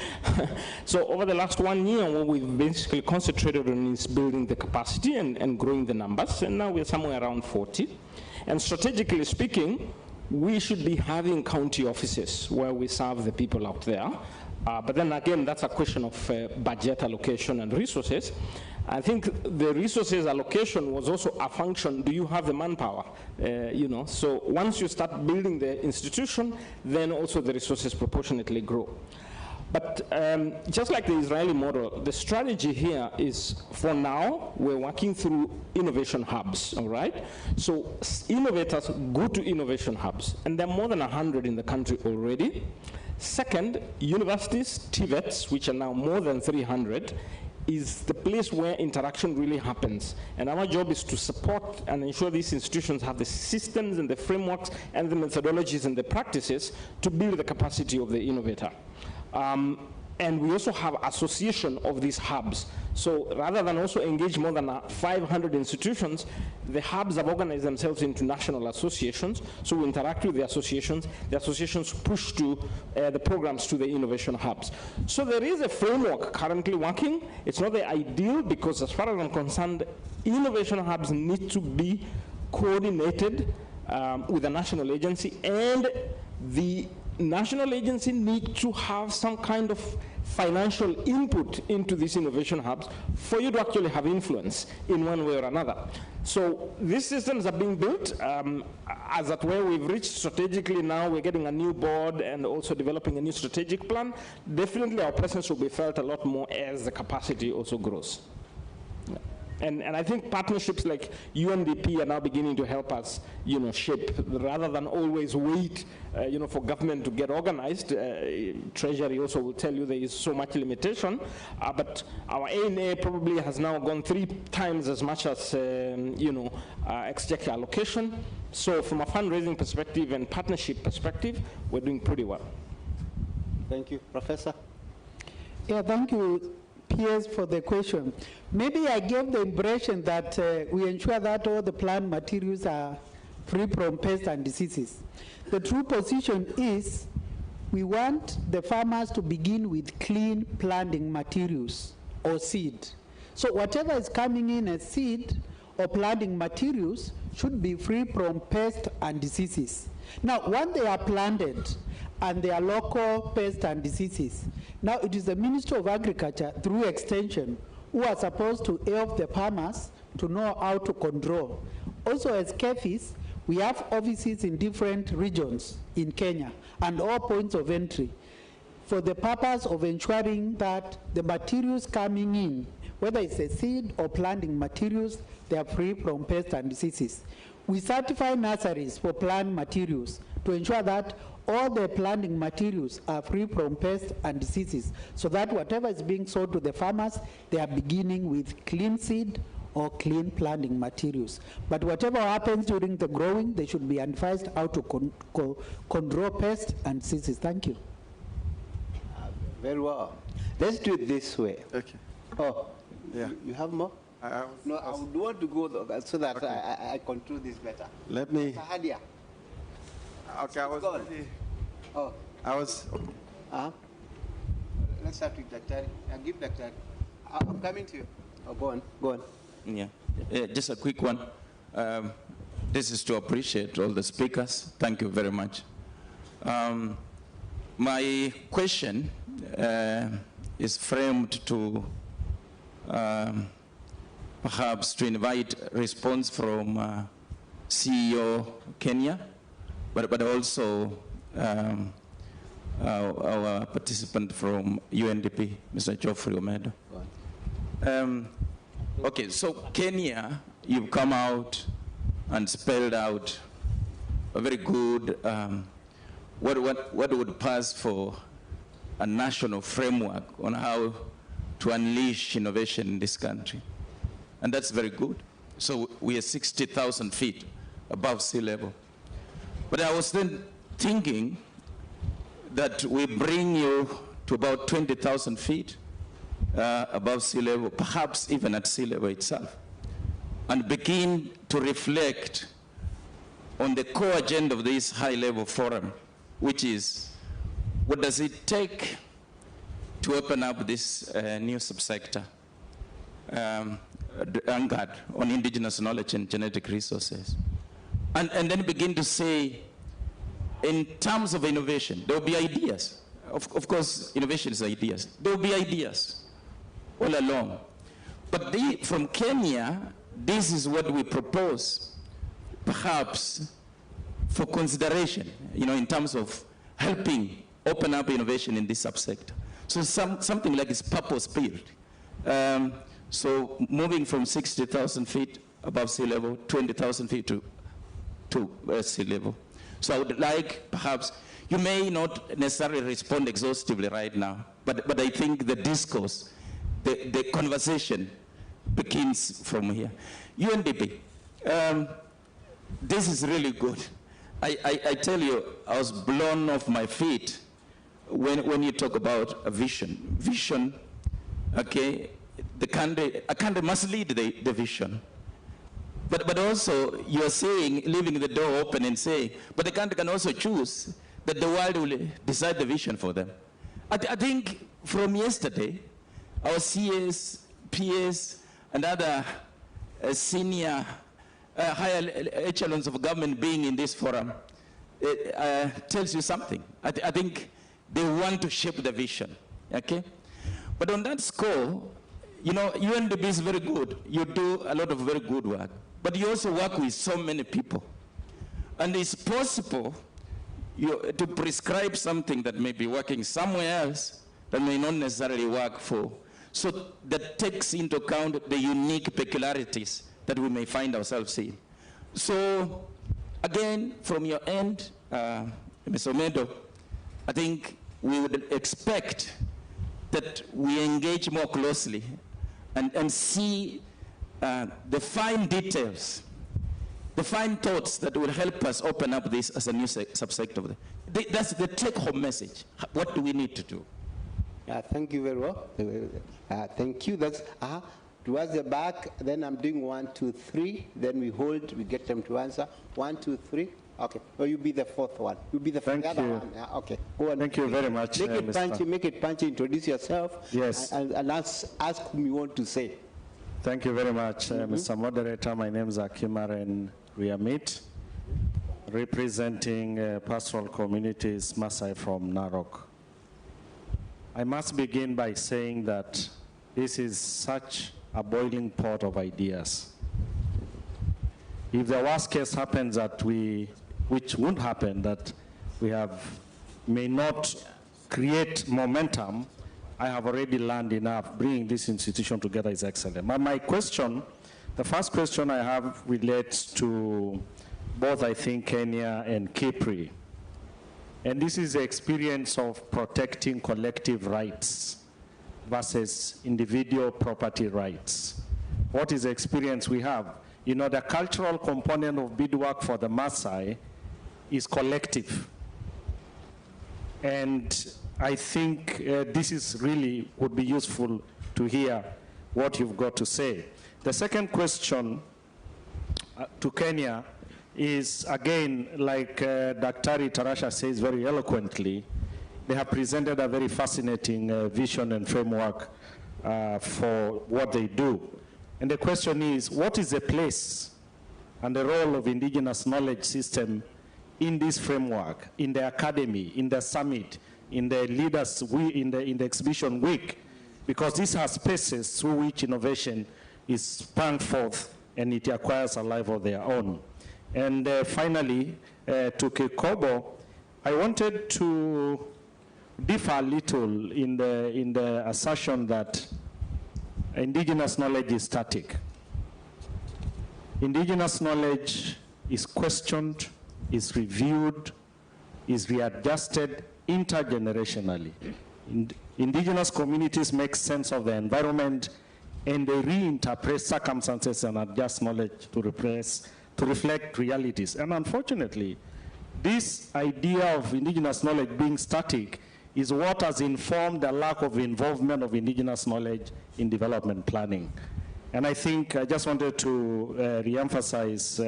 [SPEAKER 8] So over the last 1 year, what we've basically concentrated on is building the capacity and growing the numbers, and now we're somewhere around 40. And strategically speaking, we should be having county offices where we serve the people out there. But then again, that's a question of budget allocation and resources. I think the resources allocation was also a function, do you have the manpower? So once you start building the institution, then also the resources proportionately grow. But just like the Israeli model, the strategy here is, for now, we're working through innovation hubs, all right? So innovators go to innovation hubs, and there are more than 100 in the country already. Second, universities, TVETs, which are now more than 300, is the place where interaction really happens. And our job is to support and ensure these institutions have the systems and the frameworks and the methodologies and the practices to build the capacity of the innovator. And we also have association of these hubs. So rather than also engage more than 500 institutions, the hubs have organized themselves into national associations. So we interact with the associations push to the programs to the innovation hubs. So there is a framework currently working. It's not the ideal, because as far as I'm concerned, innovation hubs need to be coordinated with a national agency, and the national agency need to have some kind of financial input into these innovation hubs for you to actually have influence in one way or another. So these systems are being built. As at where we've reached strategically now, we're getting a new board and also developing a new strategic plan. Definitely our presence will be felt a lot more as the capacity also grows. And I think partnerships like UNDP are now beginning to help us, shape, rather than always wait, for government to get organized. Treasury also will tell you there is so much limitation, but our ANA probably has now gone 3 times as much as, exchequer allocation. So from a fundraising perspective and partnership perspective, we're doing pretty well.
[SPEAKER 9] Thank you. Professor?
[SPEAKER 7] Yeah, thank you, PS, for the question. Maybe I gave the impression that we ensure that all the plant materials are free from pests and diseases. The true position is we want the farmers to begin with clean planting materials or seed. So whatever is coming in as seed or planting materials should be free from pests and diseases. Now, once they are planted and they are local pests and diseases, now it is the Minister of Agriculture, through extension, who are supposed to help the farmers to know how to control. Also, as KEFIS, we have offices in different regions in Kenya and all points of entry for the purpose of ensuring that the materials coming in, whether it's a seed or planting materials, they are free from pests and diseases. We certify nurseries for plant materials to ensure that all the planting materials are free from pests and diseases, so that whatever is being sold to the farmers, they are beginning with clean seed or clean planting materials. But whatever happens during the growing, they should be advised how to control pests and diseases. Thank you.
[SPEAKER 9] Very well. Let's do it this way.
[SPEAKER 17] Okay.
[SPEAKER 9] Oh,
[SPEAKER 17] yeah.
[SPEAKER 9] You have more? No, I would want to go so that I control this better.
[SPEAKER 17] Let me.
[SPEAKER 9] Hadia.
[SPEAKER 17] Okay, I was.
[SPEAKER 9] Oh.
[SPEAKER 17] I was.
[SPEAKER 9] Let's start with Dr. I'll give Dr. I'm coming to you. Oh, go on. Go on.
[SPEAKER 5] Yeah. Just a quick one. This is to appreciate all the speakers. Thank you very much. My question is framed to perhaps to invite response from CEO Kenya, but also our participant from UNDP, Mr. Geoffrey Omedo. Okay, so Kenya, you've come out and spelled out a very good, what would pass for a national framework on how to unleash innovation in this country. And that's very good. So we are 60,000 feet above sea level. But I was then thinking that we bring you to about 20,000 feet above sea level, perhaps even at sea level itself, and begin to reflect on the core agenda of this high-level forum, which is, what does it take to open up this new subsector anchored on indigenous knowledge and genetic resources? And then begin to say, in terms of innovation, there will be ideas. Of course, innovation is ideas. There will be ideas all along. But from Kenya, this is what we propose, perhaps for consideration, in terms of helping open up innovation in this subsector. So something like it's purpose-built. So moving from 60,000 feet above sea level, 20,000 feet to sea level. So I would like, perhaps, you may not necessarily respond exhaustively right now, but I think the discourse, the conversation begins from here. UNDP, this is really good. I tell you, I was blown off my feet when you talk about a vision. Vision, okay, a country must lead the vision. But also, you're saying, leaving the door open and say, but the country can also choose that the world will decide the vision for them. I think from yesterday, our CS, PS, and other senior higher echelons of government being in this forum tells you something. I think they want to shape the vision, okay? But on that score, UNDP is very good. You do a lot of very good work. But you also work with so many people. And it's possible to prescribe something that may be working somewhere else that may not necessarily work for. So that takes into account the unique peculiarities that we may find ourselves in. So again, from your end, Mr. Omedo, I think we would expect that we engage more closely and see the fine details, the fine thoughts that will help us open up this as a new subsector. That's the take-home message. What do we need to do?
[SPEAKER 9] Thank you very well. Thank you. That's towards the back, then I'm doing 1, 2, 3, then we hold, we get them to answer. 1, 2, 3. Okay. Or you be the fourth one. You be the other one. Yeah, okay. Go on.
[SPEAKER 18] Thank you very much.
[SPEAKER 9] Make it punchy. Make it punchy. Introduce yourself.
[SPEAKER 18] Yes.
[SPEAKER 9] And ask whom you want to say.
[SPEAKER 18] Thank you very much, Mr. Moderator. My name is Akimaren Riamit, representing pastoral communities Maasai from Narok. I must begin by saying that this is such a boiling pot of ideas. If the worst case happens that which won't happen, that we may not create momentum, I have already learned enough. Bringing this institution together is excellent. But my question, the first question I have relates to both, I think, Kenya and Kipri. And this is the experience of protecting collective rights versus individual property rights. What is the experience we have? You know, the cultural component of beadwork for the Maasai is collective. And I think this is really would be useful to hear what you've got to say. The second question to Kenya is, again, like Dr. Tarasha says very eloquently, they have presented a very fascinating vision and framework for what they do. And the question is, what is the place and the role of indigenous knowledge system in this framework, in the academy, in the summit, in the leaders, in the exhibition week? Because these are spaces through which innovation is sprung forth and it acquires a life of their own. And finally, to Kikobo, I wanted to differ a little in the assertion that indigenous knowledge is static. Indigenous knowledge is questioned, is reviewed, is readjusted intergenerationally. Indigenous communities make sense of the environment and they reinterpret circumstances and adjust knowledge to reflect realities. And unfortunately, this idea of indigenous knowledge being static is what has informed the lack of involvement of indigenous knowledge in development planning. And I think I just wanted to re-emphasize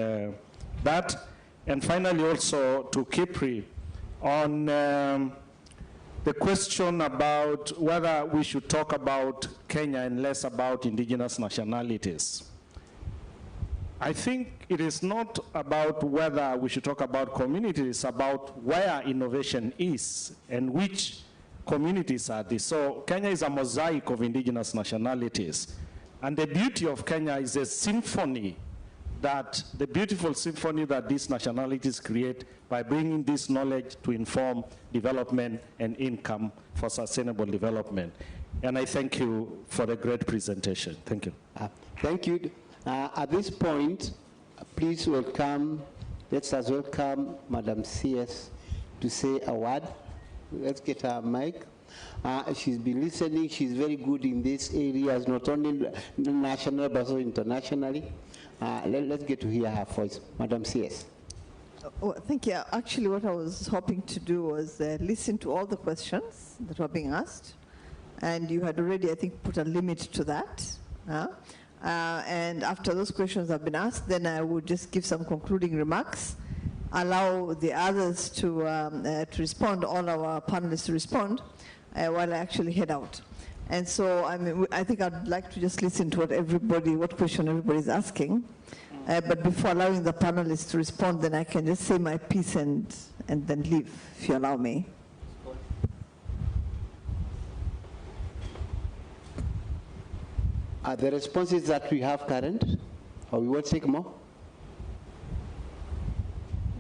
[SPEAKER 18] that. And finally also to Kipri on the question about whether we should talk about Kenya and less about indigenous nationalities. I think it is not about whether we should talk about communities, it's about where innovation is and which communities are these. So Kenya is a mosaic of indigenous nationalities. And the beauty of Kenya is a symphony the beautiful symphony that these nationalities create by bringing this knowledge to inform development and income for sustainable development. And I thank you for the great presentation. Thank you.
[SPEAKER 9] Thank you. At this point, please welcome, let's as welcome Madam CS to say a word. Let's get her mic. She's been listening. She's very good in these areas, not only national but also internationally. Let's get to hear her voice. Madam CS.
[SPEAKER 19] Well, thank you. Actually, what I was hoping to do was listen to all the questions that were being asked. And you had already, I think, put a limit to that. And after those questions have been asked, then I would just give some concluding remarks, allow the others to respond, all our panelists to respond, while I actually head out. And so, I think I'd like to just listen to what question everybody is asking. But before allowing the panelists to respond, then I can just say my piece and then leave, if you allow me.
[SPEAKER 9] Are the responses that we have current, or we want to take more?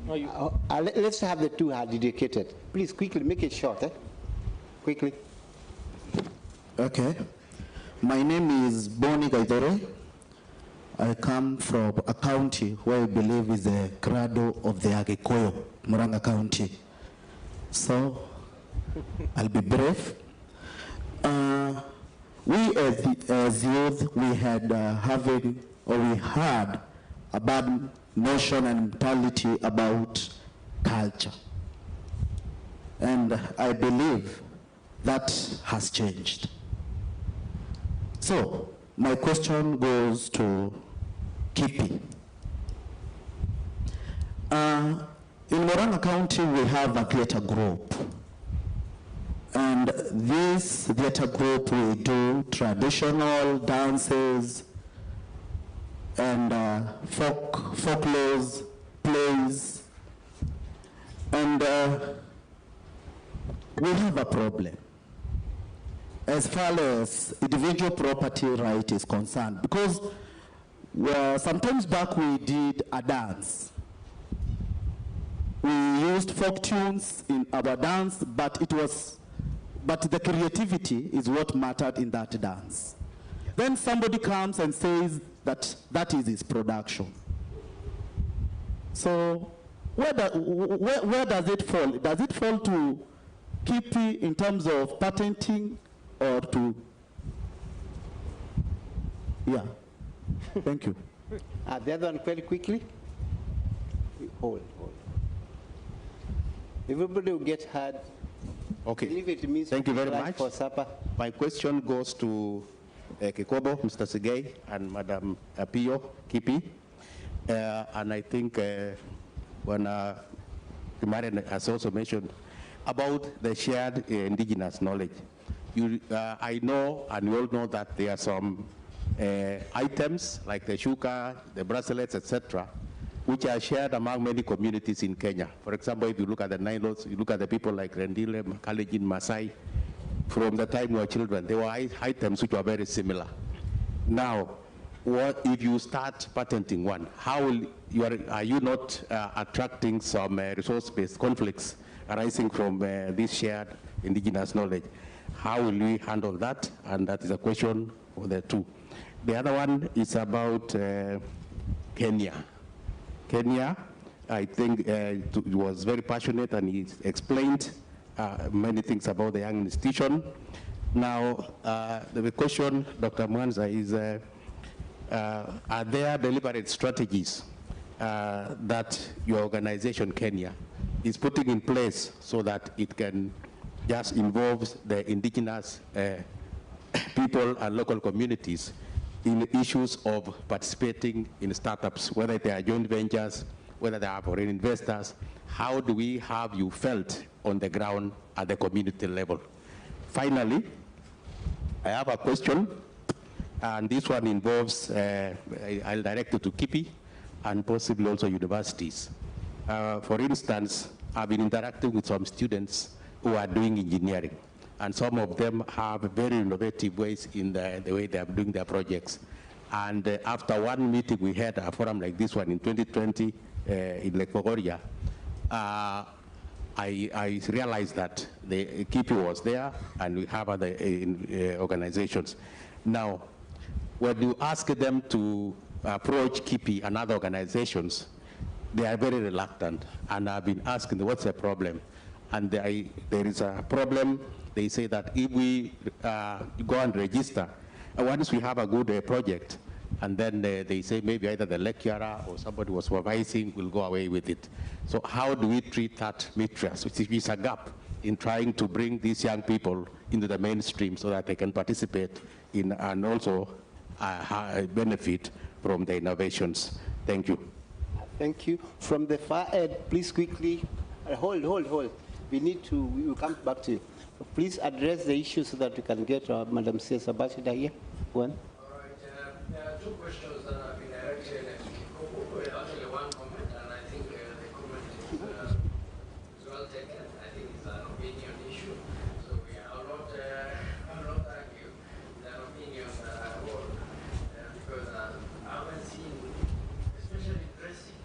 [SPEAKER 9] No, let's have the two who are dedicated. Please, quickly, make it short. Quickly.
[SPEAKER 23] Okay. My name is Boni Gaidore. I come from a county where I believe is the cradle of the Agikoyo, Muranga County. So, I'll be brief. We as youth, we had we had a bad notion and mentality about culture. And I believe that has changed. So My question goes to Kipi. In Murang'a County, we have a theater group. And this theater group, we do traditional dances and folklores, plays. And we have a problem as far as individual property right is concerned, because sometimes back we did a dance. We used folk tunes in our dance, but the creativity is what mattered in that dance. Then somebody comes and says that that is his production. So where does it fall? Does it fall to Kipi in terms of patenting, or to, yeah, thank you.
[SPEAKER 9] The other one very quickly. Hold. Everybody will get heard.
[SPEAKER 13] Okay,
[SPEAKER 9] Leave it means
[SPEAKER 13] thank you very much.
[SPEAKER 9] For supper.
[SPEAKER 13] My question goes to Kikobo, Mr. Segei, and Madam Pio Kipi. And I think when Imarian has also mentioned about the shared indigenous knowledge. I know, and we all know, that there are some items like the shuka, the bracelets, etc., which are shared among many communities in Kenya. For example, if you look at the Nilotes, you look at the people like Rendile, Kalenjin, Maasai, from the time we were children, there were items which were very similar. Now, what if you start patenting one? How will are you not attracting some resource-based conflicts arising from this shared indigenous knowledge? How will we handle that? And that is a question for the two. The other one is about Kenya. Kenya, I think was very passionate, and he explained many things about the young institution. Now, the question, Dr. Mwanza, is are there deliberate strategies that your organization, Kenya, is putting in place so that it can just involve the indigenous people and local communities in issues of participating in startups, whether they are joint ventures, whether they are foreign investors? How do we have you felt on the ground at the community level? Finally, I have a question, and this one involves, I'll direct it to Kipi and possibly also universities. For instance, I've been interacting with some students who are doing engineering, and some of them have very innovative ways in the way they are doing their projects. And after one meeting, we had a forum like this one in 2020 in Lake Bogoria. I realized that the Kipi was there, and we have other organizations. Now, when you ask them to approach Kipi and other organizations, they are very reluctant, and I've been asking, what's the problem? And there is a problem. They say that if we go and register, once we have a good project, and then they say maybe either the lecturer or somebody was supervising will go away with it. So how do we treat that matrix, which is a gap in trying to bring these young people into the mainstream so that they can participate in and also benefit from the innovations? Thank you.
[SPEAKER 9] Thank you. From the far end, please quickly, hold. We will come back to you. Please address the issue so that we can get Madam CS Ambassador here. One.
[SPEAKER 11] There are two questions that have been directed to Kikobo. Actually, one comment, and I think the comment is well taken. I think it's an opinion issue, so we are not argue that opinion because I haven't seen, especially dressing,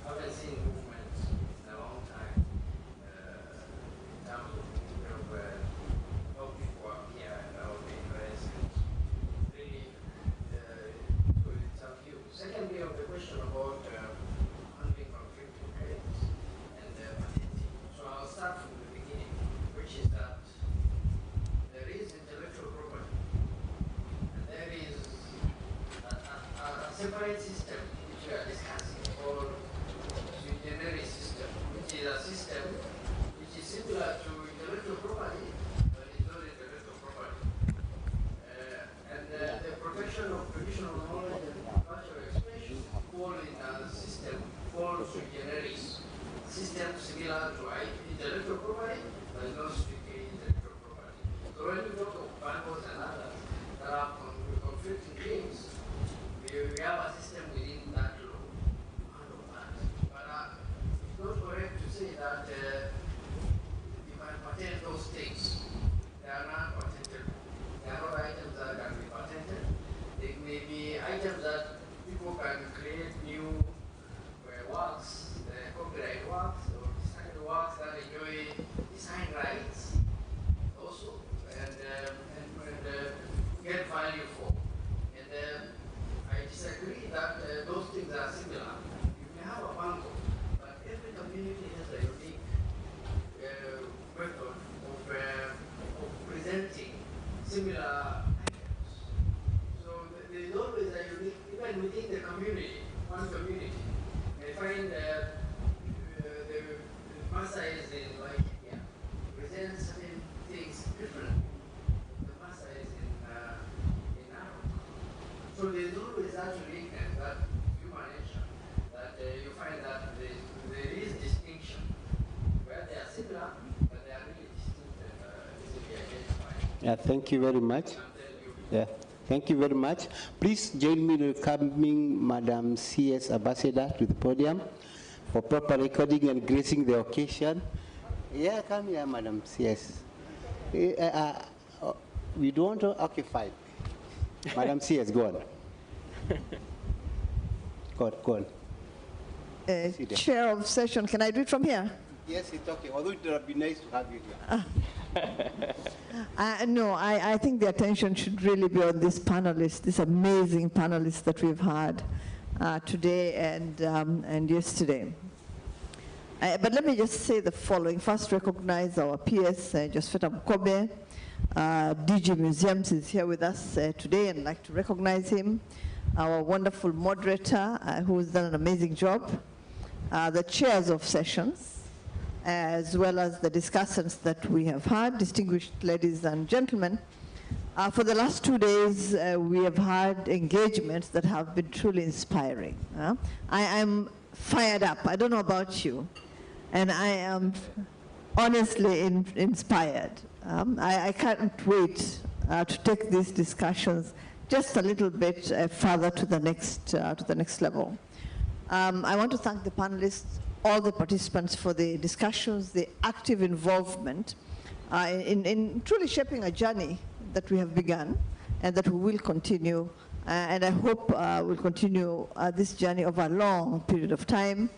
[SPEAKER 11] I haven't seen movements in a long time in terms of how people appear and how they dress. Really, so it's a non sui generis, system similar to intellectual property, but not strictly intellectual property. So when we talk of bundles and others that are conflicting things, we have a system within that law. But it's not correct to say that you can patent those things. They are not patentable. They are not items that can be patented. They may be items that people can create new works, copyright works, or design works that enjoy design rights also, and get value for. And I disagree that those things are similar. You may have a bundle, but every community has a unique method of presenting similar items. So there is always a unique, even within the community, one community. I find the Maasai in like India presents certain things differently. The Maasai in Arab. So there is always that uniqueness, that human nature, that you find that there is distinction where they are similar, but they are really distinct and easily identified.
[SPEAKER 9] Yeah, thank you very much. Yeah, thank you very much. Please join me in welcoming Madam CS Ambassador to the podium for proper recording and gracing the occasion. Yeah, come here, Madam CS. We don't want to occupy. Madam CS, go on. Go on.
[SPEAKER 19] Chair of session, can I do it from here?
[SPEAKER 9] Yes, it's okay. Although it would be nice to have you here.
[SPEAKER 19] No, I think the attention should really be on these panelists, these amazing panelists that we've had today and yesterday. But let me just say the following. First, recognize our PS, Josfeta Mukobe. DG Museums is here with us today, and I'd like to recognize him. Our wonderful moderator, who's done an amazing job. The chairs of sessions, as well as the discussants that we have had, distinguished ladies and gentlemen. For the last 2 days, we have had engagements that have been truly inspiring. I am fired up. I don't know about you. And I am honestly inspired. I can't wait to take these discussions just a little bit further to the next level. I want to thank the panelists, all the participants for the discussions, the active involvement in truly shaping a journey that we have begun and that we will continue. And I hope we'll continue this journey over a long period of time,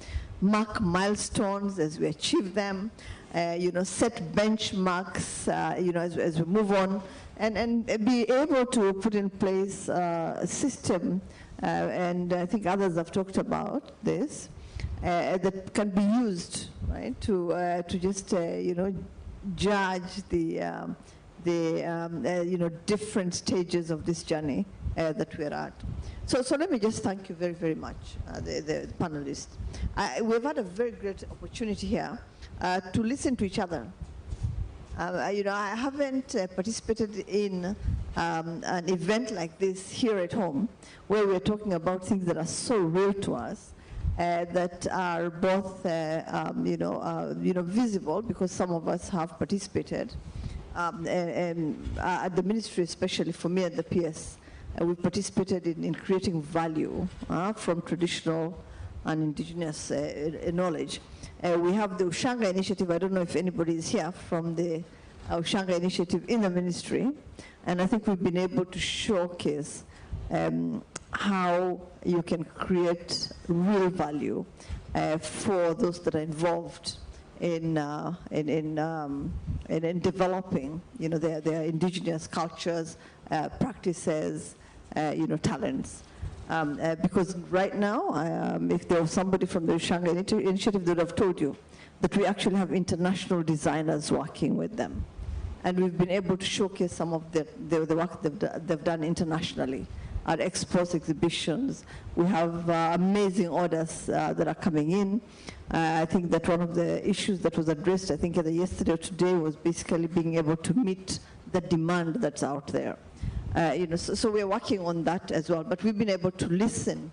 [SPEAKER 19] mark milestones as we achieve them, set benchmarks, as we move on, and be able to put in place a system, and I think others have talked about this, that can be used, right, to just, judge the different stages of this journey that we're at. So let me just thank you very, very much, the panelists. We've had a very great opportunity here to listen to each other. I haven't participated in an event like this here at home, where we're talking about things that are so real to us, that are both, visible, because some of us have participated. At the ministry, especially for me at the PS, we participated in creating value from traditional and indigenous knowledge. We have the Ushanga initiative. I don't know if anybody is here from the Ushanga initiative in the ministry. And I think we've been able to showcase how you can create real value for those that are involved in developing, their indigenous cultures, practices, talents. Because right now, if there was somebody from the Ushanga initiative, they would have told you that we actually have international designers working with them. And we've been able to showcase some of the work they've done internationally at expos, exhibitions. We have amazing orders that are coming in. I think that one of the issues that was addressed, I think either yesterday or today, was basically being able to meet the demand that's out there. So we're working on that as well. But we've been able to listen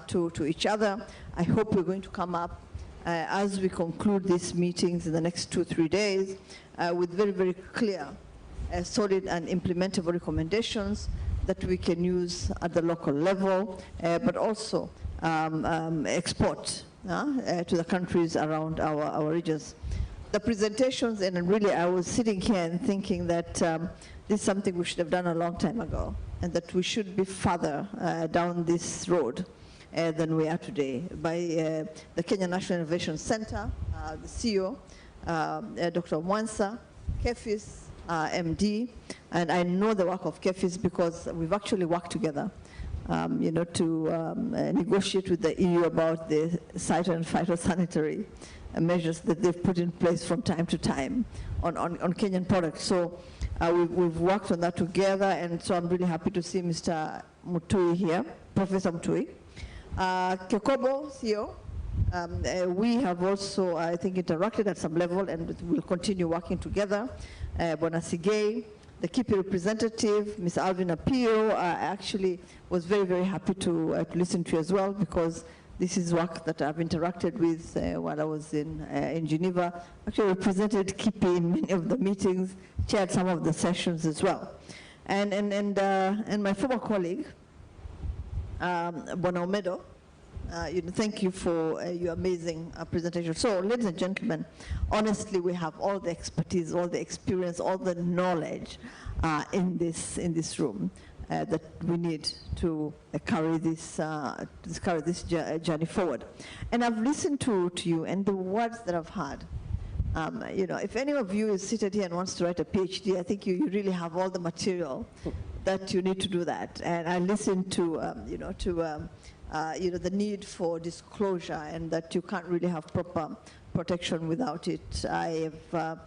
[SPEAKER 19] to each other. I hope we're going to come up as we conclude these meetings in the next 2-3 days with very, very clear, solid and implementable recommendations that we can use at the local level, but also export to the countries around our regions. The presentations, and really I was sitting here and thinking that this is something we should have done a long time ago, and that we should be further down this road than we are today. By the Kenya National Innovation Center, the CEO, Dr. Mwansa, KEFIS, MD, and I know the work of KEFIS because we've actually worked together, to negotiate with the EU about the cyto and phytosanitary measures that they've put in place from time to time on Kenyan products. So we've worked on that together, and so I'm really happy to see Mr. Mutui here, Professor Mutui. Kekobo, CEO, we have also, I think, interacted at some level, and we'll continue working together. Bwana Sigei, the KIPI representative, Ms. Alvin Apio, actually was very, very happy to listen to as well, because this is work that I've interacted with while I was in Geneva. Actually represented KIPI in many of the meetings, chaired some of the sessions as well. And my former colleague, Bwana Omedo, thank you for your amazing presentation. So, ladies and gentlemen, honestly, we have all the expertise, all the experience, all the knowledge in this room that we need to carry this journey forward. And I've listened to you, and the words that I've heard. If any of you is seated here and wants to write a PhD, I think you really have all the material that you need to do that. And I listened to the need for disclosure, and that you can't really have proper protection without it. I have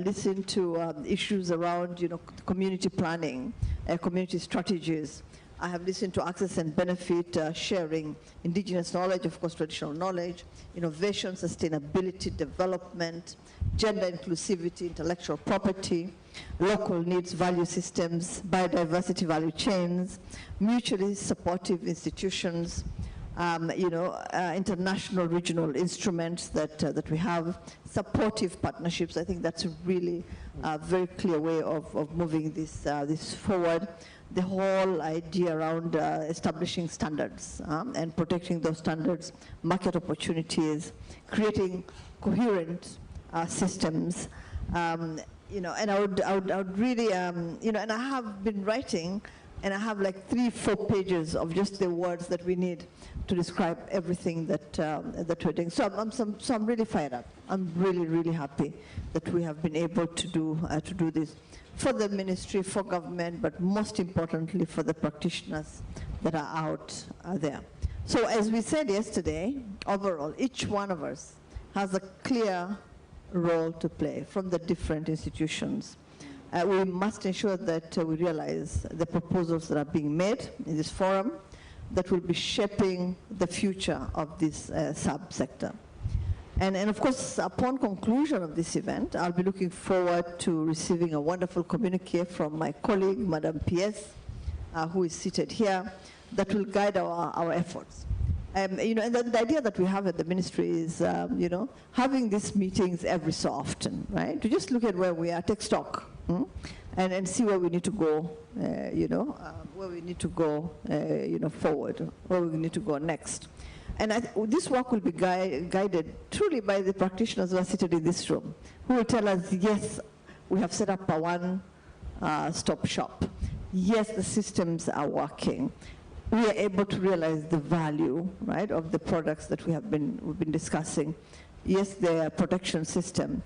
[SPEAKER 19] listened to issues around community planning, community strategies. I have listened to access and benefit sharing, indigenous knowledge, of course, traditional knowledge, innovation, sustainability, development, gender inclusivity, intellectual property, local needs, value systems, biodiversity value chains, mutually supportive institutions, international regional instruments that we have, supportive partnerships. I think that's a really very clear way of moving this forward. The whole idea around establishing standards and protecting those standards, market opportunities, creating coherent systems, and I would really, and I have been writing, and I have like 3-4 pages of just the words that we need to describe everything that we're doing. So I'm really fired up. I'm really, really happy that we have been able to do this for the ministry, for government, but most importantly for the practitioners that are out there. So as we said yesterday, overall, each one of us has a clear role to play from the different institutions. We must ensure that we realize the proposals that are being made in this forum that will be shaping the future of this subsector. And of course, upon conclusion of this event, I'll be looking forward to receiving a wonderful communique from my colleague, Madam PS, who is seated here, that will guide our efforts. And the idea that we have at the ministry is, having these meetings every so often, right? To just look at where we are, take stock, and see where we need to go, where we need to go, forward, where we need to go next. And this work will be guided truly by the practitioners who are seated in this room, who will tell us, yes, we have set up a one-stop shop. Yes, the systems are working. We are able to realize the value, right, of the products that we've been discussing. Yes, the protection system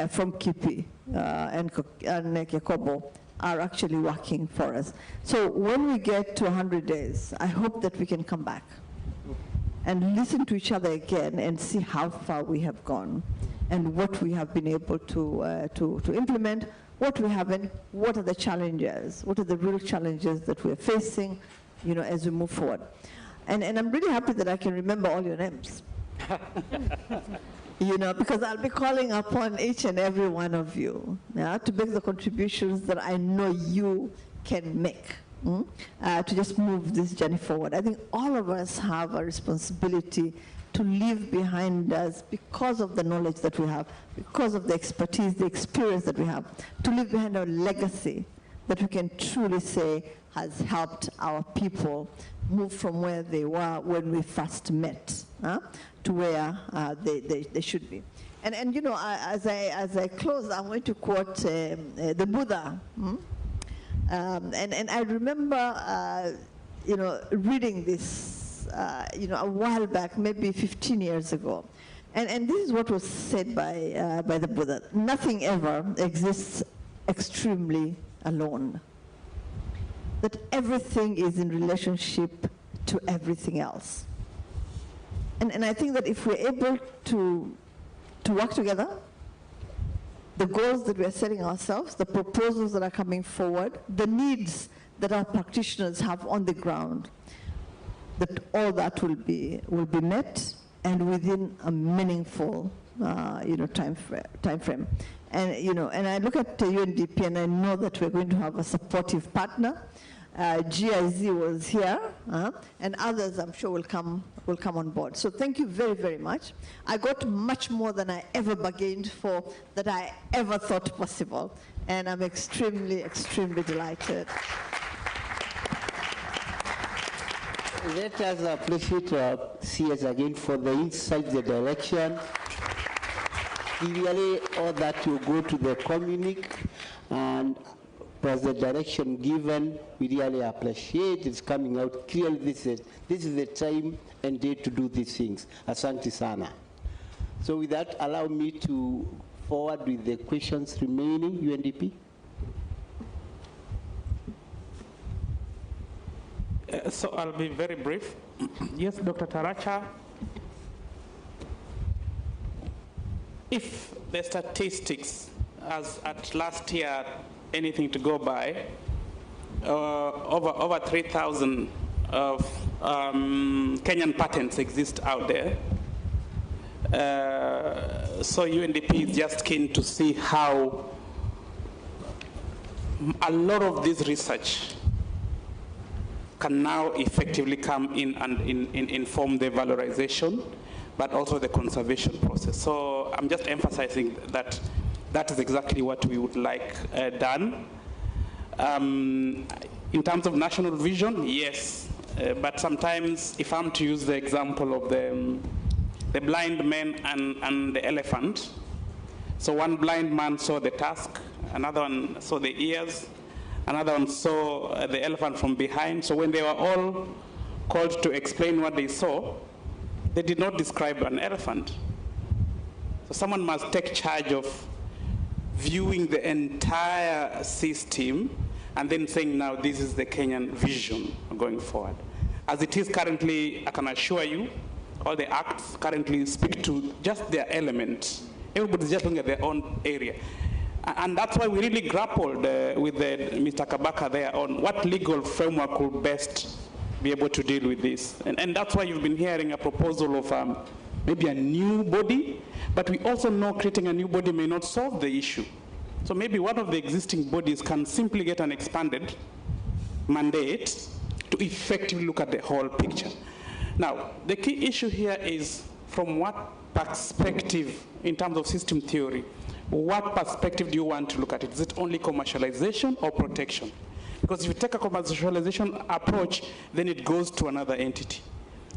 [SPEAKER 19] from KIPI and Kekobo are actually working for us. So when we get to 100 days, I hope that we can come back and listen to each other again and see how far we have gone and what we have been able to implement, what we haven't, what are the challenges, what are the real challenges that we're facing, as we move forward. And I'm really happy that I can remember all your names. Because I'll be calling upon each and every one of you to make the contributions that I know you can make to just move this journey forward. I think all of us have a responsibility to leave behind us, because of the knowledge that we have, because of the expertise, the experience that we have, to leave behind a legacy that we can truly say has helped our people move from where they were when we first met to where they should be. And you know, as I close, I'm going to quote the Buddha. And I remember, you know, reading this, you know, a while back, maybe 15 years ago. And this is what was said by the Buddha. Nothing ever exists extremely alone. That everything is in relationship to everything else. And I think that if we're able to work together, the goals that we're setting ourselves, the proposals that are coming forward, the needs that our practitioners have on the ground, that all that will be met, and within a meaningful you know, time frame. And you know, and I look at UNDP and I know that we're going to have a supportive partner. GIZ was here, and others I'm sure will come on board. So thank you very, very much. I got much more than I ever bargained for, that I ever thought possible, and I'm extremely, extremely delighted.
[SPEAKER 9] Let us appreciate CS again for the insight, the direction. Really, all that you go to the communique, and plus the direction given, we really appreciate it's coming out clearly. This is the time and day to do these things. Asante sana. So with that, allow me to forward with the questions remaining, UNDP.
[SPEAKER 15] So I'll be very brief. Yes, Dr. Taracha, if the statistics as at last year anything to go by, over 3,000 of Kenyan patents exist out there. So UNDP is just keen to see how a lot of this research can now effectively come in and inform the valorization, but also the conservation process. So I'm just emphasizing that that is exactly what we would like done. In terms of national vision, yes, but sometimes if I'm to use the example of the blind man and the elephant, so one blind man saw the tusk, another one saw the ears, another one saw the elephant from behind. So when they were all called to explain what they saw, they did not describe an elephant. So someone must take charge of viewing the entire system and then saying, now this is the Kenyan vision going forward. As it is currently, I can assure you, all the acts currently speak to just their element. Everybody's just looking at their own area. And that's why we really grappled with Mr. Kabaka there on what legal framework will best be able to deal with this. And that's why you've been hearing a proposal of maybe a new body, but we also know creating a new body may not solve the issue. So maybe one of the existing bodies can simply get an expanded mandate to effectively look at the whole picture. Now, the key issue here is from what perspective, in terms of system theory, what perspective do you want to look at it? Is it only commercialization or protection? Because if you take a commercialization approach, then it goes to another entity.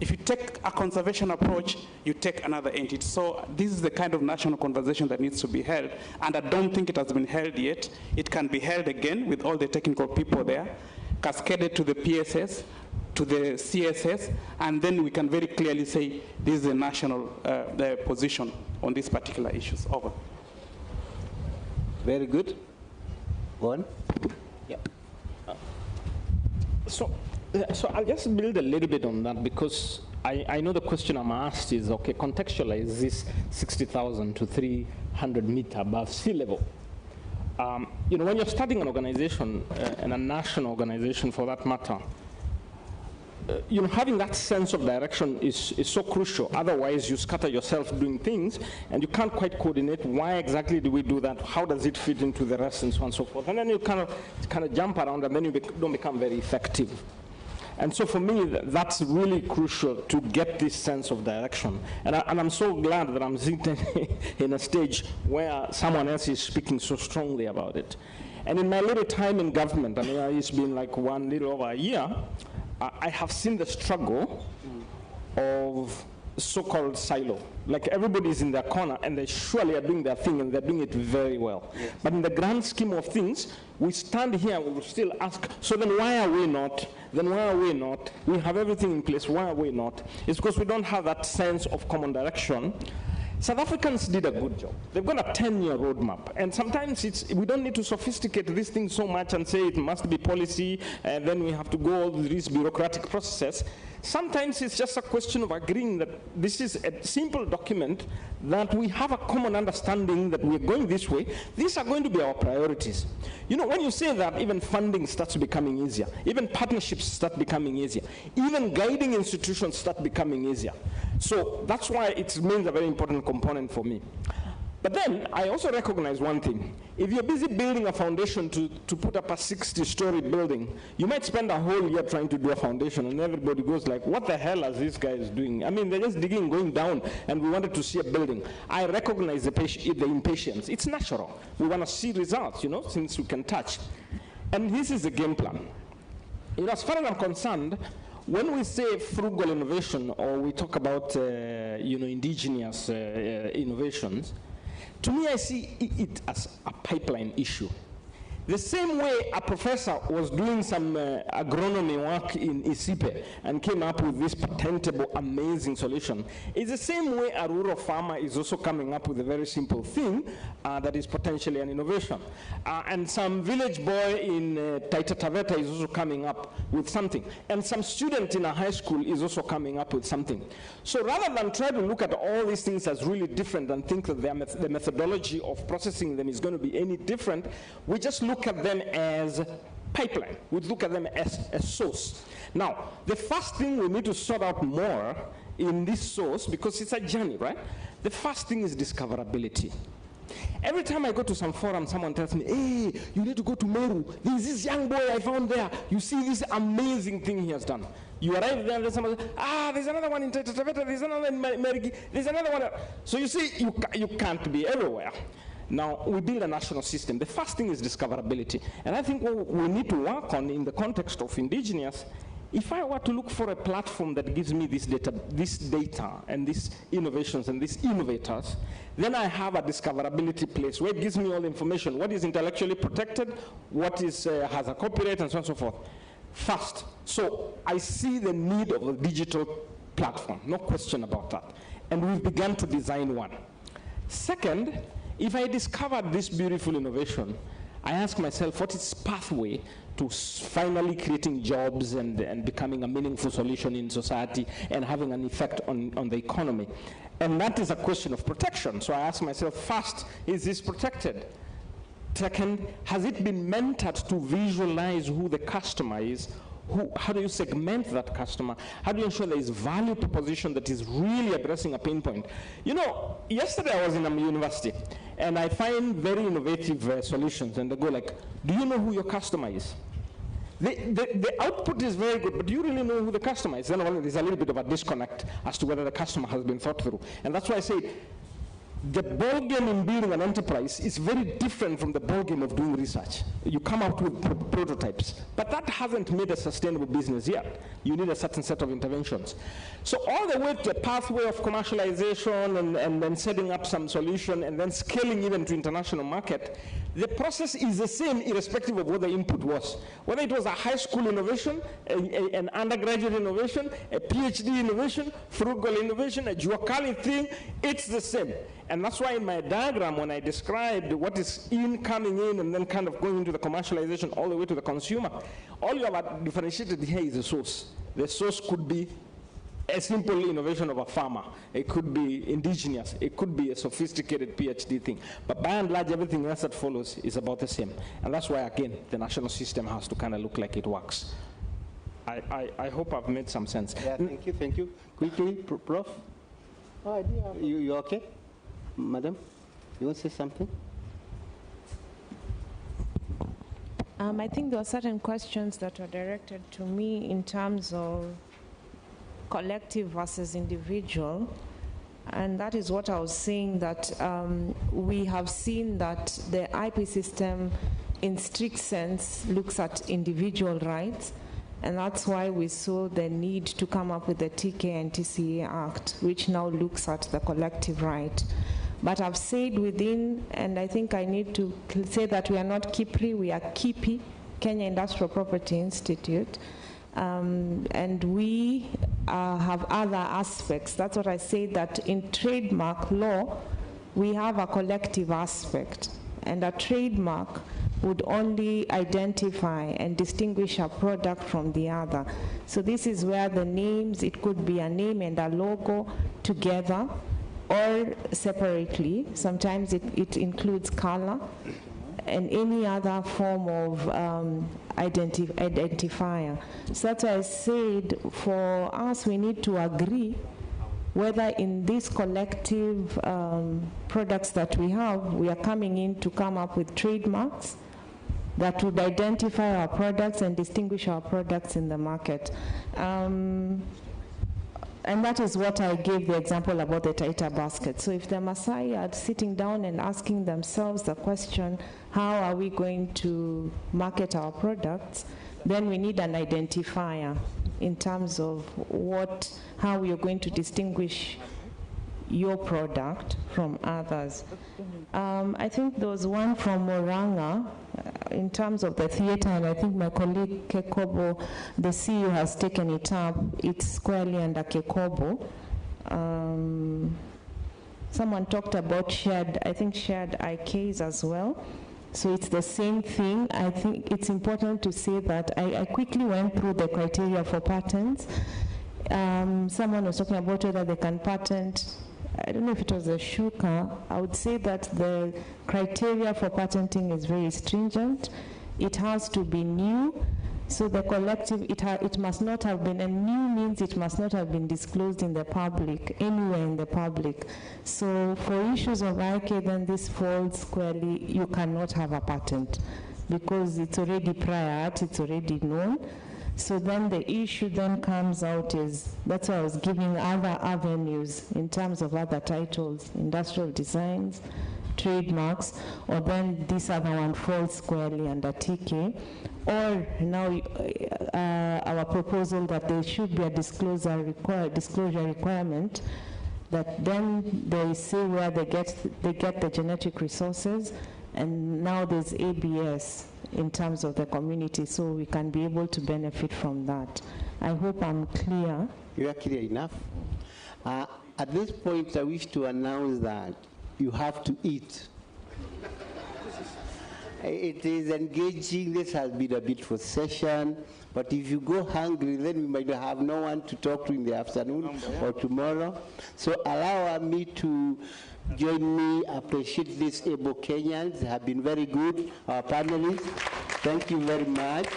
[SPEAKER 15] If you take a conservation approach, you take another entity. So this is the kind of national conversation that needs to be held, and I don't think it has been held yet. It can be held again with all the technical people there, cascaded to the PSS, to the CSS, and then we can very clearly say this is a national position on these particular issues. Over.
[SPEAKER 9] Very good. Go on.
[SPEAKER 8] Yeah. So I'll just build a little bit on that, because I know the question I'm asked is, okay, contextualize this 60,000 to 300 meter above sea level. You know, when you're starting an organization, and a national organization for that matter, having that sense of direction is so crucial. Otherwise, you scatter yourself doing things, and you can't quite coordinate why exactly do we do that, how does it fit into the rest, and so on and so forth. And then you kind of jump around, and then you don't become very effective. And so for me, that's really crucial to get this sense of direction. And I'm so glad that I'm sitting in a stage where someone else is speaking so strongly about it. And in my little time in government, I mean, it's been like little over a year, I have seen the struggle of so-called silo. Like everybody's in their corner and they surely are doing their thing and they're doing it very well. Yes. But in the grand scheme of things, we stand here and we will still ask, so then why are we not? Then why are we not? We have everything in place, why are we not? It's because we don't have that sense of common direction. South Africans did a good job. They've got a 10-year roadmap. And sometimes we don't need to sophisticate this thing so much and say it must be policy, and then we have to go all these bureaucratic processes. Sometimes it's just a question of agreeing that this is a simple document, that we have a common understanding that we're going this way. These are going to be our priorities. When you say that, even funding starts becoming easier. Even partnerships start becoming easier. Even guiding institutions start becoming easier. So that's why it remains a very important component for me. But then I also recognize one thing. If you're busy building a foundation to put up a 60-story building, you might spend a whole year trying to do a foundation, and everybody goes like, what the hell are these guys doing? I mean, they're just digging, going down, and we wanted to see a building. I recognize the impatience. It's natural. We want to see results, since we can touch. And this is the game plan. As far as I'm concerned, when we say frugal innovation, or we talk about indigenous innovations, to me, I see it as a pipeline issue. The same way a professor was doing some agronomy work in Isipe and came up with this patentable, amazing solution, it's the same way a rural farmer is also coming up with a very simple thing that is potentially an innovation. And some village boy in Taita Taveta is also coming up with something. And some student in a high school is also coming up with something. So rather than try to look at all these things as really different and think that the methodology of processing them is going to be any different, we just look at them as pipeline. We look at them as a source. Now, the first thing we need to sort out more in this source, because it's a journey, right? The first thing is discoverability. Every time I go to some forum, someone tells me, hey, you need to go to Meru. There's this young boy I found there. You see this amazing thing he has done. You arrive there, and there's somebody, there's another one in Taita Taveta, there's another in Merigi, there's another one. So you see, you can't be everywhere. Now, we build a national system. The first thing is discoverability. And I think what we need to work on in the context of indigenous, if I were to look for a platform that gives me this data and these innovations and these innovators, then I have a discoverability place where it gives me all the information. What is intellectually protected, what is, has a copyright, and so on and so forth. First, so I see the need of a digital platform, no question about that. And we've begun to design one. Second, if I discovered this beautiful innovation, I ask myself, what is pathway to finally creating jobs and becoming a meaningful solution in society and having an effect on the economy? And that is a question of protection. So I ask myself, first, is this protected? Second, has it been mentored to visualize who the customer is? How do you segment that customer? How do you ensure there is value proposition that is really addressing a pain point? Yesterday I was in a university, and I find very innovative solutions, and they go like, do you know who your customer is? The output is very good, but do you really know who the customer is? Then there's a little bit of a disconnect as to whether the customer has been thought through. And that's why I say, the ballgame in building an enterprise is very different from the ballgame of doing research. You come out with prototypes, but that hasn't made a sustainable business yet. You need a certain set of interventions. So all the way to a pathway of commercialization and then setting up some solution and then scaling even to international market, the process is the same irrespective of what the input was. Whether it was a high school innovation, an undergraduate innovation, a PhD innovation, frugal innovation, a Juakali thing, it's the same. And that's why in my diagram, when I described what is coming in and then kind of going into the commercialization all the way to the consumer, all you have differentiated here is the source. The source could be a simple innovation of a farmer. It could be indigenous. It could be a sophisticated PhD thing. But by and large, everything else that follows is about the same. And that's why, again, the national system has to kind of look like it works. I hope I've made some sense.
[SPEAKER 9] Yeah, thank you. Quickly, Prof. Oh, you okay? Madam, you want to say something?
[SPEAKER 14] I think there are certain questions that were directed to me in terms of collective versus individual. And that is what I was saying, that we have seen that the IP system in strict sense looks at individual rights. And that's why we saw the need to come up with the TK and TCA Act, which now looks at the collective right. But I've said within, and I think I need to say that we are not KIPRI, we are KIPI, Kenya Industrial Property Institute. And we have other aspects. That's what I say, that in trademark law, we have a collective aspect. And a trademark would only identify and distinguish a product from the other. So this is where the names, it could be a name and a logo together or separately. Sometimes it includes color and any other form of identifier. So that's why I said for us we need to agree whether in these collective products that we have, we are coming in to come up with trademarks that would identify our products and distinguish our products in the market. And that is what I gave the example about the Taita basket. So if the Maasai are sitting down and asking themselves the question, how are we going to market our products, then we need an identifier in terms of how we are going to distinguish your product from others. I think there was one from Moranga in terms of the theater, and I think my colleague Kekobo, the CEO, has taken it up. It's squarely under Kekobo. Someone talked about shared IKs as well. So it's the same thing. I think it's important to say that I quickly went through the criteria for patents. Someone was talking about whether they can patent. I don't know if it was a Shuka. I would say that the criteria for patenting is very stringent. It has to be new. So the collective, it must not have been, and new means it must not have been disclosed in the public, anywhere in the public. So for issues of IK, then this falls squarely, you cannot have a patent because it's already prior art, it's already known. So then the issue then comes out is, that's why I was giving other avenues in terms of other titles, industrial designs, trademarks, or then this other one falls squarely under TK. Or now our proposal that there should be a disclosure requirement, that then they say where they get the genetic resources, and now there's ABS in terms of the community, so we can be able to benefit from that. I hope I'm clear.
[SPEAKER 9] You are clear enough. At this point, I wish to announce that you have to eat. It is engaging. This has been a beautiful session, but if you go hungry, then we might have no one to talk to in the afternoon or tomorrow. So allow me to join me, appreciate these able Kenyans. They have been very good, our panelists. Thank you very much.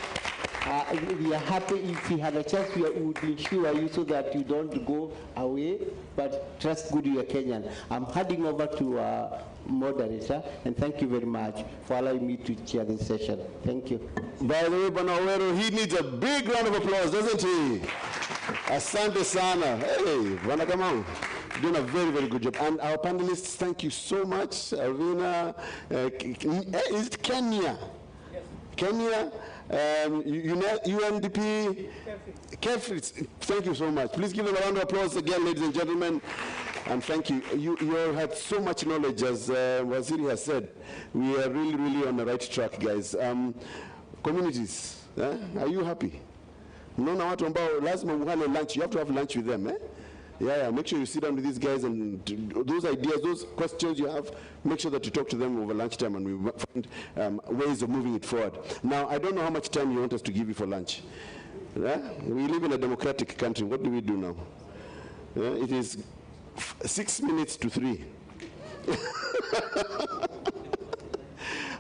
[SPEAKER 9] We are happy if we have a chance, we would ensure you so that you don't go away, but trust good you are Kenyan. I'm handing over to our moderator, and thank you very much for allowing me to chair this session. Thank you.
[SPEAKER 2] By the way, Banawero, he needs a big round of applause, doesn't he? Asante sana. Hey, Vanakamau. Doing a very, very good job. And our panelists, thank you so much. Alvina, is it Kenya? Yes. Kenya, UNDP, Kefritz, thank you so much. Please give them a round of applause again, ladies and gentlemen. And thank you. You all had so much knowledge, as Waziri has said. We are really, really on the right track, guys. Communities, are you happy? No, watu ambao lazima muhale lunch. You have to have lunch with them, Yeah, make sure you sit down with these guys, and those ideas, those questions you have, make sure that you talk to them over lunchtime, and we find ways of moving it forward. Now, I don't know how much time you want us to give you for lunch. We live in a democratic country. What do we do now? It is 6 minutes to 3.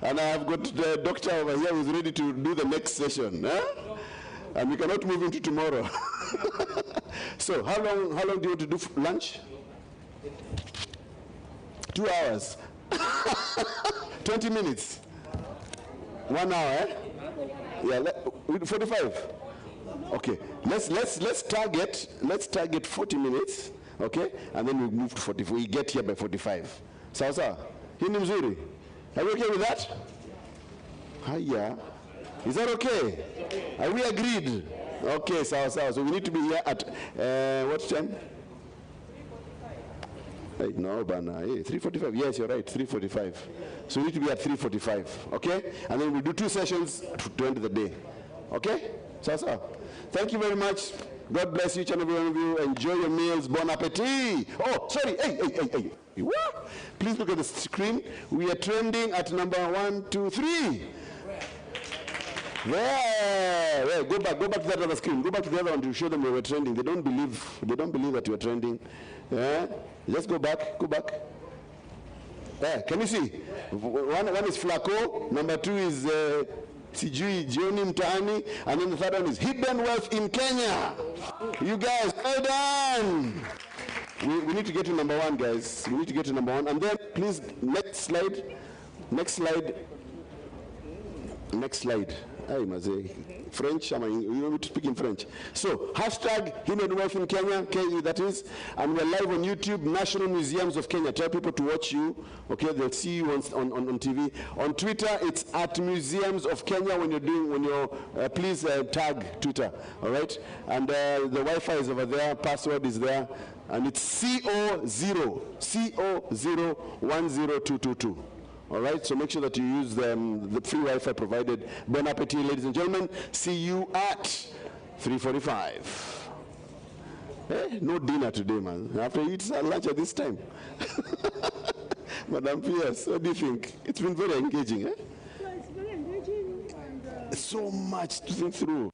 [SPEAKER 2] And I have got the doctor over here who's ready to do the next session. and we cannot move into tomorrow. So how long do you want to do lunch? 2 hours. 20 minutes. 1 hour, eh? Yeah, 45. Okay, let's target 40 minutes, okay, and then we move to 45. We get here by 45. Sawa. Hii ni mzuri. Are you okay with that? Hiya. Is that okay? Are we agreed? Okay, sawa. So we need to be here at what time? Hey, no, Bana. Hey, 3:45. Yes, you're right. 3:45. So we need to be at 3:45. Okay, and then we'll do 2 sessions to end the day. Okay, sawa. Thank you very much. God bless each and every one of you. Enjoy your meals. Bon appetit. Oh, sorry. Hey. What? Please look at the screen. We are trending at number 1, 2, 3. There. Go back to that other screen. Go back to the other one to show them we were trending. They don't believe that we are trending. Yeah? Just go back. Yeah, can you see? One is Flaco. Number 2 is Sijui Jioni Mtaani, and then the third one is Hidden Wealth in Kenya. You guys, well done. We need to get to number 1, guys. We need to get to number 1. And then, please, next slide. Hey, Maze. French, you want me to speak in French. So, hashtag Hidden Wealth in Kenya, KE that is, and we're live on YouTube, National Museums of Kenya. Tell people to watch you, okay? They'll see you on TV. On Twitter, it's at Museums of Kenya please tag Twitter, all right? And the Wi-Fi is over there, password is there, and it's CO0102222. All right, so make sure that you use the free Wi-Fi provided. Bon appetit, ladies and gentlemen. See you at 3:45. Hey, no dinner today, man. I have to eat lunch at this time. Madam P.S., what do you think? It's been very engaging, eh?
[SPEAKER 12] Yeah, it's very engaging. And,
[SPEAKER 2] so much to think through.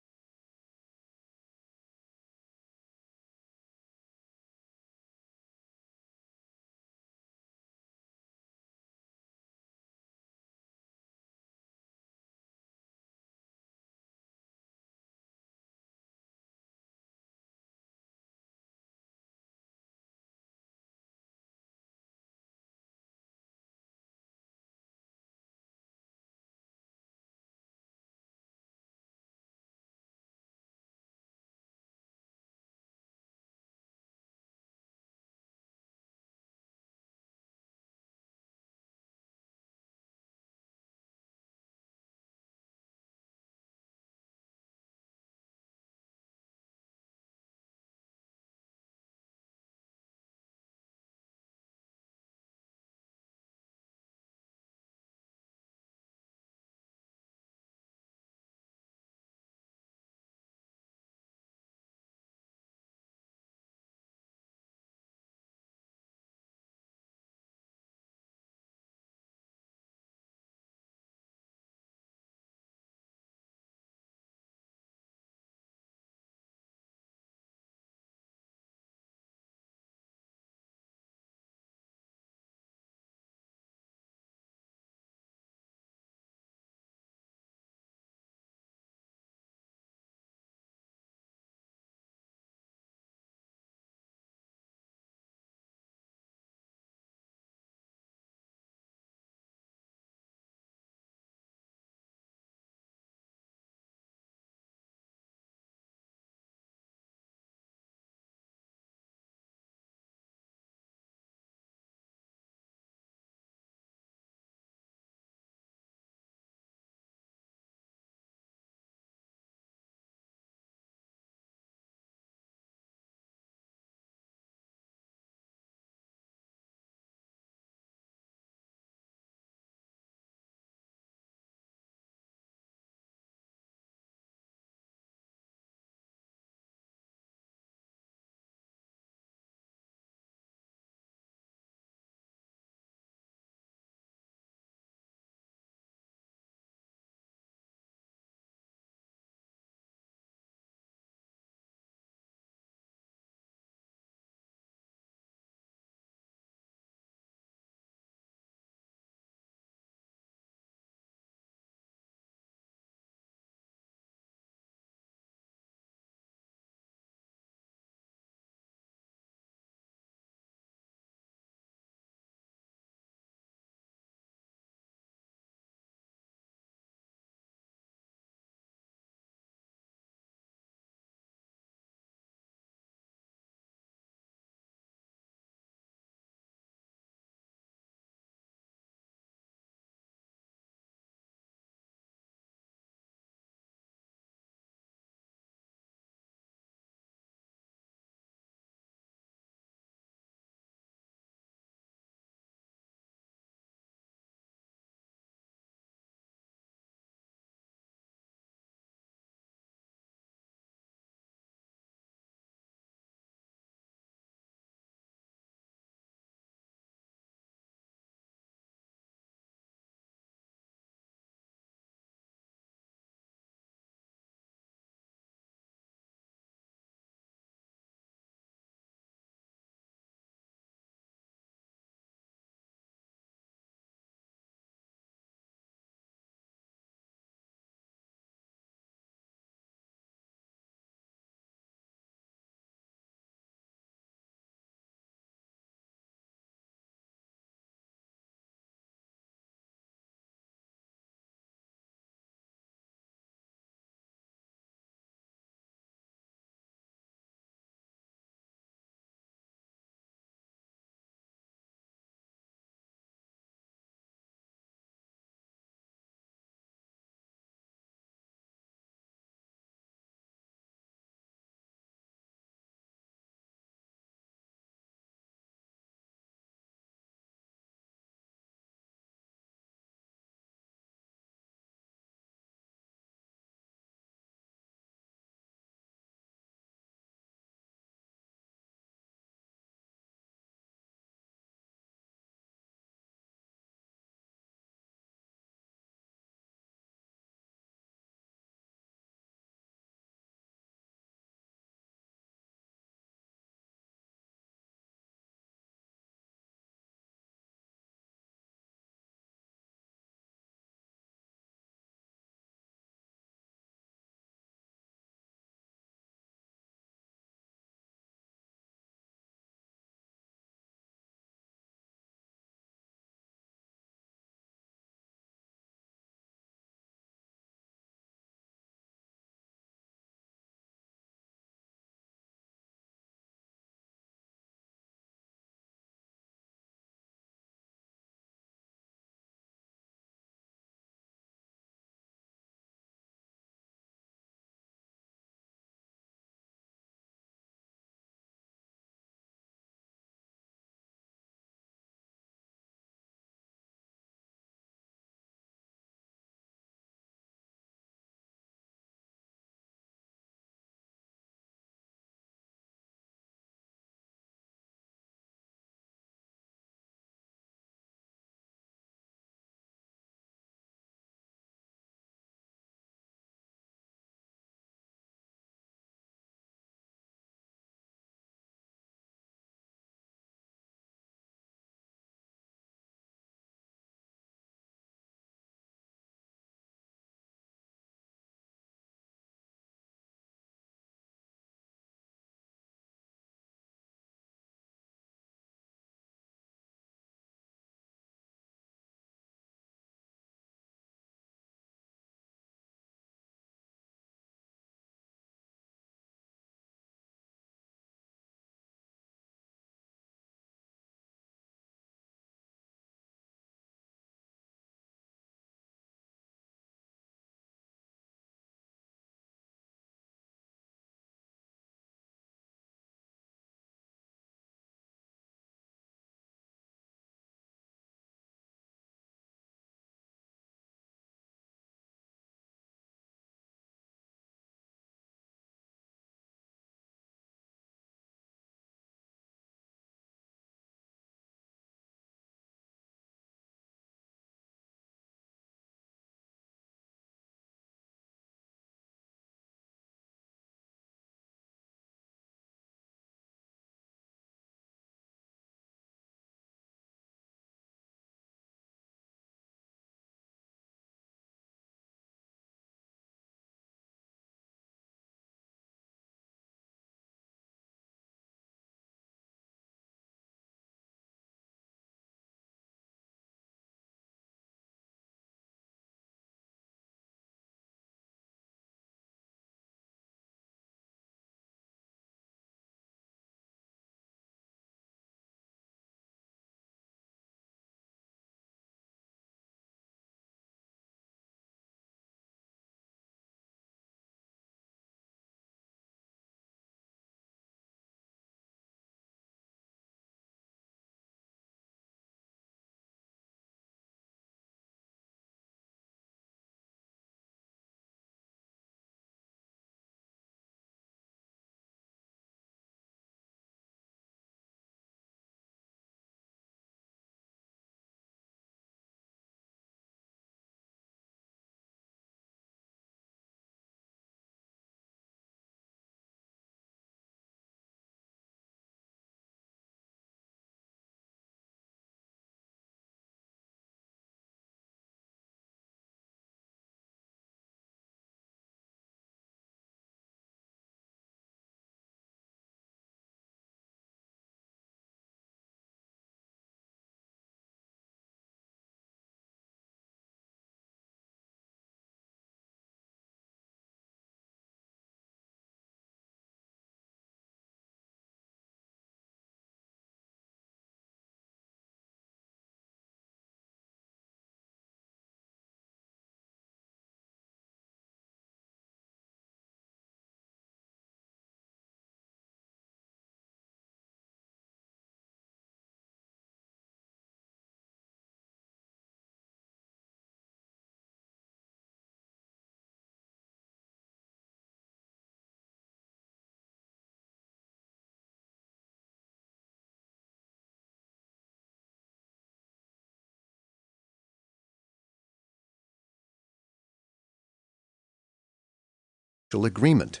[SPEAKER 1] agreement.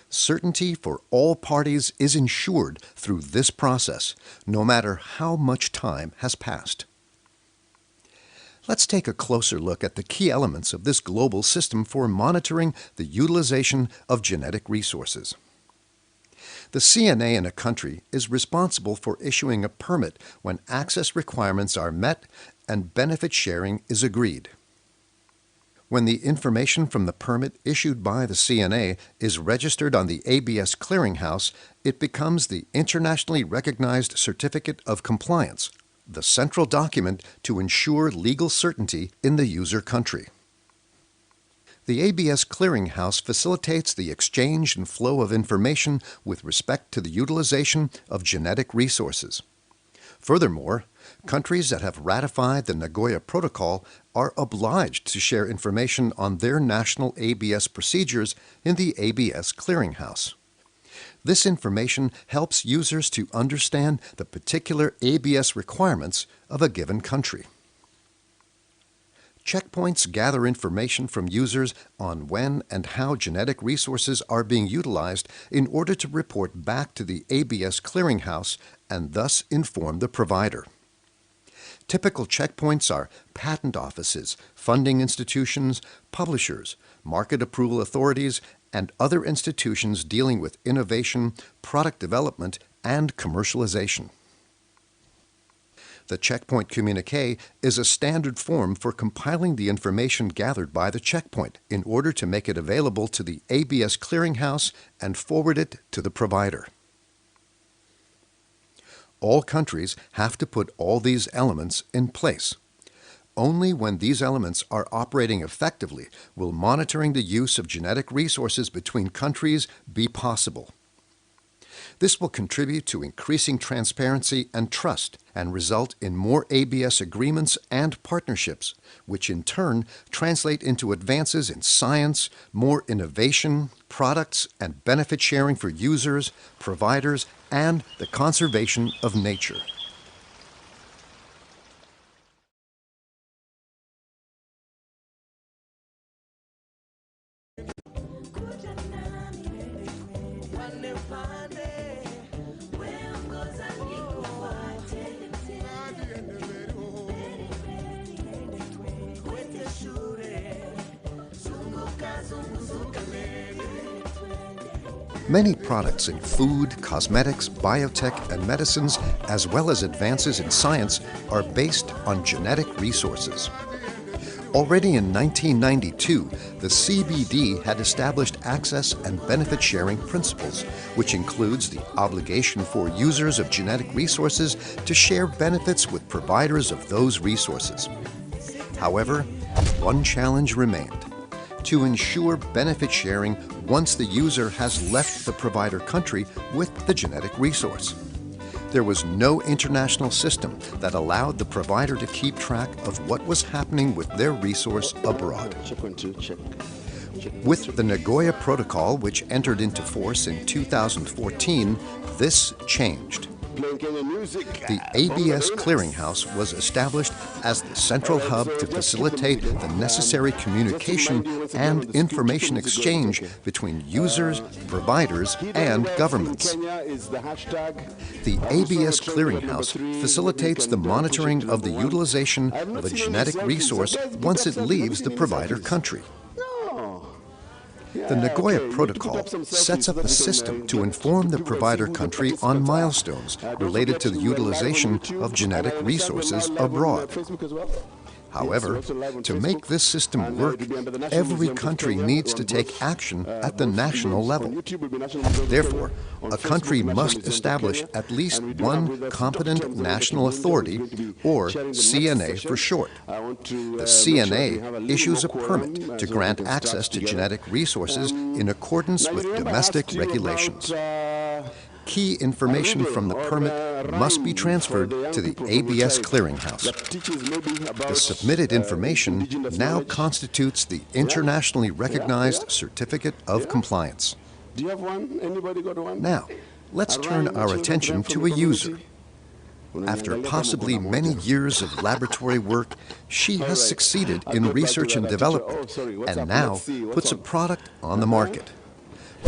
[SPEAKER 1] Certainty for all parties is ensured through this process, no matter how much time has passed. Let's take a closer look at the key elements of this global system for monitoring the utilization of genetic resources. The CNA in a country is responsible for issuing a permit when access requirements are met and benefit sharing is agreed. When the information from the permit issued by the CNA is registered on the ABS clearinghouse, it becomes the internationally recognized Certificate of Compliance, the central document to ensure legal certainty in the user country. The ABS clearinghouse facilitates the exchange and flow of information with respect to the utilization of genetic resources. Furthermore, countries that have ratified the Nagoya Protocol are obliged to share information on their national ABS procedures in the ABS clearinghouse. This information helps users to understand the particular ABS requirements of a given country. Checkpoints gather information from users on when and how genetic resources are being utilized in order to report back to the ABS clearinghouse and thus inform the provider. Typical checkpoints are patent offices, funding institutions, publishers, market approval authorities, and other institutions dealing with innovation, product development, and commercialization. The checkpoint communique is a standard form for compiling the information gathered by the checkpoint in order to make it available to the ABS clearinghouse and forward it to the provider. All countries have to put all these elements in place. Only when these elements are operating effectively will monitoring the use of genetic resources between countries be possible. This will contribute to increasing transparency and trust and result in more ABS agreements and partnerships, which in turn translate into advances in science, more innovation, products, and benefit sharing for users, providers, and the conservation of nature. Many products in food, cosmetics, biotech, and medicines, as well as advances in science, are based on genetic resources. Already in 1992, the CBD had established access and benefit sharing principles, which includes the obligation for users of genetic resources to share benefits with providers of those resources. However, one challenge remained: to ensure benefit sharing once the user has left the provider country with the genetic resource. There was no international system that allowed the provider to keep track of what was happening with their resource abroad. With the Nagoya Protocol, which entered into force in 2014, this changed. The ABS clearinghouse was established as the central hub to facilitate the necessary communication and information exchange between users, providers, and governments. The ABS clearinghouse facilitates the monitoring of the utilization of a genetic resource once it leaves the provider country. The Nagoya Protocol sets up a system to inform the provider country on milestones related to the utilization of genetic resources abroad. However, to make this system work, every country needs to take action at the national level. Therefore, a country must establish at least one competent national authority, or CNA for short. The CNA issues a permit to grant access to genetic resources in accordance with domestic regulations. Key information from the permit must be transferred to the ABS clearinghouse. The submitted information now constitutes the internationally recognized Certificate of Compliance.
[SPEAKER 2] Do you have one? Anybody got one?
[SPEAKER 1] Now, let's turn our attention to a user. After possibly many years of laboratory work, she has succeeded in research and development and now puts a product on the market.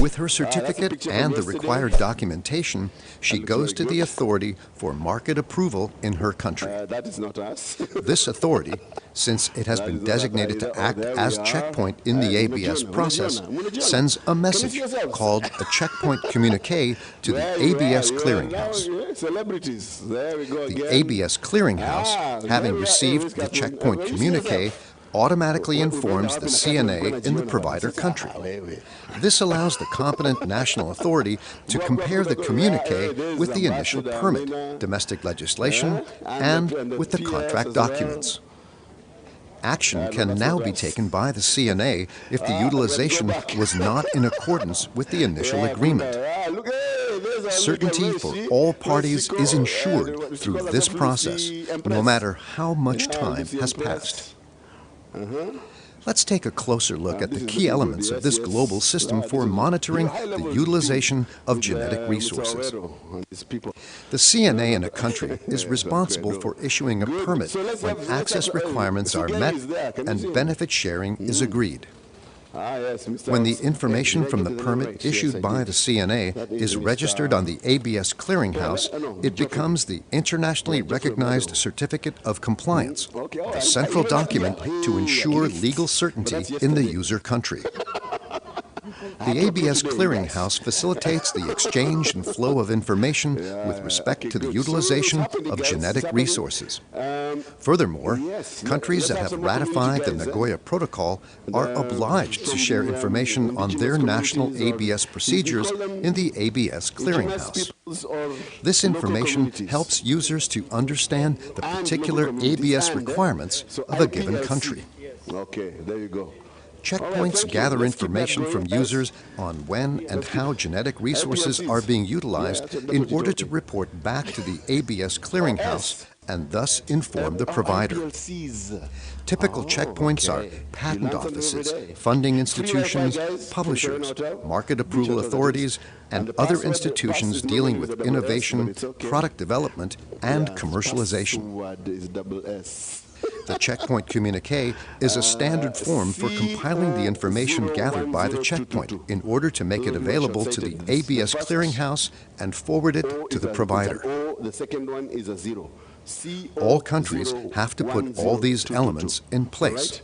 [SPEAKER 1] With her certificate and the required documentation, she goes to the authority for market approval in her country.
[SPEAKER 2] That is not us.
[SPEAKER 1] This authority, since it has been designated to act as checkpoint in the ABS process, sends a message called a checkpoint communique to the ABS clearinghouse.
[SPEAKER 2] Celebrities. There we go.
[SPEAKER 1] The ABS clearinghouse, having received the checkpoint communique, automatically informs the CNA in the provider country. This allows the competent national authority to compare the communique with the initial permit, domestic legislation, and with the contract documents. Action can now be taken by the CNA if the utilization was not in accordance with the initial agreement. Certainty for all parties is ensured through this process, no matter how much time has passed. Let's take a closer look at the key elements of this global system for monitoring the utilization of genetic resources. The CNA in a country is responsible for issuing a permit when access requirements are met and benefit sharing is agreed. When the information from the permit issued by the CNA is registered on the ABS clearinghouse, it becomes the internationally recognized Certificate of Compliance, the central document to ensure legal certainty in the user country. The ABS clearinghouse facilitates the exchange and flow of information with respect to the utilization of genetic resources. Furthermore, countries that have ratified the Nagoya Protocol are obliged to share information on their national ABS procedures in the ABS clearinghouse. This information helps users to understand the particular ABS requirements of a given country.
[SPEAKER 2] Okay, there you go.
[SPEAKER 1] Checkpoints gather information from users on when and how genetic resources are being utilized in order to report back to the ABS clearinghouse and thus inform the provider. Typical checkpoints are patent offices, funding institutions, publishers, market approval authorities, and other institutions dealing with innovation, product development, and commercialization. The checkpoint communique is a standard form for compiling the information gathered by the checkpoint in order to make it available to the ABS clearinghouse and forward it to the provider.
[SPEAKER 2] The second one is a 0.
[SPEAKER 1] All countries have to put all these elements in place.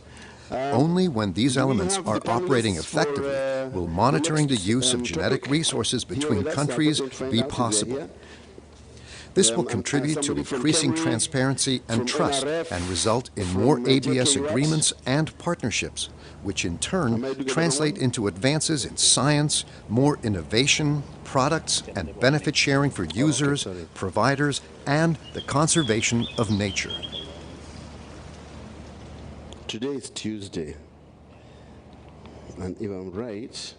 [SPEAKER 1] Only when these elements are operating effectively will monitoring the use of genetic resources between countries be possible. This will contribute to increasing transparency and trust and result in more ABS agreements and partnerships, which in turn translate into advances in science, more innovation, products, and benefit sharing for users, providers, and the conservation of nature.
[SPEAKER 2] Today is Tuesday, and if I'm right,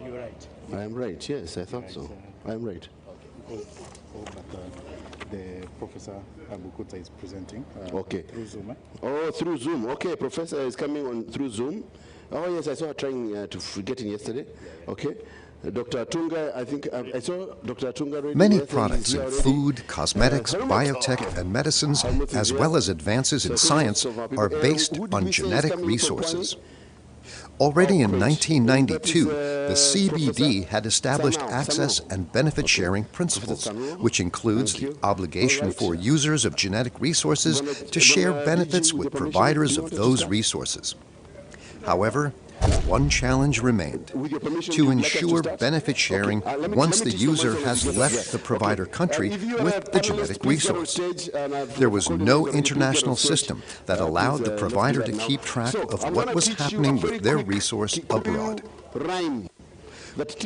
[SPEAKER 3] you're right.
[SPEAKER 2] I am right. Yes, I thought so. I am right.
[SPEAKER 3] The Professor Abukuta is presenting
[SPEAKER 2] through
[SPEAKER 3] Zoom.
[SPEAKER 2] Oh, through Zoom. Okay, Professor is coming on through Zoom. Oh, yes, I saw her trying to get in yesterday. Okay. Dr. Atunga, I think I saw Dr. Atunga.
[SPEAKER 1] Many products in food, cosmetics, biotech, and medicines, as well as advances in science, are based on genetic resources. Already in 1992, the CBD had established access and benefit sharing principles, which includes the obligation for users of genetic resources to share benefits with providers of those resources. However, one challenge remained: to ensure benefit sharing once the user has left the provider country with the genetic resource. There was no international system that allowed the provider to keep track of what was happening with their resource abroad.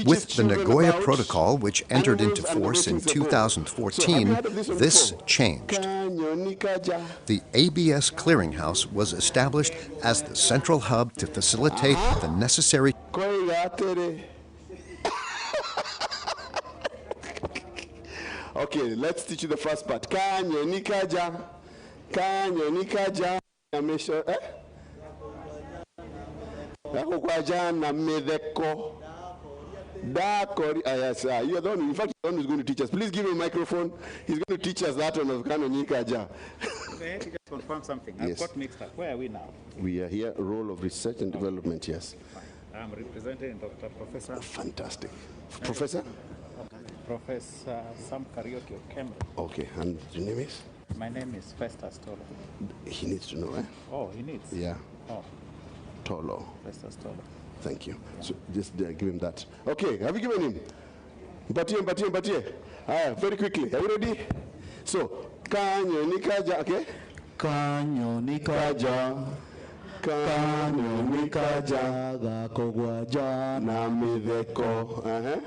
[SPEAKER 1] With the Nagoya Protocol, which entered into force in 2014, this changed. The ABS clearinghouse was established as the central hub to facilitate the necessary
[SPEAKER 2] Okay, let's teach you the first part. Kanyo nikaja. Amesho Yako kwa jana medeko. Yes, you're the one, in fact, you're the one who's going to teach us. Please give him a microphone. He's going to teach us that one of Kano Nyikaja.
[SPEAKER 3] May I just confirm something?
[SPEAKER 2] Yes.
[SPEAKER 3] I've got mixed up. Where are we now?
[SPEAKER 2] We are here, role of research and development, yes.
[SPEAKER 3] I'm representing Dr. Professor.
[SPEAKER 2] Fantastic. Professor?
[SPEAKER 3] Professor Sam Karaoke of Cambridge.
[SPEAKER 2] Okay, and your name is?
[SPEAKER 3] My name is Festus Tolo.
[SPEAKER 2] He needs to know, eh?
[SPEAKER 3] Oh, he needs?
[SPEAKER 2] Yeah.
[SPEAKER 3] Oh.
[SPEAKER 2] Tolo.
[SPEAKER 3] Festus Tolo.
[SPEAKER 2] Thank you. So just give him that. Okay, have you given him? Mpatie. Very quickly. Are you ready? So, Kanyo Nikaja, okay?
[SPEAKER 23] Kanyo Nikaja. Kanyo Nikaja. Gakogwaja.
[SPEAKER 2] Namideko.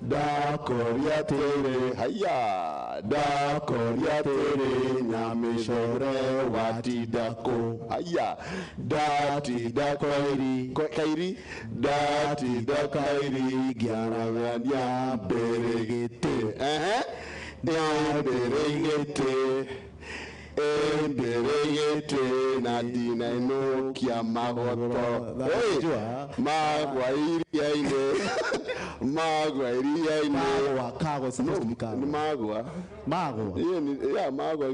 [SPEAKER 2] Da Korea tere. Haya. Da Korea tere. Nyamishore wati dako. Haya. Dati da kairi. Kairi. Dati da kairi. Gyanavanya beregete. Beregete. Beregete. Nadina ino kia magoto. Magwairi yaine. Magwa iriya ine.
[SPEAKER 23] Magwa kago sophisticated.
[SPEAKER 2] Magwa.
[SPEAKER 23] Magwa.
[SPEAKER 2] Yeah, magwa.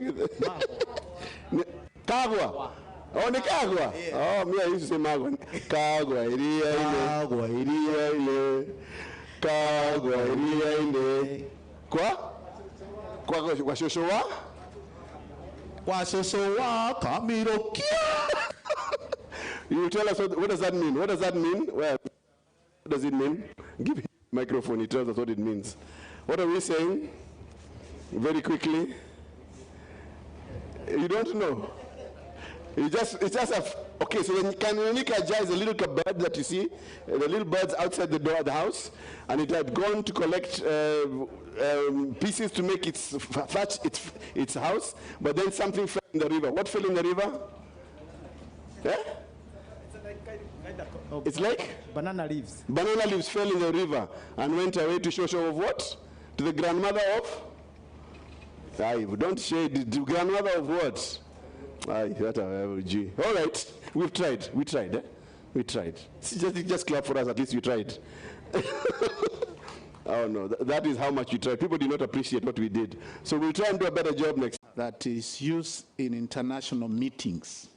[SPEAKER 2] Kagwa. Oh, ni kagwa. Oh, me I used to say magwa. Kagwa iriya ine. Kagwa iriya ine. Kagwa iriya ine. Kwa shosho wa?
[SPEAKER 23] Kwa shosho wa kamirokia.
[SPEAKER 2] You tell us what does that mean? What does that mean? Well, what does it mean? Give him the microphone, he tells us what it means. What are we saying? Very quickly. You don't know. It's just okay, so the Kanyonika is a little bird that you see, the little birds outside the door of the house, and it had gone to collect pieces to make its house, but then something fell in the river. What fell in the river? It's like?
[SPEAKER 23] Banana leaves.
[SPEAKER 2] Banana leaves fell in the river and went away to Shosho of what? To the grandmother of? Don't shade. The grandmother of what? All right, we tried. We tried. Just clap for us, at least you tried. Oh no, that is how much we tried. People did not appreciate what we did. So we'll try and do a better job next.
[SPEAKER 3] That is used in international meetings.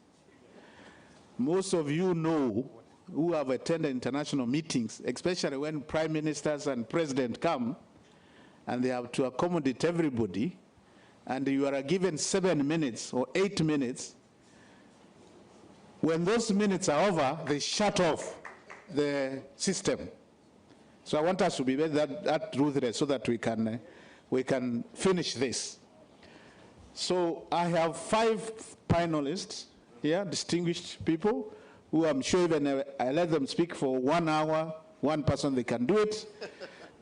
[SPEAKER 3] Most of you know, who have attended international meetings, especially when prime ministers and president come, and they have to accommodate everybody, and you are given 7 minutes or 8 minutes. When those minutes are over, they shut off the system. So I want us to be that ruthless so that we can finish this. So I have 5 panelists here, distinguished people, who I'm sure even I let them speak for 1 hour, one person, they can do it.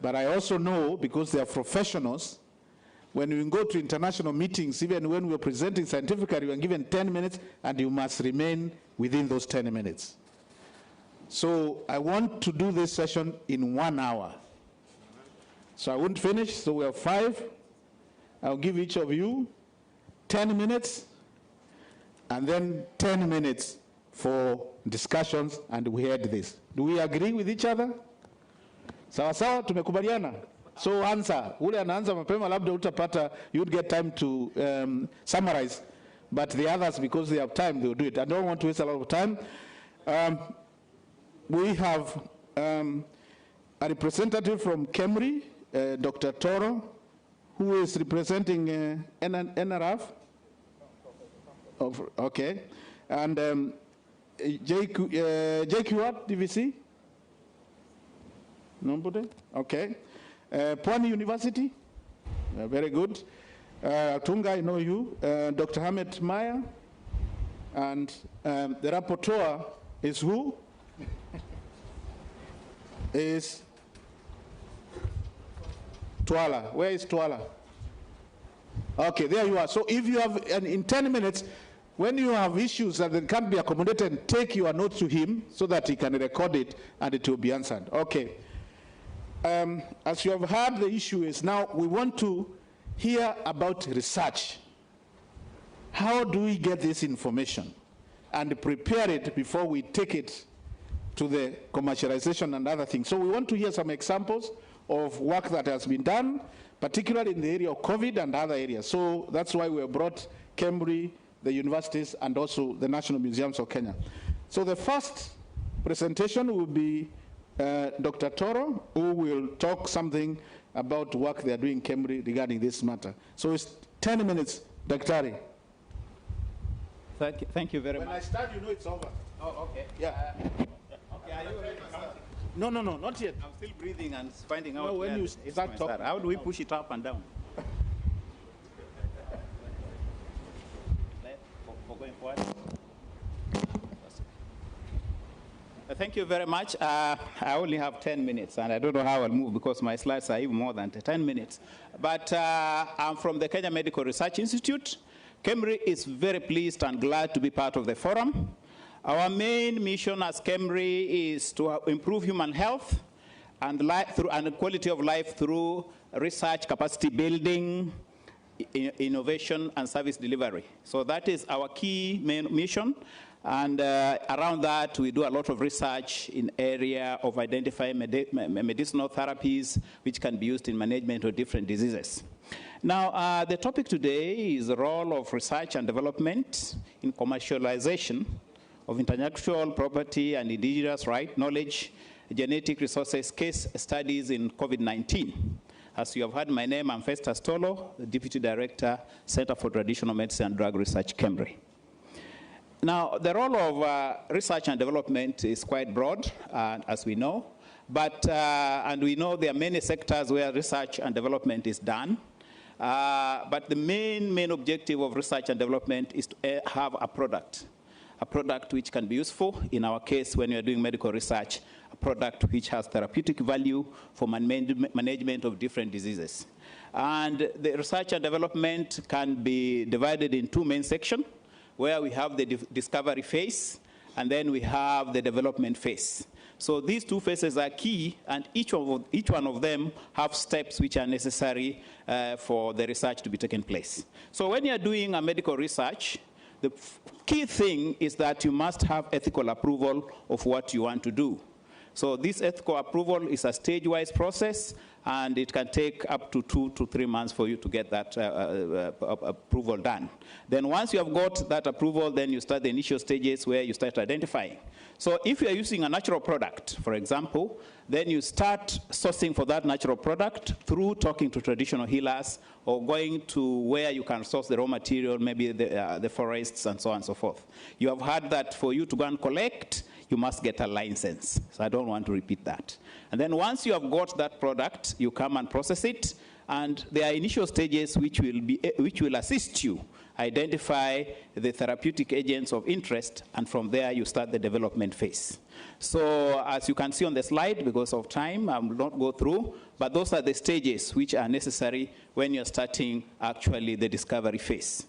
[SPEAKER 3] But I also know, because they are professionals, when we go to international meetings, even when we're presenting scientifically, we're given 10 minutes, and you must remain within those 10 minutes. So I want to do this session in 1 hour. So I won't finish, so we have 5. I'll give each of you 10 minutes, and then 10 minutes for discussions, and we heard this. Do we agree with each other? Sawa sawa, tumekubaliana? So answer. Ule anaanza mapema, labda utapata, you would get time to summarize. But the others, because they have time, they will do it. I don't want to waste a lot of time. We have a representative from Kemri, Dr. Toro, who is representing NRF. Okay. And JQ what, DVC? Nobody? Okay. Pwani University, very good. Tunga, I know you. Dr. Hamed Maya. And the rapporteur is who? Is Twala. Where is Twala? Okay, there you are. So if you have, in 10 minutes, when you have issues that can't be accommodated, take your notes to him so that he can record it and it will be answered. Okay. As you have heard, the issue is now we want to hear about research. How do we get this information and prepare it before we take it to the commercialization and other things. So we want to hear some examples of work that has been done, particularly in the area of COVID and other areas. So that's why we have brought Cambridge, the universities, and also the National Museums of Kenya. So the first presentation will be Dr. Toro, who will talk something about work they are doing in Cambridge regarding this matter. So it's 10 minutes, Dr.
[SPEAKER 16] Thank you very much.
[SPEAKER 3] When I start, you know it's over.
[SPEAKER 16] Oh, okay.
[SPEAKER 3] Yeah.
[SPEAKER 16] Okay, are you ready?
[SPEAKER 3] No, not yet.
[SPEAKER 16] I'm still breathing and finding out.
[SPEAKER 3] No, when you start talking.
[SPEAKER 16] How do we push it up and down? For going forward? Thank you very much. I only have 10 minutes, and I don't know how I'll move because my slides are even more than 10 minutes. But I'm from the Kenya Medical Research Institute. Cambridge is very pleased and glad to be part of the forum. Our main mission as Cambridge is to improve human health and quality of life through research, capacity building, innovation, and service delivery. So that is our key main mission. And around that, we do a lot of research in area of identifying medicinal therapies which can be used in management of different diseases. Now, the topic today is the role of research and development in commercialization of intellectual property and indigenous right knowledge, genetic resources case studies in COVID-19. As you have heard my name, I'm Festus Tolo, the Deputy Director, Center for Traditional Medicine and Drug Research, Cambridge. Now, the role of research and development is quite broad, as we know, and we know there are many sectors where research and development is done. But the main objective of research and development is to have a product which can be useful. In our case, when you're doing medical research, a product which has therapeutic value for management of different diseases. And the research and development can be divided in two main sections, where we have the discovery phase, and then we have the development phase. So these two phases are key, and each one of them have steps which are necessary for the research to be taken place. So when you're doing a medical research, the key thing is that you must have ethical approval of what you want to do. So this ethical approval is a stage-wise process, and it can take up to 2 to 3 months for you to get that approval done. Then once you have got that approval, then you start the initial stages where you start identifying. So if you are using a natural product, for example, then you start sourcing for that natural product through talking to traditional healers or going to where you can source the raw material, maybe the forests and so on and so forth. You have heard that for you to go and collect, you must get a license. So I don't want to repeat that. And then once you have got that product, you come and process it, and there are initial stages which will assist you identify the therapeutic agents of interest, and from there you start the development phase. So as you can see on the slide, because of time, I will not go through, but those are the stages which are necessary when you're starting actually the discovery phase.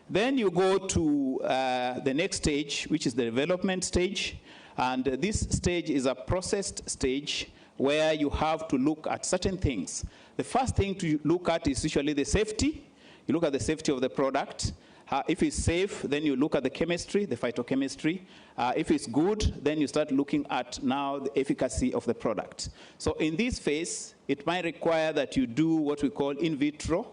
[SPEAKER 16] Then you go to the next stage, which is the development stage. And this stage is a processed stage where you have to look at certain things. The first thing to look at is usually the safety. You look at the safety of the product. If it's safe, then you look at the chemistry, the phytochemistry. If it's good, then you start looking at now the efficacy of the product. So in this phase, it might require that you do what we call in vitro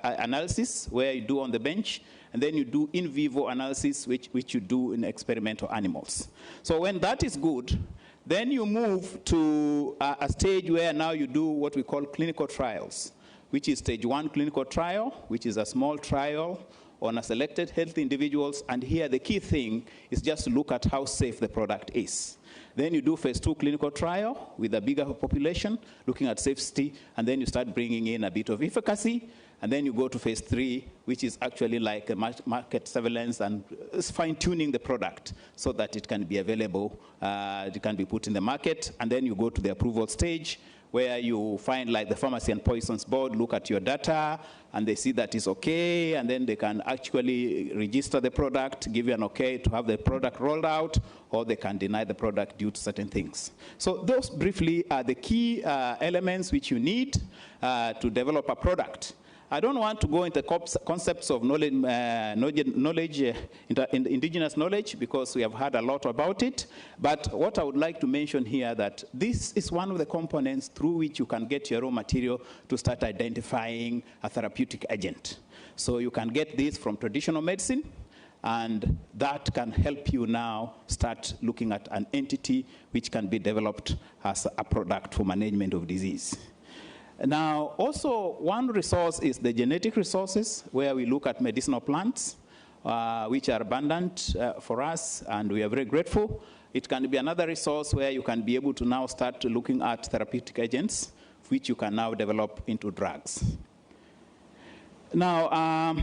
[SPEAKER 16] analysis, where you do on the bench, and then you do in vivo analysis, which you do in experimental animals. So when that is good, then you move to a stage where now you do what we call clinical trials, which is stage 1 clinical trial, which is a small trial on a selected healthy individuals. And here the key thing is just to look at how safe the product is. Then you do phase 2 clinical trial with a bigger population, looking at safety, and then you start bringing in a bit of efficacy. And then you go to phase 3, which is actually like a market surveillance and fine-tuning the product so that it can be available, it can be put in the market. And then you go to the approval stage, where you find like the Pharmacy and Poisons Board look at your data, and they see that it's okay, and then they can actually register the product, give you an okay to have the product rolled out, or they can deny the product due to certain things. So those briefly are the key elements which you need to develop a product. I don't want to go into concepts of knowledge, indigenous knowledge, because we have heard a lot about it. But what I would like to mention here, that this is one of the components through which you can get your raw material to start identifying a therapeutic agent. So you can get this from traditional medicine, and that can help you now start looking at an entity which can be developed as a product for management of disease. Now, also one resource is the genetic resources, where we look at medicinal plants, which are abundant for us, and we are very grateful. It can be another resource where you can be able to now start looking at therapeutic agents, which you can now develop into drugs. Now,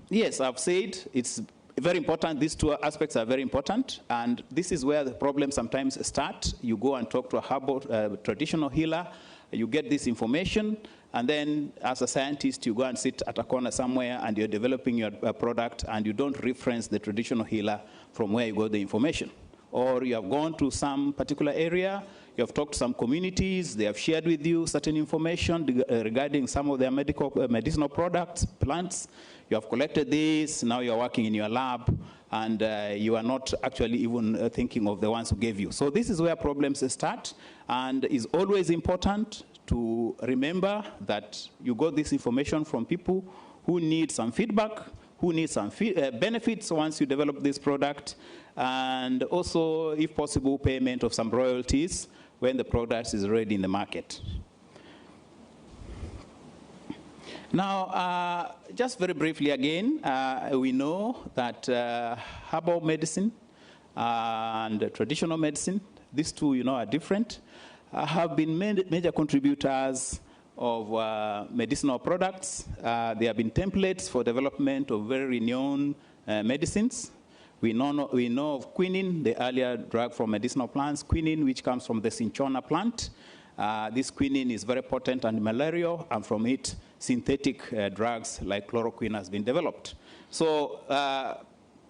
[SPEAKER 16] yes, I've said it's very important. These two aspects are very important, and this is where the problems sometimes start. You go and talk to a herbal, traditional healer, you get this information, and then as a scientist, you go and sit at a corner somewhere and you're developing your product, and you don't reference the traditional healer from where you got the information. Or you have gone to some particular area, you have talked to some communities, they have shared with you certain information regarding some of their medicinal products, plants. You have collected this, now you're working in your lab, and you are not actually even thinking of the ones who gave you. So this is where problems start, and it's always important to remember that you got this information from people who need some feedback, who need some benefits once you develop this product, and also, if possible, payment of some royalties when the product is already in the market. Now, just very briefly again, we know that herbal medicine and traditional medicine, these two, are different, have been major contributors of medicinal products. There have been templates for development of very renowned medicines. We know of quinine, the earlier drug from medicinal plants, quinine, which comes from the cinchona plant. This quinine is very potent anti-malarial, and from it, synthetic drugs like chloroquine has been developed. So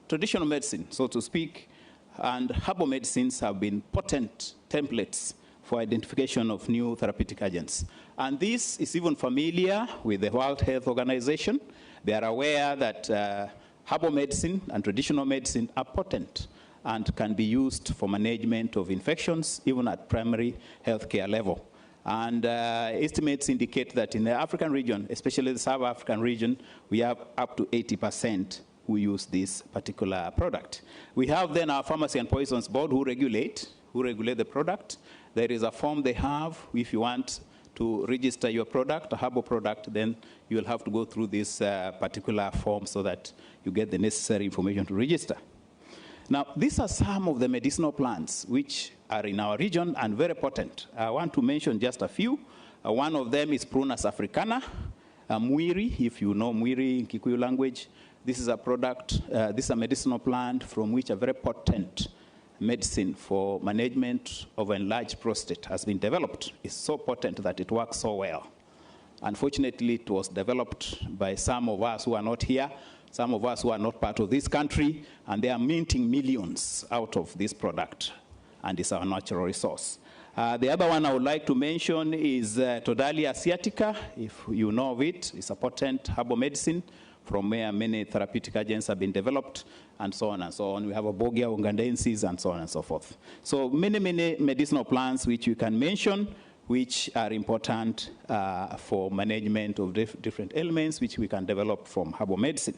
[SPEAKER 16] traditional medicine, so to speak, and herbal medicines have been potent templates for identification of new therapeutic agents. And this is even familiar with the World Health Organization. They are aware that herbal medicine and traditional medicine are potent and can be used for management of infections, even at primary healthcare level. And estimates indicate that in the African region, especially the South African region, we have up to 80% who use this particular product. We have then our Pharmacy and Poisons Board who regulate the product. There is a form they have. If you want to register your product, a herbal product, then you will have to go through this particular form so that you get the necessary information to register. Now, these are some of the medicinal plants which are in our region and very potent. I want to mention just a few. One of them is Prunus africana, mwiri, if you know mwiri in Kikuyu language. This is a product, this is a medicinal plant from which a very potent medicine for management of enlarged prostate has been developed. It's so potent that it works so well. Unfortunately, it was developed by some of us who are not here, some of us who are not part of this country, and they are minting millions out of this product, and it's our natural resource. The other one I would like to mention is Todalia asiatica. If you know of it, it's a potent herbal medicine from where many therapeutic agents have been developed, and so on and so on. We have Bogia ugandensis, and so on and so forth. So many medicinal plants which you can mention, which are important for management of different ailments, which we can develop from herbal medicine.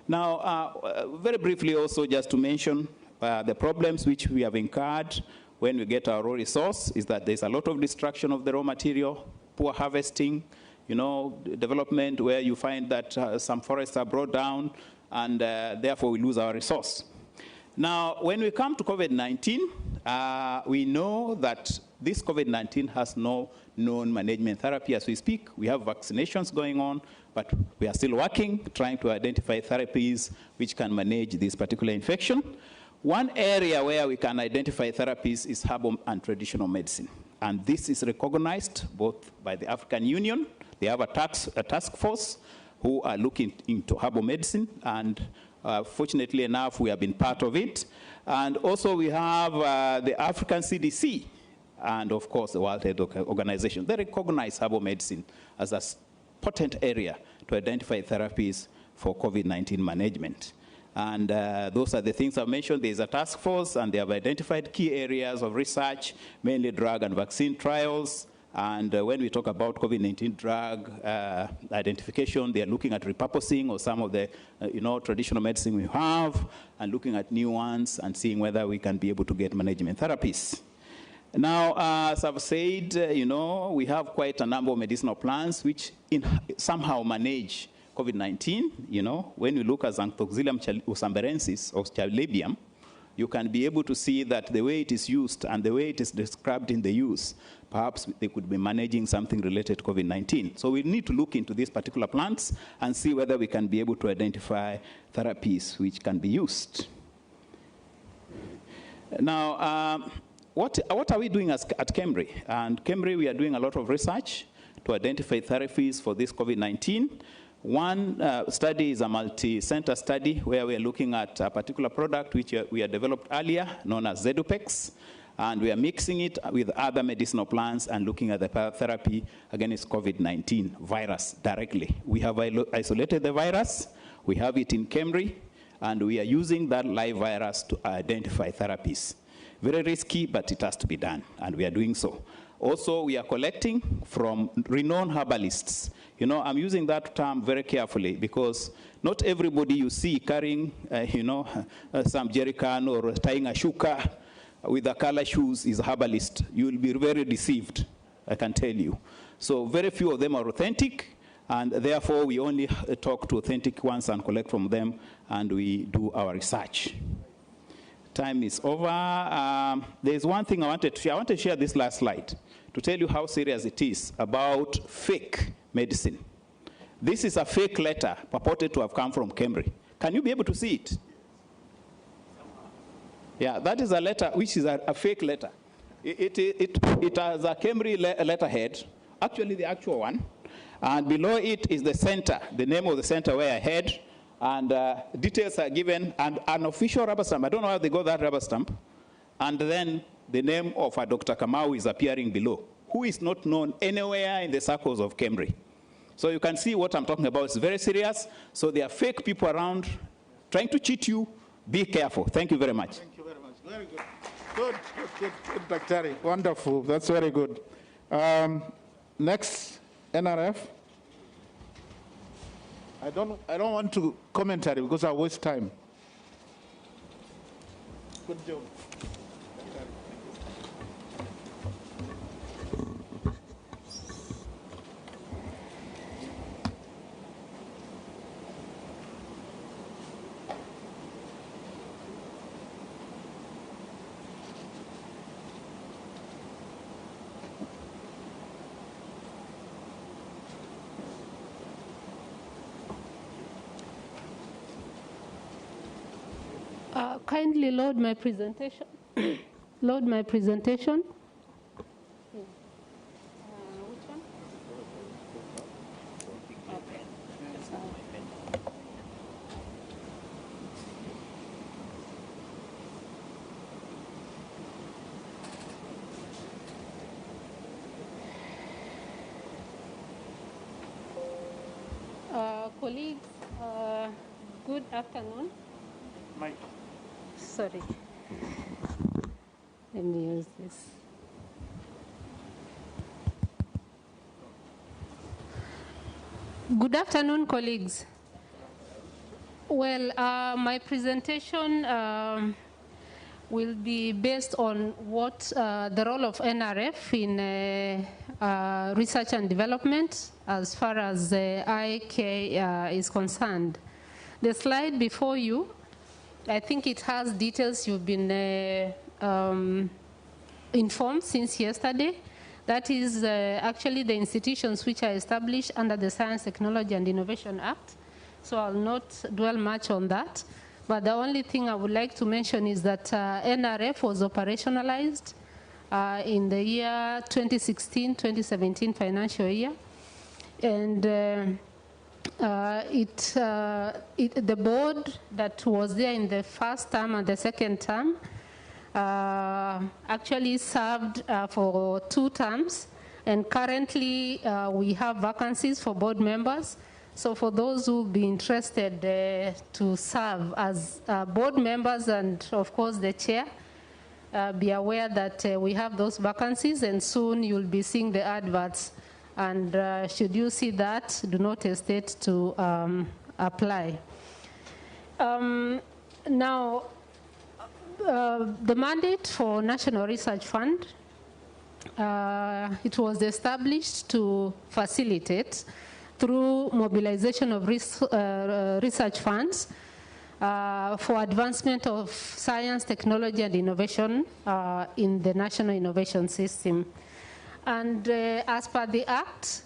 [SPEAKER 16] Now, very briefly also, just to mention the problems which we have incurred when we get our raw resource is that there's a lot of destruction of the raw material, poor harvesting, development where you find that some forests are brought down, and therefore we lose our resource. Now, when we come to COVID-19, we know that this COVID-19 has no known management therapy as we speak. We have vaccinations going on, but we are still working, trying to identify therapies which can manage this particular infection. One area where we can identify therapies is herbal and traditional medicine. And this is recognized both by the African Union. They have a task force who are looking into herbal medicine, and fortunately enough, we have been part of it. And also we have the African CDC, and of course the World Health Organization. They recognize herbal medicine as a important area to identify therapies for COVID-19 management. And those are the things I've mentioned. There's a task force, and they have identified key areas of research, mainly drug and vaccine trials. And when we talk about COVID-19 drug identification, they are looking at repurposing of some of the traditional medicine we have, and looking at new ones and seeing whether we can be able to get management therapies. Now, as I've said, we have quite a number of medicinal plants which somehow manage COVID-19. When you look at Xanthoxylum usambarensis or Chalabium, you can be able to see that the way it is used and the way it is described in the use, perhaps they could be managing something related to COVID-19. So we need to look into these particular plants and see whether we can be able to identify therapies which can be used. Now, what are we doing at KEMRI? And KEMRI, we are doing a lot of research to identify therapies for this COVID-19. One study is a multi-center study where we are looking at a particular product which we had developed earlier, known as Zedupex, and we are mixing it with other medicinal plants and looking at the therapy against COVID-19 virus directly. We have isolated the virus, we have it in KEMRI, and we are using that live virus to identify therapies. Very risky, but it has to be done, and we are doing so. Also, we are collecting from renowned herbalists. I'm using that term very carefully because not everybody you see carrying, some jerrycan or tying a shuka with a color shoes is a herbalist. You will be very deceived, I can tell you. So very few of them are authentic, and therefore we only talk to authentic ones and collect from them, and we do our research. Time is over. There's one thing I wanted to share. I want to share this last slide to tell you how serious it is about fake medicine. This is a fake letter purported to have come from KEMRI. Can you be able to see it? Yeah, that is a letter which is a fake letter. It has a KEMRI letterhead, actually the actual one, and below it is the center, the name of the center where I head, and details are given, and an official rubber stamp. I don't know how they got that rubber stamp. And then the name of Dr. Kamau is appearing below, who is not known anywhere in the circles of KEMRI. So you can see what I'm talking about. It's very serious. So there are fake people around trying to cheat you. Be careful. Thank you very much.
[SPEAKER 3] Thank you very much. Very good. Good, Dr. Wonderful. That's very good. Next, NRF. I don't want to commentary because I waste time. Good job.
[SPEAKER 6] Kindly load my presentation. Load my presentation. Which one? Okay. Colleagues, good afternoon.
[SPEAKER 3] Mike.
[SPEAKER 6] Sorry. Let me use this. Good afternoon, colleagues. Well, my presentation will be based on what the role of NRF in research and development as far as IK is concerned. The slide before you, I think it has details you've been informed since yesterday. That is actually the institutions which are established under the Science, Technology and Innovation Act. So I'll not dwell much on that. But the only thing I would like to mention is that NRF was operationalized in the year 2016-2017 financial year. And the board that was there in the first term and the second term actually served for 2 terms, And currently, we have vacancies for board members. So for those who will be interested to serve as board members and, of course, the chair, be aware that we have those vacancies, and soon you'll be seeing the adverts. And should you see that, do not hesitate to apply. Now, the mandate for National Research Fund, it was established to facilitate through mobilization of research funds for advancement of science, technology, and innovation in the national innovation system. And as per the Act,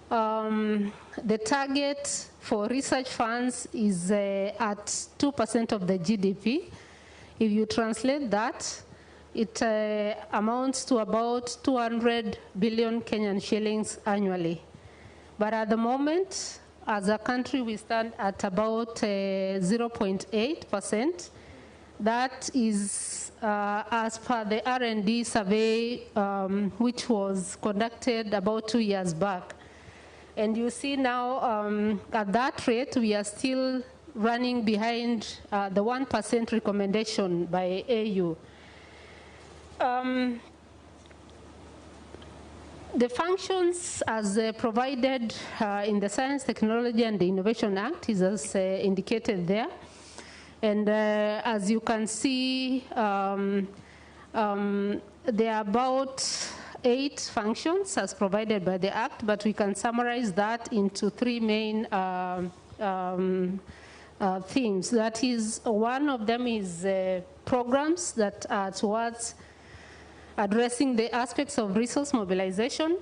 [SPEAKER 6] the target for research funds is at 2% of the GDP. If you translate that, it amounts to about 200 billion Kenyan shillings annually. But at the moment, as a country, we stand at about 0.8%. That is as per the R&D survey, which was conducted about 2 years back. And you see now, at that rate, we are still running behind the 1% recommendation by AU. The functions as provided in the Science, Technology, and the Innovation Act is as indicated there. And as you can see, there are about 8 functions as provided by the Act, but we can summarize that into 3 main themes. That is, one of them is programs that are towards addressing the aspects of resource mobilization.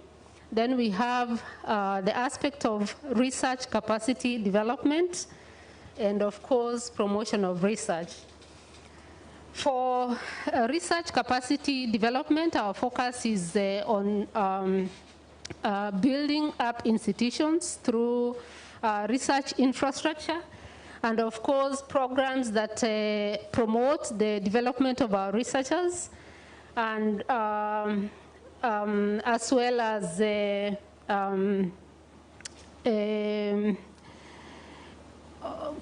[SPEAKER 6] Then we have the aspect of research capacity development, and of course, promotion of research. For research capacity development, our focus is on building up institutions through research infrastructure, and of course, programs that promote the development of our researchers, and as well as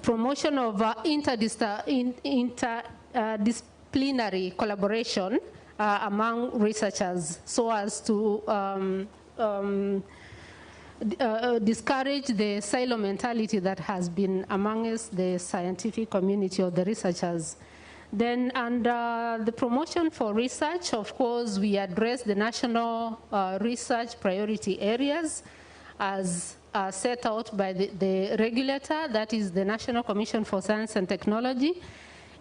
[SPEAKER 6] promotion of interdisciplinary collaboration among researchers, so as to discourage the silo mentality that has been amongst the scientific community or the researchers. Then under the promotion for research, of course, we address the national research priority areas as set out by the regulator, that is the National Commission for Science and Technology.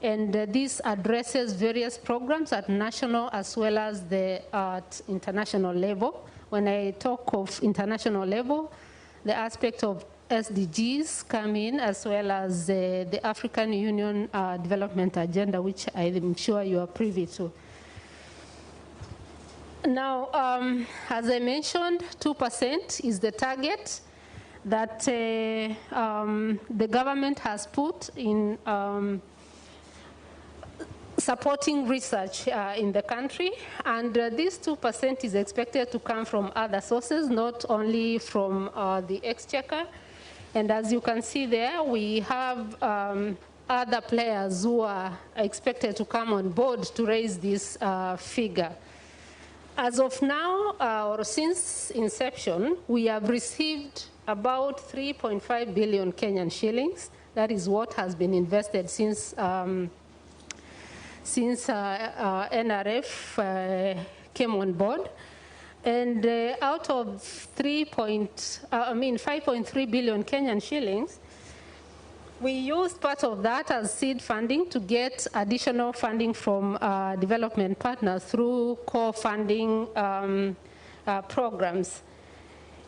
[SPEAKER 6] And this addresses various programs at national as well as at international level. When I talk of international level, the aspect of SDGs come in, as well as the African Union Development Agenda, which I'm sure you are privy to. Now, as I mentioned, 2% is the target that the government has put in supporting research in the country, and this 2% is expected to come from other sources, not only from the exchequer. And as you can see there, we have other players who are expected to come on board to raise this figure. As of now, or since inception, we have received about 3.5 billion Kenyan shillings. That is what has been invested since NRF came on board. And out of 5.3 billion Kenyan shillings, we used part of that as seed funding to get additional funding from development partners through core funding programs.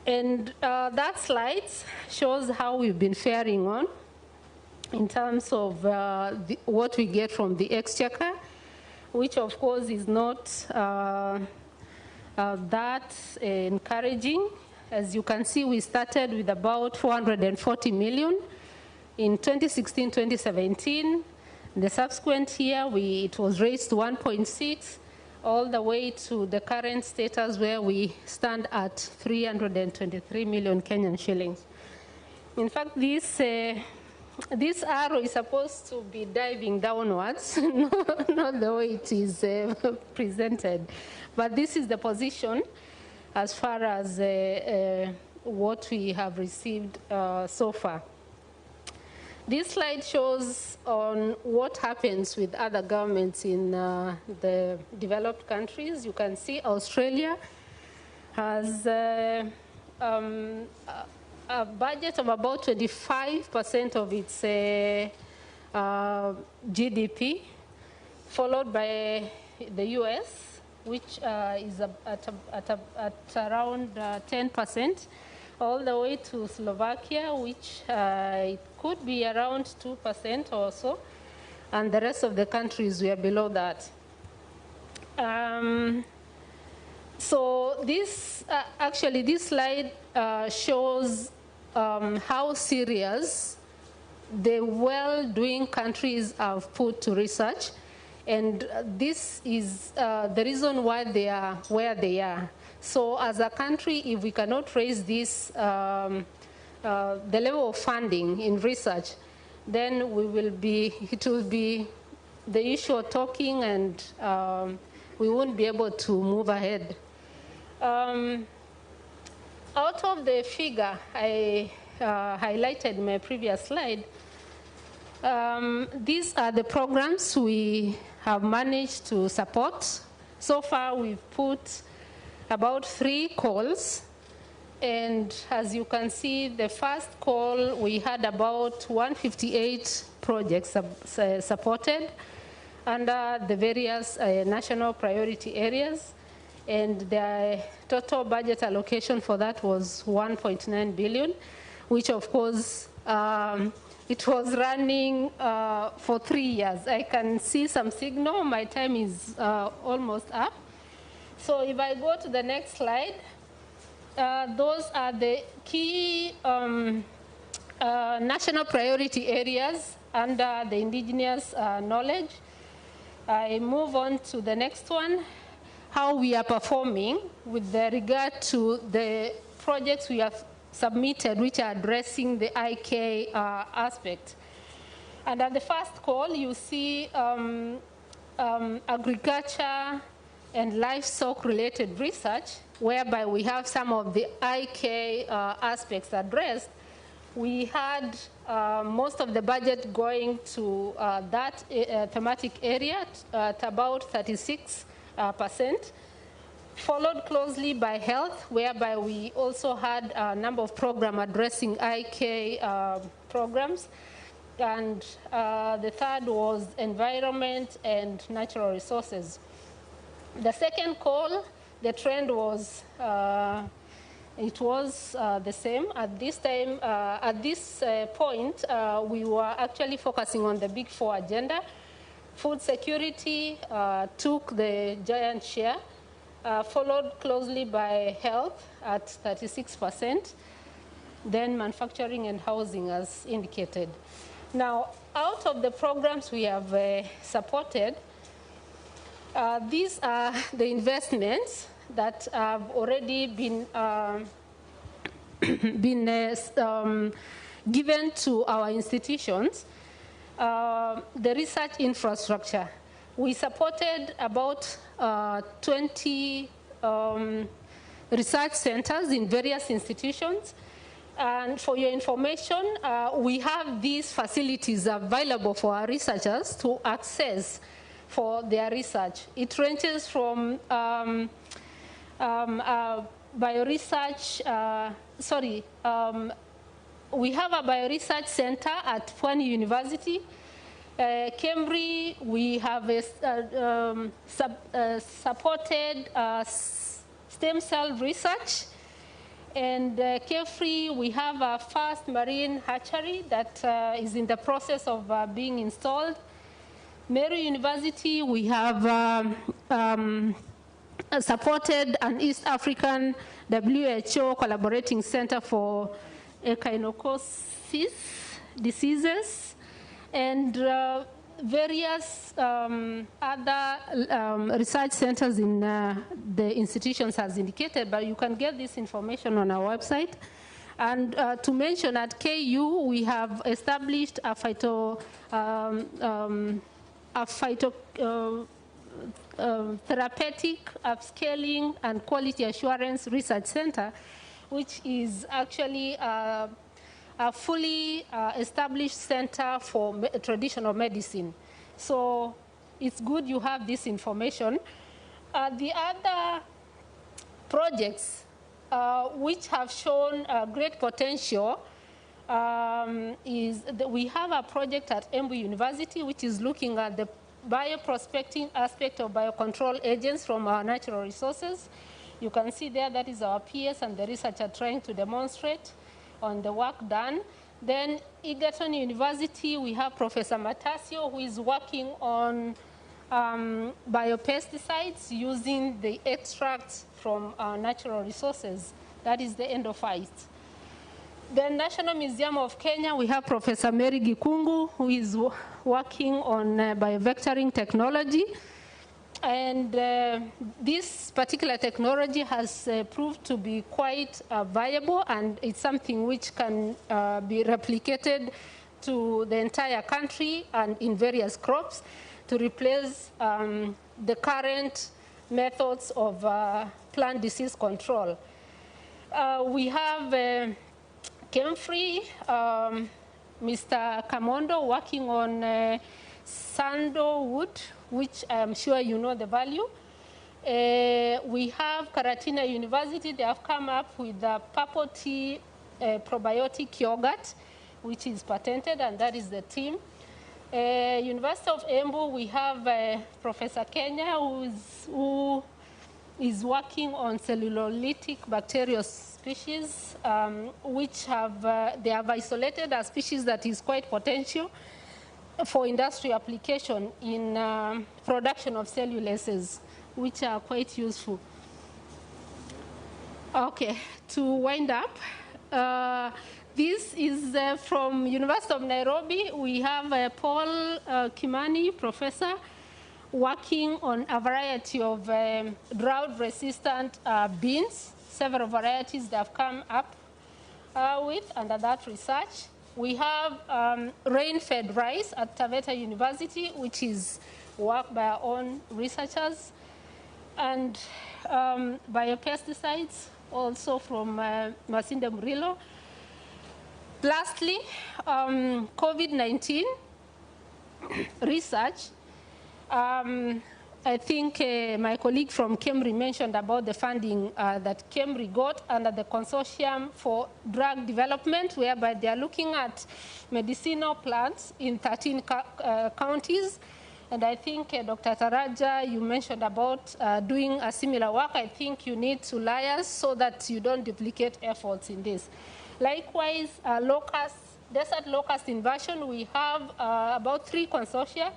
[SPEAKER 6] And that slide shows how we've been faring on in terms of what we get from the exchequer, which of course is not that encouraging. As you can see, we started with about 440 million in 2016-2017. The subsequent year, it was raised to 1.6, all the way to the current status where we stand at 323 million Kenyan shillings. In fact, this arrow is supposed to be diving downwards, not the way it is presented. But this is the position as far as what we have received so far. This slide shows on what happens with other governments in the developed countries. You can see Australia has a budget of about 25% of its GDP, followed by the US, which is at around 10%, all the way to Slovakia, which it could be around 2% or so, and the rest of the countries were below that. So this, actually, this slide shows how serious the well-doing countries have put to research, and this is the reason why they are where they are. So as a country, if we cannot raise this, the level of funding in research, then it will be the issue of talking, and we won't be able to move ahead. Out of the figure I highlighted in my previous slide, these are the programs we have managed to support. So far, we've put about 3 calls. And as you can see, the first call, we had about 158 projects supported under the various national priority areas. And the total budget allocation for that was 1.9 billion, which of course, it was running for 3 years. I can see some signal. My time is almost up. So if I go to the next slide, those are the key national priority areas under the indigenous knowledge. I move on to the next one, how we are performing with regard to the projects we have submitted, which are addressing the IK aspect. And at the first call, you see agriculture and livestock-related research, whereby we have some of the IK aspects addressed. We had most of the budget going to that thematic area at about 36%, followed closely by health, whereby we also had a number of programs addressing IK programs. And the third was environment and natural resources. The second call, the trend was, it was the same. At this time, at this point, we were actually focusing on the Big 4 agenda. Food security took the giant share, followed closely by health at 36%, then manufacturing and housing as indicated. Now, out of the programs we have supported, these are the investments that have already been given to our institutions. The research infrastructure. We supported about 20 research centers in various institutions. And for your information, we have these facilities available for our researchers to access for their research. It ranges from bioresearch, we have a bioresearch center at Pwani University. Cambridge, we have supported stem cell research. And Kefri, we have a first marine hatchery that is in the process of being installed. Mary University, we have supported an East African WHO collaborating center for echinocosis diseases. And various other research centers in the institutions as indicated, but you can get this information on our website. And to mention, at KU, we have established a therapeutic upscaling and quality assurance research center, which is actually a fully established center for traditional medicine. So it's good you have this information. The other projects which have shown great potential is that we have a project at Npi University which is looking at the bioprospecting aspect of biocontrol agents from our natural resources. You can see there that is our PS and the researcher trying to demonstrate on the work done. Then Egerton University, we have Professor Matasio who is working on biopesticides using the extracts from our natural resources. That is the endophytes. The National Museum of Kenya, we have Professor Mary Gikungu, who is working on biovectoring technology. And this particular technology has proved to be quite viable, and it's something which can be replicated to the entire country and in various crops to replace the current methods of plant disease control. We have Kemfree, Mr. Kamondo working on sandalwood, which I'm sure you know the value. We have Karatina University. They have come up with the purple tea probiotic yogurt, which is patented, and that is the team. University of Embu, we have Professor Kenya, who is working on cellulolytic bacterial species, which they have isolated a species that is quite potential for industry application in production of cellulases, which are quite useful. Okay, to wind up, this is from University of Nairobi. We have Paul Kimani, professor, working on a variety of drought-resistant beans, several varieties that have come up with under that research. We have rain-fed rice at Taveta University, which is work by our own researchers, and biopesticides, also from Masinde Murilo. Lastly, COVID-19 research. I think my colleague from KEMRI mentioned about the funding that KEMRI got under the Consortium for Drug Development, whereby they are looking at medicinal plants in 13 counties. And I think, Dr. Taraja, you mentioned about doing a similar work. I think you need to liaise so that you don't duplicate efforts in this. Likewise, desert locust inversion, we have about 3 consortia.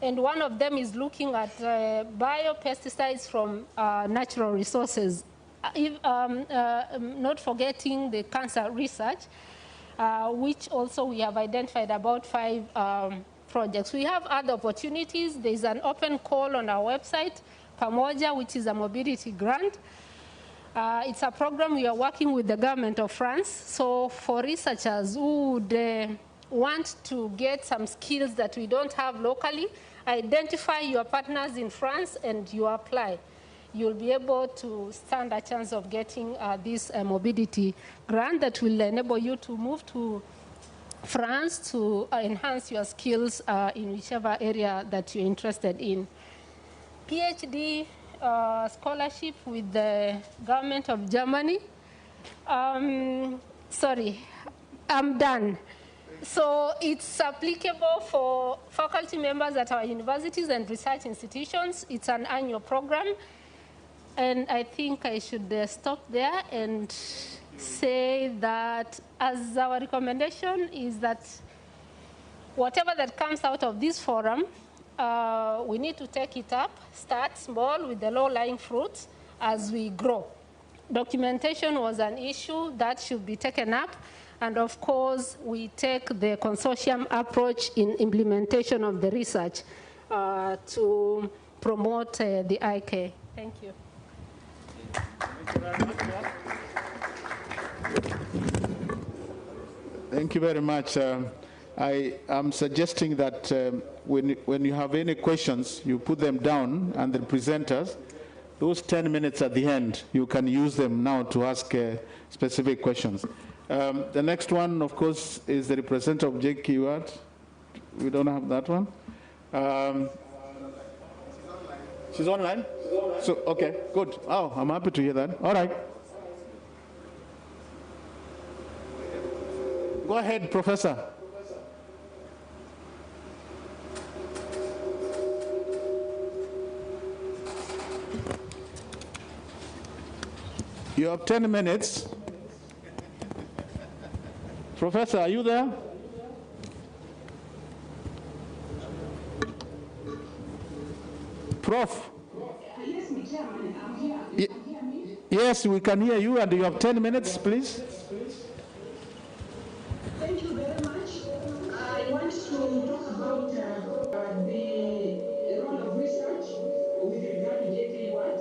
[SPEAKER 6] And one of them is looking at biopesticides from natural resources, not forgetting the cancer research, which also we have identified about 5 projects. We have other opportunities. There's an open call on our website, Pamoja, which is a mobility grant. It's a program we are working with the government of France. So for researchers who would want to get some skills that we don't have locally, identify your partners in France and you apply. You'll be able to stand a chance of getting this mobility grant that will enable you to move to France to enhance your skills in whichever area that you're interested in. PhD scholarship with the government of Germany. Sorry, I'm done. So it's applicable for faculty members at our universities and research institutions. It's an annual program. And I think I should stop there and say that as our recommendation is that whatever that comes out of this forum, we need to take it up, start small with the low-lying fruits as we grow. Documentation was an issue that should be taken up, And of course, we take the consortium approach in implementation of the research to promote the IK. Thank you.
[SPEAKER 3] Thank you very much. I am suggesting that when you have any questions, you put them down, and the presenters, those 10 minutes at the end, you can use them now to ask specific questions. The next one, of course, is the representative of JQuad. We don't have that one. She's online? So, okay, good. Oh, I'm happy to hear that. All right. Go ahead, Professor. You have 10 minutes. Professor, are you there? Prof.
[SPEAKER 20] Yes, Chairman, I'm here.
[SPEAKER 3] Yes, we can hear you, and you have 10 minutes, please.
[SPEAKER 20] Thank you very much. I want to talk about the role of research with regard to JK what.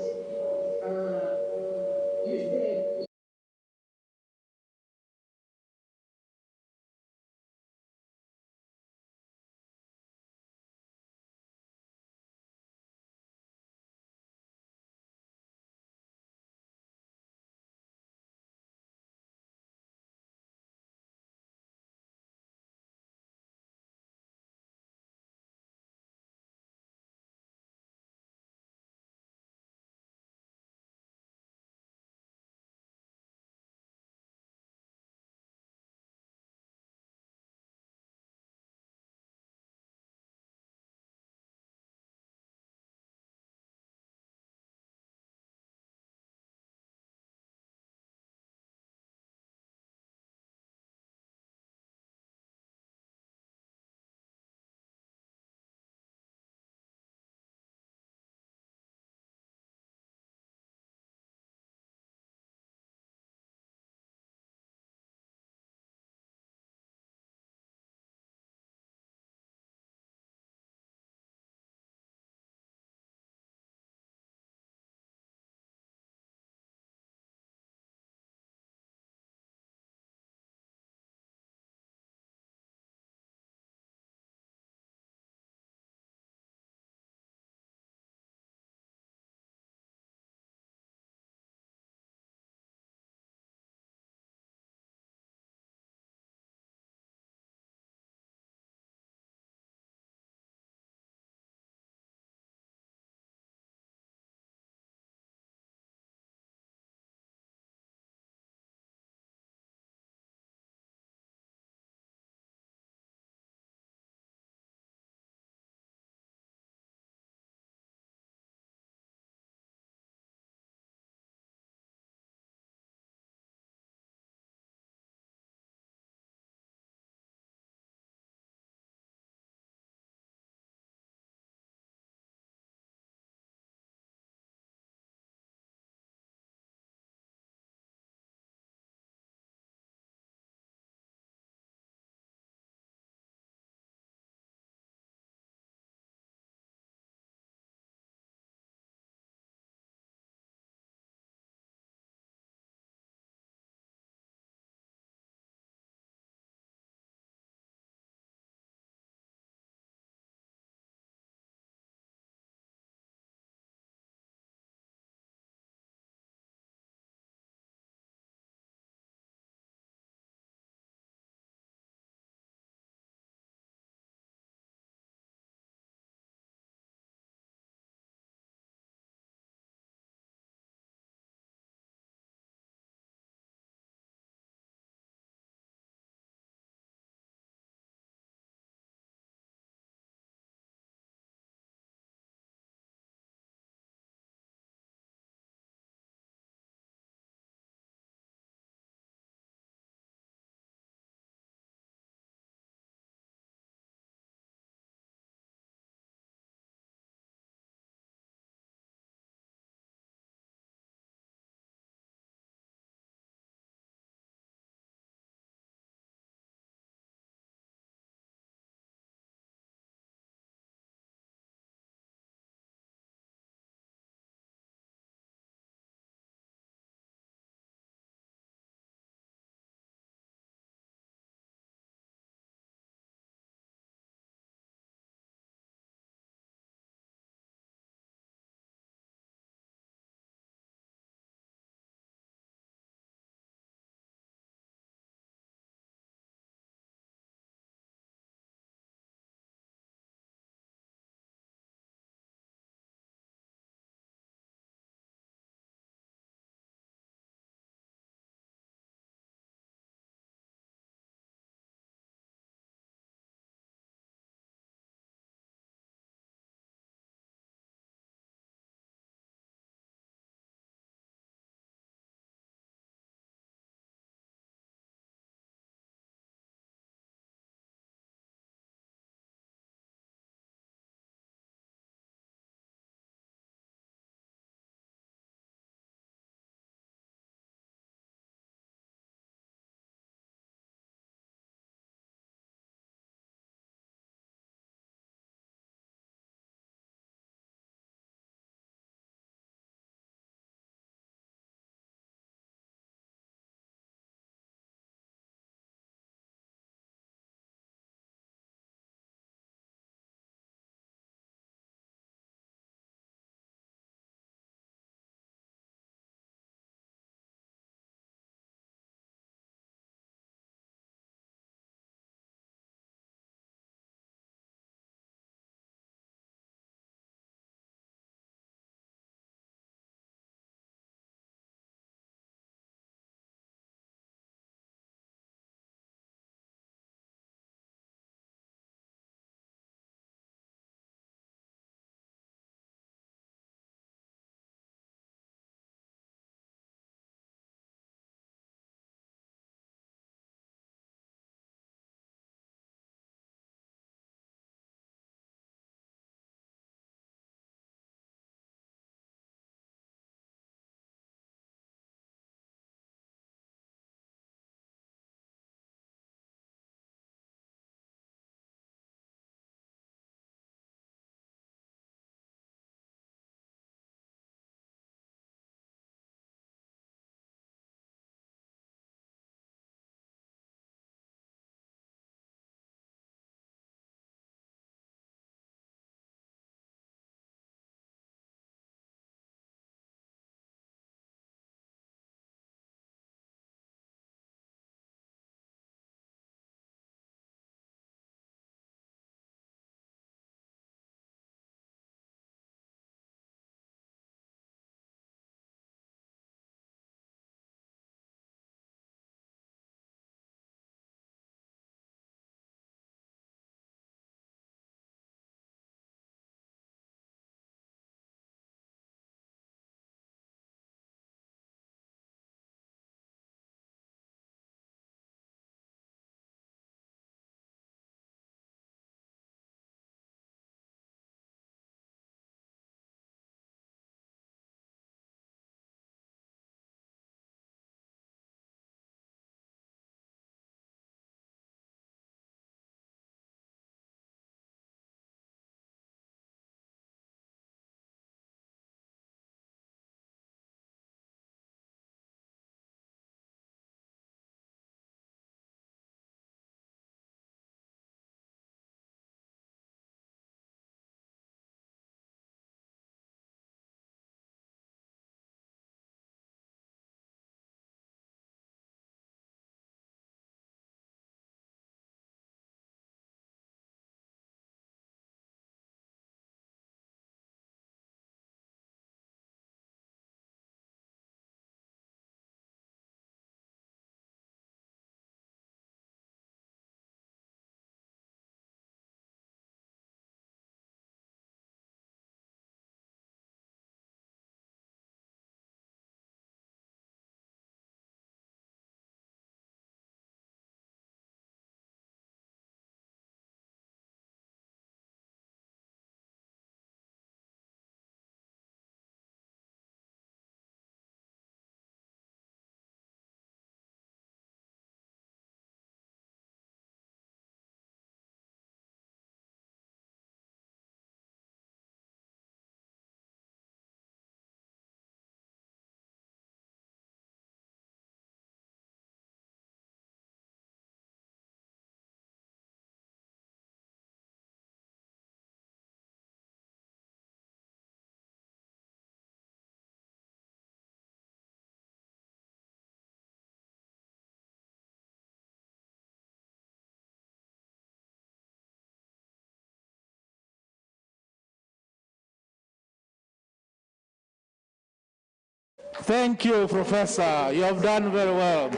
[SPEAKER 3] Thank you, Professor. You have done very well.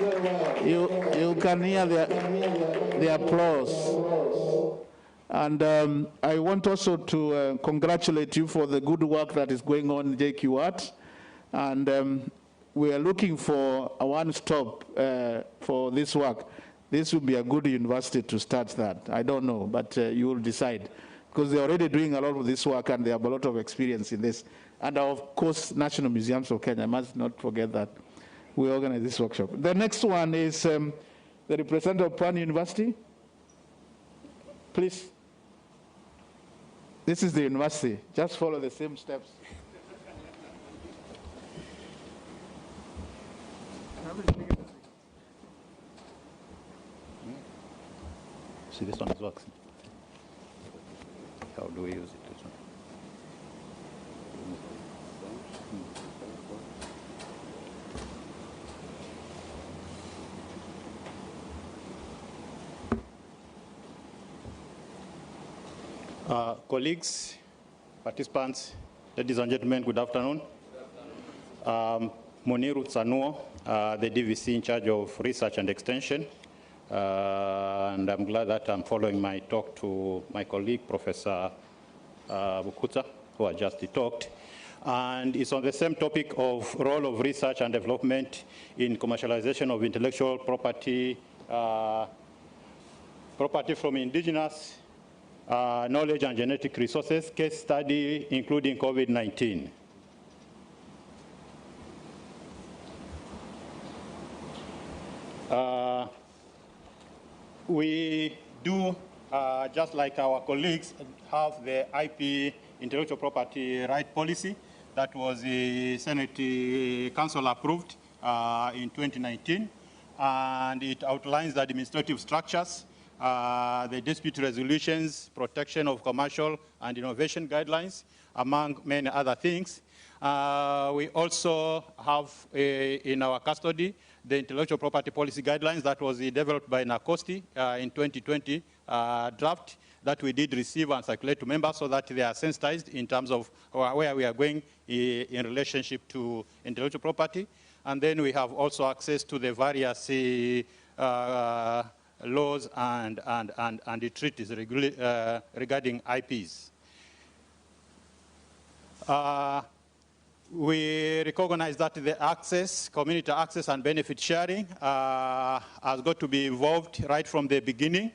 [SPEAKER 3] You can hear the applause. And I want also to congratulate you for the good work that is going on in JQAT. And we are looking for a one-stop for this work. This would be a good university to start that. I don't know, but you will decide. Because they're already doing a lot of this work and they have a lot of experience in this. And of course, National Museums of Kenya, I must not forget that. We organize this workshop. The next one is the representative of Pan University. Please. This is the university. Just follow the same steps.
[SPEAKER 16] See, this one is working. How do we use it? This one? Colleagues, participants, ladies and gentlemen, good afternoon. Muniru Tsanuo, the DVC in charge of research and extension. And I'm glad that I'm following my talk to my colleague, Professor Bukuta, who had just talked. And it's on the same topic of role of research and development in commercialization of intellectual property, property from indigenous knowledge and genetic resources, case study including COVID-19. We do, just like our colleagues, have the IP, intellectual property right policy that was the Senate Council approved in 2019. And it outlines the administrative structures, the dispute resolutions, protection of commercial and innovation guidelines, among many other things. We also have in our custody the intellectual property policy guidelines that was developed by NACOSTI in 2020 draft that we did receive and circulate to members so that they are sensitized in terms of where we are going in relationship to intellectual property. And then we have also access to the various laws and the treaties regarding IPs. We recognize that the access, community access and benefit sharing has got to be involved right from the beginning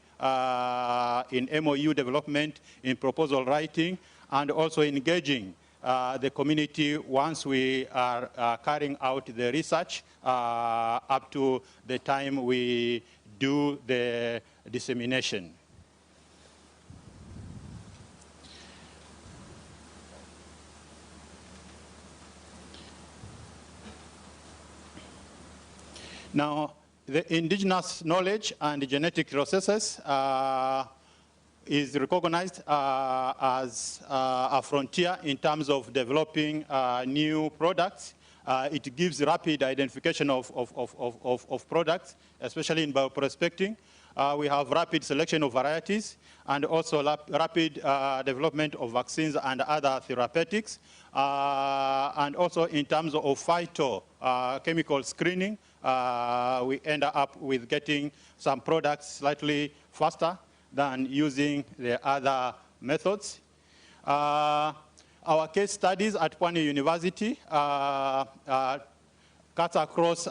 [SPEAKER 16] in MOU development, in proposal writing, and also engaging the community once we are carrying out the research up to the time we do the dissemination. Now, the indigenous knowledge and the genetic processes is recognized as a frontier in terms of developing new products. It gives rapid identification of products, especially in bioprospecting. We have rapid selection of varieties and also rapid development of vaccines and other therapeutics. And also in terms of phytochemical screening, we end up with getting some products slightly faster than using the other methods. Our case studies at Pwani University cuts across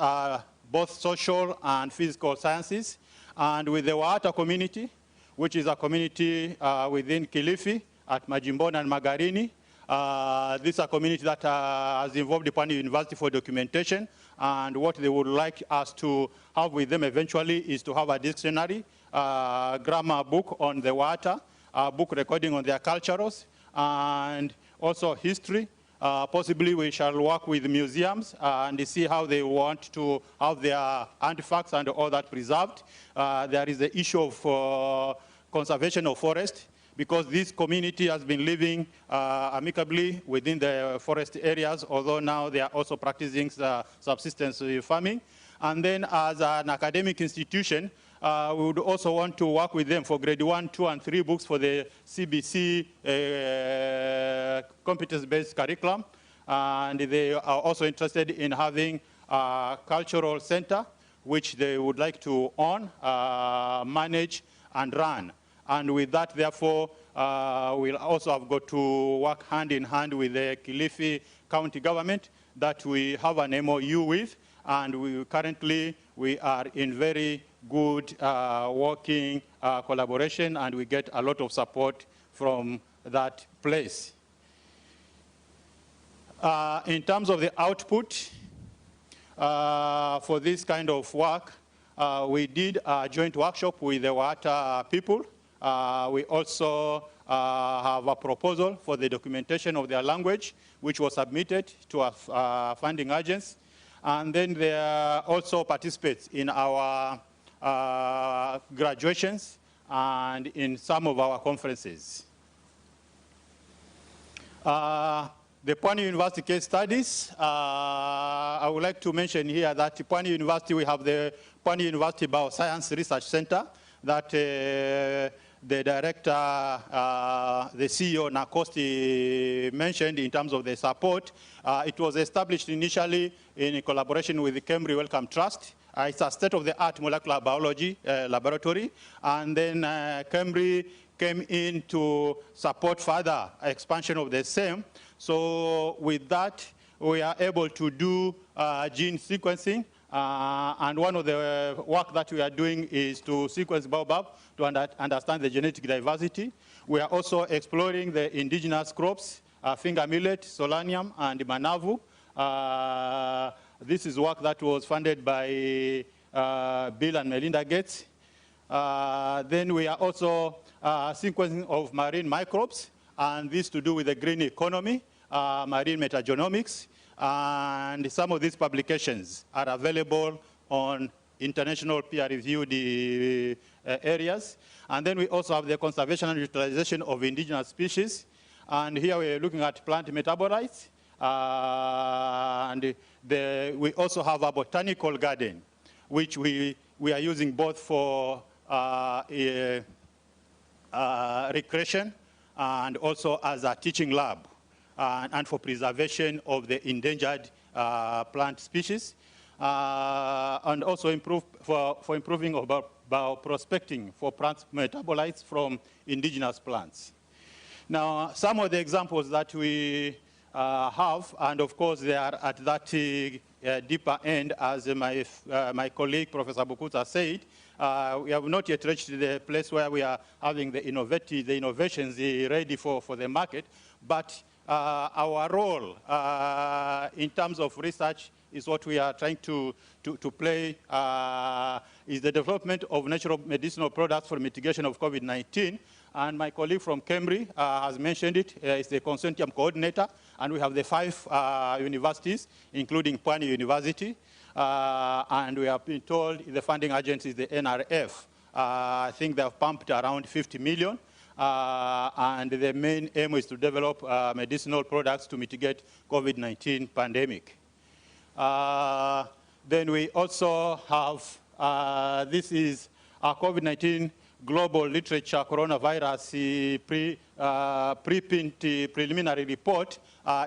[SPEAKER 16] both social and physical sciences. And with the Waata community, which is a community within Kilifi at Majimboni and Magarini, this is a community that has involved the Pwani University for documentation. And what they would like us to have with them eventually is to have a dictionary, grammar book on the Waata, a book recording on their cultures, and also history. Possibly we shall work with museums and see how they want to have their artifacts and all that preserved. There is the issue of conservation of forest, because this community has been living amicably within the forest areas, although now they are also practicing subsistence farming. And then as an academic institution, we would also want to work with them for grade 1, 2, and 3 books for the CBC competence-based curriculum.
[SPEAKER 4] and they are also interested in having a cultural center, which they would like to own, manage, and run. And with that, therefore, we'll also have got to work hand in hand with the Kilifi County government that we have an MOU with, and currently we are in very good working collaboration, and we get a lot of support from that place. In terms of the output for this kind of work, we did a joint workshop with the water people. We also have a proposal for the documentation of their language, which was submitted to our funding agents. And then they also participate in our graduations and in some of our conferences. The Pwani University case studies, I would like to mention here that Pwani University, we have the Pwani University Bioscience Research Center that the director, the CEO, Nakosti, mentioned in terms of the support. It was established initially in collaboration with the Cambridge Wellcome Trust. It's a state-of-the-art molecular biology laboratory. And then Cambridge came in to support further expansion of the same. So with that, we are able to do gene sequencing. And one of the work that we are doing is to sequence baobab to understand the genetic diversity. We are also exploring the indigenous crops, finger millet, solanium, and manavu. This is work that was funded by Bill and Melinda Gates. Then we are also sequencing of marine microbes, and this to do with the green economy, marine metagenomics, and some of these publications are available on international peer-reviewed areas. And then we also have the conservation and utilization of indigenous species. And here we're looking at plant metabolites. And we also have a botanical garden, which we are using both for recreation and also as a teaching lab, and for preservation of the endangered plant species, and also for improving bioprospecting for plant metabolites from indigenous plants. Now, some of the examples that we have, and of course they are at that deeper end, as my colleague Professor Bukuta said, we have not yet reached the place where we are having the innovations ready for the market, but our role in terms of research is what we are trying to play, is the development of natural medicinal products for mitigation of COVID-19. And my colleague from Cambridge has mentioned it. It's the consortium coordinator, and we have the 5 universities, including Pwani University. And we have been told the funding agency is the NRF. I think they have pumped around 50 million. And the main aim is to develop medicinal products to mitigate COVID-19 pandemic. Then we also have, this is a COVID-19 global literature coronavirus preprint preliminary report.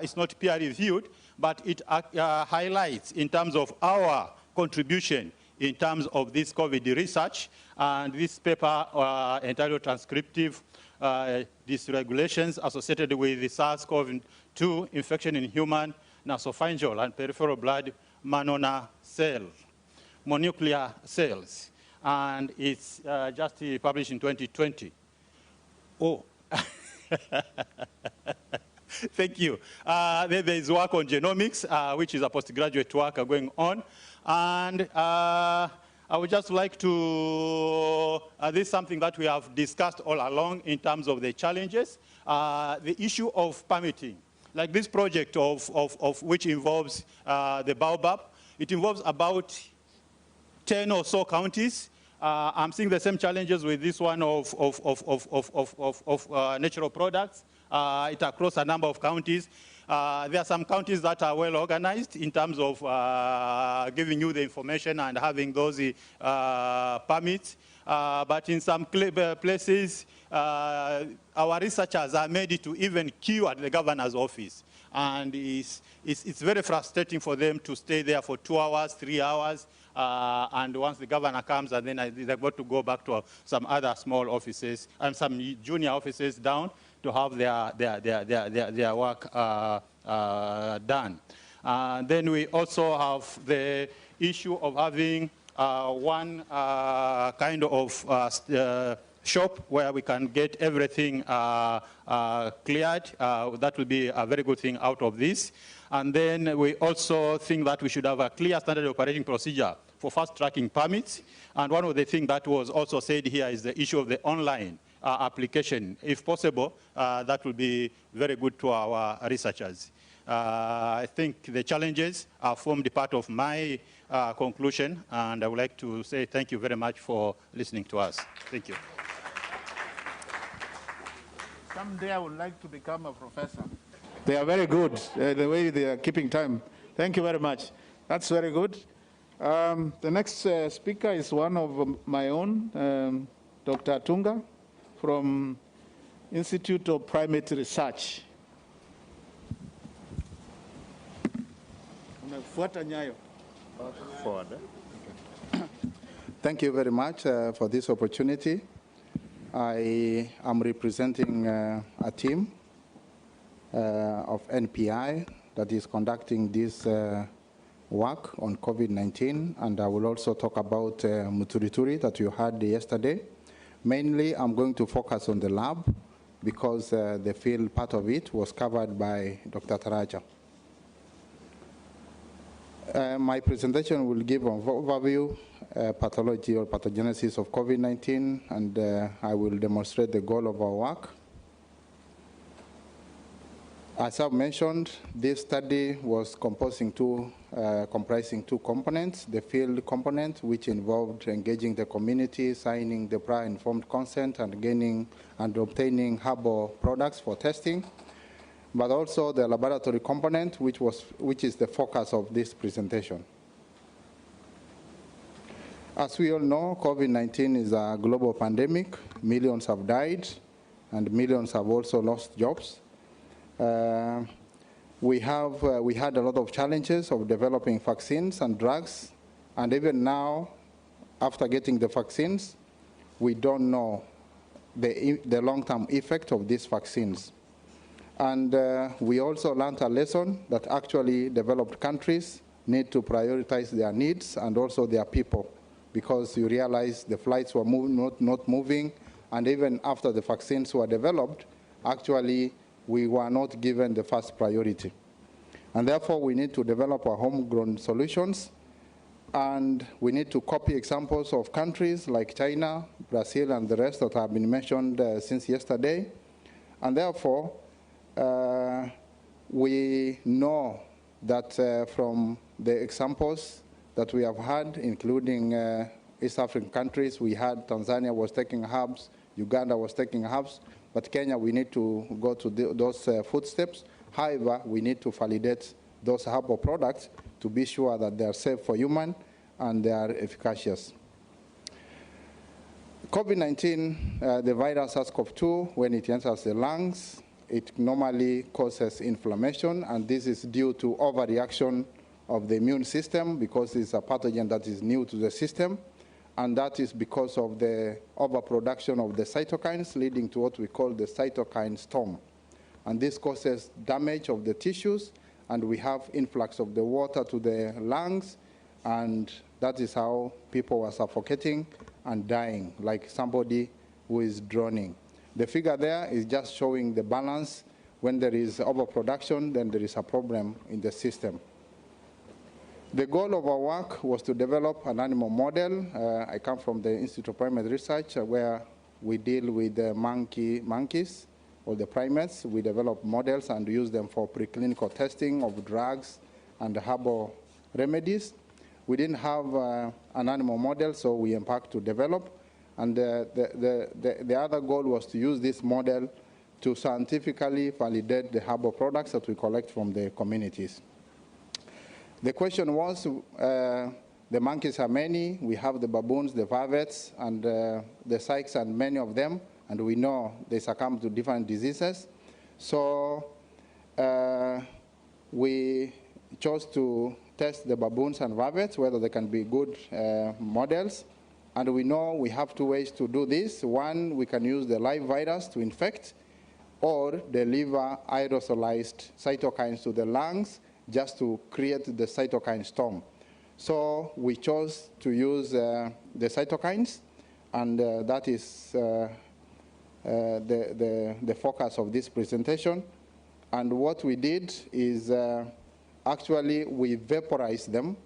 [SPEAKER 4] It's not peer reviewed, but it highlights in terms of our contribution in terms of this COVID research. And this paper entitled Transcriptive Dysregulations Associated with the SARS-CoV-2 Infection in Human Nasopharyngeal and Peripheral Blood mononuclear cells. And it's just published in 2020. Oh, thank you. There is work on genomics, which is a postgraduate work going on. And I would just like to, this is something that we have discussed all along in terms of the challenges. The issue of permitting, like this project of which involves the baobab, it involves about 10 or so counties. I'm seeing the same challenges with this one of natural products. It across a number of counties. There are some counties that are well organized in terms of giving you the information and having those permits. but in some places, our researchers are made to even queue at the governor's office. And it's very frustrating for them to stay there for 2 hours, 3 hours, and once the governor comes, and then they're going to go back to some other small offices and some junior offices down to have their work done. Then we also have the issue of having one kind of shop where we can get everything cleared. That will be a very good thing out of this. And then we also think that we should have a clear standard operating procedure for fast-tracking permits. And one of the things that was also said here is the issue of the online application. If possible, that will be very good to our researchers. I think the challenges are formed part of my conclusion, and I would like to say thank you very much for listening to us. Thank you.
[SPEAKER 3] Someday I would like to become a professor. They are very good, the way they are keeping time. Thank you very much. That's very good. The next speaker is one of my own, Dr. Tunga, from Institute of Primate Research. Forward. Thank you very much for this opportunity. I am representing a team of NPI that is conducting this work on COVID-19, and I will also talk about Muturituri that you heard yesterday. Mainly, I'm going to focus on the lab because the field part of it was covered by Dr. Taraja. My presentation will give an overview, pathology or pathogenesis of COVID-19, and I will demonstrate the goal of our work. As I've mentioned, this study was comprising two components: the field component, which involved engaging the community, signing the prior informed consent, and gaining and obtaining herbal products for testing, but also the laboratory component, which is the focus of this presentation. As we all know, COVID-19 is a global pandemic. Millions have died, and millions have also lost jobs. We had a lot of challenges of developing vaccines and drugs, and even now, after getting the vaccines, we don't know the long-term effect of these vaccines. And we also learned a lesson that actually developed countries need to prioritize their needs and also their people, because you realize the flights were not moving, and even after the vaccines were developed, actually we were not given the first priority. And therefore, we need to develop our homegrown solutions, and we need to copy examples of countries like China, Brazil, and the rest that have been mentioned since yesterday. And therefore, we know that from the examples that we have had, including East African countries, we had Tanzania was taking hubs, Uganda was taking hubs, but Kenya, we need to go to those footsteps. However, we need to validate those herbal products to be sure that they are safe for human and they are efficacious. COVID-19, the virus SARS-CoV-2, when it enters the lungs, it normally causes inflammation, and this is due to overreaction of the immune system because it's a pathogen that is new to the system, and that is because of the overproduction of the cytokines leading to what we call the cytokine storm. And this causes damage of the tissues, and we have influx of the water to the lungs, and that is how people are suffocating and dying, like somebody who is drowning. The figure there is just showing the balance. When there is overproduction, then there is a problem in the system. The goal of our work was to develop an animal model. I come from the Institute of Primate Research, where we deal with the monkeys, or the primates. We develop models and use them for preclinical testing of drugs and herbal remedies. We didn't have an animal model, so we embarked to develop. And the other goal was to use this model to scientifically validate the herbal products that we collect from the communities. The question was, The monkeys are many. We have the baboons, the varvets, and the sykes, and many of them, and we know they succumb to different diseases. So we chose to test the baboons and varvets, whether they can be good models. And we know we have two ways to do this. One, we can use the live virus to infect, or deliver aerosolized cytokines to the lungs just to create the cytokine storm. So we chose to use the cytokines, and that is the focus of this presentation. And what we did is actually we vaporize them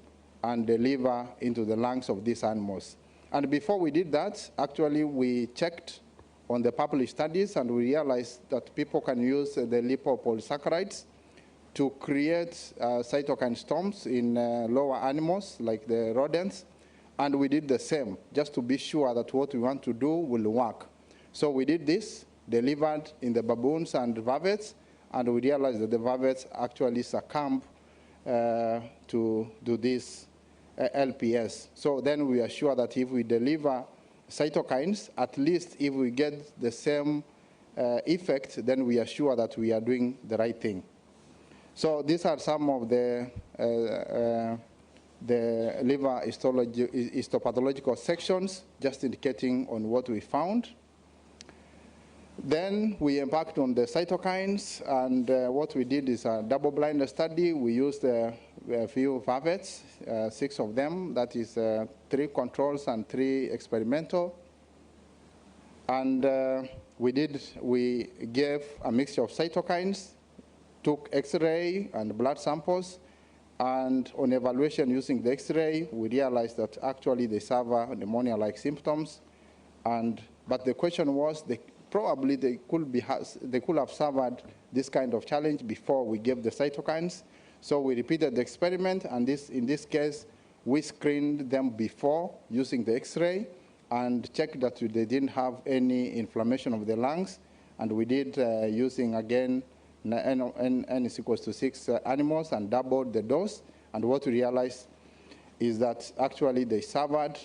[SPEAKER 3] and deliver into the lungs of these animals. And before we did that, actually we checked on the published studies, and we realized that people can use the lipopolysaccharides to create cytokine storms in lower animals like the rodents. And we did the same, just to be sure that what we want to do will work. So we did this, delivered in the baboons and varvets, and we realized that the varvets actually succumb to this LPS. So then we are sure that if we deliver cytokines, at least if we get the same effect, then we are sure that we are doing the right thing. So these are some of the liver histopathological sections, just indicating on what we found. Then we embarked on the cytokines, and what we did is a double-blind study. We used a few varvets, 6 of them, that is 3 controls and 3 experimental. And we gave a mixture of cytokines, took X-ray and blood samples, and on evaluation using the X-ray, we realized that actually they suffer pneumonia-like symptoms. But the question was, probably they could have suffered this kind of challenge before we gave the cytokines. So we repeated the experiment, and in this case, we screened them before using the X-ray and checked that they didn't have any inflammation of the lungs. And we did using, again, N is equals to 6 animals, and doubled the dose. And what we realized is that actually they suffered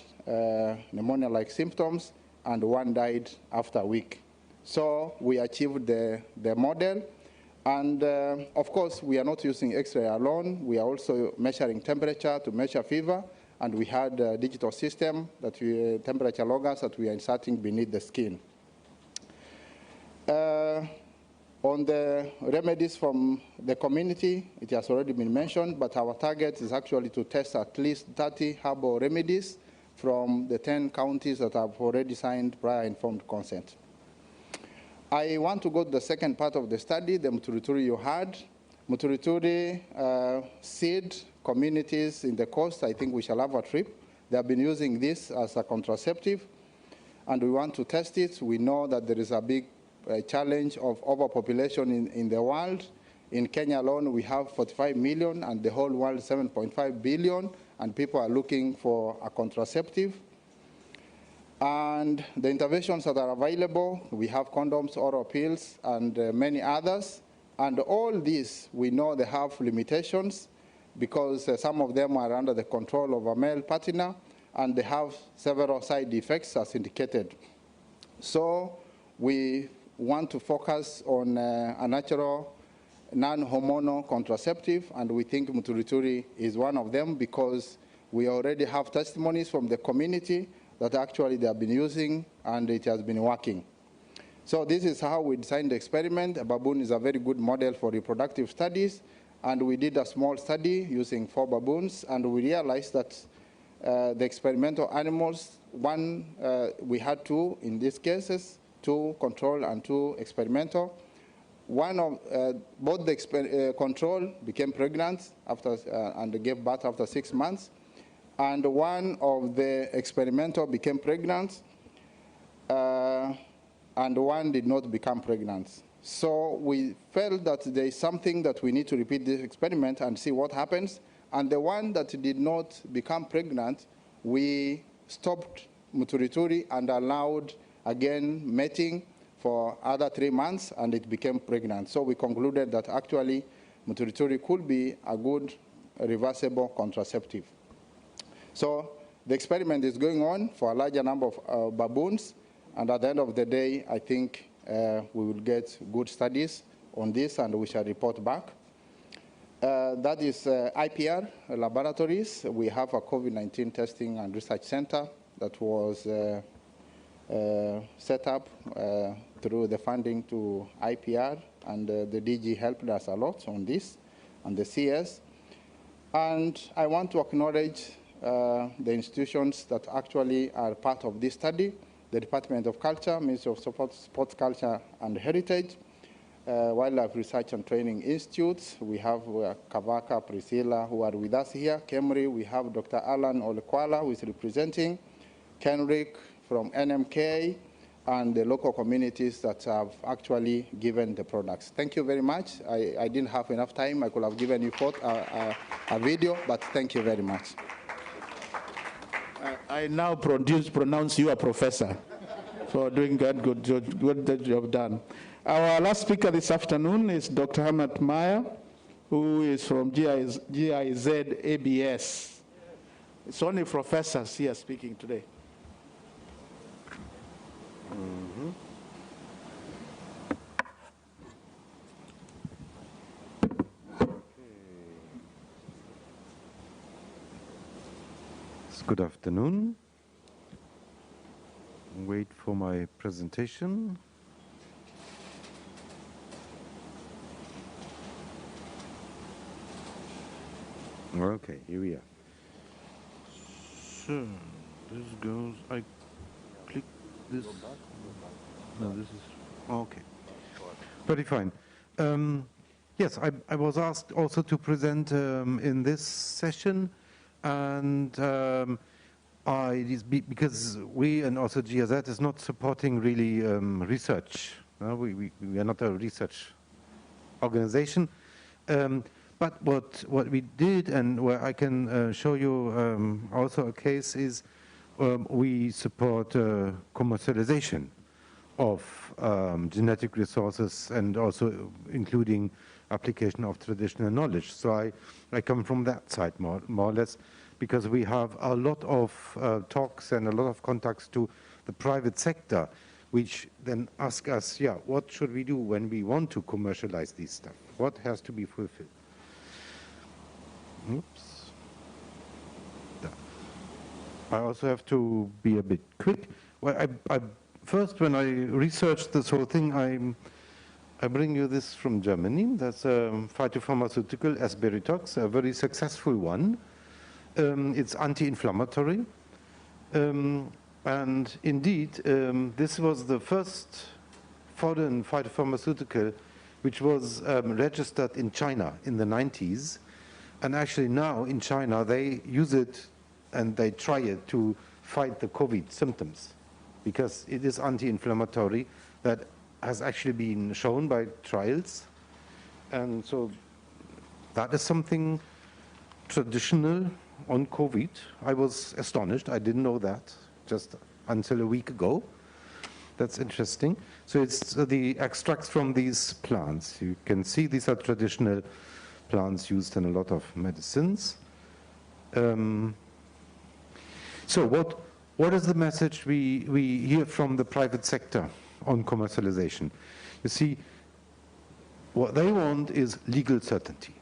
[SPEAKER 3] pneumonia-like symptoms, and 1 died after a week. So we achieved the model. And of course, we are not using X-ray alone. We are also measuring temperature to measure fever. And we had a digital system, temperature loggers, that we are inserting beneath the skin. On the remedies from the community, it has already been mentioned, but our target is actually to test at least 30 herbal remedies from the 10 counties that have already signed prior informed consent. I want to go to the second part of the study, the Muturituri you had. Muturituri seed communities in the coast, I think we shall have a trip. They have been using this as a contraceptive, and we want to test it. We know that there is a big challenge of overpopulation in the world. In Kenya alone, we have 45 million, and the whole world 7.5 billion, and people are looking for a contraceptive. And the interventions that are available, we have condoms, oral pills, and many others. And all these, we know they have limitations because some of them are under the control of a male partner, and they have several side effects as indicated. So we want to focus on a natural non-hormonal contraceptive, and we think Muturituri is one of them because we already have testimonies from the community that actually they have been using, and it has been working. So this is how we designed the experiment. A baboon is a very good model for reproductive studies, and we did a small study using 4 baboons, and we realized that the experimental animals, we had 2 in these cases, 2 control and 2 experimental. Both the control became pregnant and gave birth after 6 months, and one of the experimental became pregnant, and one did not become pregnant. So we felt that there is something that we need to repeat this experiment and see what happens. And the one that did not become pregnant, we stopped Muturituri and allowed, again, mating for other 3 months, and it became pregnant. So we concluded that actually Muturituri could be a good reversible contraceptive. So the experiment is going on for a larger number of baboons, and at the end of the day, I think we will get good studies on this, and we shall report back. That is IPR laboratories. We have a COVID-19 testing and research center that was set up through the funding to IPR, and the DG helped us a lot on this, and the CS. And I want to acknowledge the institutions that actually are part of this study: the Department of Culture, Ministry of Sports, Culture and Heritage, Wildlife Research and Training Institutes. We have Kavaka, Priscilla, who are with us here. Kemri, we have Dr. Alan Olekwala, who is representing, Kenrick from NMK, and the local communities that have actually given the products. Thank you very much. I didn't have enough time. I could have given you a video, but thank you very much.
[SPEAKER 15] I now pronounce you a professor for doing that good job done. Our last speaker this afternoon is Dr. Hamad Maya, who is from GIZ ABS. It's only professors here speaking today.
[SPEAKER 10] Mm-hmm. Good afternoon. Wait for my presentation. Okay, here we are. So this goes. I click this. No, this is okay. Very fine. Yes, I was asked also to present in this session. And because we and also GIZ is not supporting really research. We are not a research organization. But what we did, and where I can show you also a case, is we support commercialization of genetic resources, and also including application of traditional knowledge. So I come from that side more or less, because we have a lot of talks and a lot of contacts to the private sector, which then ask us, yeah, what should we do when we want to commercialize these stuff? What has to be fulfilled? Oops. I also have to be a bit quick. Well, first, when I researched this whole thing, I bring you this from Germany. That's a phytopharmaceutical, Asberitox, a very successful one. It's anti-inflammatory. And indeed, this was the first foreign phytopharmaceutical which was registered in China in the 90s. And actually now in China, they use it and they try it to fight the COVID symptoms, because it is anti-inflammatory. That has actually been shown by trials. And so that is something traditional on COVID. I was astonished. I didn't know that just until a week ago. That's interesting. So it's the extracts from these plants. You can see these are traditional plants used in a lot of medicines. So what is the message we hear from the private sector on commercialization? You see, what they want is legal certainty.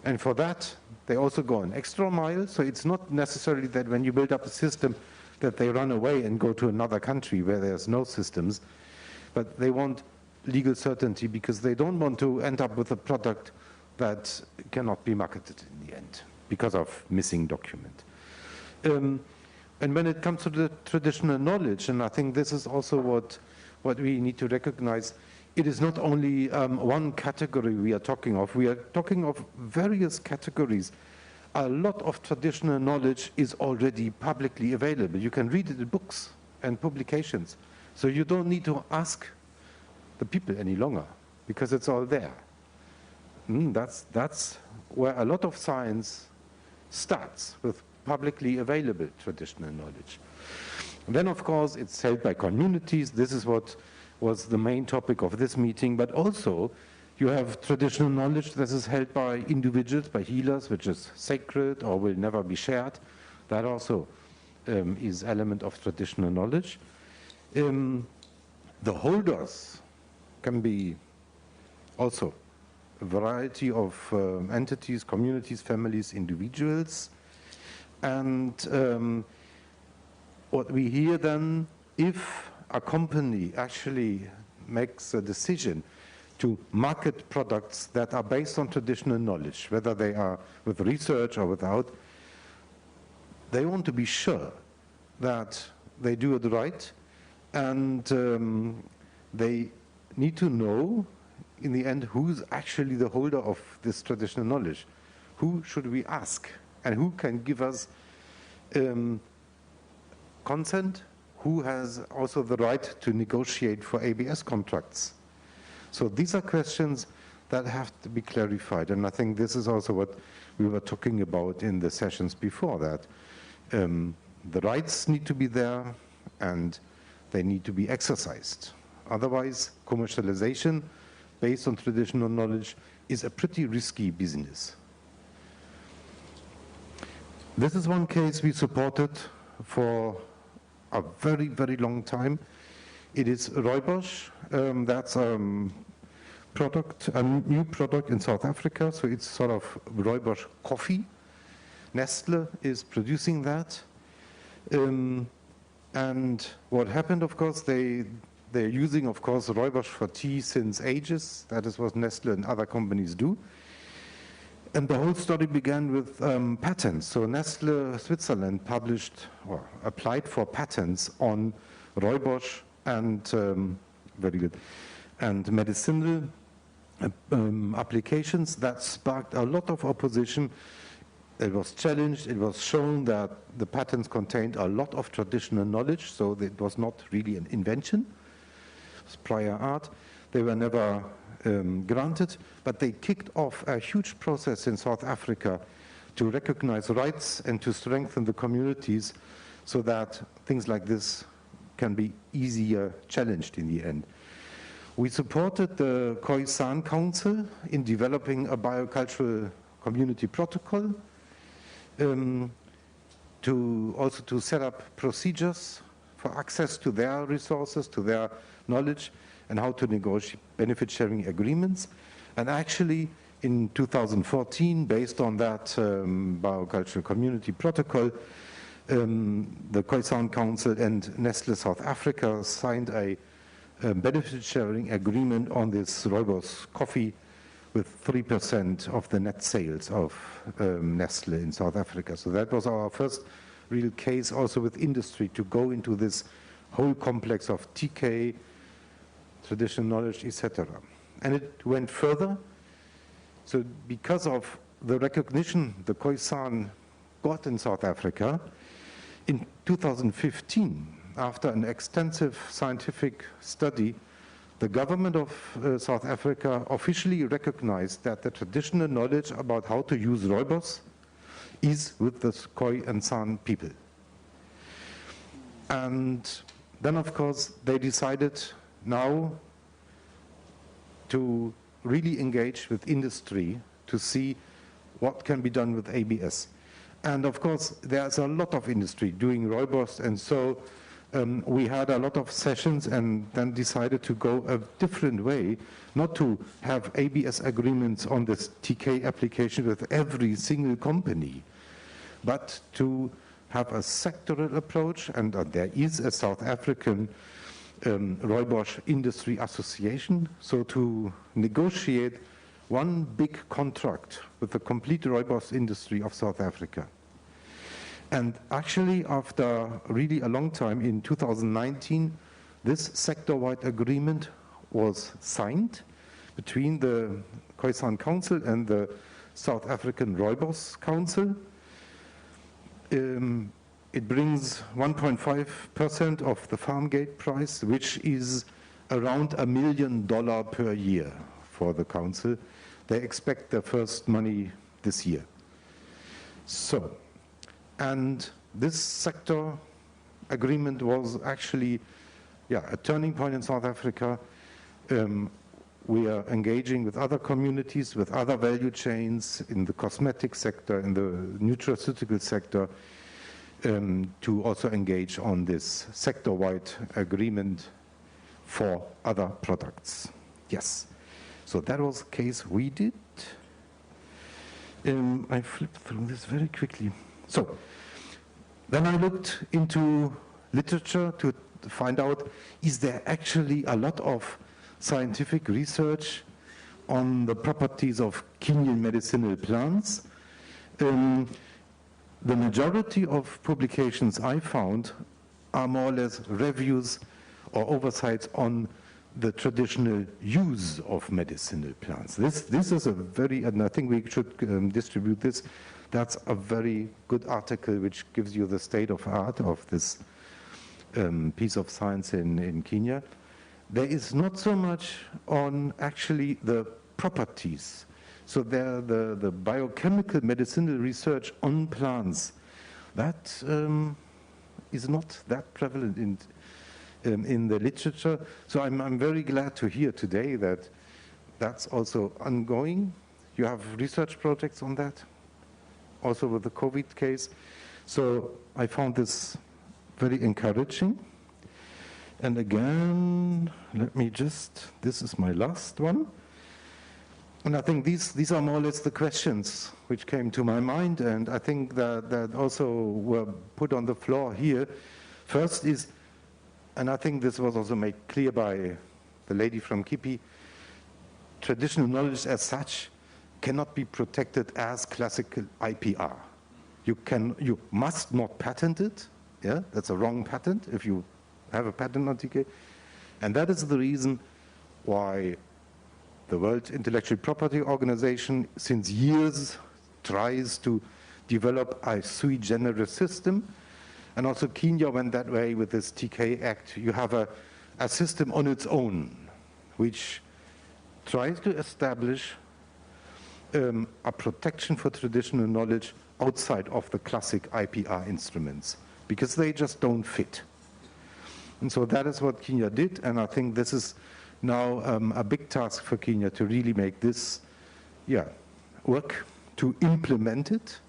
[SPEAKER 10] And for that, they also go an extra mile. So it's not necessarily that when you build up a system that they run away and go to another country where there's no systems, but they want legal certainty because they don't want to end up with a product that cannot be marketed in the end because of missing document. And when it comes to the traditional knowledge, and I think this is also what we need to recognize, it is not only one category we are talking of various categories. A lot of traditional knowledge is already publicly available. You can read it in books and publications. So you don't need to ask the people any longer because it's all there. That's where a lot of science starts, with publicly available traditional knowledge. And then, of course, it's held by communities. This is what was the main topic of this meeting. But also, you have traditional knowledge that is held by individuals, by healers, which is sacred or will never be shared. That also is element of traditional knowledge. The holders can be also a variety of entities, communities, families, individuals. And what we hear then, if a company actually makes a decision to market products that are based on traditional knowledge, whether they are with research or without, they want to be sure that they do it right, and they need to know in the end who's actually the holder of this traditional knowledge. Who should we ask, and who can give us consent, who has also the right to negotiate for ABS contracts. So these are questions that have to be clarified, and I think this is also what we were talking about in the sessions before, that the rights need to be there and they need to be exercised. Otherwise, commercialization based on traditional knowledge is a pretty risky business. This is one case we supported for a very, very long time. It is Rooibos. That's a new product in South Africa, so it's sort of Rooibos coffee. Nestle is producing that. And what happened, of course, they're using, of course, Rooibos for tea since ages. That is what Nestle and other companies do. And the whole story began with patents. So Nestle Switzerland published or applied for patents on Rooibos and very good, and medicinal applications. That sparked a lot of opposition. It was challenged. It was shown that the patents contained a lot of traditional knowledge, so it was not really an invention. It was prior art. They were never granted, but they kicked off a huge process in South Africa to recognize rights and to strengthen the communities so that things like this can be easier challenged in the end. We supported the Khoisan Council in developing a biocultural community protocol, to set up procedures for access to their resources, to their knowledge, and how to negotiate benefit sharing agreements. And actually, in 2014, based on that biocultural community protocol, the Khoisan Council and Nestle South Africa signed a benefit sharing agreement on this Rooibos coffee with 3% of the net sales of Nestle in South Africa. So that was our first real case also with industry to go into this whole complex of TK, traditional knowledge, etc. And it went further. So because of the recognition the Khoisan got in South Africa, in 2015, after an extensive scientific study, the government of South Africa officially recognized that the traditional knowledge about how to use Rooibos is with the Khoi and San people. And then, of course, they decided now to really engage with industry to see what can be done with ABS. And of course, there's a lot of industry doing Rooibos, and so we had a lot of sessions and then decided to go a different way, not to have ABS agreements on this TK application with every single company, but to have a sectoral approach, and there is a South African Rooibos Industry Association, so to negotiate one big contract with the complete Rooibos industry of South Africa. And actually, after really a long time, in 2019, this sector-wide agreement was signed between the Khoisan Council and the South African Rooibos Council. It brings 1.5% of the farm gate price, which is around $1 million per year for the council. They expect their first money this year. So, and this sector agreement was actually, a turning point in South Africa. We are engaging with other communities, with other value chains in the cosmetic sector, in the nutraceutical sector, to also engage on this sector-wide agreement for other products. Yes, so that was the case we did. I flipped through this very quickly. So then I looked into literature to find out, is there actually a lot of scientific research on the properties of Kenyan medicinal plants? The majority of publications I found are more or less reviews or oversights on the traditional use of medicinal plants. This is a very, and I think we should distribute this, that's a very good article which gives you the state of art of this piece of science in Kenya. There is not so much on actually the properties. So there, the biochemical medicinal research on plants, that is not that prevalent in the literature. So I'm very glad to hear today that that's also ongoing. You have research projects on that, also with the COVID case. So I found this very encouraging. And again, let me just, this is my last one. And I think these are more or less the questions which came to my mind, and I think that also were put on the floor here. First is, and I think this was also made clear by the lady from KIPI, traditional knowledge as such cannot be protected as classical IPR. You must not patent it. Yeah, that's a wrong patent if you have a patent on TK. And that is the reason why the World Intellectual Property Organization since years tries to develop a sui generis system. And also Kenya went that way with this TK Act. You have a system on its own which tries to establish a protection for traditional knowledge outside of the classic IPR instruments, because they just don't fit. And so that is what Kenya did, and I think this is now a big task for Kenya to really make this work, to implement it.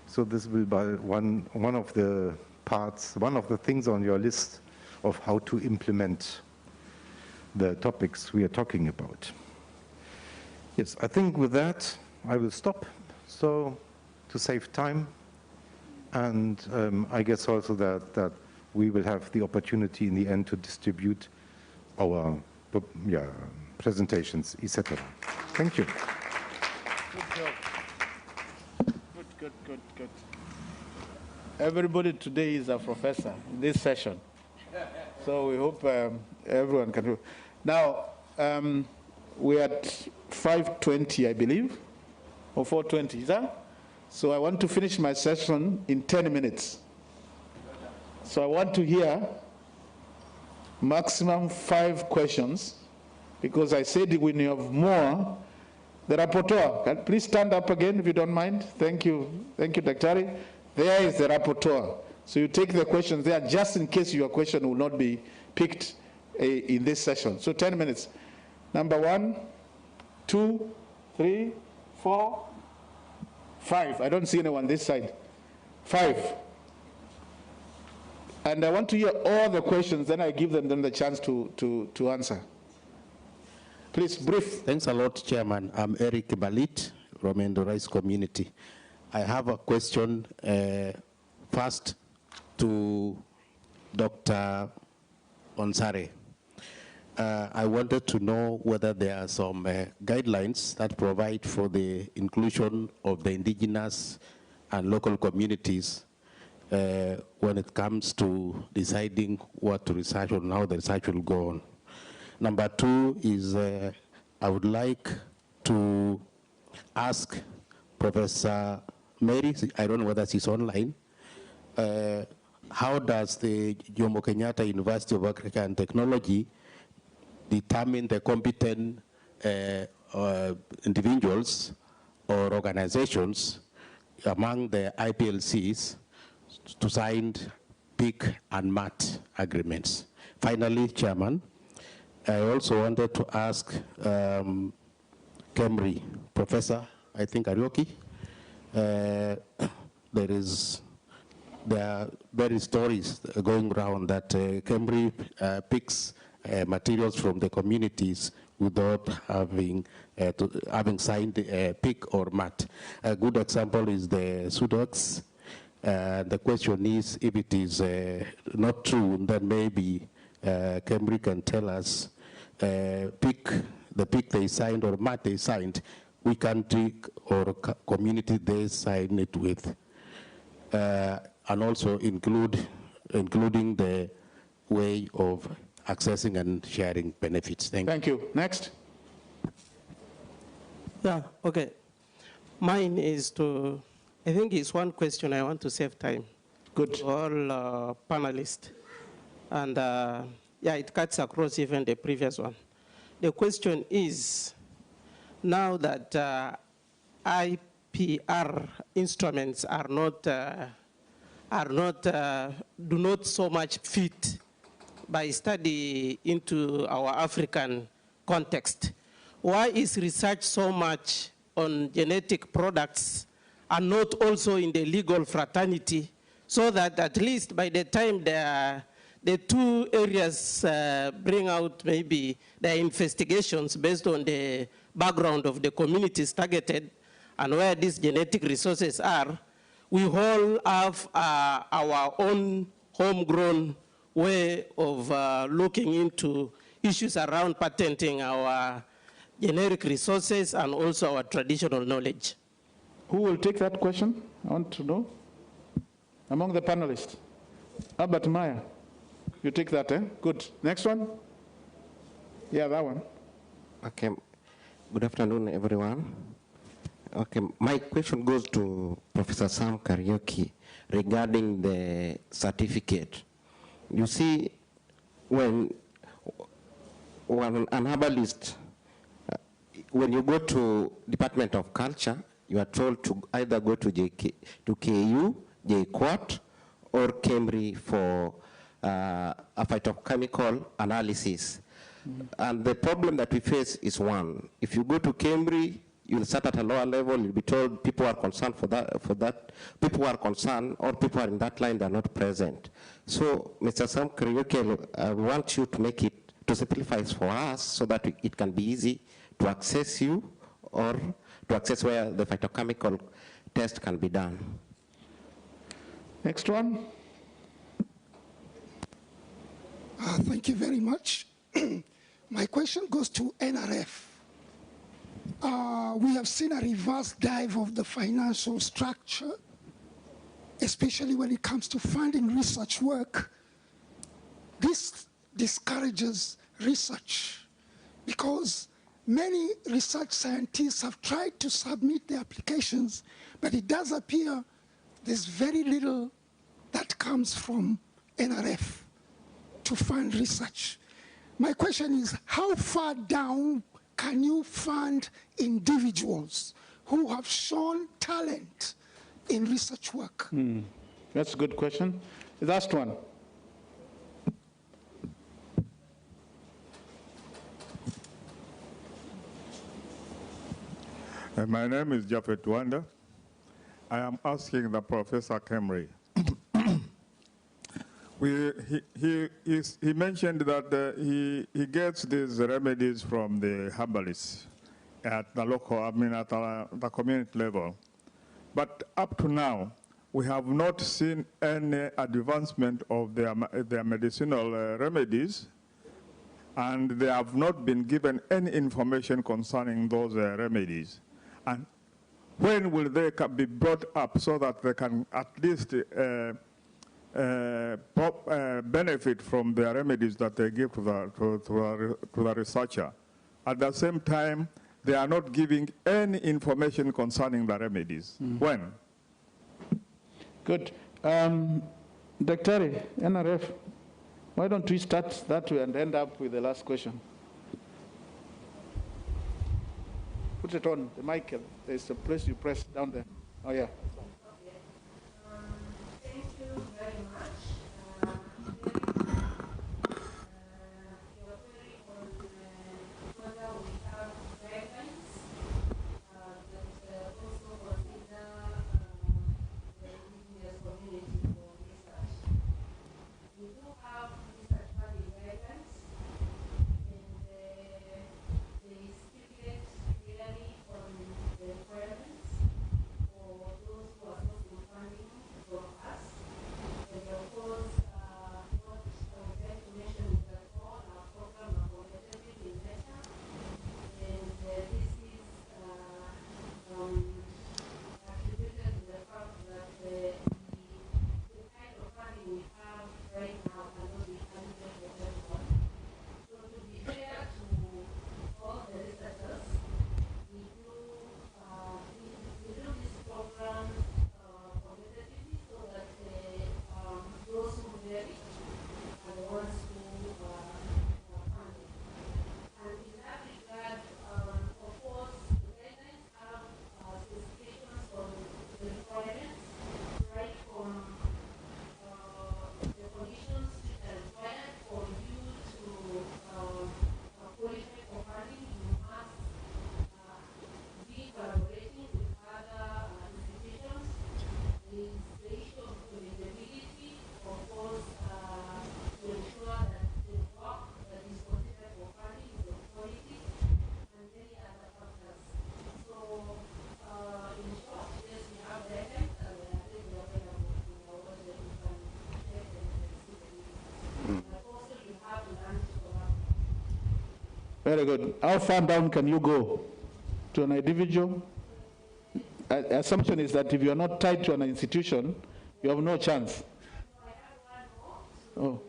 [SPEAKER 10] So this will be one of the parts, one of the things on your list of how to implement the topics we are talking about. Yes, I think with that I will stop, so to save time, and I guess also that we will have the opportunity in the end to distribute our presentations, etc. Thank you.
[SPEAKER 3] Good job. Good. Everybody today is a professor in this session. So we hope everyone can do. Now, we're at 5:20, I believe, or 4:20, is that? So I want to finish my session in 10 minutes. So I want to hear maximum 5 questions, because I said when you have more, the rapporteur, please stand up again if you don't mind. Thank you, Daktari. There is the rapporteur. So you take the questions there just in case your question will not be picked in this session. So 10 minutes. Number 1, 2, 3, 4, 5. I don't see anyone this side. 5. And I want to hear all the questions, then I give them the chance to answer. Please, brief.
[SPEAKER 13] Thanks a lot, Chairman. I'm Eric Balit from Rice Community. I have a question first to Dr. Onsare. I wanted to know whether there are some guidelines that provide for the inclusion of the indigenous and local communities when it comes to deciding what to research on, how the research will go on. Number 2 is I would like to ask Professor Mary, I don't know whether she's online, how does the Jomo Kenyatta University of Agriculture and Technology determine the competent individuals or organizations among the IPLCs to sign PIC and MAT agreements? Finally, Chairman, I also wanted to ask Kemri, Professor, I think Arioki, there is there are various stories going around that Cambry picks materials from the communities without having signed pick or mat. A good example is the Sudox. The question is, if it is not true, then maybe Cambry can tell us the pick they signed or mat they signed, which country or community they signed it with. And also including the way of accessing and sharing benefits.
[SPEAKER 3] Thank you. Next.
[SPEAKER 7] Yeah, okay. Mine is to, I think it's one question. I want to save time.
[SPEAKER 3] Good.
[SPEAKER 7] To all panelists. And yeah, it cuts across even the previous one. The question is, now that IPR instruments do not so much fit by study into our African context, why is research so much on genetic products and not also in the legal fraternity, so that at least by the time the two areas bring out maybe their investigations based on the background of the communities targeted and where these genetic resources are, we all have our own homegrown way of looking into issues around patenting our generic resources and also our traditional knowledge.
[SPEAKER 3] Who will take that question? I want to know. Among the panelists. Albert Meyer. You take that, eh? Good. Next one? Yeah, that one.
[SPEAKER 21] Okay. Good afternoon, everyone. Okay, my question goes to Professor Sam Kariuki regarding the certificate. You see, when an herbalist, when you go to Department of Culture, you are told to either go to KU, JQuat, or Cambry for a phytochemical analysis. And the problem that we face is one. If you go to Cambry, you'll start at a lower level, you'll be told people are concerned for that, people are concerned, or people are in that line, they're not present. So, Mr. Sam Kariuki, I want you to make it, to simplify it for us so that it can be easy to access you or to access where the phytochemical test can be done.
[SPEAKER 3] Next one.
[SPEAKER 22] Thank you very much. My question goes to NRF. We have seen a reverse dive of the financial structure, especially when it comes to funding research work. This discourages research because many research scientists have tried to submit their applications, but it does appear there's very little that comes from NRF to fund research. My question is, how far down can you fund individuals who have shown talent in research work?
[SPEAKER 3] That's a good question. The last one.
[SPEAKER 24] My name is Japhet Wanda. I am asking the Professor Kemry. He mentioned that he gets these remedies from the herbalists at the local, at the community level. But up to now, we have not seen any advancement of their medicinal remedies, and they have not been given any information concerning those remedies. And when will they be brought up so that they can at least benefit from the remedies that they give to the researcher? At the same time, they are not giving any information concerning the remedies. When?
[SPEAKER 3] Good. Dr. NRF, why don't we start that way and end up with the last question? Put it on the mic. There's a place you press down there. Oh, yeah.
[SPEAKER 25] Thank you very much. Your query on whether we have guidelines that also consider the indigenous community for
[SPEAKER 3] Very good. How far down can you go? To an individual? Assumption is that if you are not tied to an institution, you have no chance. Oh.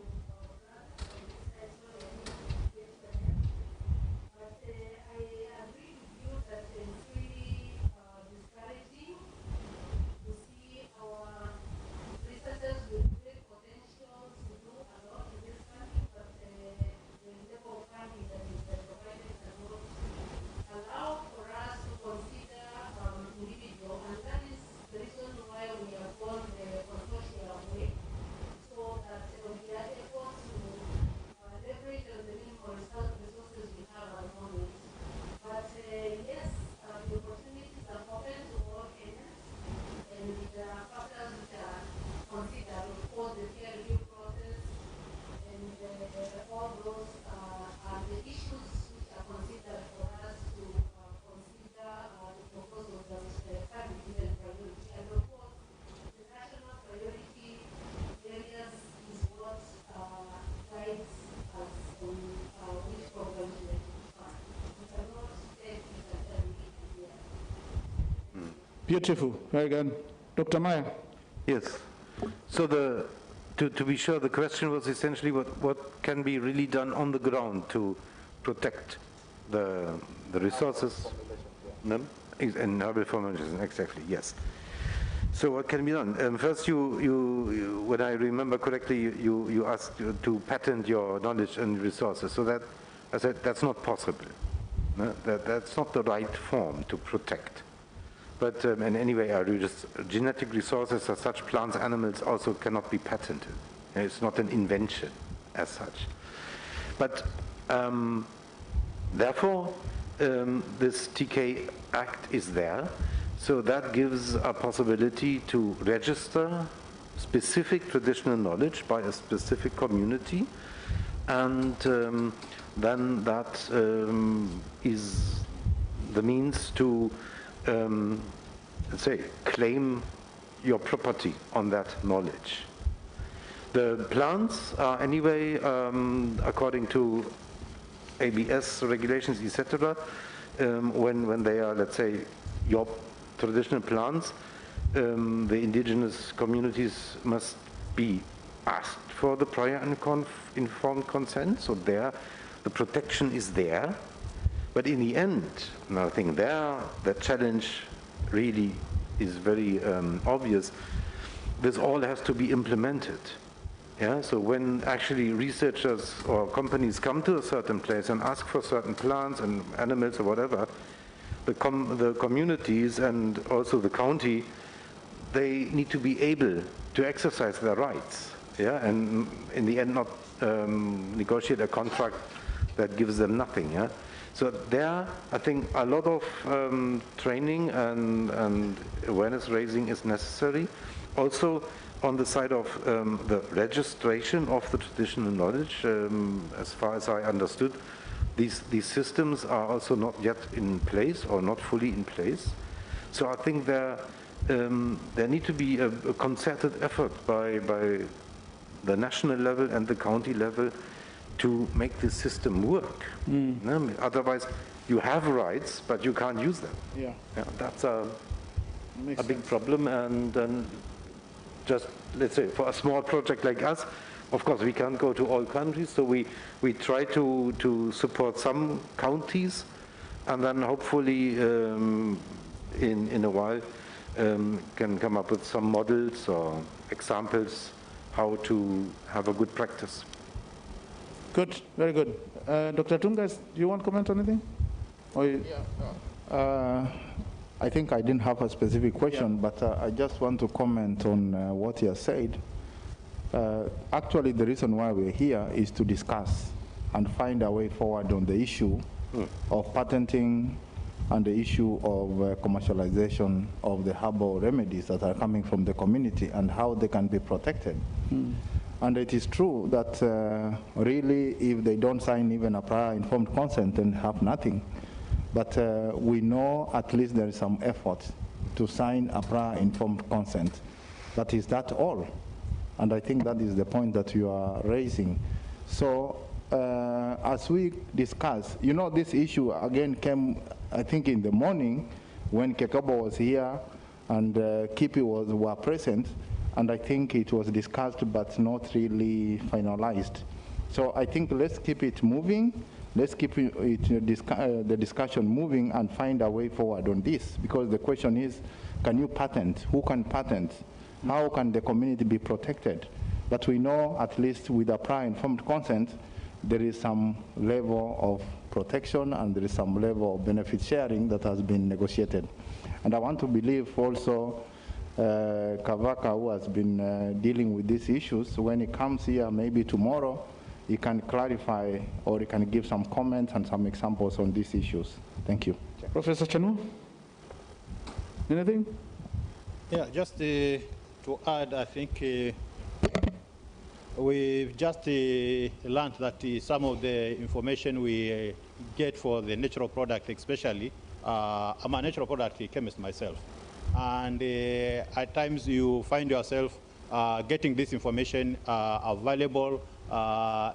[SPEAKER 3] Beautiful. Very good. Dr. Meyer.
[SPEAKER 10] Yes. So to be sure, the question was essentially what can be really done on the ground to protect the resources. No? And urban formation, exactly, yes. So what can be done? First, you when I remember correctly, you asked to patent your knowledge and resources. So that, I said, that's not possible. No? That's not the right form to protect. But and anyway, genetic resources as such, plants, animals, also cannot be patented. It's not an invention as such. But therefore, this TK Act is there. So that gives a possibility to register specific traditional knowledge by a specific community. And then that is the means to let's say, claim your property on that knowledge. The plants are anyway, according to ABS regulations, etc., when they are, let's say, your traditional plants, the indigenous communities must be asked for the prior informed consent, so there the protection is there. But in the end, I think there the challenge really is very obvious. This all has to be implemented. Yeah. So when actually researchers or companies come to a certain place and ask for certain plants and animals or whatever, the communities and also the county, they need to be able to exercise their rights. Yeah. And in the end, not negotiate a contract that gives them nothing. Yeah. So there, I think a lot of training and awareness raising is necessary. Also, on the side of the registration of the traditional knowledge, as far as I understood, these systems are also not yet in place or not fully in place. So I think there need to be a concerted effort by the national level and the county level to make this system work. Otherwise, you have rights, but you can't use them.
[SPEAKER 3] Yeah.
[SPEAKER 10] That's a big problem. And just, let's say, for a small project like us, of course, we can't go to all countries, so we try to support some counties, and then hopefully in a while can come up with some models or examples how to have a good practice.
[SPEAKER 3] Good, very good. Dr. Tungas, do you want to comment on anything? I think I didn't have a specific question, but I just want to comment on what you said. Actually, the reason why we're here is to discuss and find a way forward on the issue of patenting and the issue of commercialization of the herbal remedies that are coming from the community and how they can be protected. And it is true that really, if they don't sign even a prior informed consent, then have nothing. But we know at least there is some effort to sign a prior informed consent. But is that all? And I think that is the point that you are raising. So as we discussed, you know, this issue again came, I think, in the morning when Kekobo was here and Kipi were present, and I think it was discussed but not really finalized. So I think let's keep it moving. Let's keep the discussion moving and find a way forward on this, because the question is, can you patent? Who can patent? How can the community be protected? But we know, at least with a prior informed consent, there is some level of protection and there is some level of benefit sharing that has been negotiated. And I want to believe also Kavaka, who has been dealing with these issues, when he comes here maybe tomorrow, he can clarify or he can give some comments and some examples on these issues. Thank you. Professor Chanu, anything?
[SPEAKER 4] Yeah, just to add, I think we've just learned that some of the information we get for the natural product, especially, I'm a natural product chemist myself. And at times you find yourself getting this information available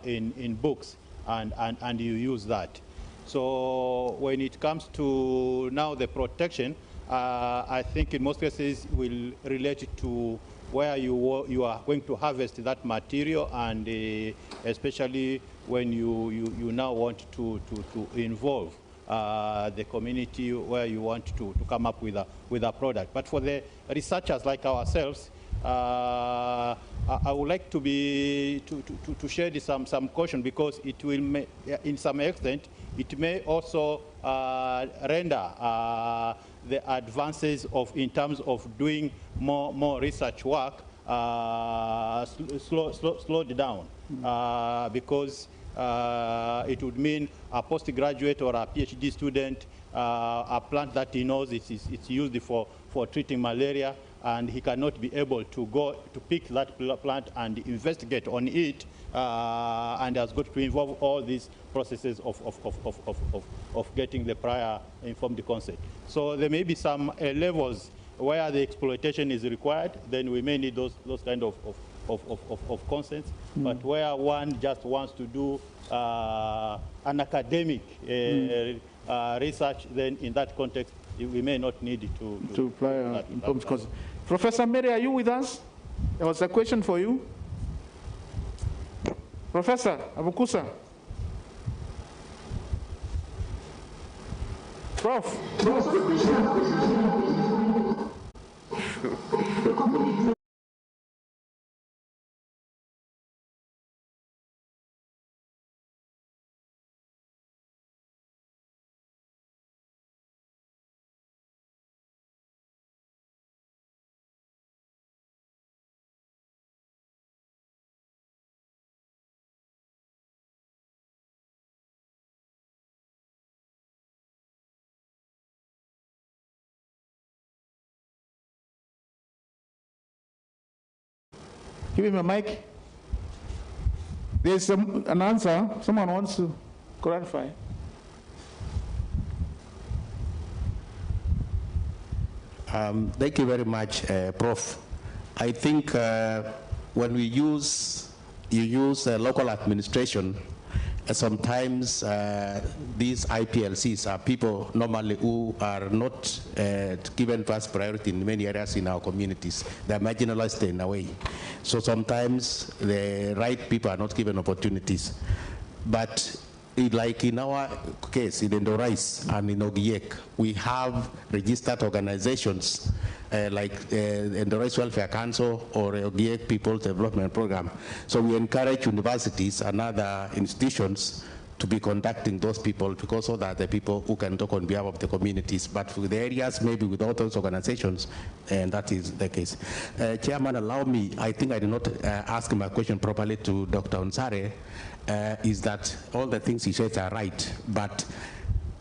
[SPEAKER 4] in books, and you use that. So when it comes to now the protection, I think in most cases will relate to where you are going to harvest that material, and especially when you now want to involve the community where you want to come up with a product. But for the researchers like ourselves, I would like to share some caution, because it will, in some extent, it may also render the advances in terms of doing more research work slowed down, because it would mean a postgraduate or a PhD student, a plant that he knows it's used for treating malaria, and he cannot be able to go to pick that plant and investigate on it, and has got to involve all these processes of getting the prior informed consent. So there may be some levels where the exploitation is required, then we may need those kind of consents. But where one just wants to do an academic research, then in that context, we may not need to
[SPEAKER 3] apply informed consent. Professor Mary, are you with us? There was a question for you. Professor Abukusa. Prof. Give him a mic. There's an answer. Someone wants to clarify.
[SPEAKER 13] Thank you very much, Prof. I think when you use local administration, sometimes these IPLCs are people normally who are not given first priority in many areas in our communities. They're marginalized in a way. So sometimes the right people are not given opportunities. But like in our case, in Endorais and in Ogiek, we have registered organizations like Endorais Welfare Council or Ogiek People's Development Program. So we encourage universities and other institutions to be contacting those people, because so that the people who can talk on behalf of the communities. But for the areas maybe without those organizations, and that is the case. Chairman, allow me, I think I did not ask my question properly to Dr. Onsare, is that all the things he said are right, but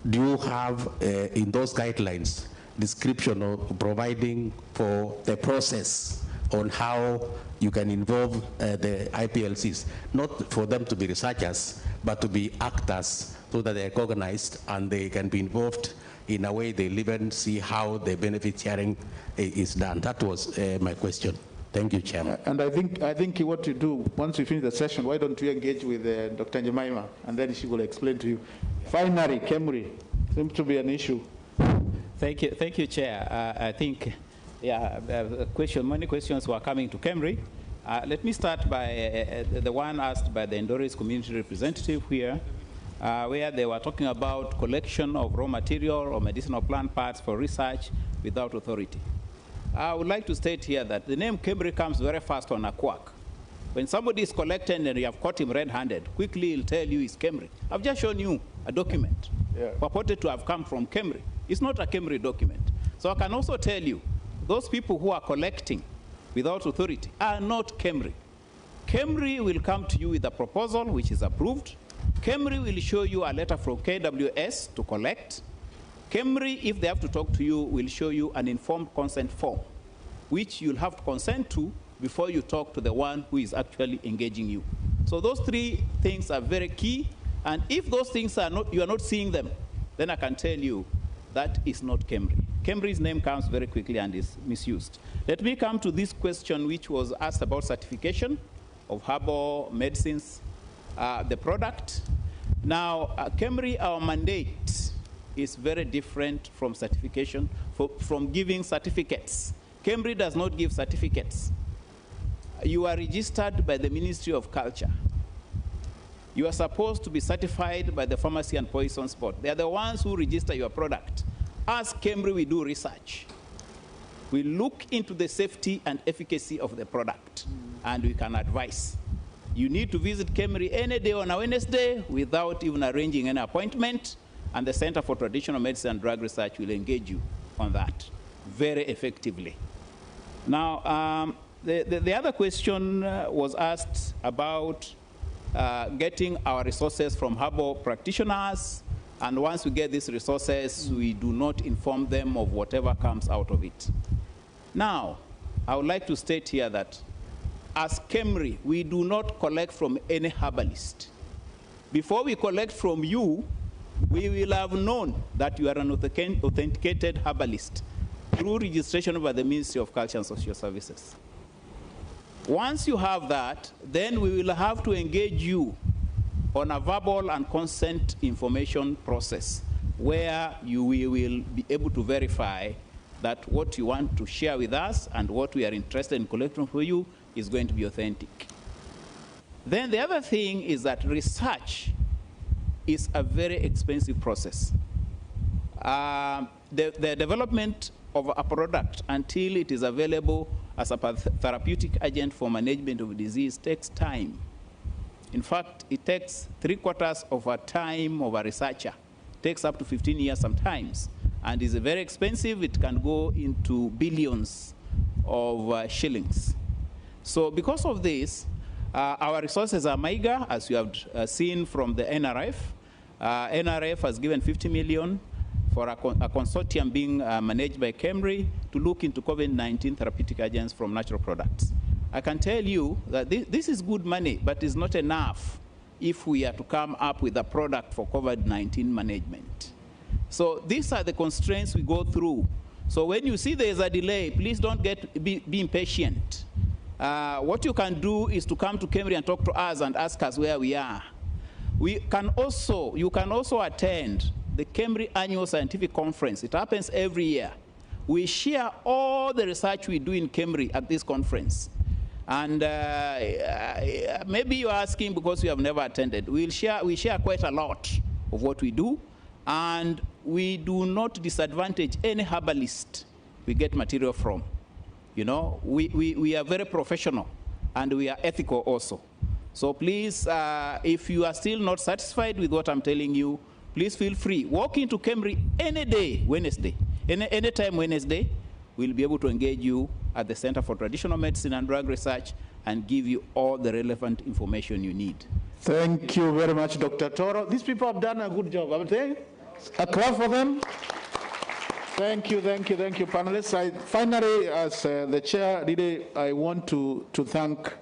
[SPEAKER 13] do you have in those guidelines description of providing for the process on how you can involve the IPLCs, not for them to be researchers, but to be actors, so that they are organized and they can be involved in a way they live and see how the benefit sharing is done. That was my question. Thank you, Chairman.
[SPEAKER 3] And I think what you do, once we finish the session, why don't you engage with Dr. Jemima, and then she will explain to you. Finally, KEMRI seems to be an issue.
[SPEAKER 16] Thank you, Chair. I think, many questions were coming to KEMRI. Let me start by the one asked by the Endores community representative here, where they were talking about collection of raw material or medicinal plant parts for research without authority. I would like to state here that the name KEMRI comes very fast on a quack. When somebody is collecting and you have caught him red-handed, quickly he'll tell you it's KEMRI. I've just shown you a document purported to have come from KEMRI. It's not a KEMRI document. So I can also tell you, those people who are collecting without authority are not KEMRI. KEMRI will come to you with a proposal which is approved. KEMRI will show you a letter from KWS to collect. KEMRI, if they have to talk to you, will show you an informed consent form, which you'll have to consent to before you talk to the one who is actually engaging you. So those three things are very key, and if those things are not, you are not seeing them, then I can tell you that is not KEMRI. KEMRI's name comes very quickly and is misused. Let me come to this question which was asked about certification of herbal medicines, the product. Now, KEMRI, our mandate is very different from certification, from giving certificates. KEMRI does not give certificates. You are registered by the Ministry of Culture. You are supposed to be certified by the Pharmacy and Poisons Board. They are the ones who register your product. As KEMRI, we do research. We look into the safety and efficacy of the product, and we can advise. You need to visit KEMRI any day on a Wednesday without even arranging an appointment, and the Center for Traditional Medicine and Drug Research will engage you on that very effectively. Now, the other question was asked about getting our resources from herbal practitioners, and once we get these resources, we do not inform them of whatever comes out of it. Now, I would like to state here that as KEMRI, we do not collect from any herbalist. Before we collect from you, we will have known that you are an authenticated herbalist through registration by the Ministry of Culture and Social Services. Once you have that, then we will have to engage you on a verbal and consent information process where you will be able to verify that what you want to share with us and what we are interested in collecting for you is going to be authentic. Then the other thing is that research is a very expensive process. The development of a product until it is available as a therapeutic agent for management of disease takes time. In fact, it takes 3/4 of a time of a researcher. It takes up to 15 years sometimes, and is very expensive. It can go into billions of shillings. So because of this, our resources are meager, as you have seen from the NRF. NRF has given 50 million for a consortium being managed by KEMRI to look into COVID-19 therapeutic agents from natural products. I can tell you that this is good money, but it's not enough if we are to come up with a product for COVID-19 management. So these are the constraints we go through. So when you see there is a delay, please don't be impatient. What you can do is to come to KEMRI and talk to us and ask us where we are. You can also attend the KEMRI Annual Scientific Conference. It happens every year. We share all the research we do in KEMRI at this conference. And maybe you're asking because you have never attended. We share quite a lot of what we do, and we do not disadvantage any herbalist we get material from. You know, we are very professional, and we are ethical also. So please, if you are still not satisfied with what I'm telling you, please feel free. Walk into KEMRI any day, Wednesday. Anytime Wednesday, we'll be able to engage you at the Center for Traditional Medicine and Drug Research and give you all the relevant information you need.
[SPEAKER 3] Thank you very much, Dr. Toro. These people have done a good job, haven't they? A clap for them. Thank you, panelists. Finally, as the chair, really, I want to thank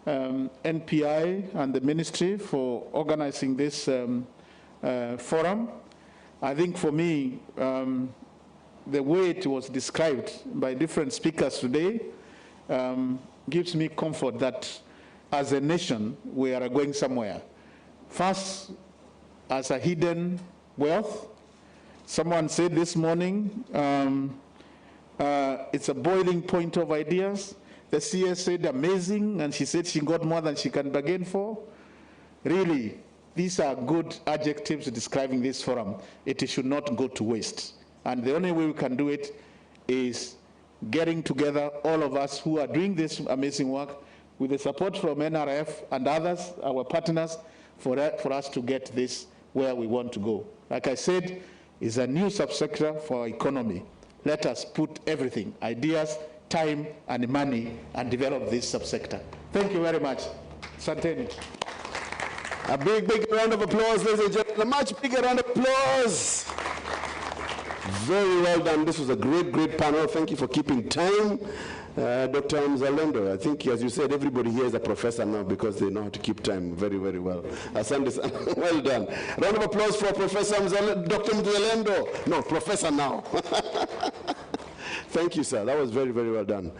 [SPEAKER 3] NPI and the ministry for organizing this forum. I think for me, the way it was described by different speakers today gives me comfort that as a nation, we are going somewhere. First, as a hidden wealth. Someone said this morning, it's a boiling point of ideas. The CS said amazing, and she said she got more than she can bargain for. Really, these are good adjectives describing this forum. It should not go to waste. And the only way we can do it is getting together, all of us who are doing this amazing work, with the support from NRF and others, our partners, for us to get this where we want to go. Like I said, it's a new subsector for our economy. Let us put everything, ideas, time, and money, and develop this subsector. Thank you very much. Santeni.
[SPEAKER 2] A big, big round of applause, ladies and gentlemen. A much bigger round of applause. Very well done. This was a great, great panel. Thank you for keeping time. Dr. Mzalendo, I think, as you said, everybody here is a professor now because they know how to keep time very, very well. Asante, well done. Round of applause for Professor Mzalendo, Dr. Mzalendo. No, professor now. Thank you, sir. That was very, very well done.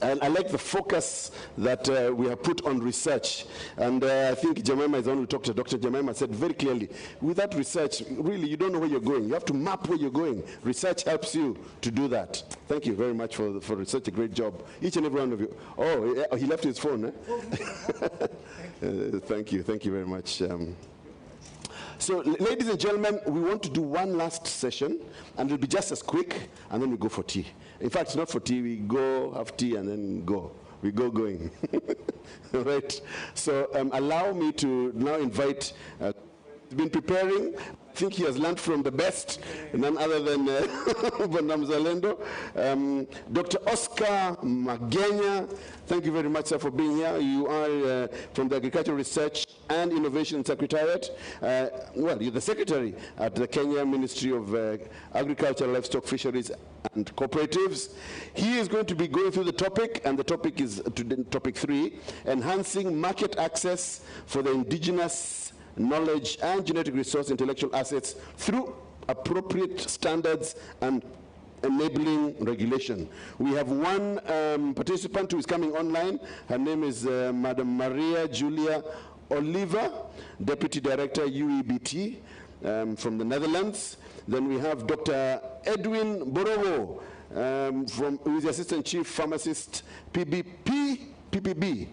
[SPEAKER 2] And I like the focus that we have put on research. And I think Jemima is the one who talked to Dr. Jemima said very clearly, without research, really, you don't know where you're going. You have to map where you're going. Research helps you to do that. Thank you very much for such a great job. Each and every one of you. Oh, he left his phone, eh? Thank you very much. So, ladies and gentlemen, we want to do one last session, and it'll be just as quick, and then we go for tea. In fact, it's not for tea. We go, have tea, and then go. We go going. All right? So, allow me to now invite, been preparing. I think he has learned from the best, none other than Mzalendo. Dr. Oscar Magenya, thank you very much, sir, for being here. You are from the Agricultural Research and Innovation Secretariat. Well, you're the secretary at the Kenya Ministry of Agriculture, Livestock, Fisheries, and Cooperatives. He is going to be going through the topic, and the topic is topic 3, enhancing market access for the indigenous knowledge and genetic resource intellectual assets through appropriate standards and enabling regulation. We have one participant who is coming online. Her name is Madam Maria Julia Oliver, Deputy Director, UEBT, from the Netherlands. Then we have Dr. Edwin Borowo, who is the Assistant Chief Pharmacist, PPB.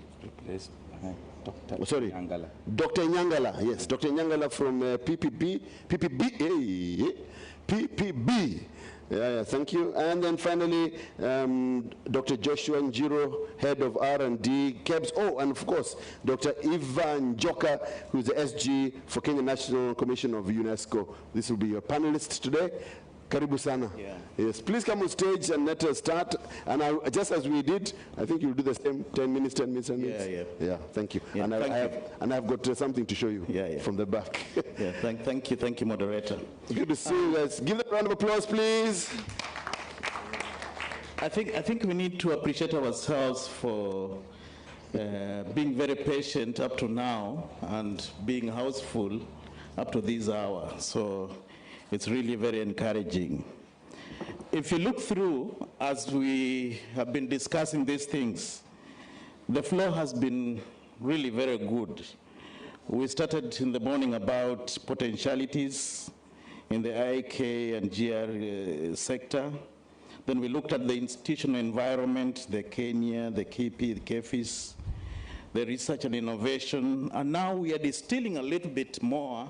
[SPEAKER 2] Dr. Nyangala. Dr. Nyangala, yes, Dr. Nyangala from PPB. Yeah, thank you. And then finally, Dr. Joshua Njiro, Head of R&D, KEBS. Oh, and of course, Dr. Ivan Njoka, who is the SG for Kenya National Commission of UNESCO. This will be your panelist today. Karibu sana. Yeah. Yes, please come on stage and let us start. And just as we did, I think you'll do the same, 10 minutes. Yeah, thank you. Yeah, and I've got something to show you from the back.
[SPEAKER 5] Yeah, thank you, moderator.
[SPEAKER 2] Good to see you guys. Give them a round of applause, please.
[SPEAKER 5] I think we need to appreciate ourselves for being very patient up to now and being houseful up to this hour. So it's really very encouraging. If you look through, as we have been discussing these things, the flow has been really very good. We started in the morning about potentialities in the IK and GR sector. Then we looked at the institutional environment, the Kenya, the KP, the KFIS, the research and innovation, and now we are distilling a little bit more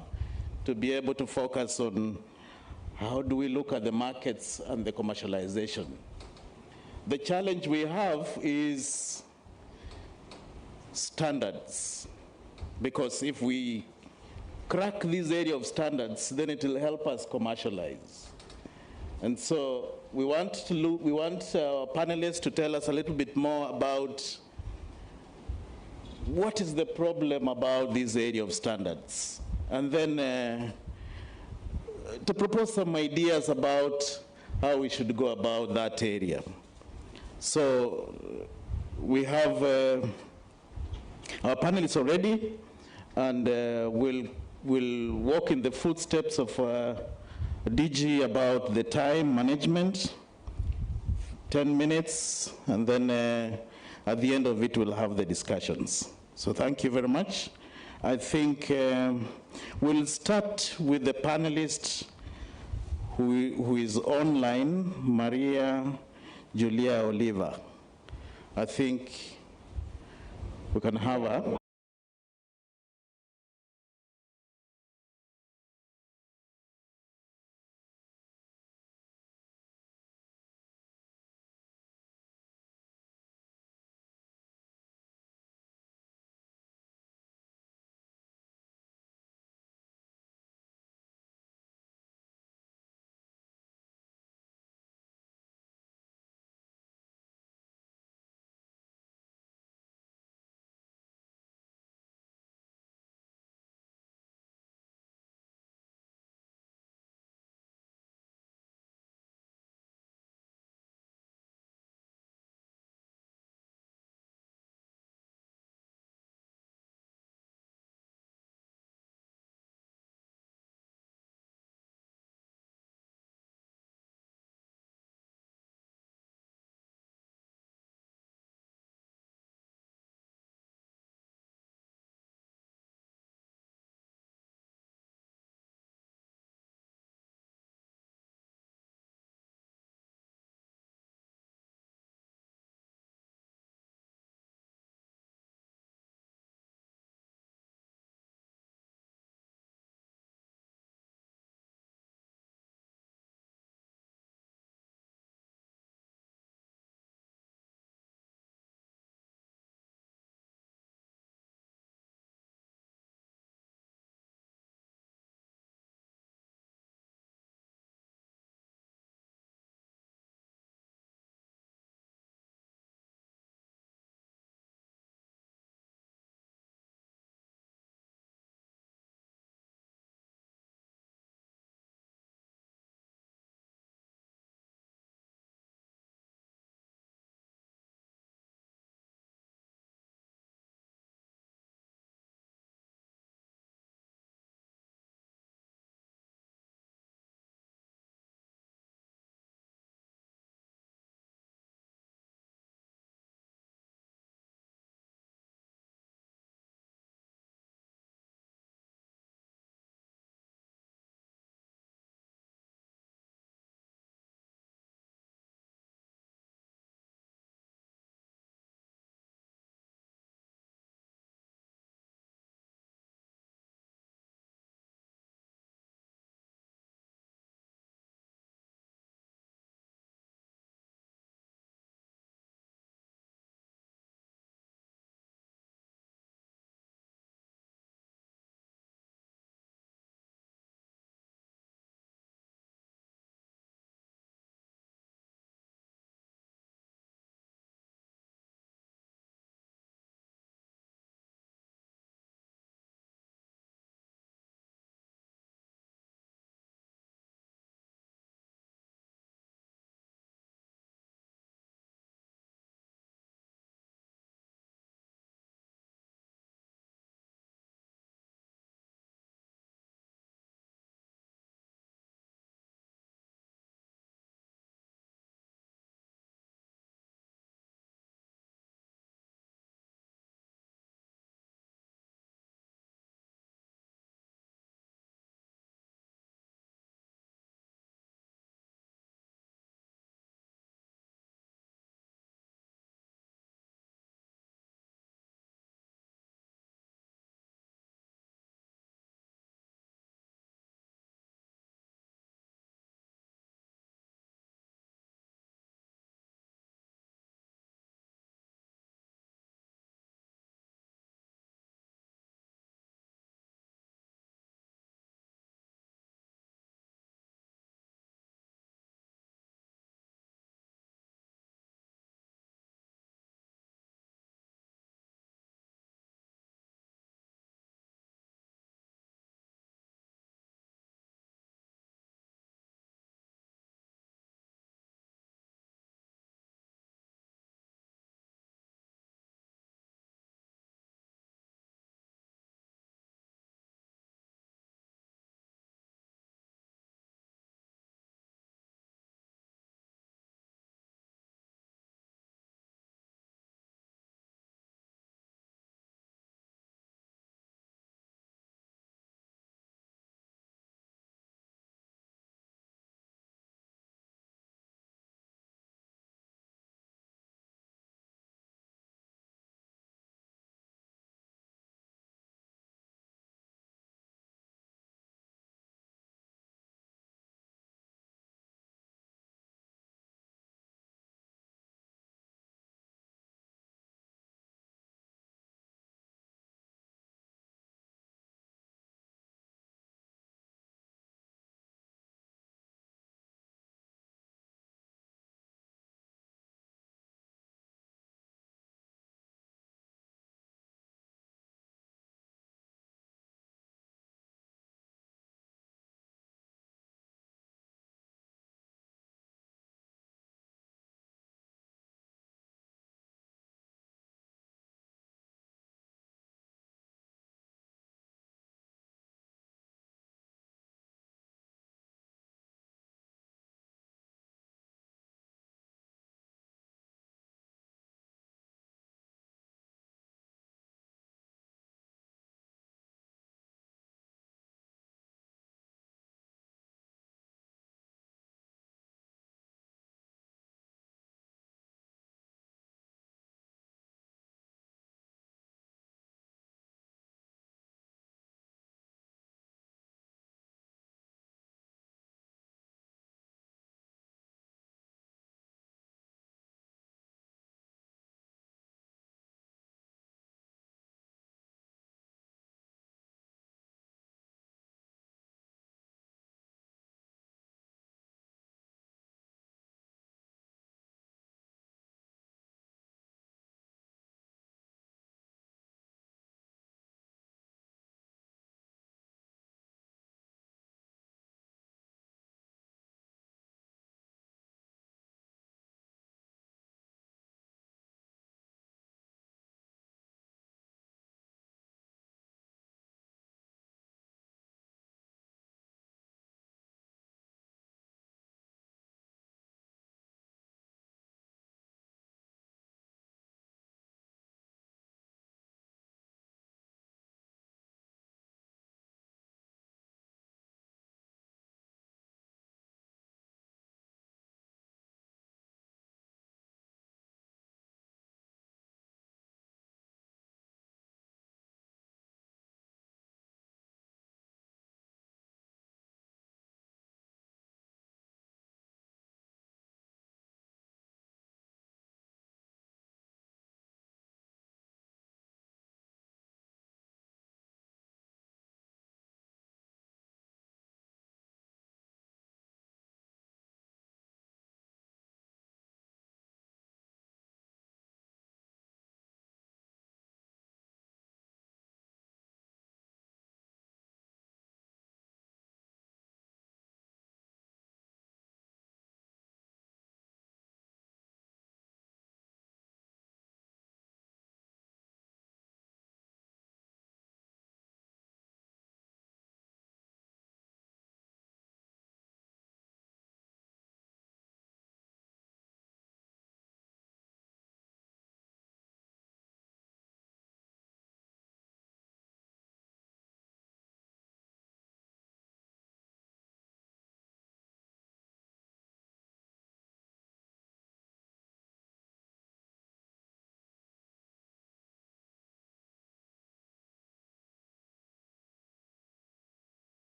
[SPEAKER 5] to be able to focus on how do we look at the markets and the commercialization. The challenge we have is standards, because if we crack this area of standards, then it will help us commercialize. And so we want our panelists to tell us a little bit more about what is the problem about this area of standards, and then to propose some ideas about how we should go about that area. So we have our panelists already, and we'll walk in the footsteps of DG about the time management. 10 minutes, and then at the end of it, we'll have the discussions. So thank you very much. I think we'll start with the panelist who is online, Maria Julia Oliva. I think we can have her.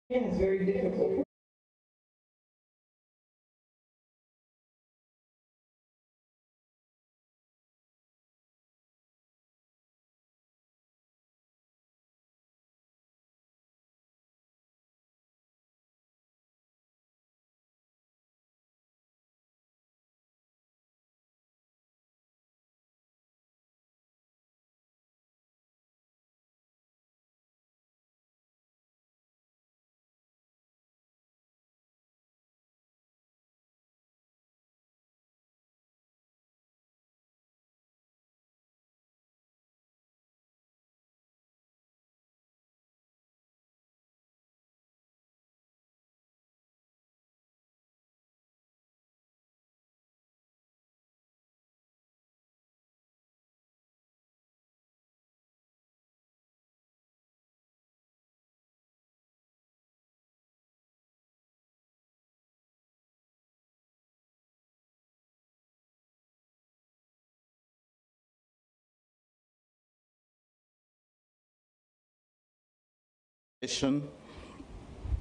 [SPEAKER 8] It's very difficult.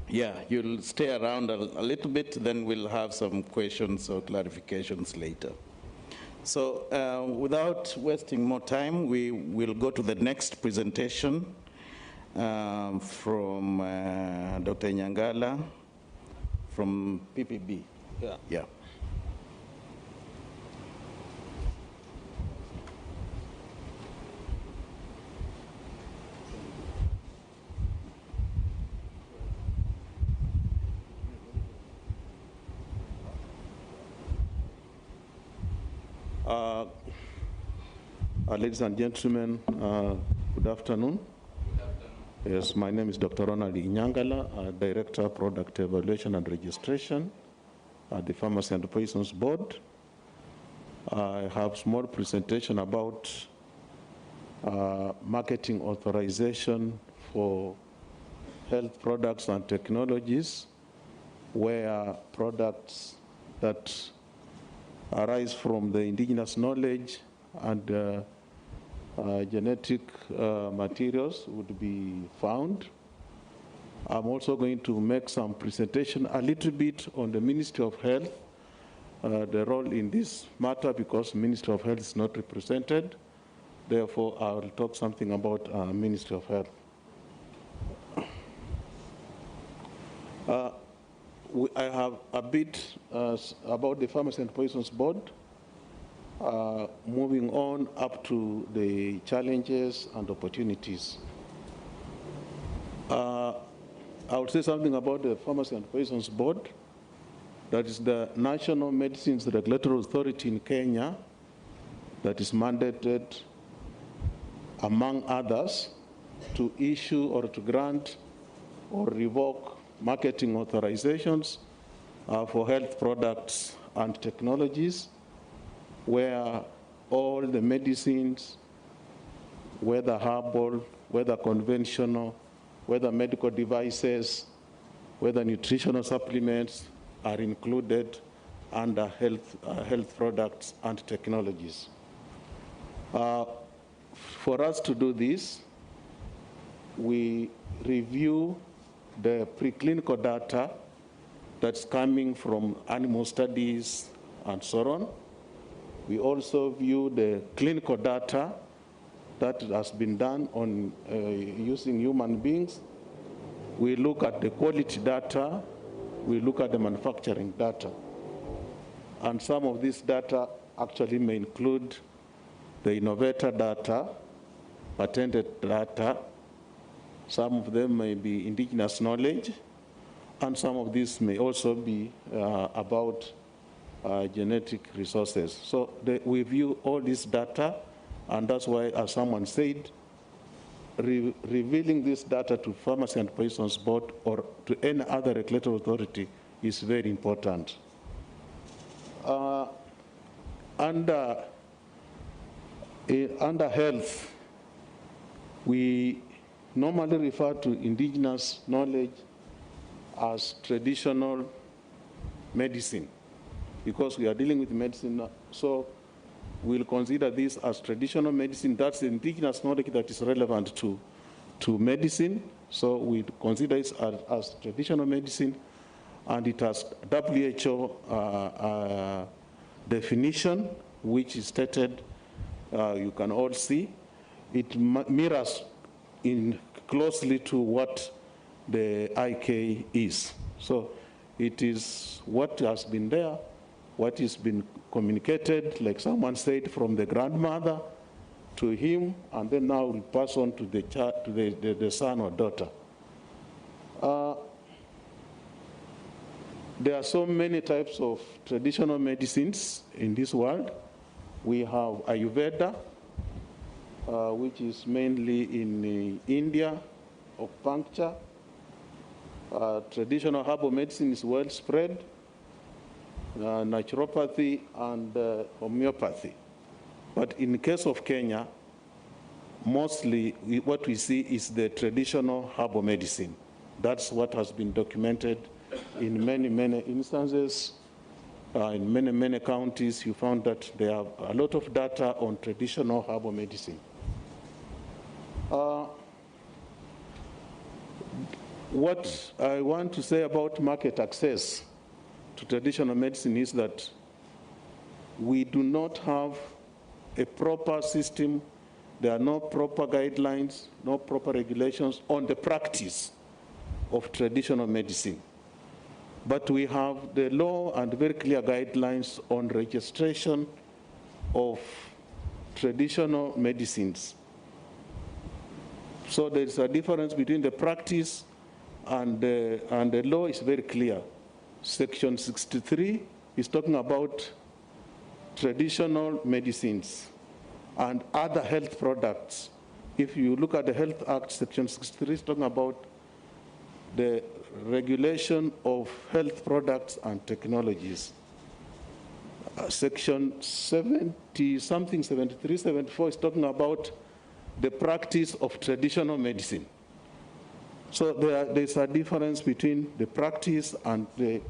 [SPEAKER 5] Yeah, you'll stay around a little bit, then we'll have some questions or clarifications later. So without wasting more time, we will go to the next presentation from Dr. Nyangala from PPB. Yeah.
[SPEAKER 11] Ladies and gentlemen, good afternoon. Yes, my name is Dr. Ronald Nyangala, Director of Product Evaluation and Registration at the Pharmacy and Poisons Board. I have a small presentation about marketing authorization for health products and technologies, where products that arise from the indigenous knowledge and genetic materials would be found. I'm also going to make some presentation a little bit on the Ministry of Health, the role in this matter, because Ministry of Health is not represented. Therefore, I will talk something about Ministry of Health. I have a bit about the Pharmacy and Poisons Board. Moving on up to the challenges and opportunities. I would say something about the Pharmacy and Poisons Board. That is the National Medicines Regulatory Authority in Kenya that is mandated, among others, to issue or to grant or revoke marketing authorizations for health products and technologies, where all the medicines, whether herbal, whether conventional, whether medical devices, whether nutritional supplements, are included under health products and technologies. For us to do this, we review the preclinical data that's coming from animal studies and so on. We also view the clinical data that has been done on using human beings. We look at the quality data. We look at the manufacturing data. And some of this data actually may include the innovator data, patented data. Some of them may be indigenous knowledge, and some of these may also be about genetic resources. So we view all this data, and that's why, as someone said, revealing this data to Pharmacy and Poisons Board or to any other regulatory authority is very important. Under health, we normally refer to indigenous knowledge as traditional medicine, because we are dealing with medicine. So we'll consider this as traditional medicine. That's the indigenous knowledge that is relevant to medicine. So we consider it as traditional medicine, and it has WHO definition, which is stated, you can all see. It mirrors in closely to what the IK is. So it is what has been there, what has been communicated, like someone said, from the grandmother to him, and then now we pass on to the son or daughter. There are so many types of traditional medicines in this world. We have Ayurveda, which is mainly in India, acupuncture. Traditional herbal medicine is well spread, naturopathy and homeopathy. But in the case of Kenya, mostly what we see is the traditional herbal medicine. That's what has been documented in many, many instances. In many, many counties, you found that there are a lot of data on traditional herbal medicine. What I want to say about market access to traditional medicine is that we do not have a proper system. There are no proper guidelines, no proper regulations on the practice of traditional medicine. But we have the law and very clear guidelines on registration of traditional medicines. So there's a difference between the practice and the law is very clear. Section 63 is talking about traditional medicines and other health products. If you look at the Health Act, Section 63 is talking about the regulation of health products and technologies. Section 70-something, 73, 74 is talking about the practice of traditional medicine. So there's a difference between the practice and the,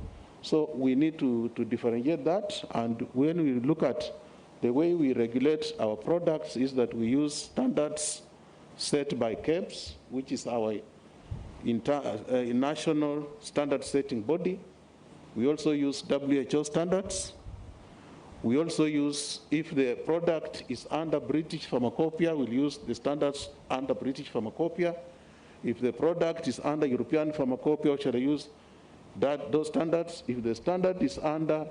[SPEAKER 11] so we need to differentiate that. And when we look at the way we regulate our products is that we use standards set by KEBS, which is our national standard setting body. We also use WHO standards. We also use, if the product is under British Pharmacopoeia, we'll use the standards under British Pharmacopoeia. If the product is under European Pharmacopoeia, shall I use those standards? If the standard is under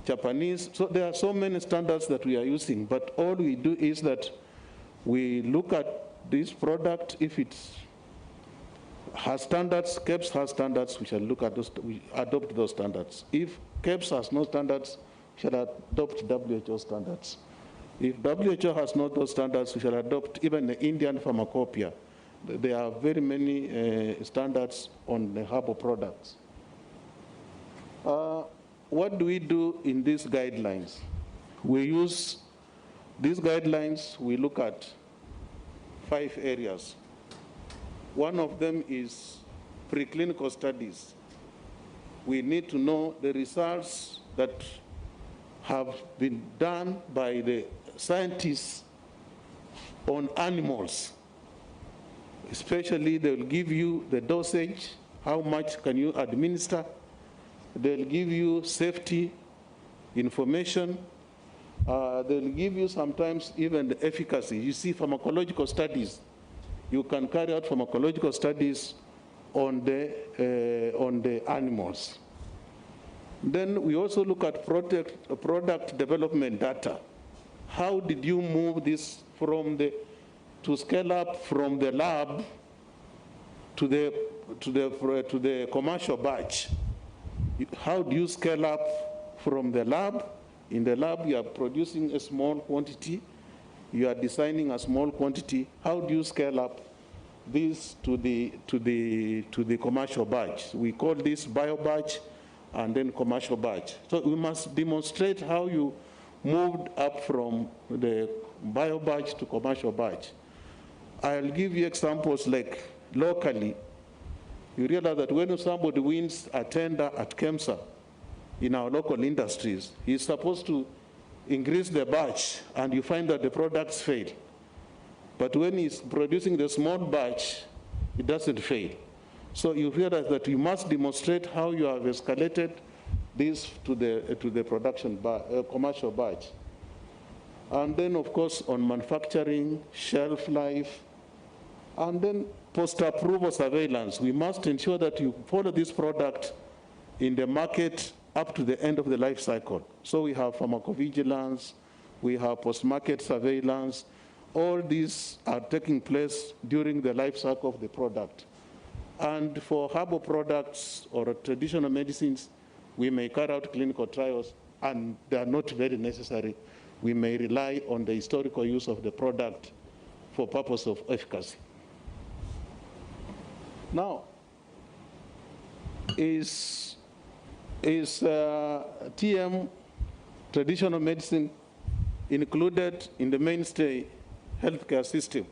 [SPEAKER 11] Japanese, so there are so many standards that we are using, but all we do is that we look at this product, if it has standards, KEBS has standards, we shall look at those, we adopt those standards. If KEBS has no standards, we shall adopt WHO standards. If WHO has not those standards, we shall adopt even the Indian Pharmacopoeia. There are very many standards on the herbal products. What do we do in these guidelines? We use these guidelines, we look at 5 areas. One of them is preclinical studies. We need to know the results that have been done by the scientists on animals. Especially, they'll give you the dosage, how much can you administer. They'll give you safety information. They'll give you sometimes even the efficacy. You see pharmacological studies. You can carry out pharmacological studies on the animals. Then we also look at product development data. How did you move this from to scale up from the lab to the commercial batch? How do you scale up from the lab? In the lab, you are producing a small quantity. You are designing a small quantity. How do you scale up this to the commercial batch? We call this bio batch and then commercial batch. So we must demonstrate how you moved up from the bio batch to commercial batch. I'll give you examples like locally. You realize that when somebody wins a tender at KEMSA in our local industries, he's supposed to increase the batch, and you find that the products fail. But when he's producing the small batch, it doesn't fail. So you realize that you must demonstrate how you have escalated this to the production commercial batch. And then, of course, on manufacturing, shelf life, and then post-approval surveillance. We must ensure that you follow this product in the market up to the end of the life cycle. So we have pharmacovigilance, we have post-market surveillance. All these are taking place during the life cycle of the product. And for herbal products or traditional medicines, we may carry out clinical trials, and they are not very necessary. We may rely on the historical use of the product for purpose of efficacy. Now, is TM, traditional medicine, included in the mainstay healthcare system?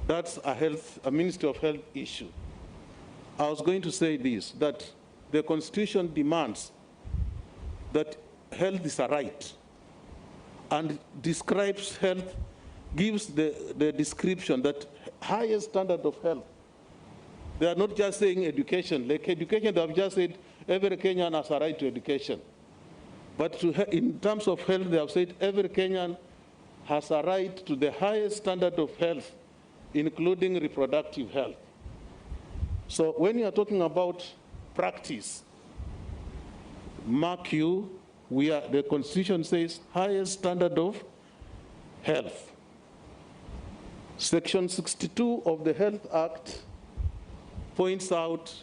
[SPEAKER 11] That's a Ministry of Health issue. I was going to say this, that the Constitution demands that health is a right, and describes health, gives the description that highest standard of health. They are not just saying education. Like education, they have just said every Kenyan has a right to education. But in terms of health, they have said every Kenyan has a right to the highest standard of health, including reproductive health. So when you are talking about practice, mark you, the Constitution says highest standard of health. Section 62 of the Health Act points out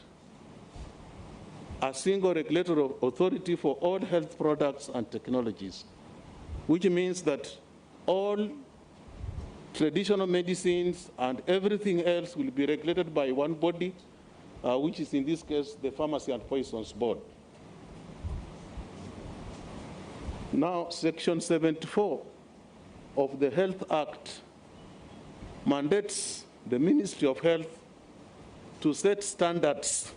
[SPEAKER 11] a single regulatory authority for all health products and technologies, which means that all traditional medicines and everything else will be regulated by one body, which is in this case the Pharmacy and Poisons Board. Now, Section 74 of the Health Act mandates the Ministry of Health to set standards,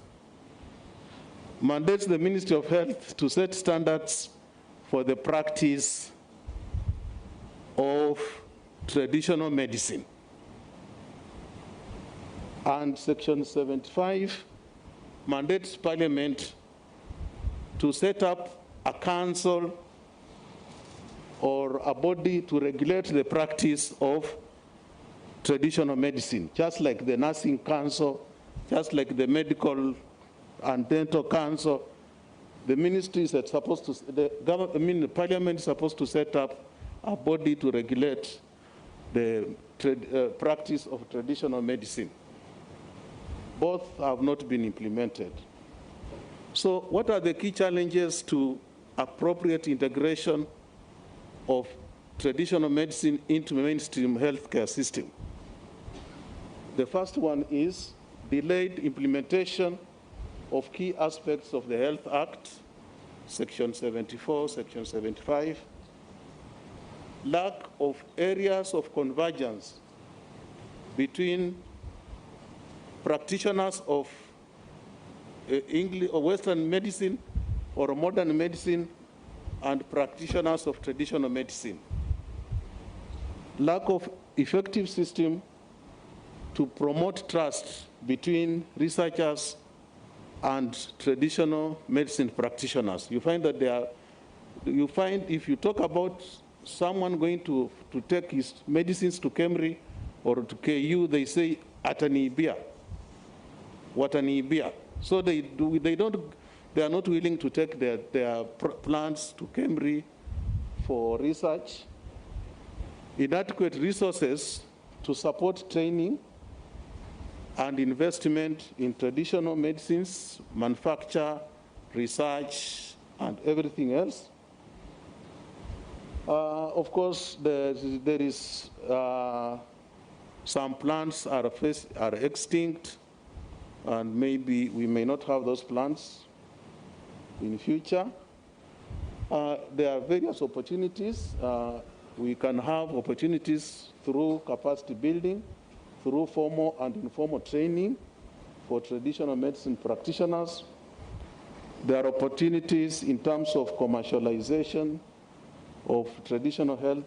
[SPEAKER 11] mandates the Ministry of Health to set standards for the practice of traditional medicine. And Section 75 mandates Parliament to set up a council or a body to regulate the practice of traditional medicine, just like the Nursing Council, just like the Medical and Dental Council. The ministry is supposed to, the Parliament is supposed to set up a body to regulate the practice of traditional medicine. Both have not been implemented. So what are the key challenges to appropriate integration of traditional medicine into mainstream healthcare system? The first one is delayed implementation of key aspects of the Health Act, Section 74, Section 75, lack of areas of convergence between practitioners of English or Western medicine or modern medicine and practitioners of traditional medicine. Lack of effective system to promote trust between researchers and traditional medicine practitioners. You find that if you talk about someone going to take his medicines to Kemri or to KU, they say Atanibia, Watanibia. So they are not willing to take their plants to Kemri for research. Inadequate resources to support training and investment in traditional medicines, manufacture, research, and everything else. Of course, there is some plants are extinct, and maybe we may not have those plants in future. There are various opportunities. We can have opportunities through capacity building, through formal and informal training for traditional medicine practitioners. There are opportunities in terms of commercialization of traditional health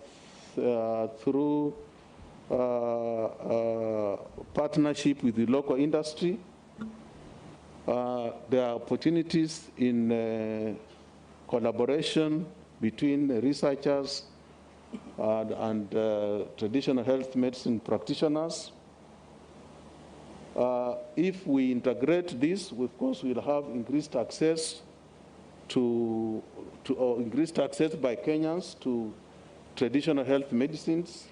[SPEAKER 11] through partnership with the local industry. There are opportunities in collaboration between researchers and traditional health medicine practitioners. If we integrate this, of course, we'll have increased access increased access by Kenyans to traditional health medicines.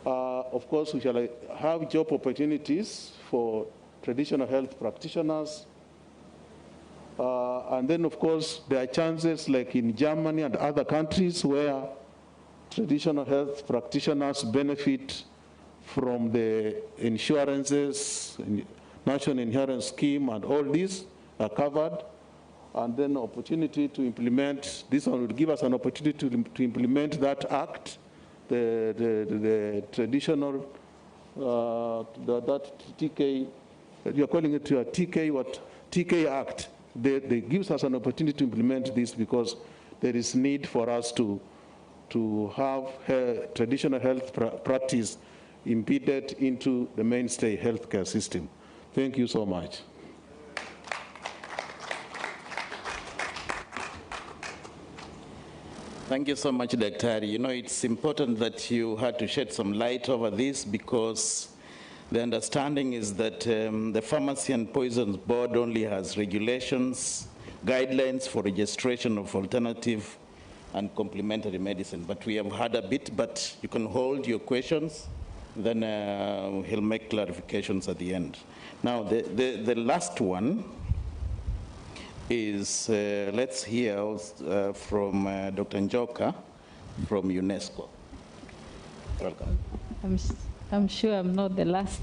[SPEAKER 11] Of course, we shall have job opportunities for traditional health practitioners. And then, of course, there are chances like in Germany and other countries where traditional health practitioners benefit from the insurances, national insurance scheme, and all these are covered. And then opportunity to implement, this one will give us an opportunity to implement that act, the traditional, that TK, you're calling it a TK, what? TK Act. They gives us an opportunity to implement this because there is need for us to have traditional health practice embedded into the mainstay healthcare system. Thank you so much.
[SPEAKER 5] Thank you so much, Dr. You know, it's important that you had to shed some light over this because the understanding is that the Pharmacy and Poisons Board only has regulations, guidelines for registration of alternative and complementary medicine. But we have had a bit, but you can hold your questions, then he'll make clarifications at the end. Now, the last one is, let's hear from Dr. Njoka from UNESCO. Welcome.
[SPEAKER 8] I'm sure I'm not the last.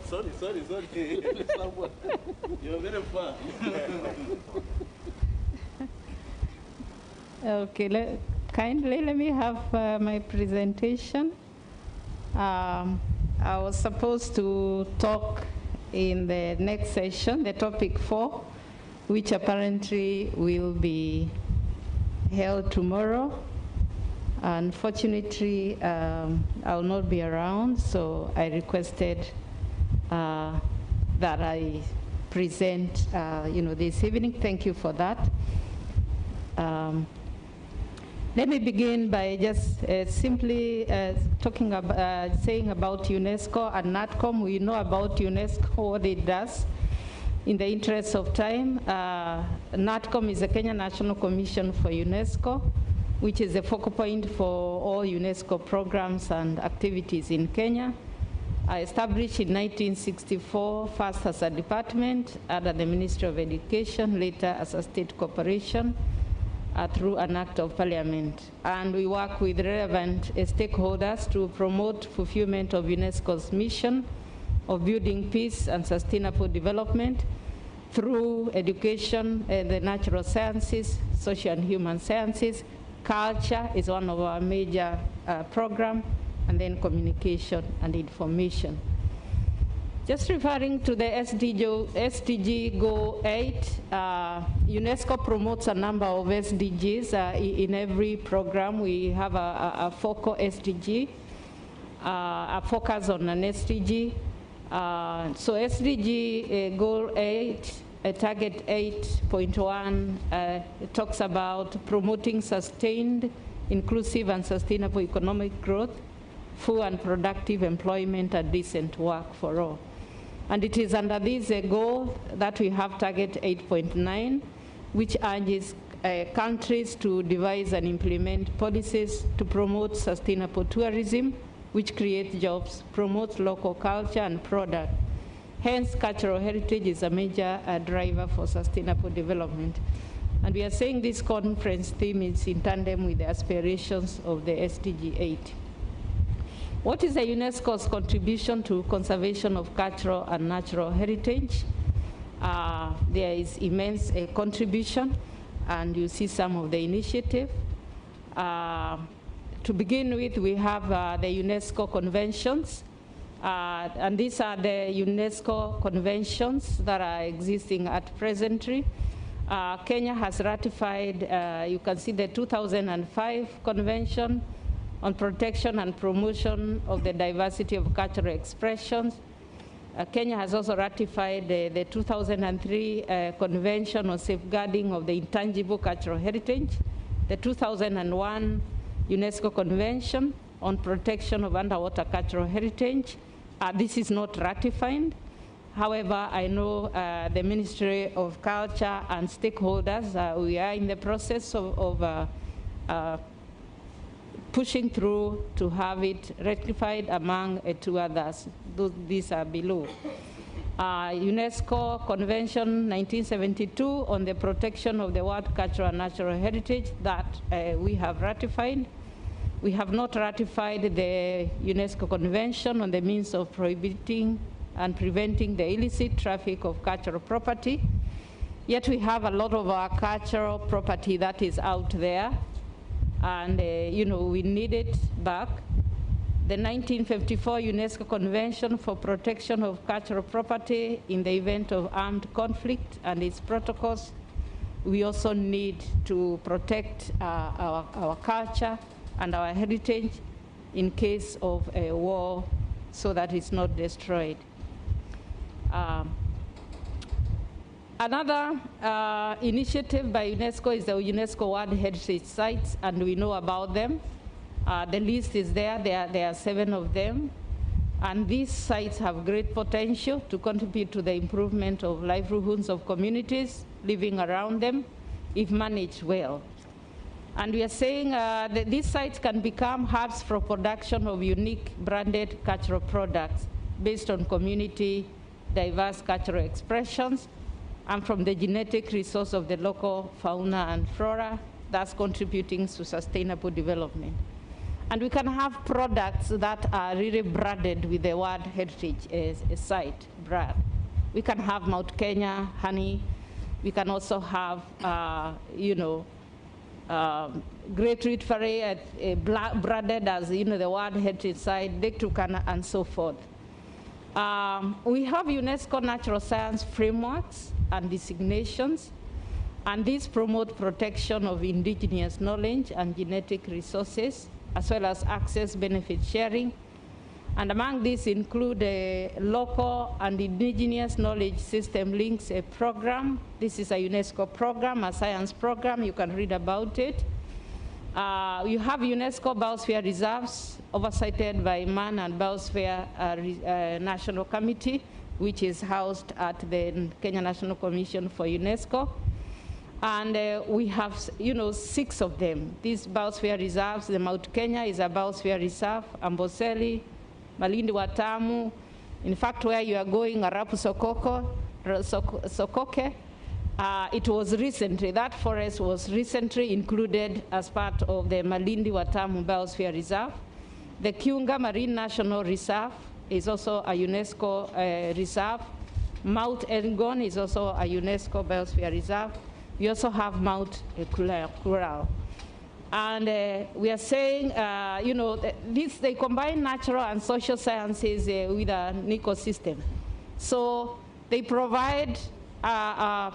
[SPEAKER 5] Sorry. You're very far.
[SPEAKER 8] Okay, kindly let me have my presentation. I was supposed to talk in the next session, the topic 4, which apparently will be held tomorrow. Unfortunately, I will not be around, so I requested that I present, this evening. Thank you for that. Let me begin by just simply talking about, saying about UNESCO and NATCOM. We know about UNESCO, what it does. In the interest of time, NATCOM is the Kenya National Commission for UNESCO, which is the focal point for all UNESCO programs and activities in Kenya. Established in 1964, first as a department under the Ministry of Education, later as a state corporation, through an act of parliament. And we work with relevant stakeholders to promote fulfillment of UNESCO's mission of building peace and sustainable development through education, the natural sciences, social and human sciences. Culture is one of our major programs, and then communication and information. Just referring to the SDG Goal 8, UNESCO promotes a number of SDGs. In every program, we have a focal SDG, a focus on an SDG. So SDG Goal 8, Target 8.1, talks about promoting sustained, inclusive, and sustainable economic growth, full and productive employment, and decent work for all. And it is under this goal that we have Target 8.9, which urges countries to devise and implement policies to promote sustainable tourism, which creates jobs, promotes local culture and product. Hence, cultural heritage is a major driver for sustainable development. And we are saying this conference theme is in tandem with the aspirations of the SDG 8. What is the UNESCO's contribution to conservation of cultural and natural heritage? There is immense contribution, and you see some of the initiative. To begin with, we have the UNESCO conventions, and these are the UNESCO conventions that are existing at presently. Kenya has ratified, you can see the 2005 convention, on protection and promotion of the diversity of cultural expressions. Kenya has also ratified the 2003 Convention on Safeguarding of the Intangible Cultural Heritage, the 2001 UNESCO Convention on Protection of Underwater Cultural Heritage. This is not ratified. However, I know the Ministry of Culture and stakeholders, we are in the process of pushing through to have it ratified among two others. These are below. UNESCO Convention 1972 on the protection of the world cultural and natural heritage that we have ratified. We have not ratified the UNESCO Convention on the means of prohibiting and preventing the illicit traffic of cultural property. Yet we have a lot of our cultural property that is out there, and we need it back. The 1954 UNESCO Convention for Protection of Cultural Property in the event of armed conflict and its protocols, we also need to protect our culture and our heritage in case of a war so that it's not destroyed. Another initiative by UNESCO is the UNESCO World Heritage Sites, and we know about them. The list is there. There are 7 of them. And these sites have great potential to contribute to the improvement of livelihoods of communities living around them if managed well. And we are saying that these sites can become hubs for production of unique branded cultural products based on community diverse cultural expressions and from the genetic resource of the local fauna and flora, thus contributing to sustainable development. And we can have products that are really branded with the World Heritage Site brand. We can have Mount Kenya honey. We can also have, Great Rift Valley branded as, the World Heritage Site, Dektukana, and so forth. We have UNESCO natural science frameworks and designations, and these promote protection of indigenous knowledge and genetic resources, as well as access benefit sharing. And among these include a local and indigenous knowledge system links program. This is a UNESCO program, a science program. You can read about it. You have UNESCO Biosphere Reserves, oversighted by Man and Biosphere National Committee, which is housed at the Kenya National Commission for UNESCO. And we have, 6 of them. These biosphere reserves, the Mount Kenya is a biosphere reserve, Amboseli, Malindi Watamu. In fact, where you are going, Arapu Sokoke, it was recently, that forest was recently included as part of the Malindi Watamu Biosphere Reserve. The Kiunga Marine National Reserve is also a UNESCO reserve. Mount Elgon is also a UNESCO Biosphere Reserve. We also have Mount Kural. And we are saying, they combine natural and social sciences with an ecosystem. So they provide a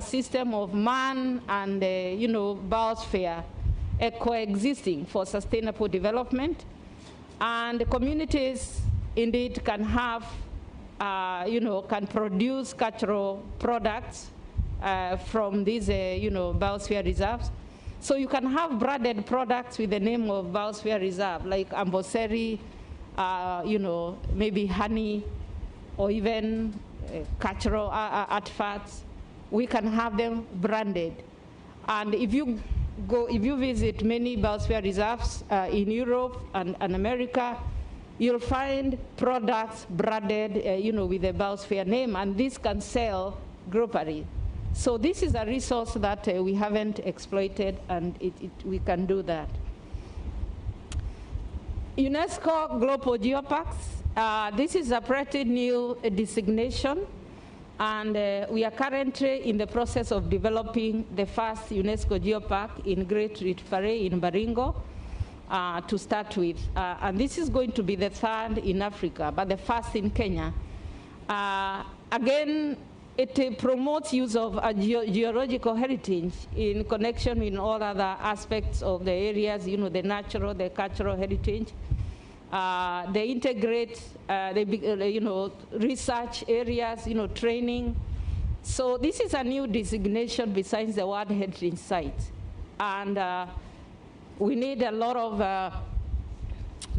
[SPEAKER 8] system of man and, biosphere coexisting for sustainable development. And the communities indeed can have, can produce cultural products from these, biosphere reserves. So you can have branded products with the name of biosphere reserve, like Amboseli, maybe honey, or even cultural artifacts. We can have them branded. And if you visit many biosphere reserves in Europe and America, you'll find products branded, with the biosphere name, and this can sell globally. So this is a resource that we haven't exploited, and we can do that. UNESCO Global Geoparks. This is a pretty new designation, and we are currently in the process of developing the first UNESCO Geopark in Great Rift Valley in Baringo to start with. And this is going to be the 3rd in Africa, but the first in Kenya. Again, It promotes use of geological heritage in connection with all other aspects of the areas, you know, the natural, the cultural heritage. They integrate, you know, research areas, you know, training. So this is a new designation besides the World Heritage Site. And we need a lot of,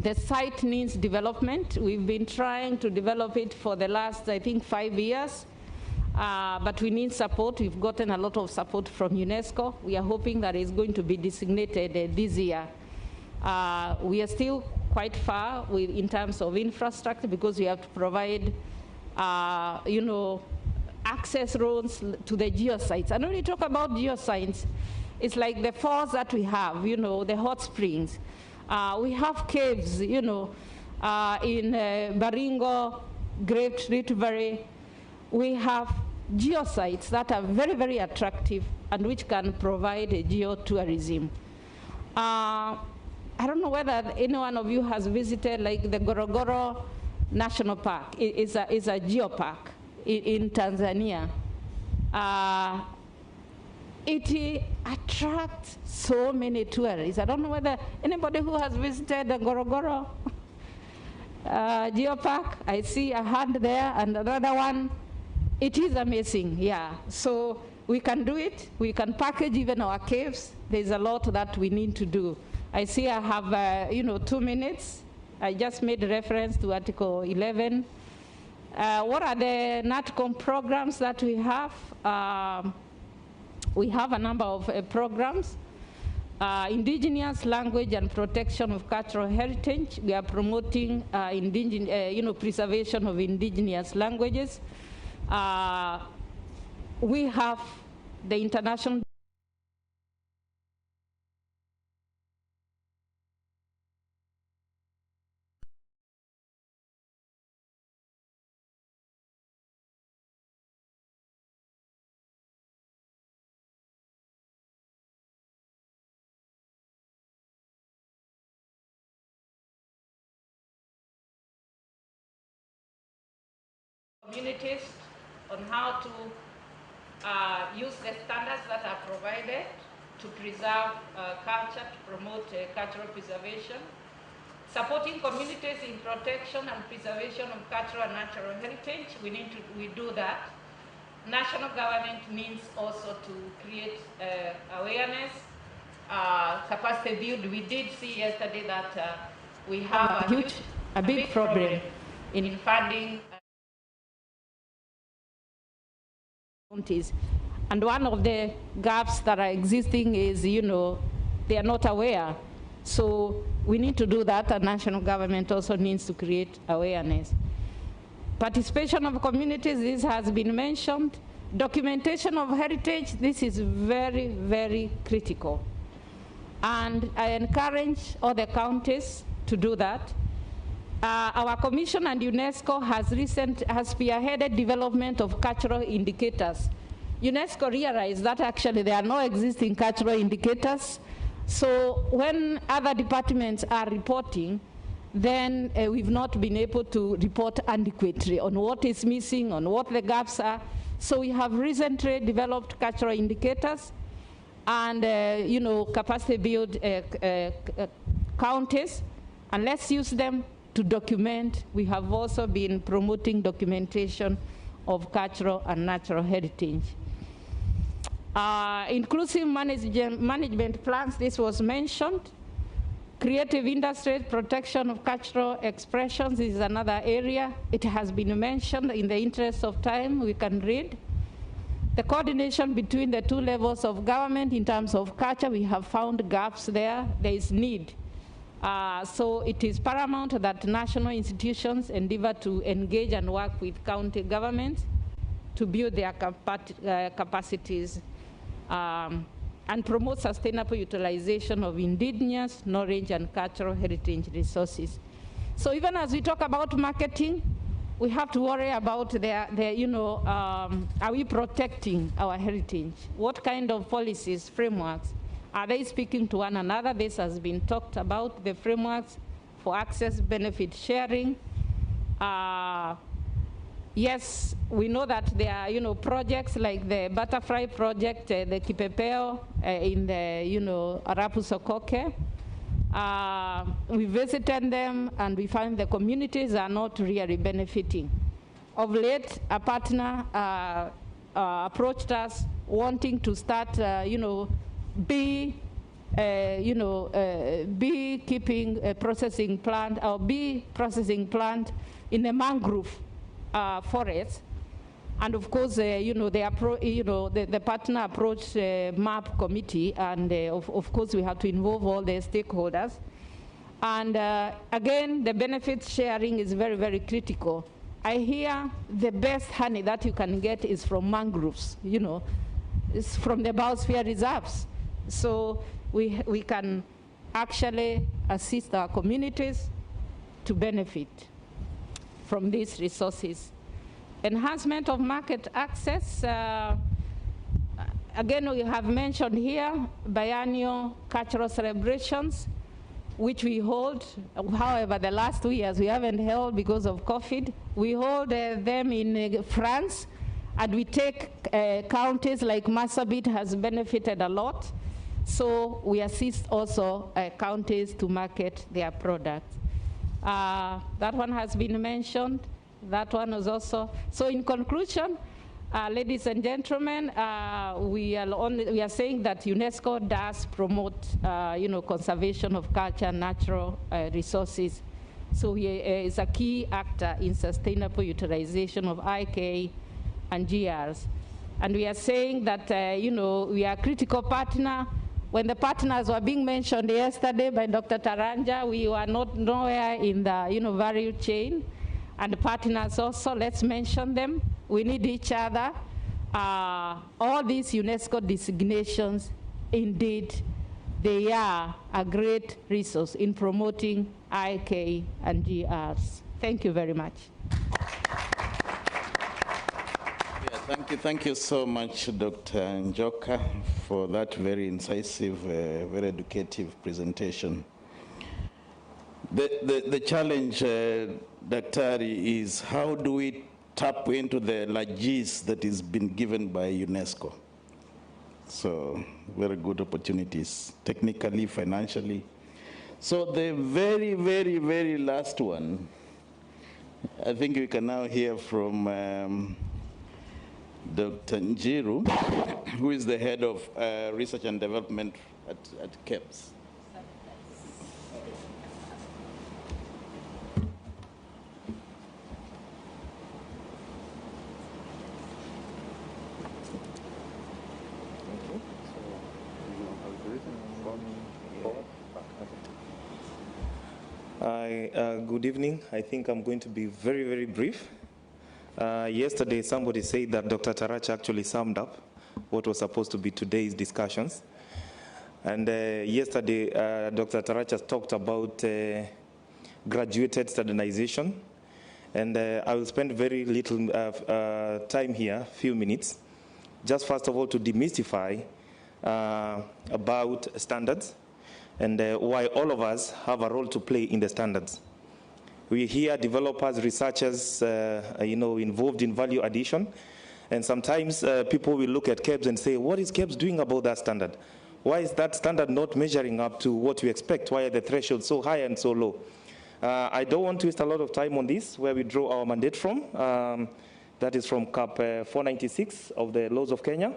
[SPEAKER 8] the site needs development. We've been trying to develop it for the last, I think, 5 years. But we need support. We've gotten a lot of support from UNESCO. We are hoping that it's going to be designated this year. We are still quite far in terms of infrastructure because we have to provide, you know, access roads to the geosites. And when we talk about geoscience, it's like the falls that we have, you know, the hot springs. We have caves, you know, in Baringo, Great Rift Valley. We have geosites that are very, very attractive and which can provide a geotourism. I don't know whether any one of you has visited like the Gorogoro National Park. It's a geopark in Tanzania. It attracts so many tourists. I don't know whether anybody who has visited the Gorogoro geopark, I see a hand there and another one. It is amazing, yeah. So we can do it. We can package even our caves. There's a lot that we need to do. I see I have, you know, 2 minutes. I just made reference to Article 11. What are the NATCOM programs that we have? We have a number of programs. Indigenous language and protection of cultural heritage. We are promoting you know, preservation of indigenous languages. We have the international communities on how to use the standards that are provided to preserve culture, to promote cultural preservation, supporting communities in protection and preservation of cultural and natural heritage. We do that. National government needs also to create awareness, capacity build. We did see yesterday that we have a big problem in funding counties. And one of the gaps that are existing is, you know, they are not aware. So we need to do that, and national government also needs to create awareness. Participation of communities, this has been mentioned. Documentation of heritage, this is very, very critical. And I encourage all the counties to do that. Our commission and UNESCO has spearheaded development of cultural indicators. UNESCO realized that actually there are no existing cultural indicators. So when other departments are reporting, then we've not been able to report adequately on what is missing, on what the gaps are. So we have recently developed cultural indicators and you know, capacity build counties, and let's use them to document. We have also been promoting documentation of cultural and natural heritage. Inclusive management plans, this was mentioned. Creative industries, protection of cultural expressions is another area. It has been mentioned. In the interest of time, we can read. The coordination between the two levels of government in terms of culture, we have found gaps there. There is need. So it is paramount that national institutions endeavor to engage and work with county governments to build their capacities and promote sustainable utilization of indigenous knowledge and cultural heritage resources. So even as we talk about marketing, we have to worry about you know, are we protecting our heritage? What kind of policies, frameworks, are they speaking to one another? This has been talked about, the frameworks for access, benefit sharing. yes, we know that there are, projects like the Butterfly Project, the Kipepeo in the, Arapu Sokoke. We visited them and we found the communities are not really benefiting. Of late, a partner approached us wanting to start, beekeeping processing plant or bee processing plant in a mangrove forest. And of course, the partner approached MAP committee, and of course we have to involve all the stakeholders. And again, the benefits sharing is very, very critical. I hear the best honey that you can get is from mangroves, it's from the biosphere reserves. So we can actually assist our communities to benefit from these resources. Enhancement of market access. Again, we have mentioned here biennial cultural celebrations, which we hold. However, the last 2 years we haven't held because of COVID. We hold them in France, and we take counties like Marsabit has benefited a lot. So we assist also counties to market their products. That one has been mentioned. That one was also. So in conclusion, ladies and gentlemen, we are saying that UNESCO does promote, conservation of culture and natural resources. So he is a key actor in sustainable utilization of IK and GRs. And we are saying that, we are a critical partner. When the partners were being mentioned yesterday by Dr. Taranja, we were nowhere in the, value chain. And the partners also, let's mention them. We need each other. All these UNESCO designations, indeed, they are a great resource in promoting IK and GRs. Thank you very much.
[SPEAKER 5] Thank you so much, Dr. Njoka, for that very incisive, very educative presentation. The challenge, Daktari, is how do we tap into the largesse that is been given by UNESCO? So very good opportunities, technically, financially. So the very, very, very last one, I think we can now hear from Dr. Njiru, who is the head of research and development at KEBS.
[SPEAKER 9] Good evening. I think I'm going to be very, very brief. Yesterday, somebody said that Dr. Taracha actually summed up what was supposed to be today's discussions. And yesterday, Dr. Taracha talked about graduated standardization. And I will spend very little time here, few minutes, just first of all to demystify about standards and why all of us have a role to play in the standards. We hear developers, researchers, involved in value addition, and sometimes people will look at KEBS and say, what is KEBS doing about that standard? Why is that standard not measuring up to what we expect? Why are the thresholds so high and so low? I don't want to waste a lot of time on this, where we draw our mandate from. That is from CAP 496 of the laws of Kenya.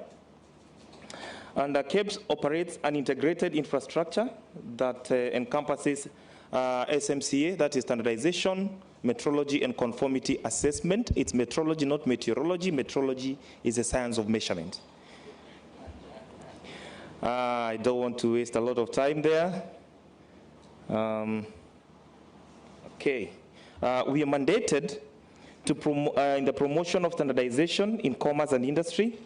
[SPEAKER 9] And KEBS operates an integrated infrastructure that encompasses SMCA, that is standardization, metrology, and conformity assessment. It's metrology, not meteorology. Metrology is a science of measurement. I don't want to waste a lot of time there. Okay. We are mandated to in the promotion of standardization in commerce and industry,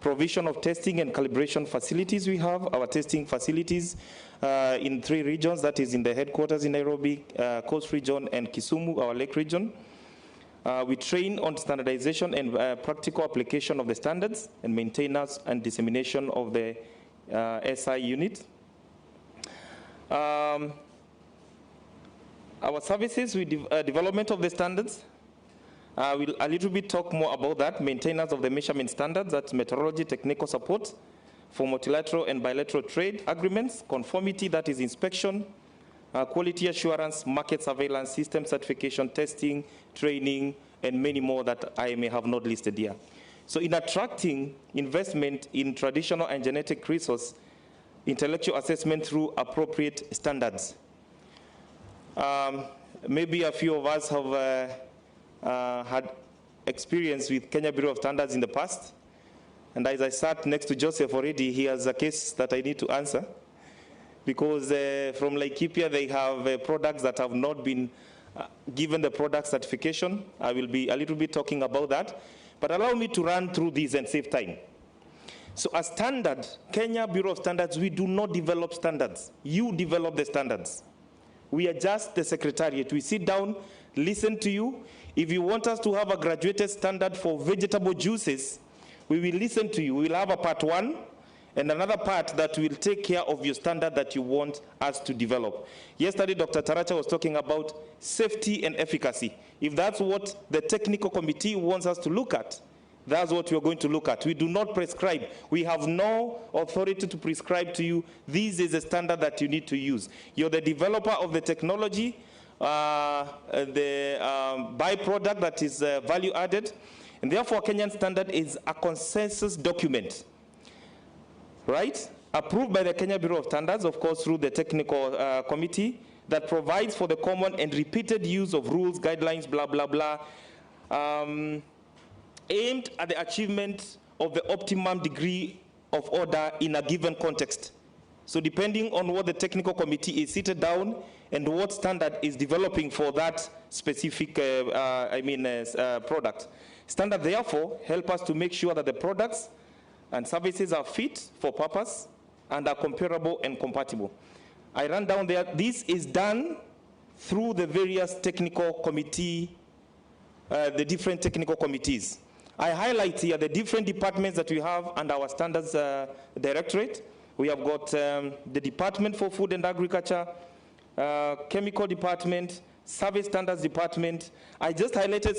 [SPEAKER 9] provision of testing and calibration facilities. We have our testing facilities in 3 regions, that is in the headquarters in Nairobi, Coast Region, and Kisumu, our Lake Region. We train on standardization and practical application of the standards and maintenance and dissemination of the SI unit. Our services with development of the standards, I will a little bit talk more about that, maintenance of the measurement standards, that's metrology, technical support for multilateral and bilateral trade agreements, conformity, that is inspection, quality assurance, market surveillance, system certification, testing, training, and many more that I may have not listed here. So in attracting investment in traditional and genetic resource, intellectual assessment through appropriate standards. Maybe a few of us have had experience with Kenya Bureau of Standards in the past. And as I sat next to Joseph already, he has a case that I need to answer. Because from Laikipia, they have products that have not been given the product certification. I will be a little bit talking about that. But allow me to run through these and save time. So as standard, Kenya Bureau of Standards, we do not develop standards. You develop the standards. We are just the secretariat. We sit down, listen to you. If you want us to have a graduated standard for vegetable juices, we will listen to you. We will have a part 1 and another part that will take care of your standard that you want us to develop. Yesterday, Dr. Taracha was talking about safety and efficacy. If that's what the technical committee wants us to look at, that's what we're going to look at. We do not prescribe. We have no authority to prescribe to you, this is a standard that you need to use. You're the developer of the technology, the byproduct that is value added, and therefore Kenyan standard is a consensus document, right? Approved by the Kenya Bureau of Standards, of course, through the technical committee that provides for the common and repeated use of rules, guidelines, blah, blah, blah, aimed at the achievement of the optimum degree of order in a given context. So depending on what the technical committee is seated down and what standard is developing for that specific product. Standard, therefore, help us to make sure that the products and services are fit for purpose and are comparable and compatible. I ran down there. This is done through the various technical committee, the different technical committees. I highlight here the different departments that we have under our standards directorate. We have got the Department for Food and Agriculture, Chemical Department, Service Standards Department. I just highlighted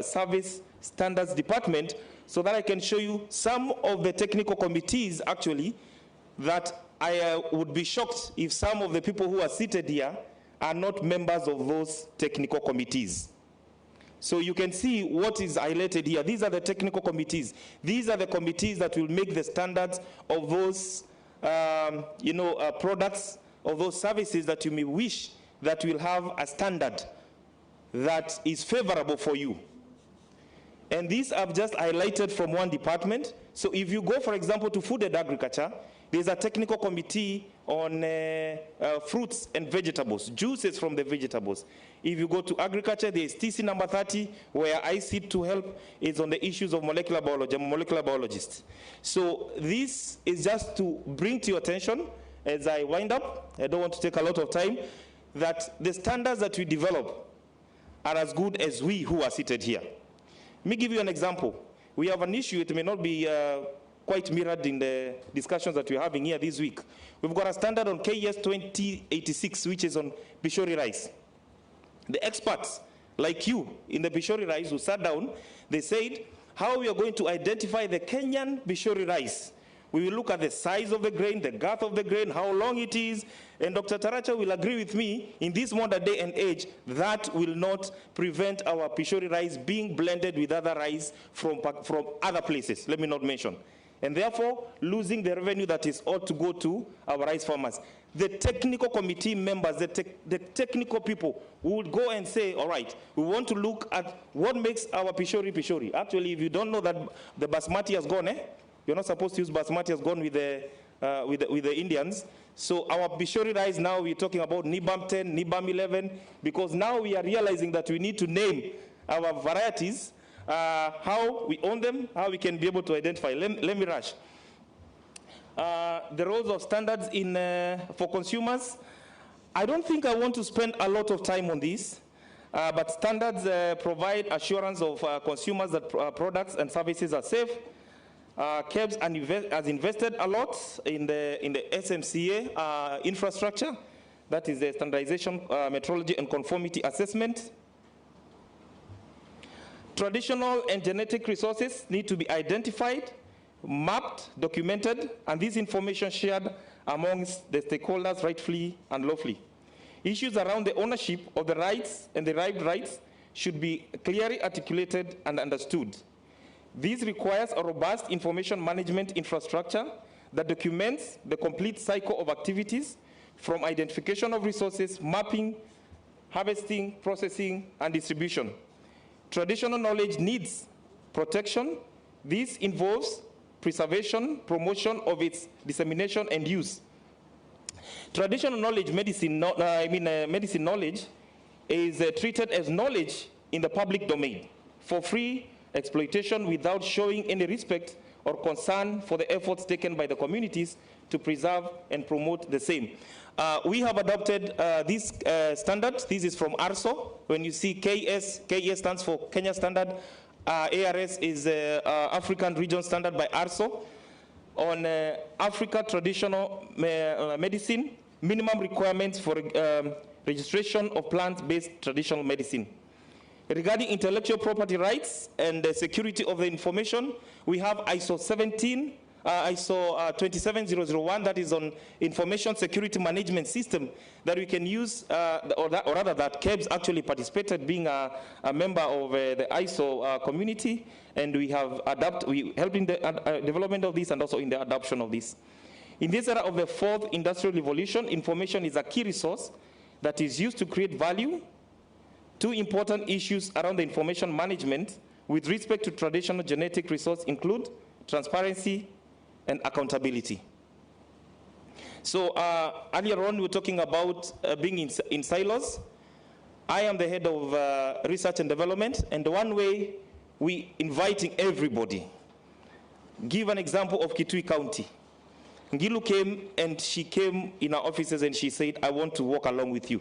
[SPEAKER 9] Service Standards Department so that I can show you some of the technical committees actually that I would be shocked if some of the people who are seated here are not members of those technical committees. So you can see what is highlighted here. These are the technical committees. These are the committees that will make the standards of those products, of those services that you may wish that will have a standard that is favorable for you. And these I've just highlighted from one department. So if you go, for example, to food and agriculture, there's a technical committee on fruits and vegetables, juices from the vegetables. If you go to agriculture, there's TC number 30, where I sit to help. It's on the issues of molecular biology. I'm a molecular biologist. So this is just to bring to your attention, as I wind up, I don't want to take a lot of time, that the standards that we develop are as good as we who are seated here. Let me give you an example. We have an issue, it may not be quite mirrored in the discussions that we're having here this week. We've got a standard on KS 2086, which is on Pishori rice. The experts, like you, in the Pishori rice, who sat down, they said, how we are going to identify the Kenyan Pishori rice. We will look at the size of the grain, the girth of the grain, how long it is, and Dr. Taracha will agree with me, in this modern day and age, that will not prevent our Pishori rice being blended with other rice from other places, let me not mention. And therefore, losing the revenue that is ought to go to our rice farmers. The technical committee members, the technical people would go and say, all right, we want to look at what makes our Pishori. Actually, if you don't know that the basmati has gone, you're not supposed to use basmati has gone with the Indians. So our Pishori rice now, we're talking about Nibam 10, Nibam 11, because now we are realizing that we need to name our varieties, how we own them, how we can be able to identify. Let me rush. The roles of standards for consumers. I don't think I want to spend a lot of time on this, but standards provide assurance of consumers that products and services are safe. KEBS has invested a lot in the SMCA infrastructure, that is the standardization, metrology, and conformity assessment. Traditional and genetic resources need to be identified, mapped, documented, and this information shared amongst the stakeholders rightfully and lawfully. Issues around the ownership of the rights and derived rights should be clearly articulated and understood. This requires a robust information management infrastructure that documents the complete cycle of activities from identification of resources, mapping, harvesting, processing, and distribution. Traditional knowledge needs protection. This involves preservation, promotion of its dissemination and use. Traditional knowledge, medicine knowledge, is treated as knowledge in the public domain for free exploitation without showing any respect or concern for the efforts taken by the communities to preserve and promote the same. We have adopted this standard. This is from ARSO. When you see KS stands for Kenya Standard. ARS is African Region Standard by ARSO. On Africa Traditional Medicine, minimum requirements for registration of plant-based traditional medicine. Regarding intellectual property rights and the security of the information, we have ISO 27001, that is on information security management system that we can use, or rather that KEBS actually participated, being a member of the ISO community, and we have helped in the development of this and also in the adoption of this. In this era of the fourth industrial revolution, information is a key resource that is used to create value. Two important issues around the information management with respect to traditional genetic resource include transparency and accountability. So earlier on we were talking about being in silos. I am the head of research and development, and the one way we inviting everybody. Give an example of Kitui County. Ngilu came and she came in our offices and she said, I want to walk along with you.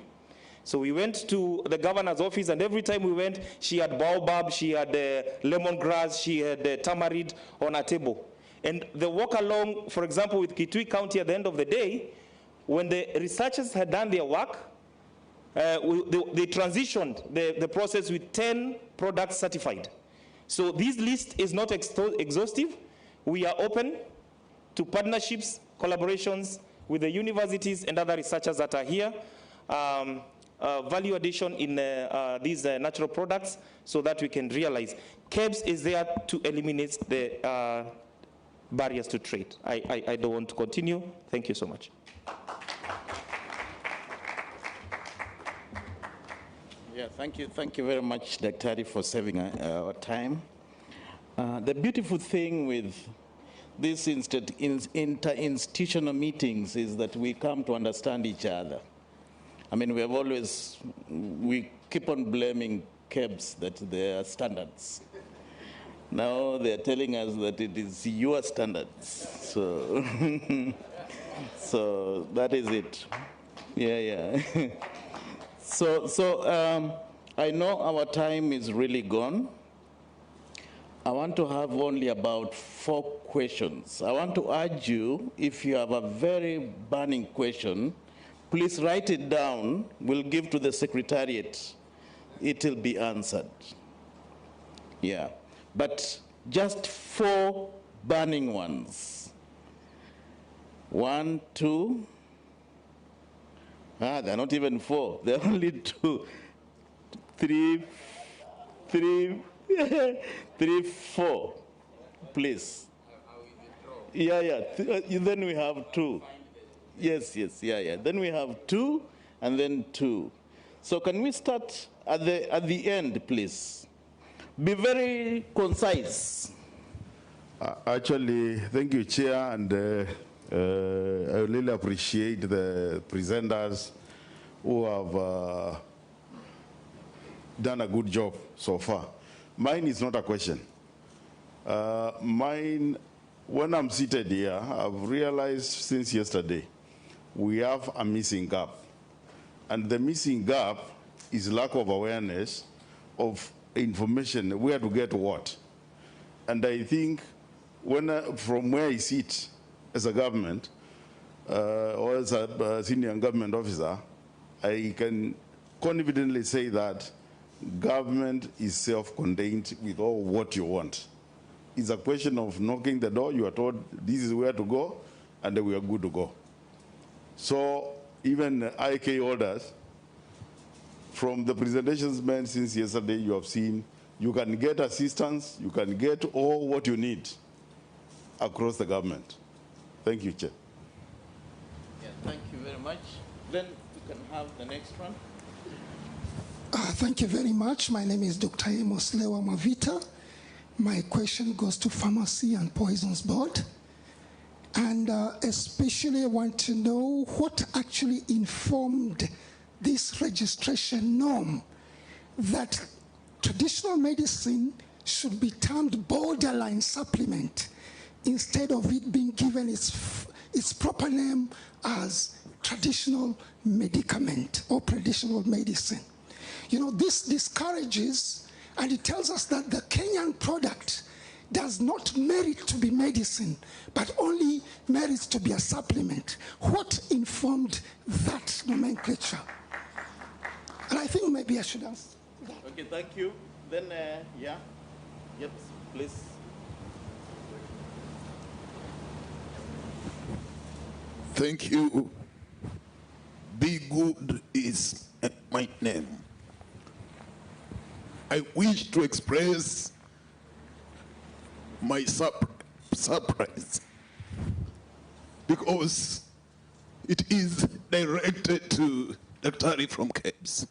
[SPEAKER 9] So we went to the governor's office, and every time we went, she had baobab, she had lemongrass, she had tamarind on her table. And the walk along, for example, with Kitui County at the end of the day, when the researchers had done their work, they transitioned the process with 10 products certified. So this list is not exhaustive. We are open to partnerships, collaborations with the universities and other researchers that are here. Value addition in these natural products so that we can realize. KEBS is there to eliminate the barriers to trade. I don't want to continue. Thank you so much.
[SPEAKER 5] Yeah, thank you very much, Dr. for saving our time. The beautiful thing with these inter-institutional meetings is that we come to understand each other. I mean, we keep on blaming KEBS that they are standards. Now they're telling us that it is your standards. So, so that is it. Yeah. So I know our time is really gone. I want to have only about 4 questions. I want to urge you, if you have a very burning question, please write it down. We'll give to the Secretariat. It will be answered. Yeah, but just 4 burning ones. 1, 2. They're not even 4. They're only 2. 3, 4. Please. Yeah. Then we have 2. Yes, yeah. Then we have 2, and then 2. So can we start at the end, please? Be very concise.
[SPEAKER 2] Actually, thank you, Chair, and I really appreciate the presenters who have done a good job so far. Mine is not a question. Mine, when I'm seated here, I've realized since yesterday, we have a missing gap. And the missing gap is lack of awareness of information, where to get what. And I think from where I sit as a government, or as a senior government officer, I can confidently say that government is self-contained with all what you want. It's a question of knocking the door. You are told this is where to go, and then we are good to go. So even IK orders, from the presentations made since yesterday, you have seen you can get assistance, you can get all what you need across the government. Thank you, Chair.
[SPEAKER 5] Yeah, thank you very much. Then we can have the next one.
[SPEAKER 22] Thank you very much. My name is Dr. Amos Lewa Mavita. My question goes to Pharmacy and Poisons Board. And especially I want to know what actually informed this registration norm that traditional medicine should be termed borderline supplement instead of it being given its proper name as traditional medicament or traditional medicine. You know, this discourages, and it tells us that the Kenyan product does not merit to be medicine, but only merits to be a supplement. What informed that nomenclature? And I think maybe I should ask that.
[SPEAKER 5] Okay, thank you. Then, yeah, yes, please.
[SPEAKER 12] Thank you. Be Good is my name. I wish to express my surprise because it is directed to Dr. from Kebs.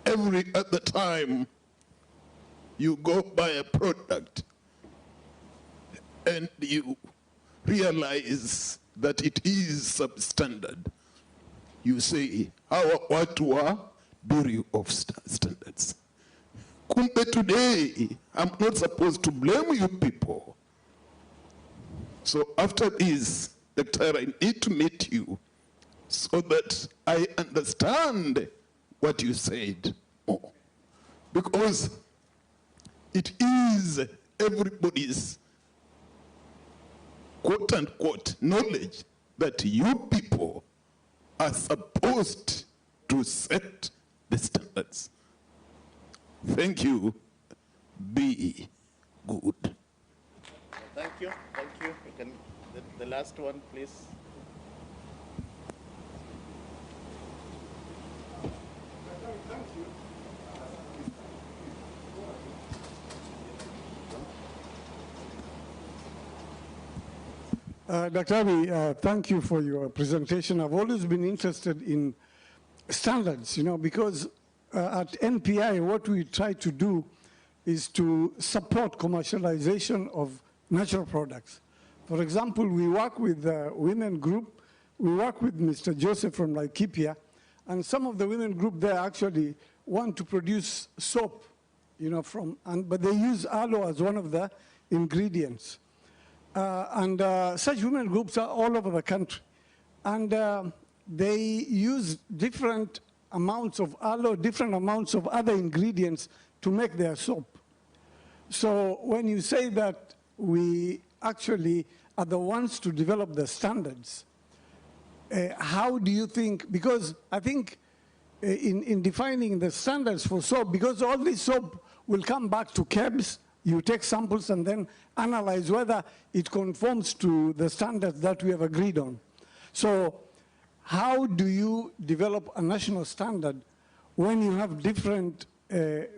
[SPEAKER 12] Every other time you go buy a product and you realize that it is substandard, you say, what were Bureau of Standards? Kumbe today, I'm not supposed to blame you people. So after this, Doctor, I need to meet you so that I understand what you said more. Because it is everybody's quote unquote knowledge that you people are supposed to set the standards. Thank you. Be good.
[SPEAKER 5] Thank you. Thank you. You can, the last one, please.
[SPEAKER 22] Thank you.
[SPEAKER 14] Dr. Abi, thank you for your presentation. I've always been interested in standards, you know, because at NPI, what we try to do is to support commercialization of natural products. For example, we work with the women group. We work with Mr. Joseph from Laikipia, and some of the women group there actually want to produce soap, you know, but they use aloe as one of the ingredients. Such women groups are all over the country. And they use different amounts of aloe, different amounts of other ingredients to make their soap. So when you say that we actually are the ones to develop the standards, how do you think, because I think in defining the standards for soap, because all this soap will come back to KEBS, you take samples and then analyze whether it conforms to the standards that we have agreed on. So how do you develop a national standard when you have different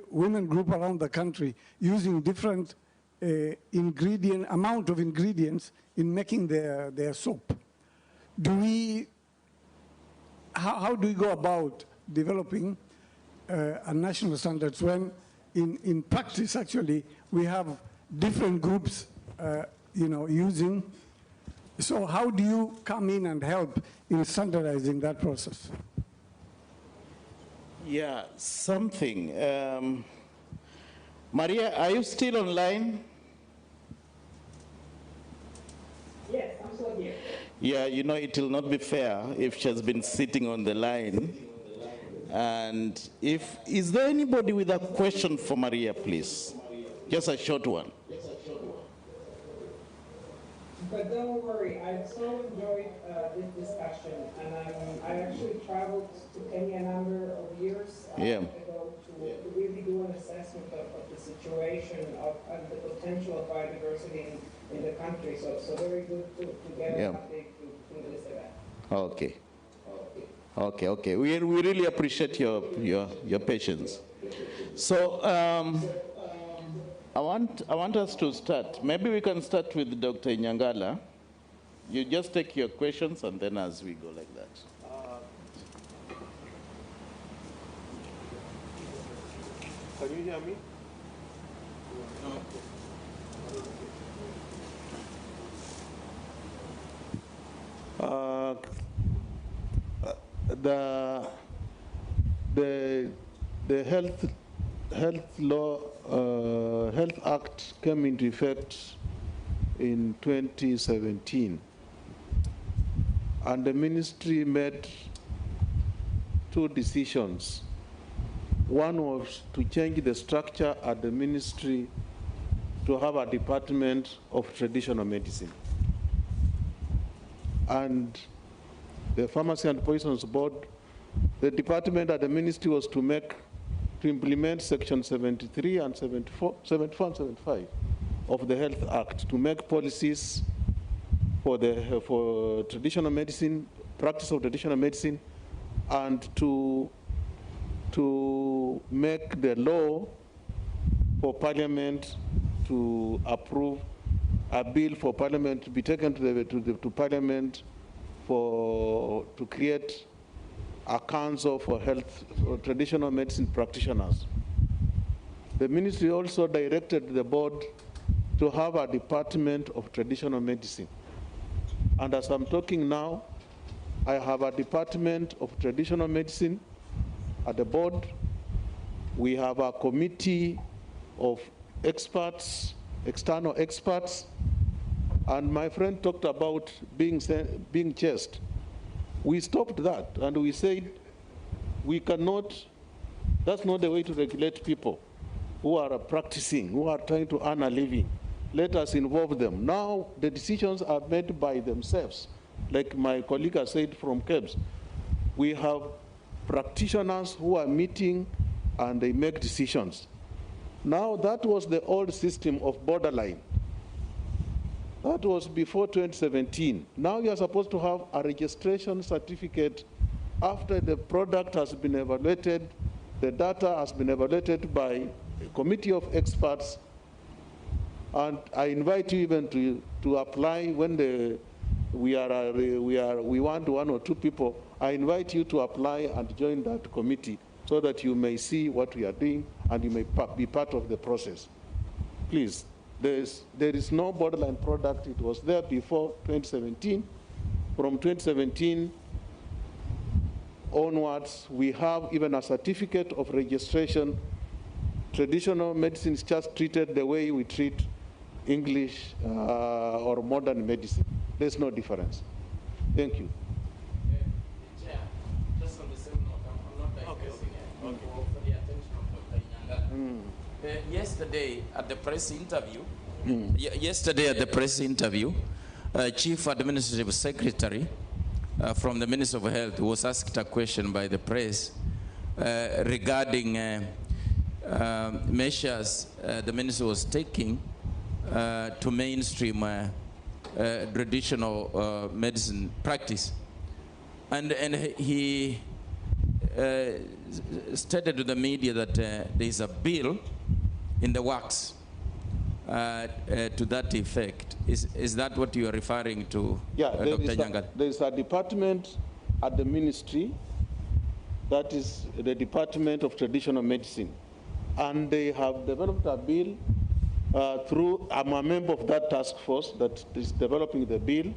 [SPEAKER 14] women group around the country using different amount of ingredients in making their soap? How do we go about developing a national standards when in practice actually we have different groups you know, using? So how do you come in and help in standardizing that process?
[SPEAKER 5] Yeah, something. Maria, are you still online?
[SPEAKER 20] Yes, I'm still here.
[SPEAKER 5] Yeah, you know, it will not be fair if she has been sitting on the line. And is there anybody with a question for Maria, please? Just a short one.
[SPEAKER 20] But don't worry, I've so enjoyed this discussion, and I actually traveled to Kenya a number of years ago to
[SPEAKER 1] really do an assessment of the situation and the potential of biodiversity in the country. So very good to get an update to this event.
[SPEAKER 5] Okay. Okay. We really appreciate your patience. So I want us to start. Maybe we can start with Dr. Nyangala. You just take your questions and then as we go like that.
[SPEAKER 11] Can you hear me? The Health Act came into effect in 2017, and the ministry made two decisions. One was to change the structure at the ministry to have a department of traditional medicine. And the Pharmacy and Poisons Board, the department at the ministry was to implement Section 73 and 74 and 75 of the Health Act, to make policies for traditional medicine, practice of traditional medicine, and to make the law for Parliament to approve a bill for Parliament to be taken to Parliament to create a council for traditional medicine practitioners. The ministry also directed the board to have a department of traditional medicine. And as I'm talking now, I have a department of traditional medicine at the board. We have a committee of experts, external experts, and my friend talked about being chased. We stopped that, and we said we cannot, that's not the way to regulate people who are practicing, who are trying to earn a living. Let us involve them. Now the decisions are made by themselves. Like my colleague has said from KEBS, we have practitioners who are meeting and they make decisions. Now that was the old system of borderline. That was before 2017. Now you are supposed to have a registration certificate after the product has been evaluated, the data has been evaluated by a committee of experts, and I invite you even to apply when we want one or two people. I invite you to apply and join that committee so that you may see what we are doing and you may be part of the process. Please, there is no borderline product. It was there before 2017. From 2017 onwards, we have even a certificate of registration. Traditional medicine is just treated the way we treat English or modern medicine. There's no difference. Thank you.
[SPEAKER 5] Chair, just on the same note, I'm not digressing for the attention of Dr. Nyangala. Yesterday at the press interview, Chief Administrative Secretary from the Ministry of Health was asked a question by the press regarding measures the ministry was taking to mainstream traditional medicine practice. And he stated to the media that there is a bill in the works to that effect. Is that what you are referring to, Dr. Nyangala?
[SPEAKER 11] There is a department at the ministry, that is the Department of Traditional Medicine. And they have developed a bill I'm a member of that task force that is developing the bill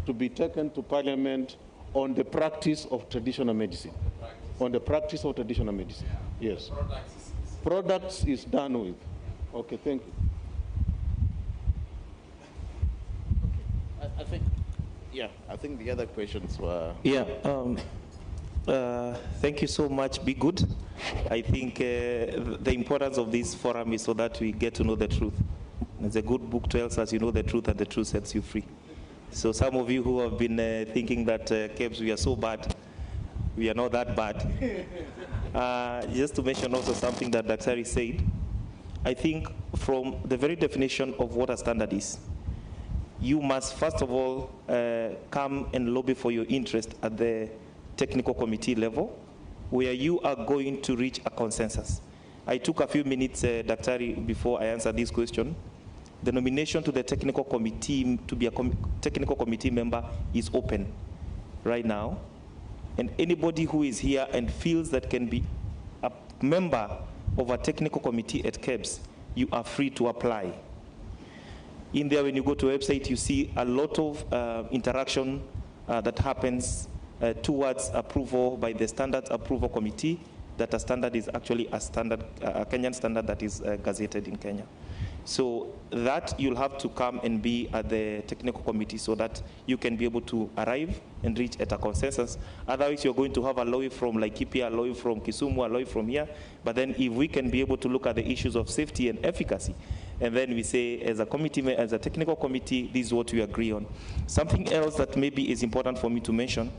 [SPEAKER 11] to be taken to Parliament on the practice of traditional medicine. On the practice of traditional medicine, yes. Products is done with. Okay, thank you.
[SPEAKER 5] I think the other questions were...
[SPEAKER 9] Yeah, thank you so much. Be good. I think the importance of this forum is so that we get to know the truth. As a good book tells us, you know the truth and the truth sets you free. So some of you who have been thinking that KEBS, we are so bad, we are not that bad. Just to mention also something that Daktari said, I think from the very definition of what a standard is, you must first of all come and lobby for your interest at the technical committee level, where you are going to reach a consensus. I took a few minutes, Daktari, before I answer this question. The nomination to the technical committee, to be a technical committee member, is open right now. And anybody who is here and feels that can be a member of a technical committee at KEBS, you are free to apply. In there, when you go to the website, you see a lot of interaction that happens towards approval by the Standards Approval Committee, that a standard is actually a standard, a Kenyan standard that is gazetted in Kenya. So that you'll have to come and be at the technical committee so that you can be able to arrive and reach at a consensus. Otherwise, you're going to have a lawyer from Laikipia, a lawyer from Kisumu, a lawyer from here. But then if we can be able to look at the issues of safety and efficacy, and then we say, as a committee, as a technical committee, this is what we agree on. Something else that maybe is important for me to mention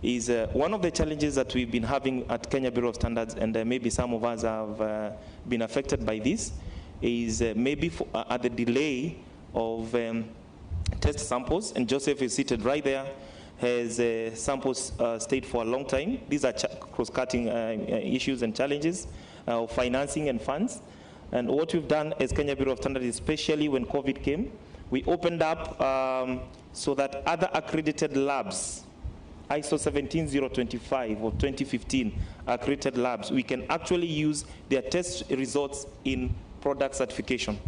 [SPEAKER 9] is one of the challenges that we've been having at Kenya Bureau of Standards, and maybe some of us have been affected by this, is maybe at the delay of test samples, and Joseph is seated right there, has samples stayed for a long time. These are cross-cutting issues and challenges of financing and funds. And what we've done as Kenya Bureau of Standards, especially when COVID came, we opened up so that other accredited labs, ISO 17025 or 2015 accredited labs, we can actually use their test results in product certification.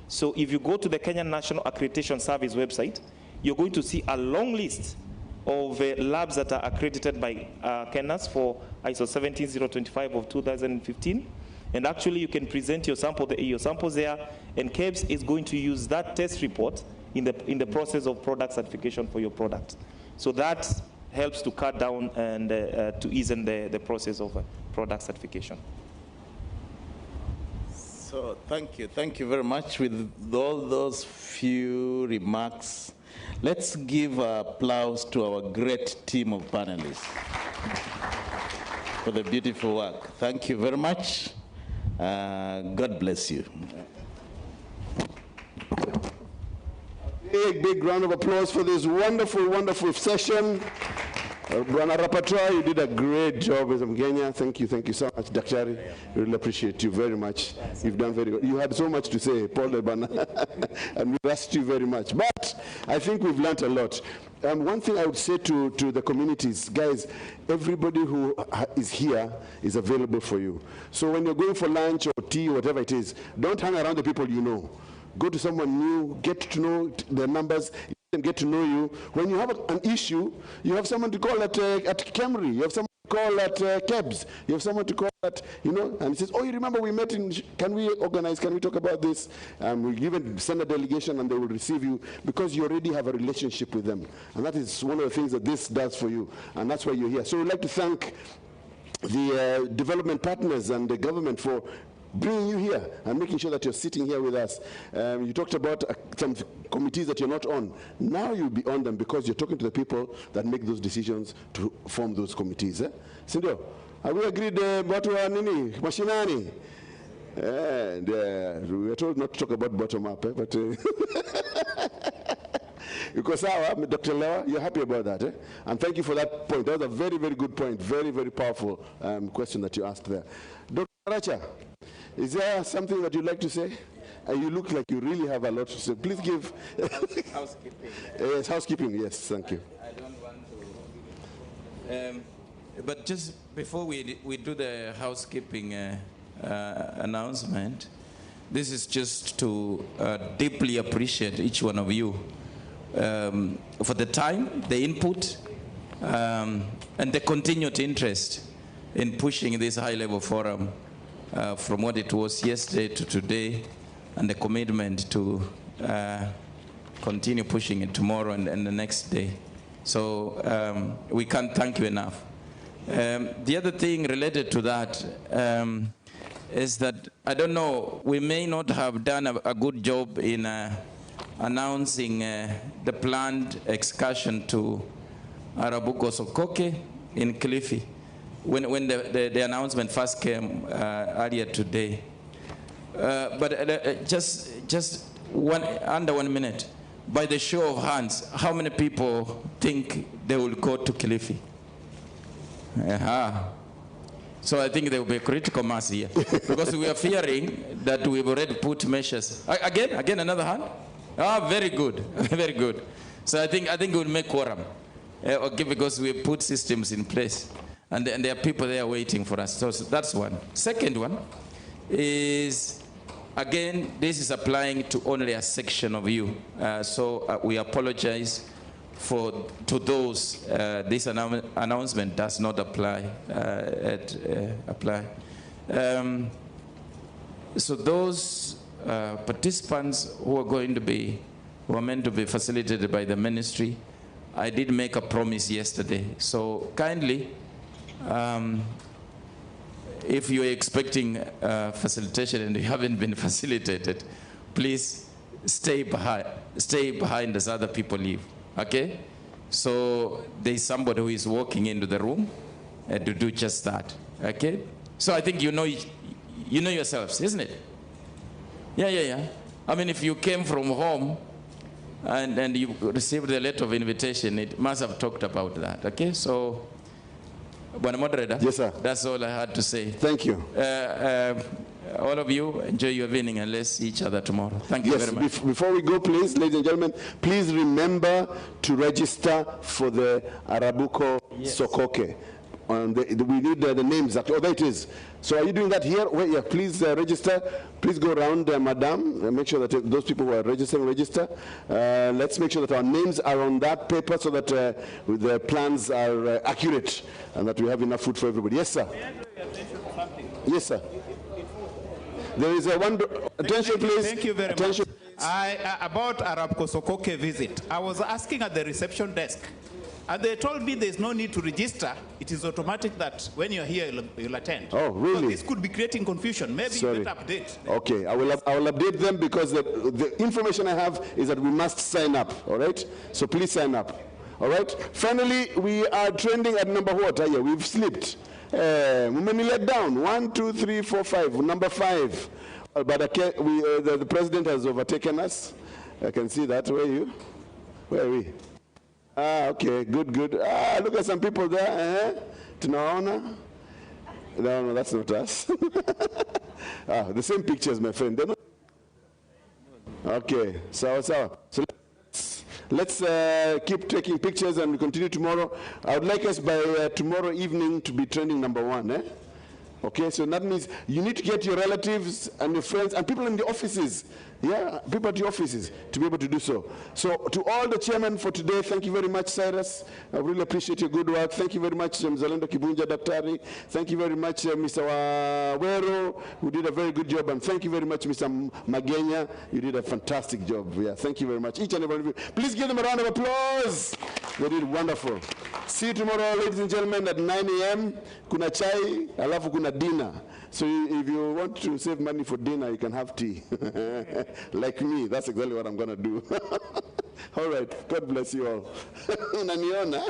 [SPEAKER 9] So if you go to the Kenyan National Accreditation Service website, you're going to see a long list of labs that are accredited by KENAS for ISO 17025 of 2015. And actually you can present your samples there, and KEBS is going to use that test report in the process of product certification for your product. So that helps to cut down and to ease the process of product certification.
[SPEAKER 5] So thank you very much. With all those few remarks, let's give applause to our great team of panelists for the beautiful work. Thank you very much. God bless you.
[SPEAKER 2] Big round of applause for this wonderful, wonderful session. Bwana Rapporteur, you did a great job as Mkenya. Thank you so much. Daktari, really appreciate you very much. You've done very well. You had so much to say, Paul Lebana, and we trust you very much. But I think we've learned a lot. One thing I would say to the communities, guys, everybody who is here is available for you. So when you're going for lunch or tea or whatever it is, don't hang around the people you know. Go to someone new, get to know their numbers, and get to know you. When you have an issue, you have someone to call at Camry, you have someone to call at KEBS, you have someone to call at, and he says, oh, you remember we met in, can we organize, can we talk about this? We'll even send a delegation and they will receive you because you already have a relationship with them. And that is one of the things that this does for you. And that's why you're here. So we'd like to thank the development partners and the government for bringing you here and making sure that you're sitting here with us. You talked about some committees that you're not on. Now you'll be on them because you're talking to the people that make those decisions to form those committees. Sindio? Have we agreed watu wa nini? Mashinani? And we were told not to talk about bottom up, but because Dr. Lewa, you're happy about that, And thank you for that point. That was a very, very good point. Very, very powerful question that you asked there. Dr. Racha, is there something that you'd like to say? You look like you really have a lot to say. Please give.
[SPEAKER 6] Housekeeping.
[SPEAKER 2] Yes, housekeeping. Yes, thank you.
[SPEAKER 6] I don't want to. But just before we do the housekeeping announcement, this is just to deeply appreciate each one of you for the time, the input, and the continued interest in pushing this high-level forum from what it was yesterday to today, and the commitment to continue pushing it tomorrow and the next day. So we can't thank you enough. The other thing related to that is that, I don't know, we may not have done a good job in announcing the planned excursion to Arabuko Sokoke in Kilifi. when the announcement first came earlier today. But just under 1 minute, by the show of hands, how many people think they will go to Kilifi? So I think there will be a critical mass here because we are fearing that we've already put measures. Again, another hand? Very good, very good. So I think we'll make quorum, okay, because we put systems in place, and there are people there waiting for us. So that's one. Second one is, again, this is applying to only a section of you. So we apologize to those this announcement does not apply. So those participants who are meant to be facilitated by the ministry, I did make a promise yesterday. So kindly, if you're expecting facilitation and you haven't been facilitated, please stay behind as other people leave. Okay? So there's somebody who is walking into the room to do just that. Okay? So I think you know yourselves, isn't it? Yeah. I mean, if you came from home and you received the letter of invitation, it must have talked about that. Okay? So, Bwana Moderator, yes, sir. That's all I had to say.
[SPEAKER 2] Thank you.
[SPEAKER 6] All of you, enjoy your evening and let's see each other tomorrow. Thank you very much.
[SPEAKER 2] Before we go, please, ladies and gentlemen, please remember to register for the Arabuko Sokoke. We need the names. Oh, there it is. So are you doing that here? Wait, yeah, please register. Please go around, madam, and make sure that those people who are registering, register. Let's make sure that our names are on that paper so that the plans are accurate and that we have enough food for everybody. Yes, sir. Yes, sir. There is a one. Attention, please.
[SPEAKER 16] Thank you very much. About Arabco Sokoke visit, I was asking at the reception desk, and they told me there's no need to register. It is automatic that when you're here, you'll attend.
[SPEAKER 2] Oh, really?
[SPEAKER 16] So this could be creating confusion. Maybe you better update.
[SPEAKER 2] Okay, I will update them because the information I have is that we must sign up. All right. So please sign up. All right. Finally, we are trending at number what? Yeah, we've slipped. We let down 1, 2, 3, 4, 5. Number 5, but the president has overtaken us. I can see that. Where are you? Where are we? Okay, good. Look at some people there. Tunaona? No, that's not us. The same pictures, my friend. Okay, so let's keep taking pictures and we continue tomorrow. I would like us by tomorrow evening to be trending number 1. Okay, so that means you need to get your relatives and your friends and people in the offices. Yeah, people at your offices to be able to do so. So to all the chairmen for today, thank you very much, Cyrus. I really appreciate your good work. Thank you very much, Mzalendo Kibunja Daktari. Thank you very much, Mr. Wawero, who did a very good job. And thank you very much, Mr. Magenya. You did a fantastic job. Yeah, thank you very much. Each and every one of you. Please give them a round of applause. They did wonderful. See you tomorrow, ladies and gentlemen, at 9 a.m. Kuna chai, alafu kuna dinner. So if you want to save money for dinner, you can have tea. Like me, that's exactly what I'm going to do. All right, God bless you all. Unaniona?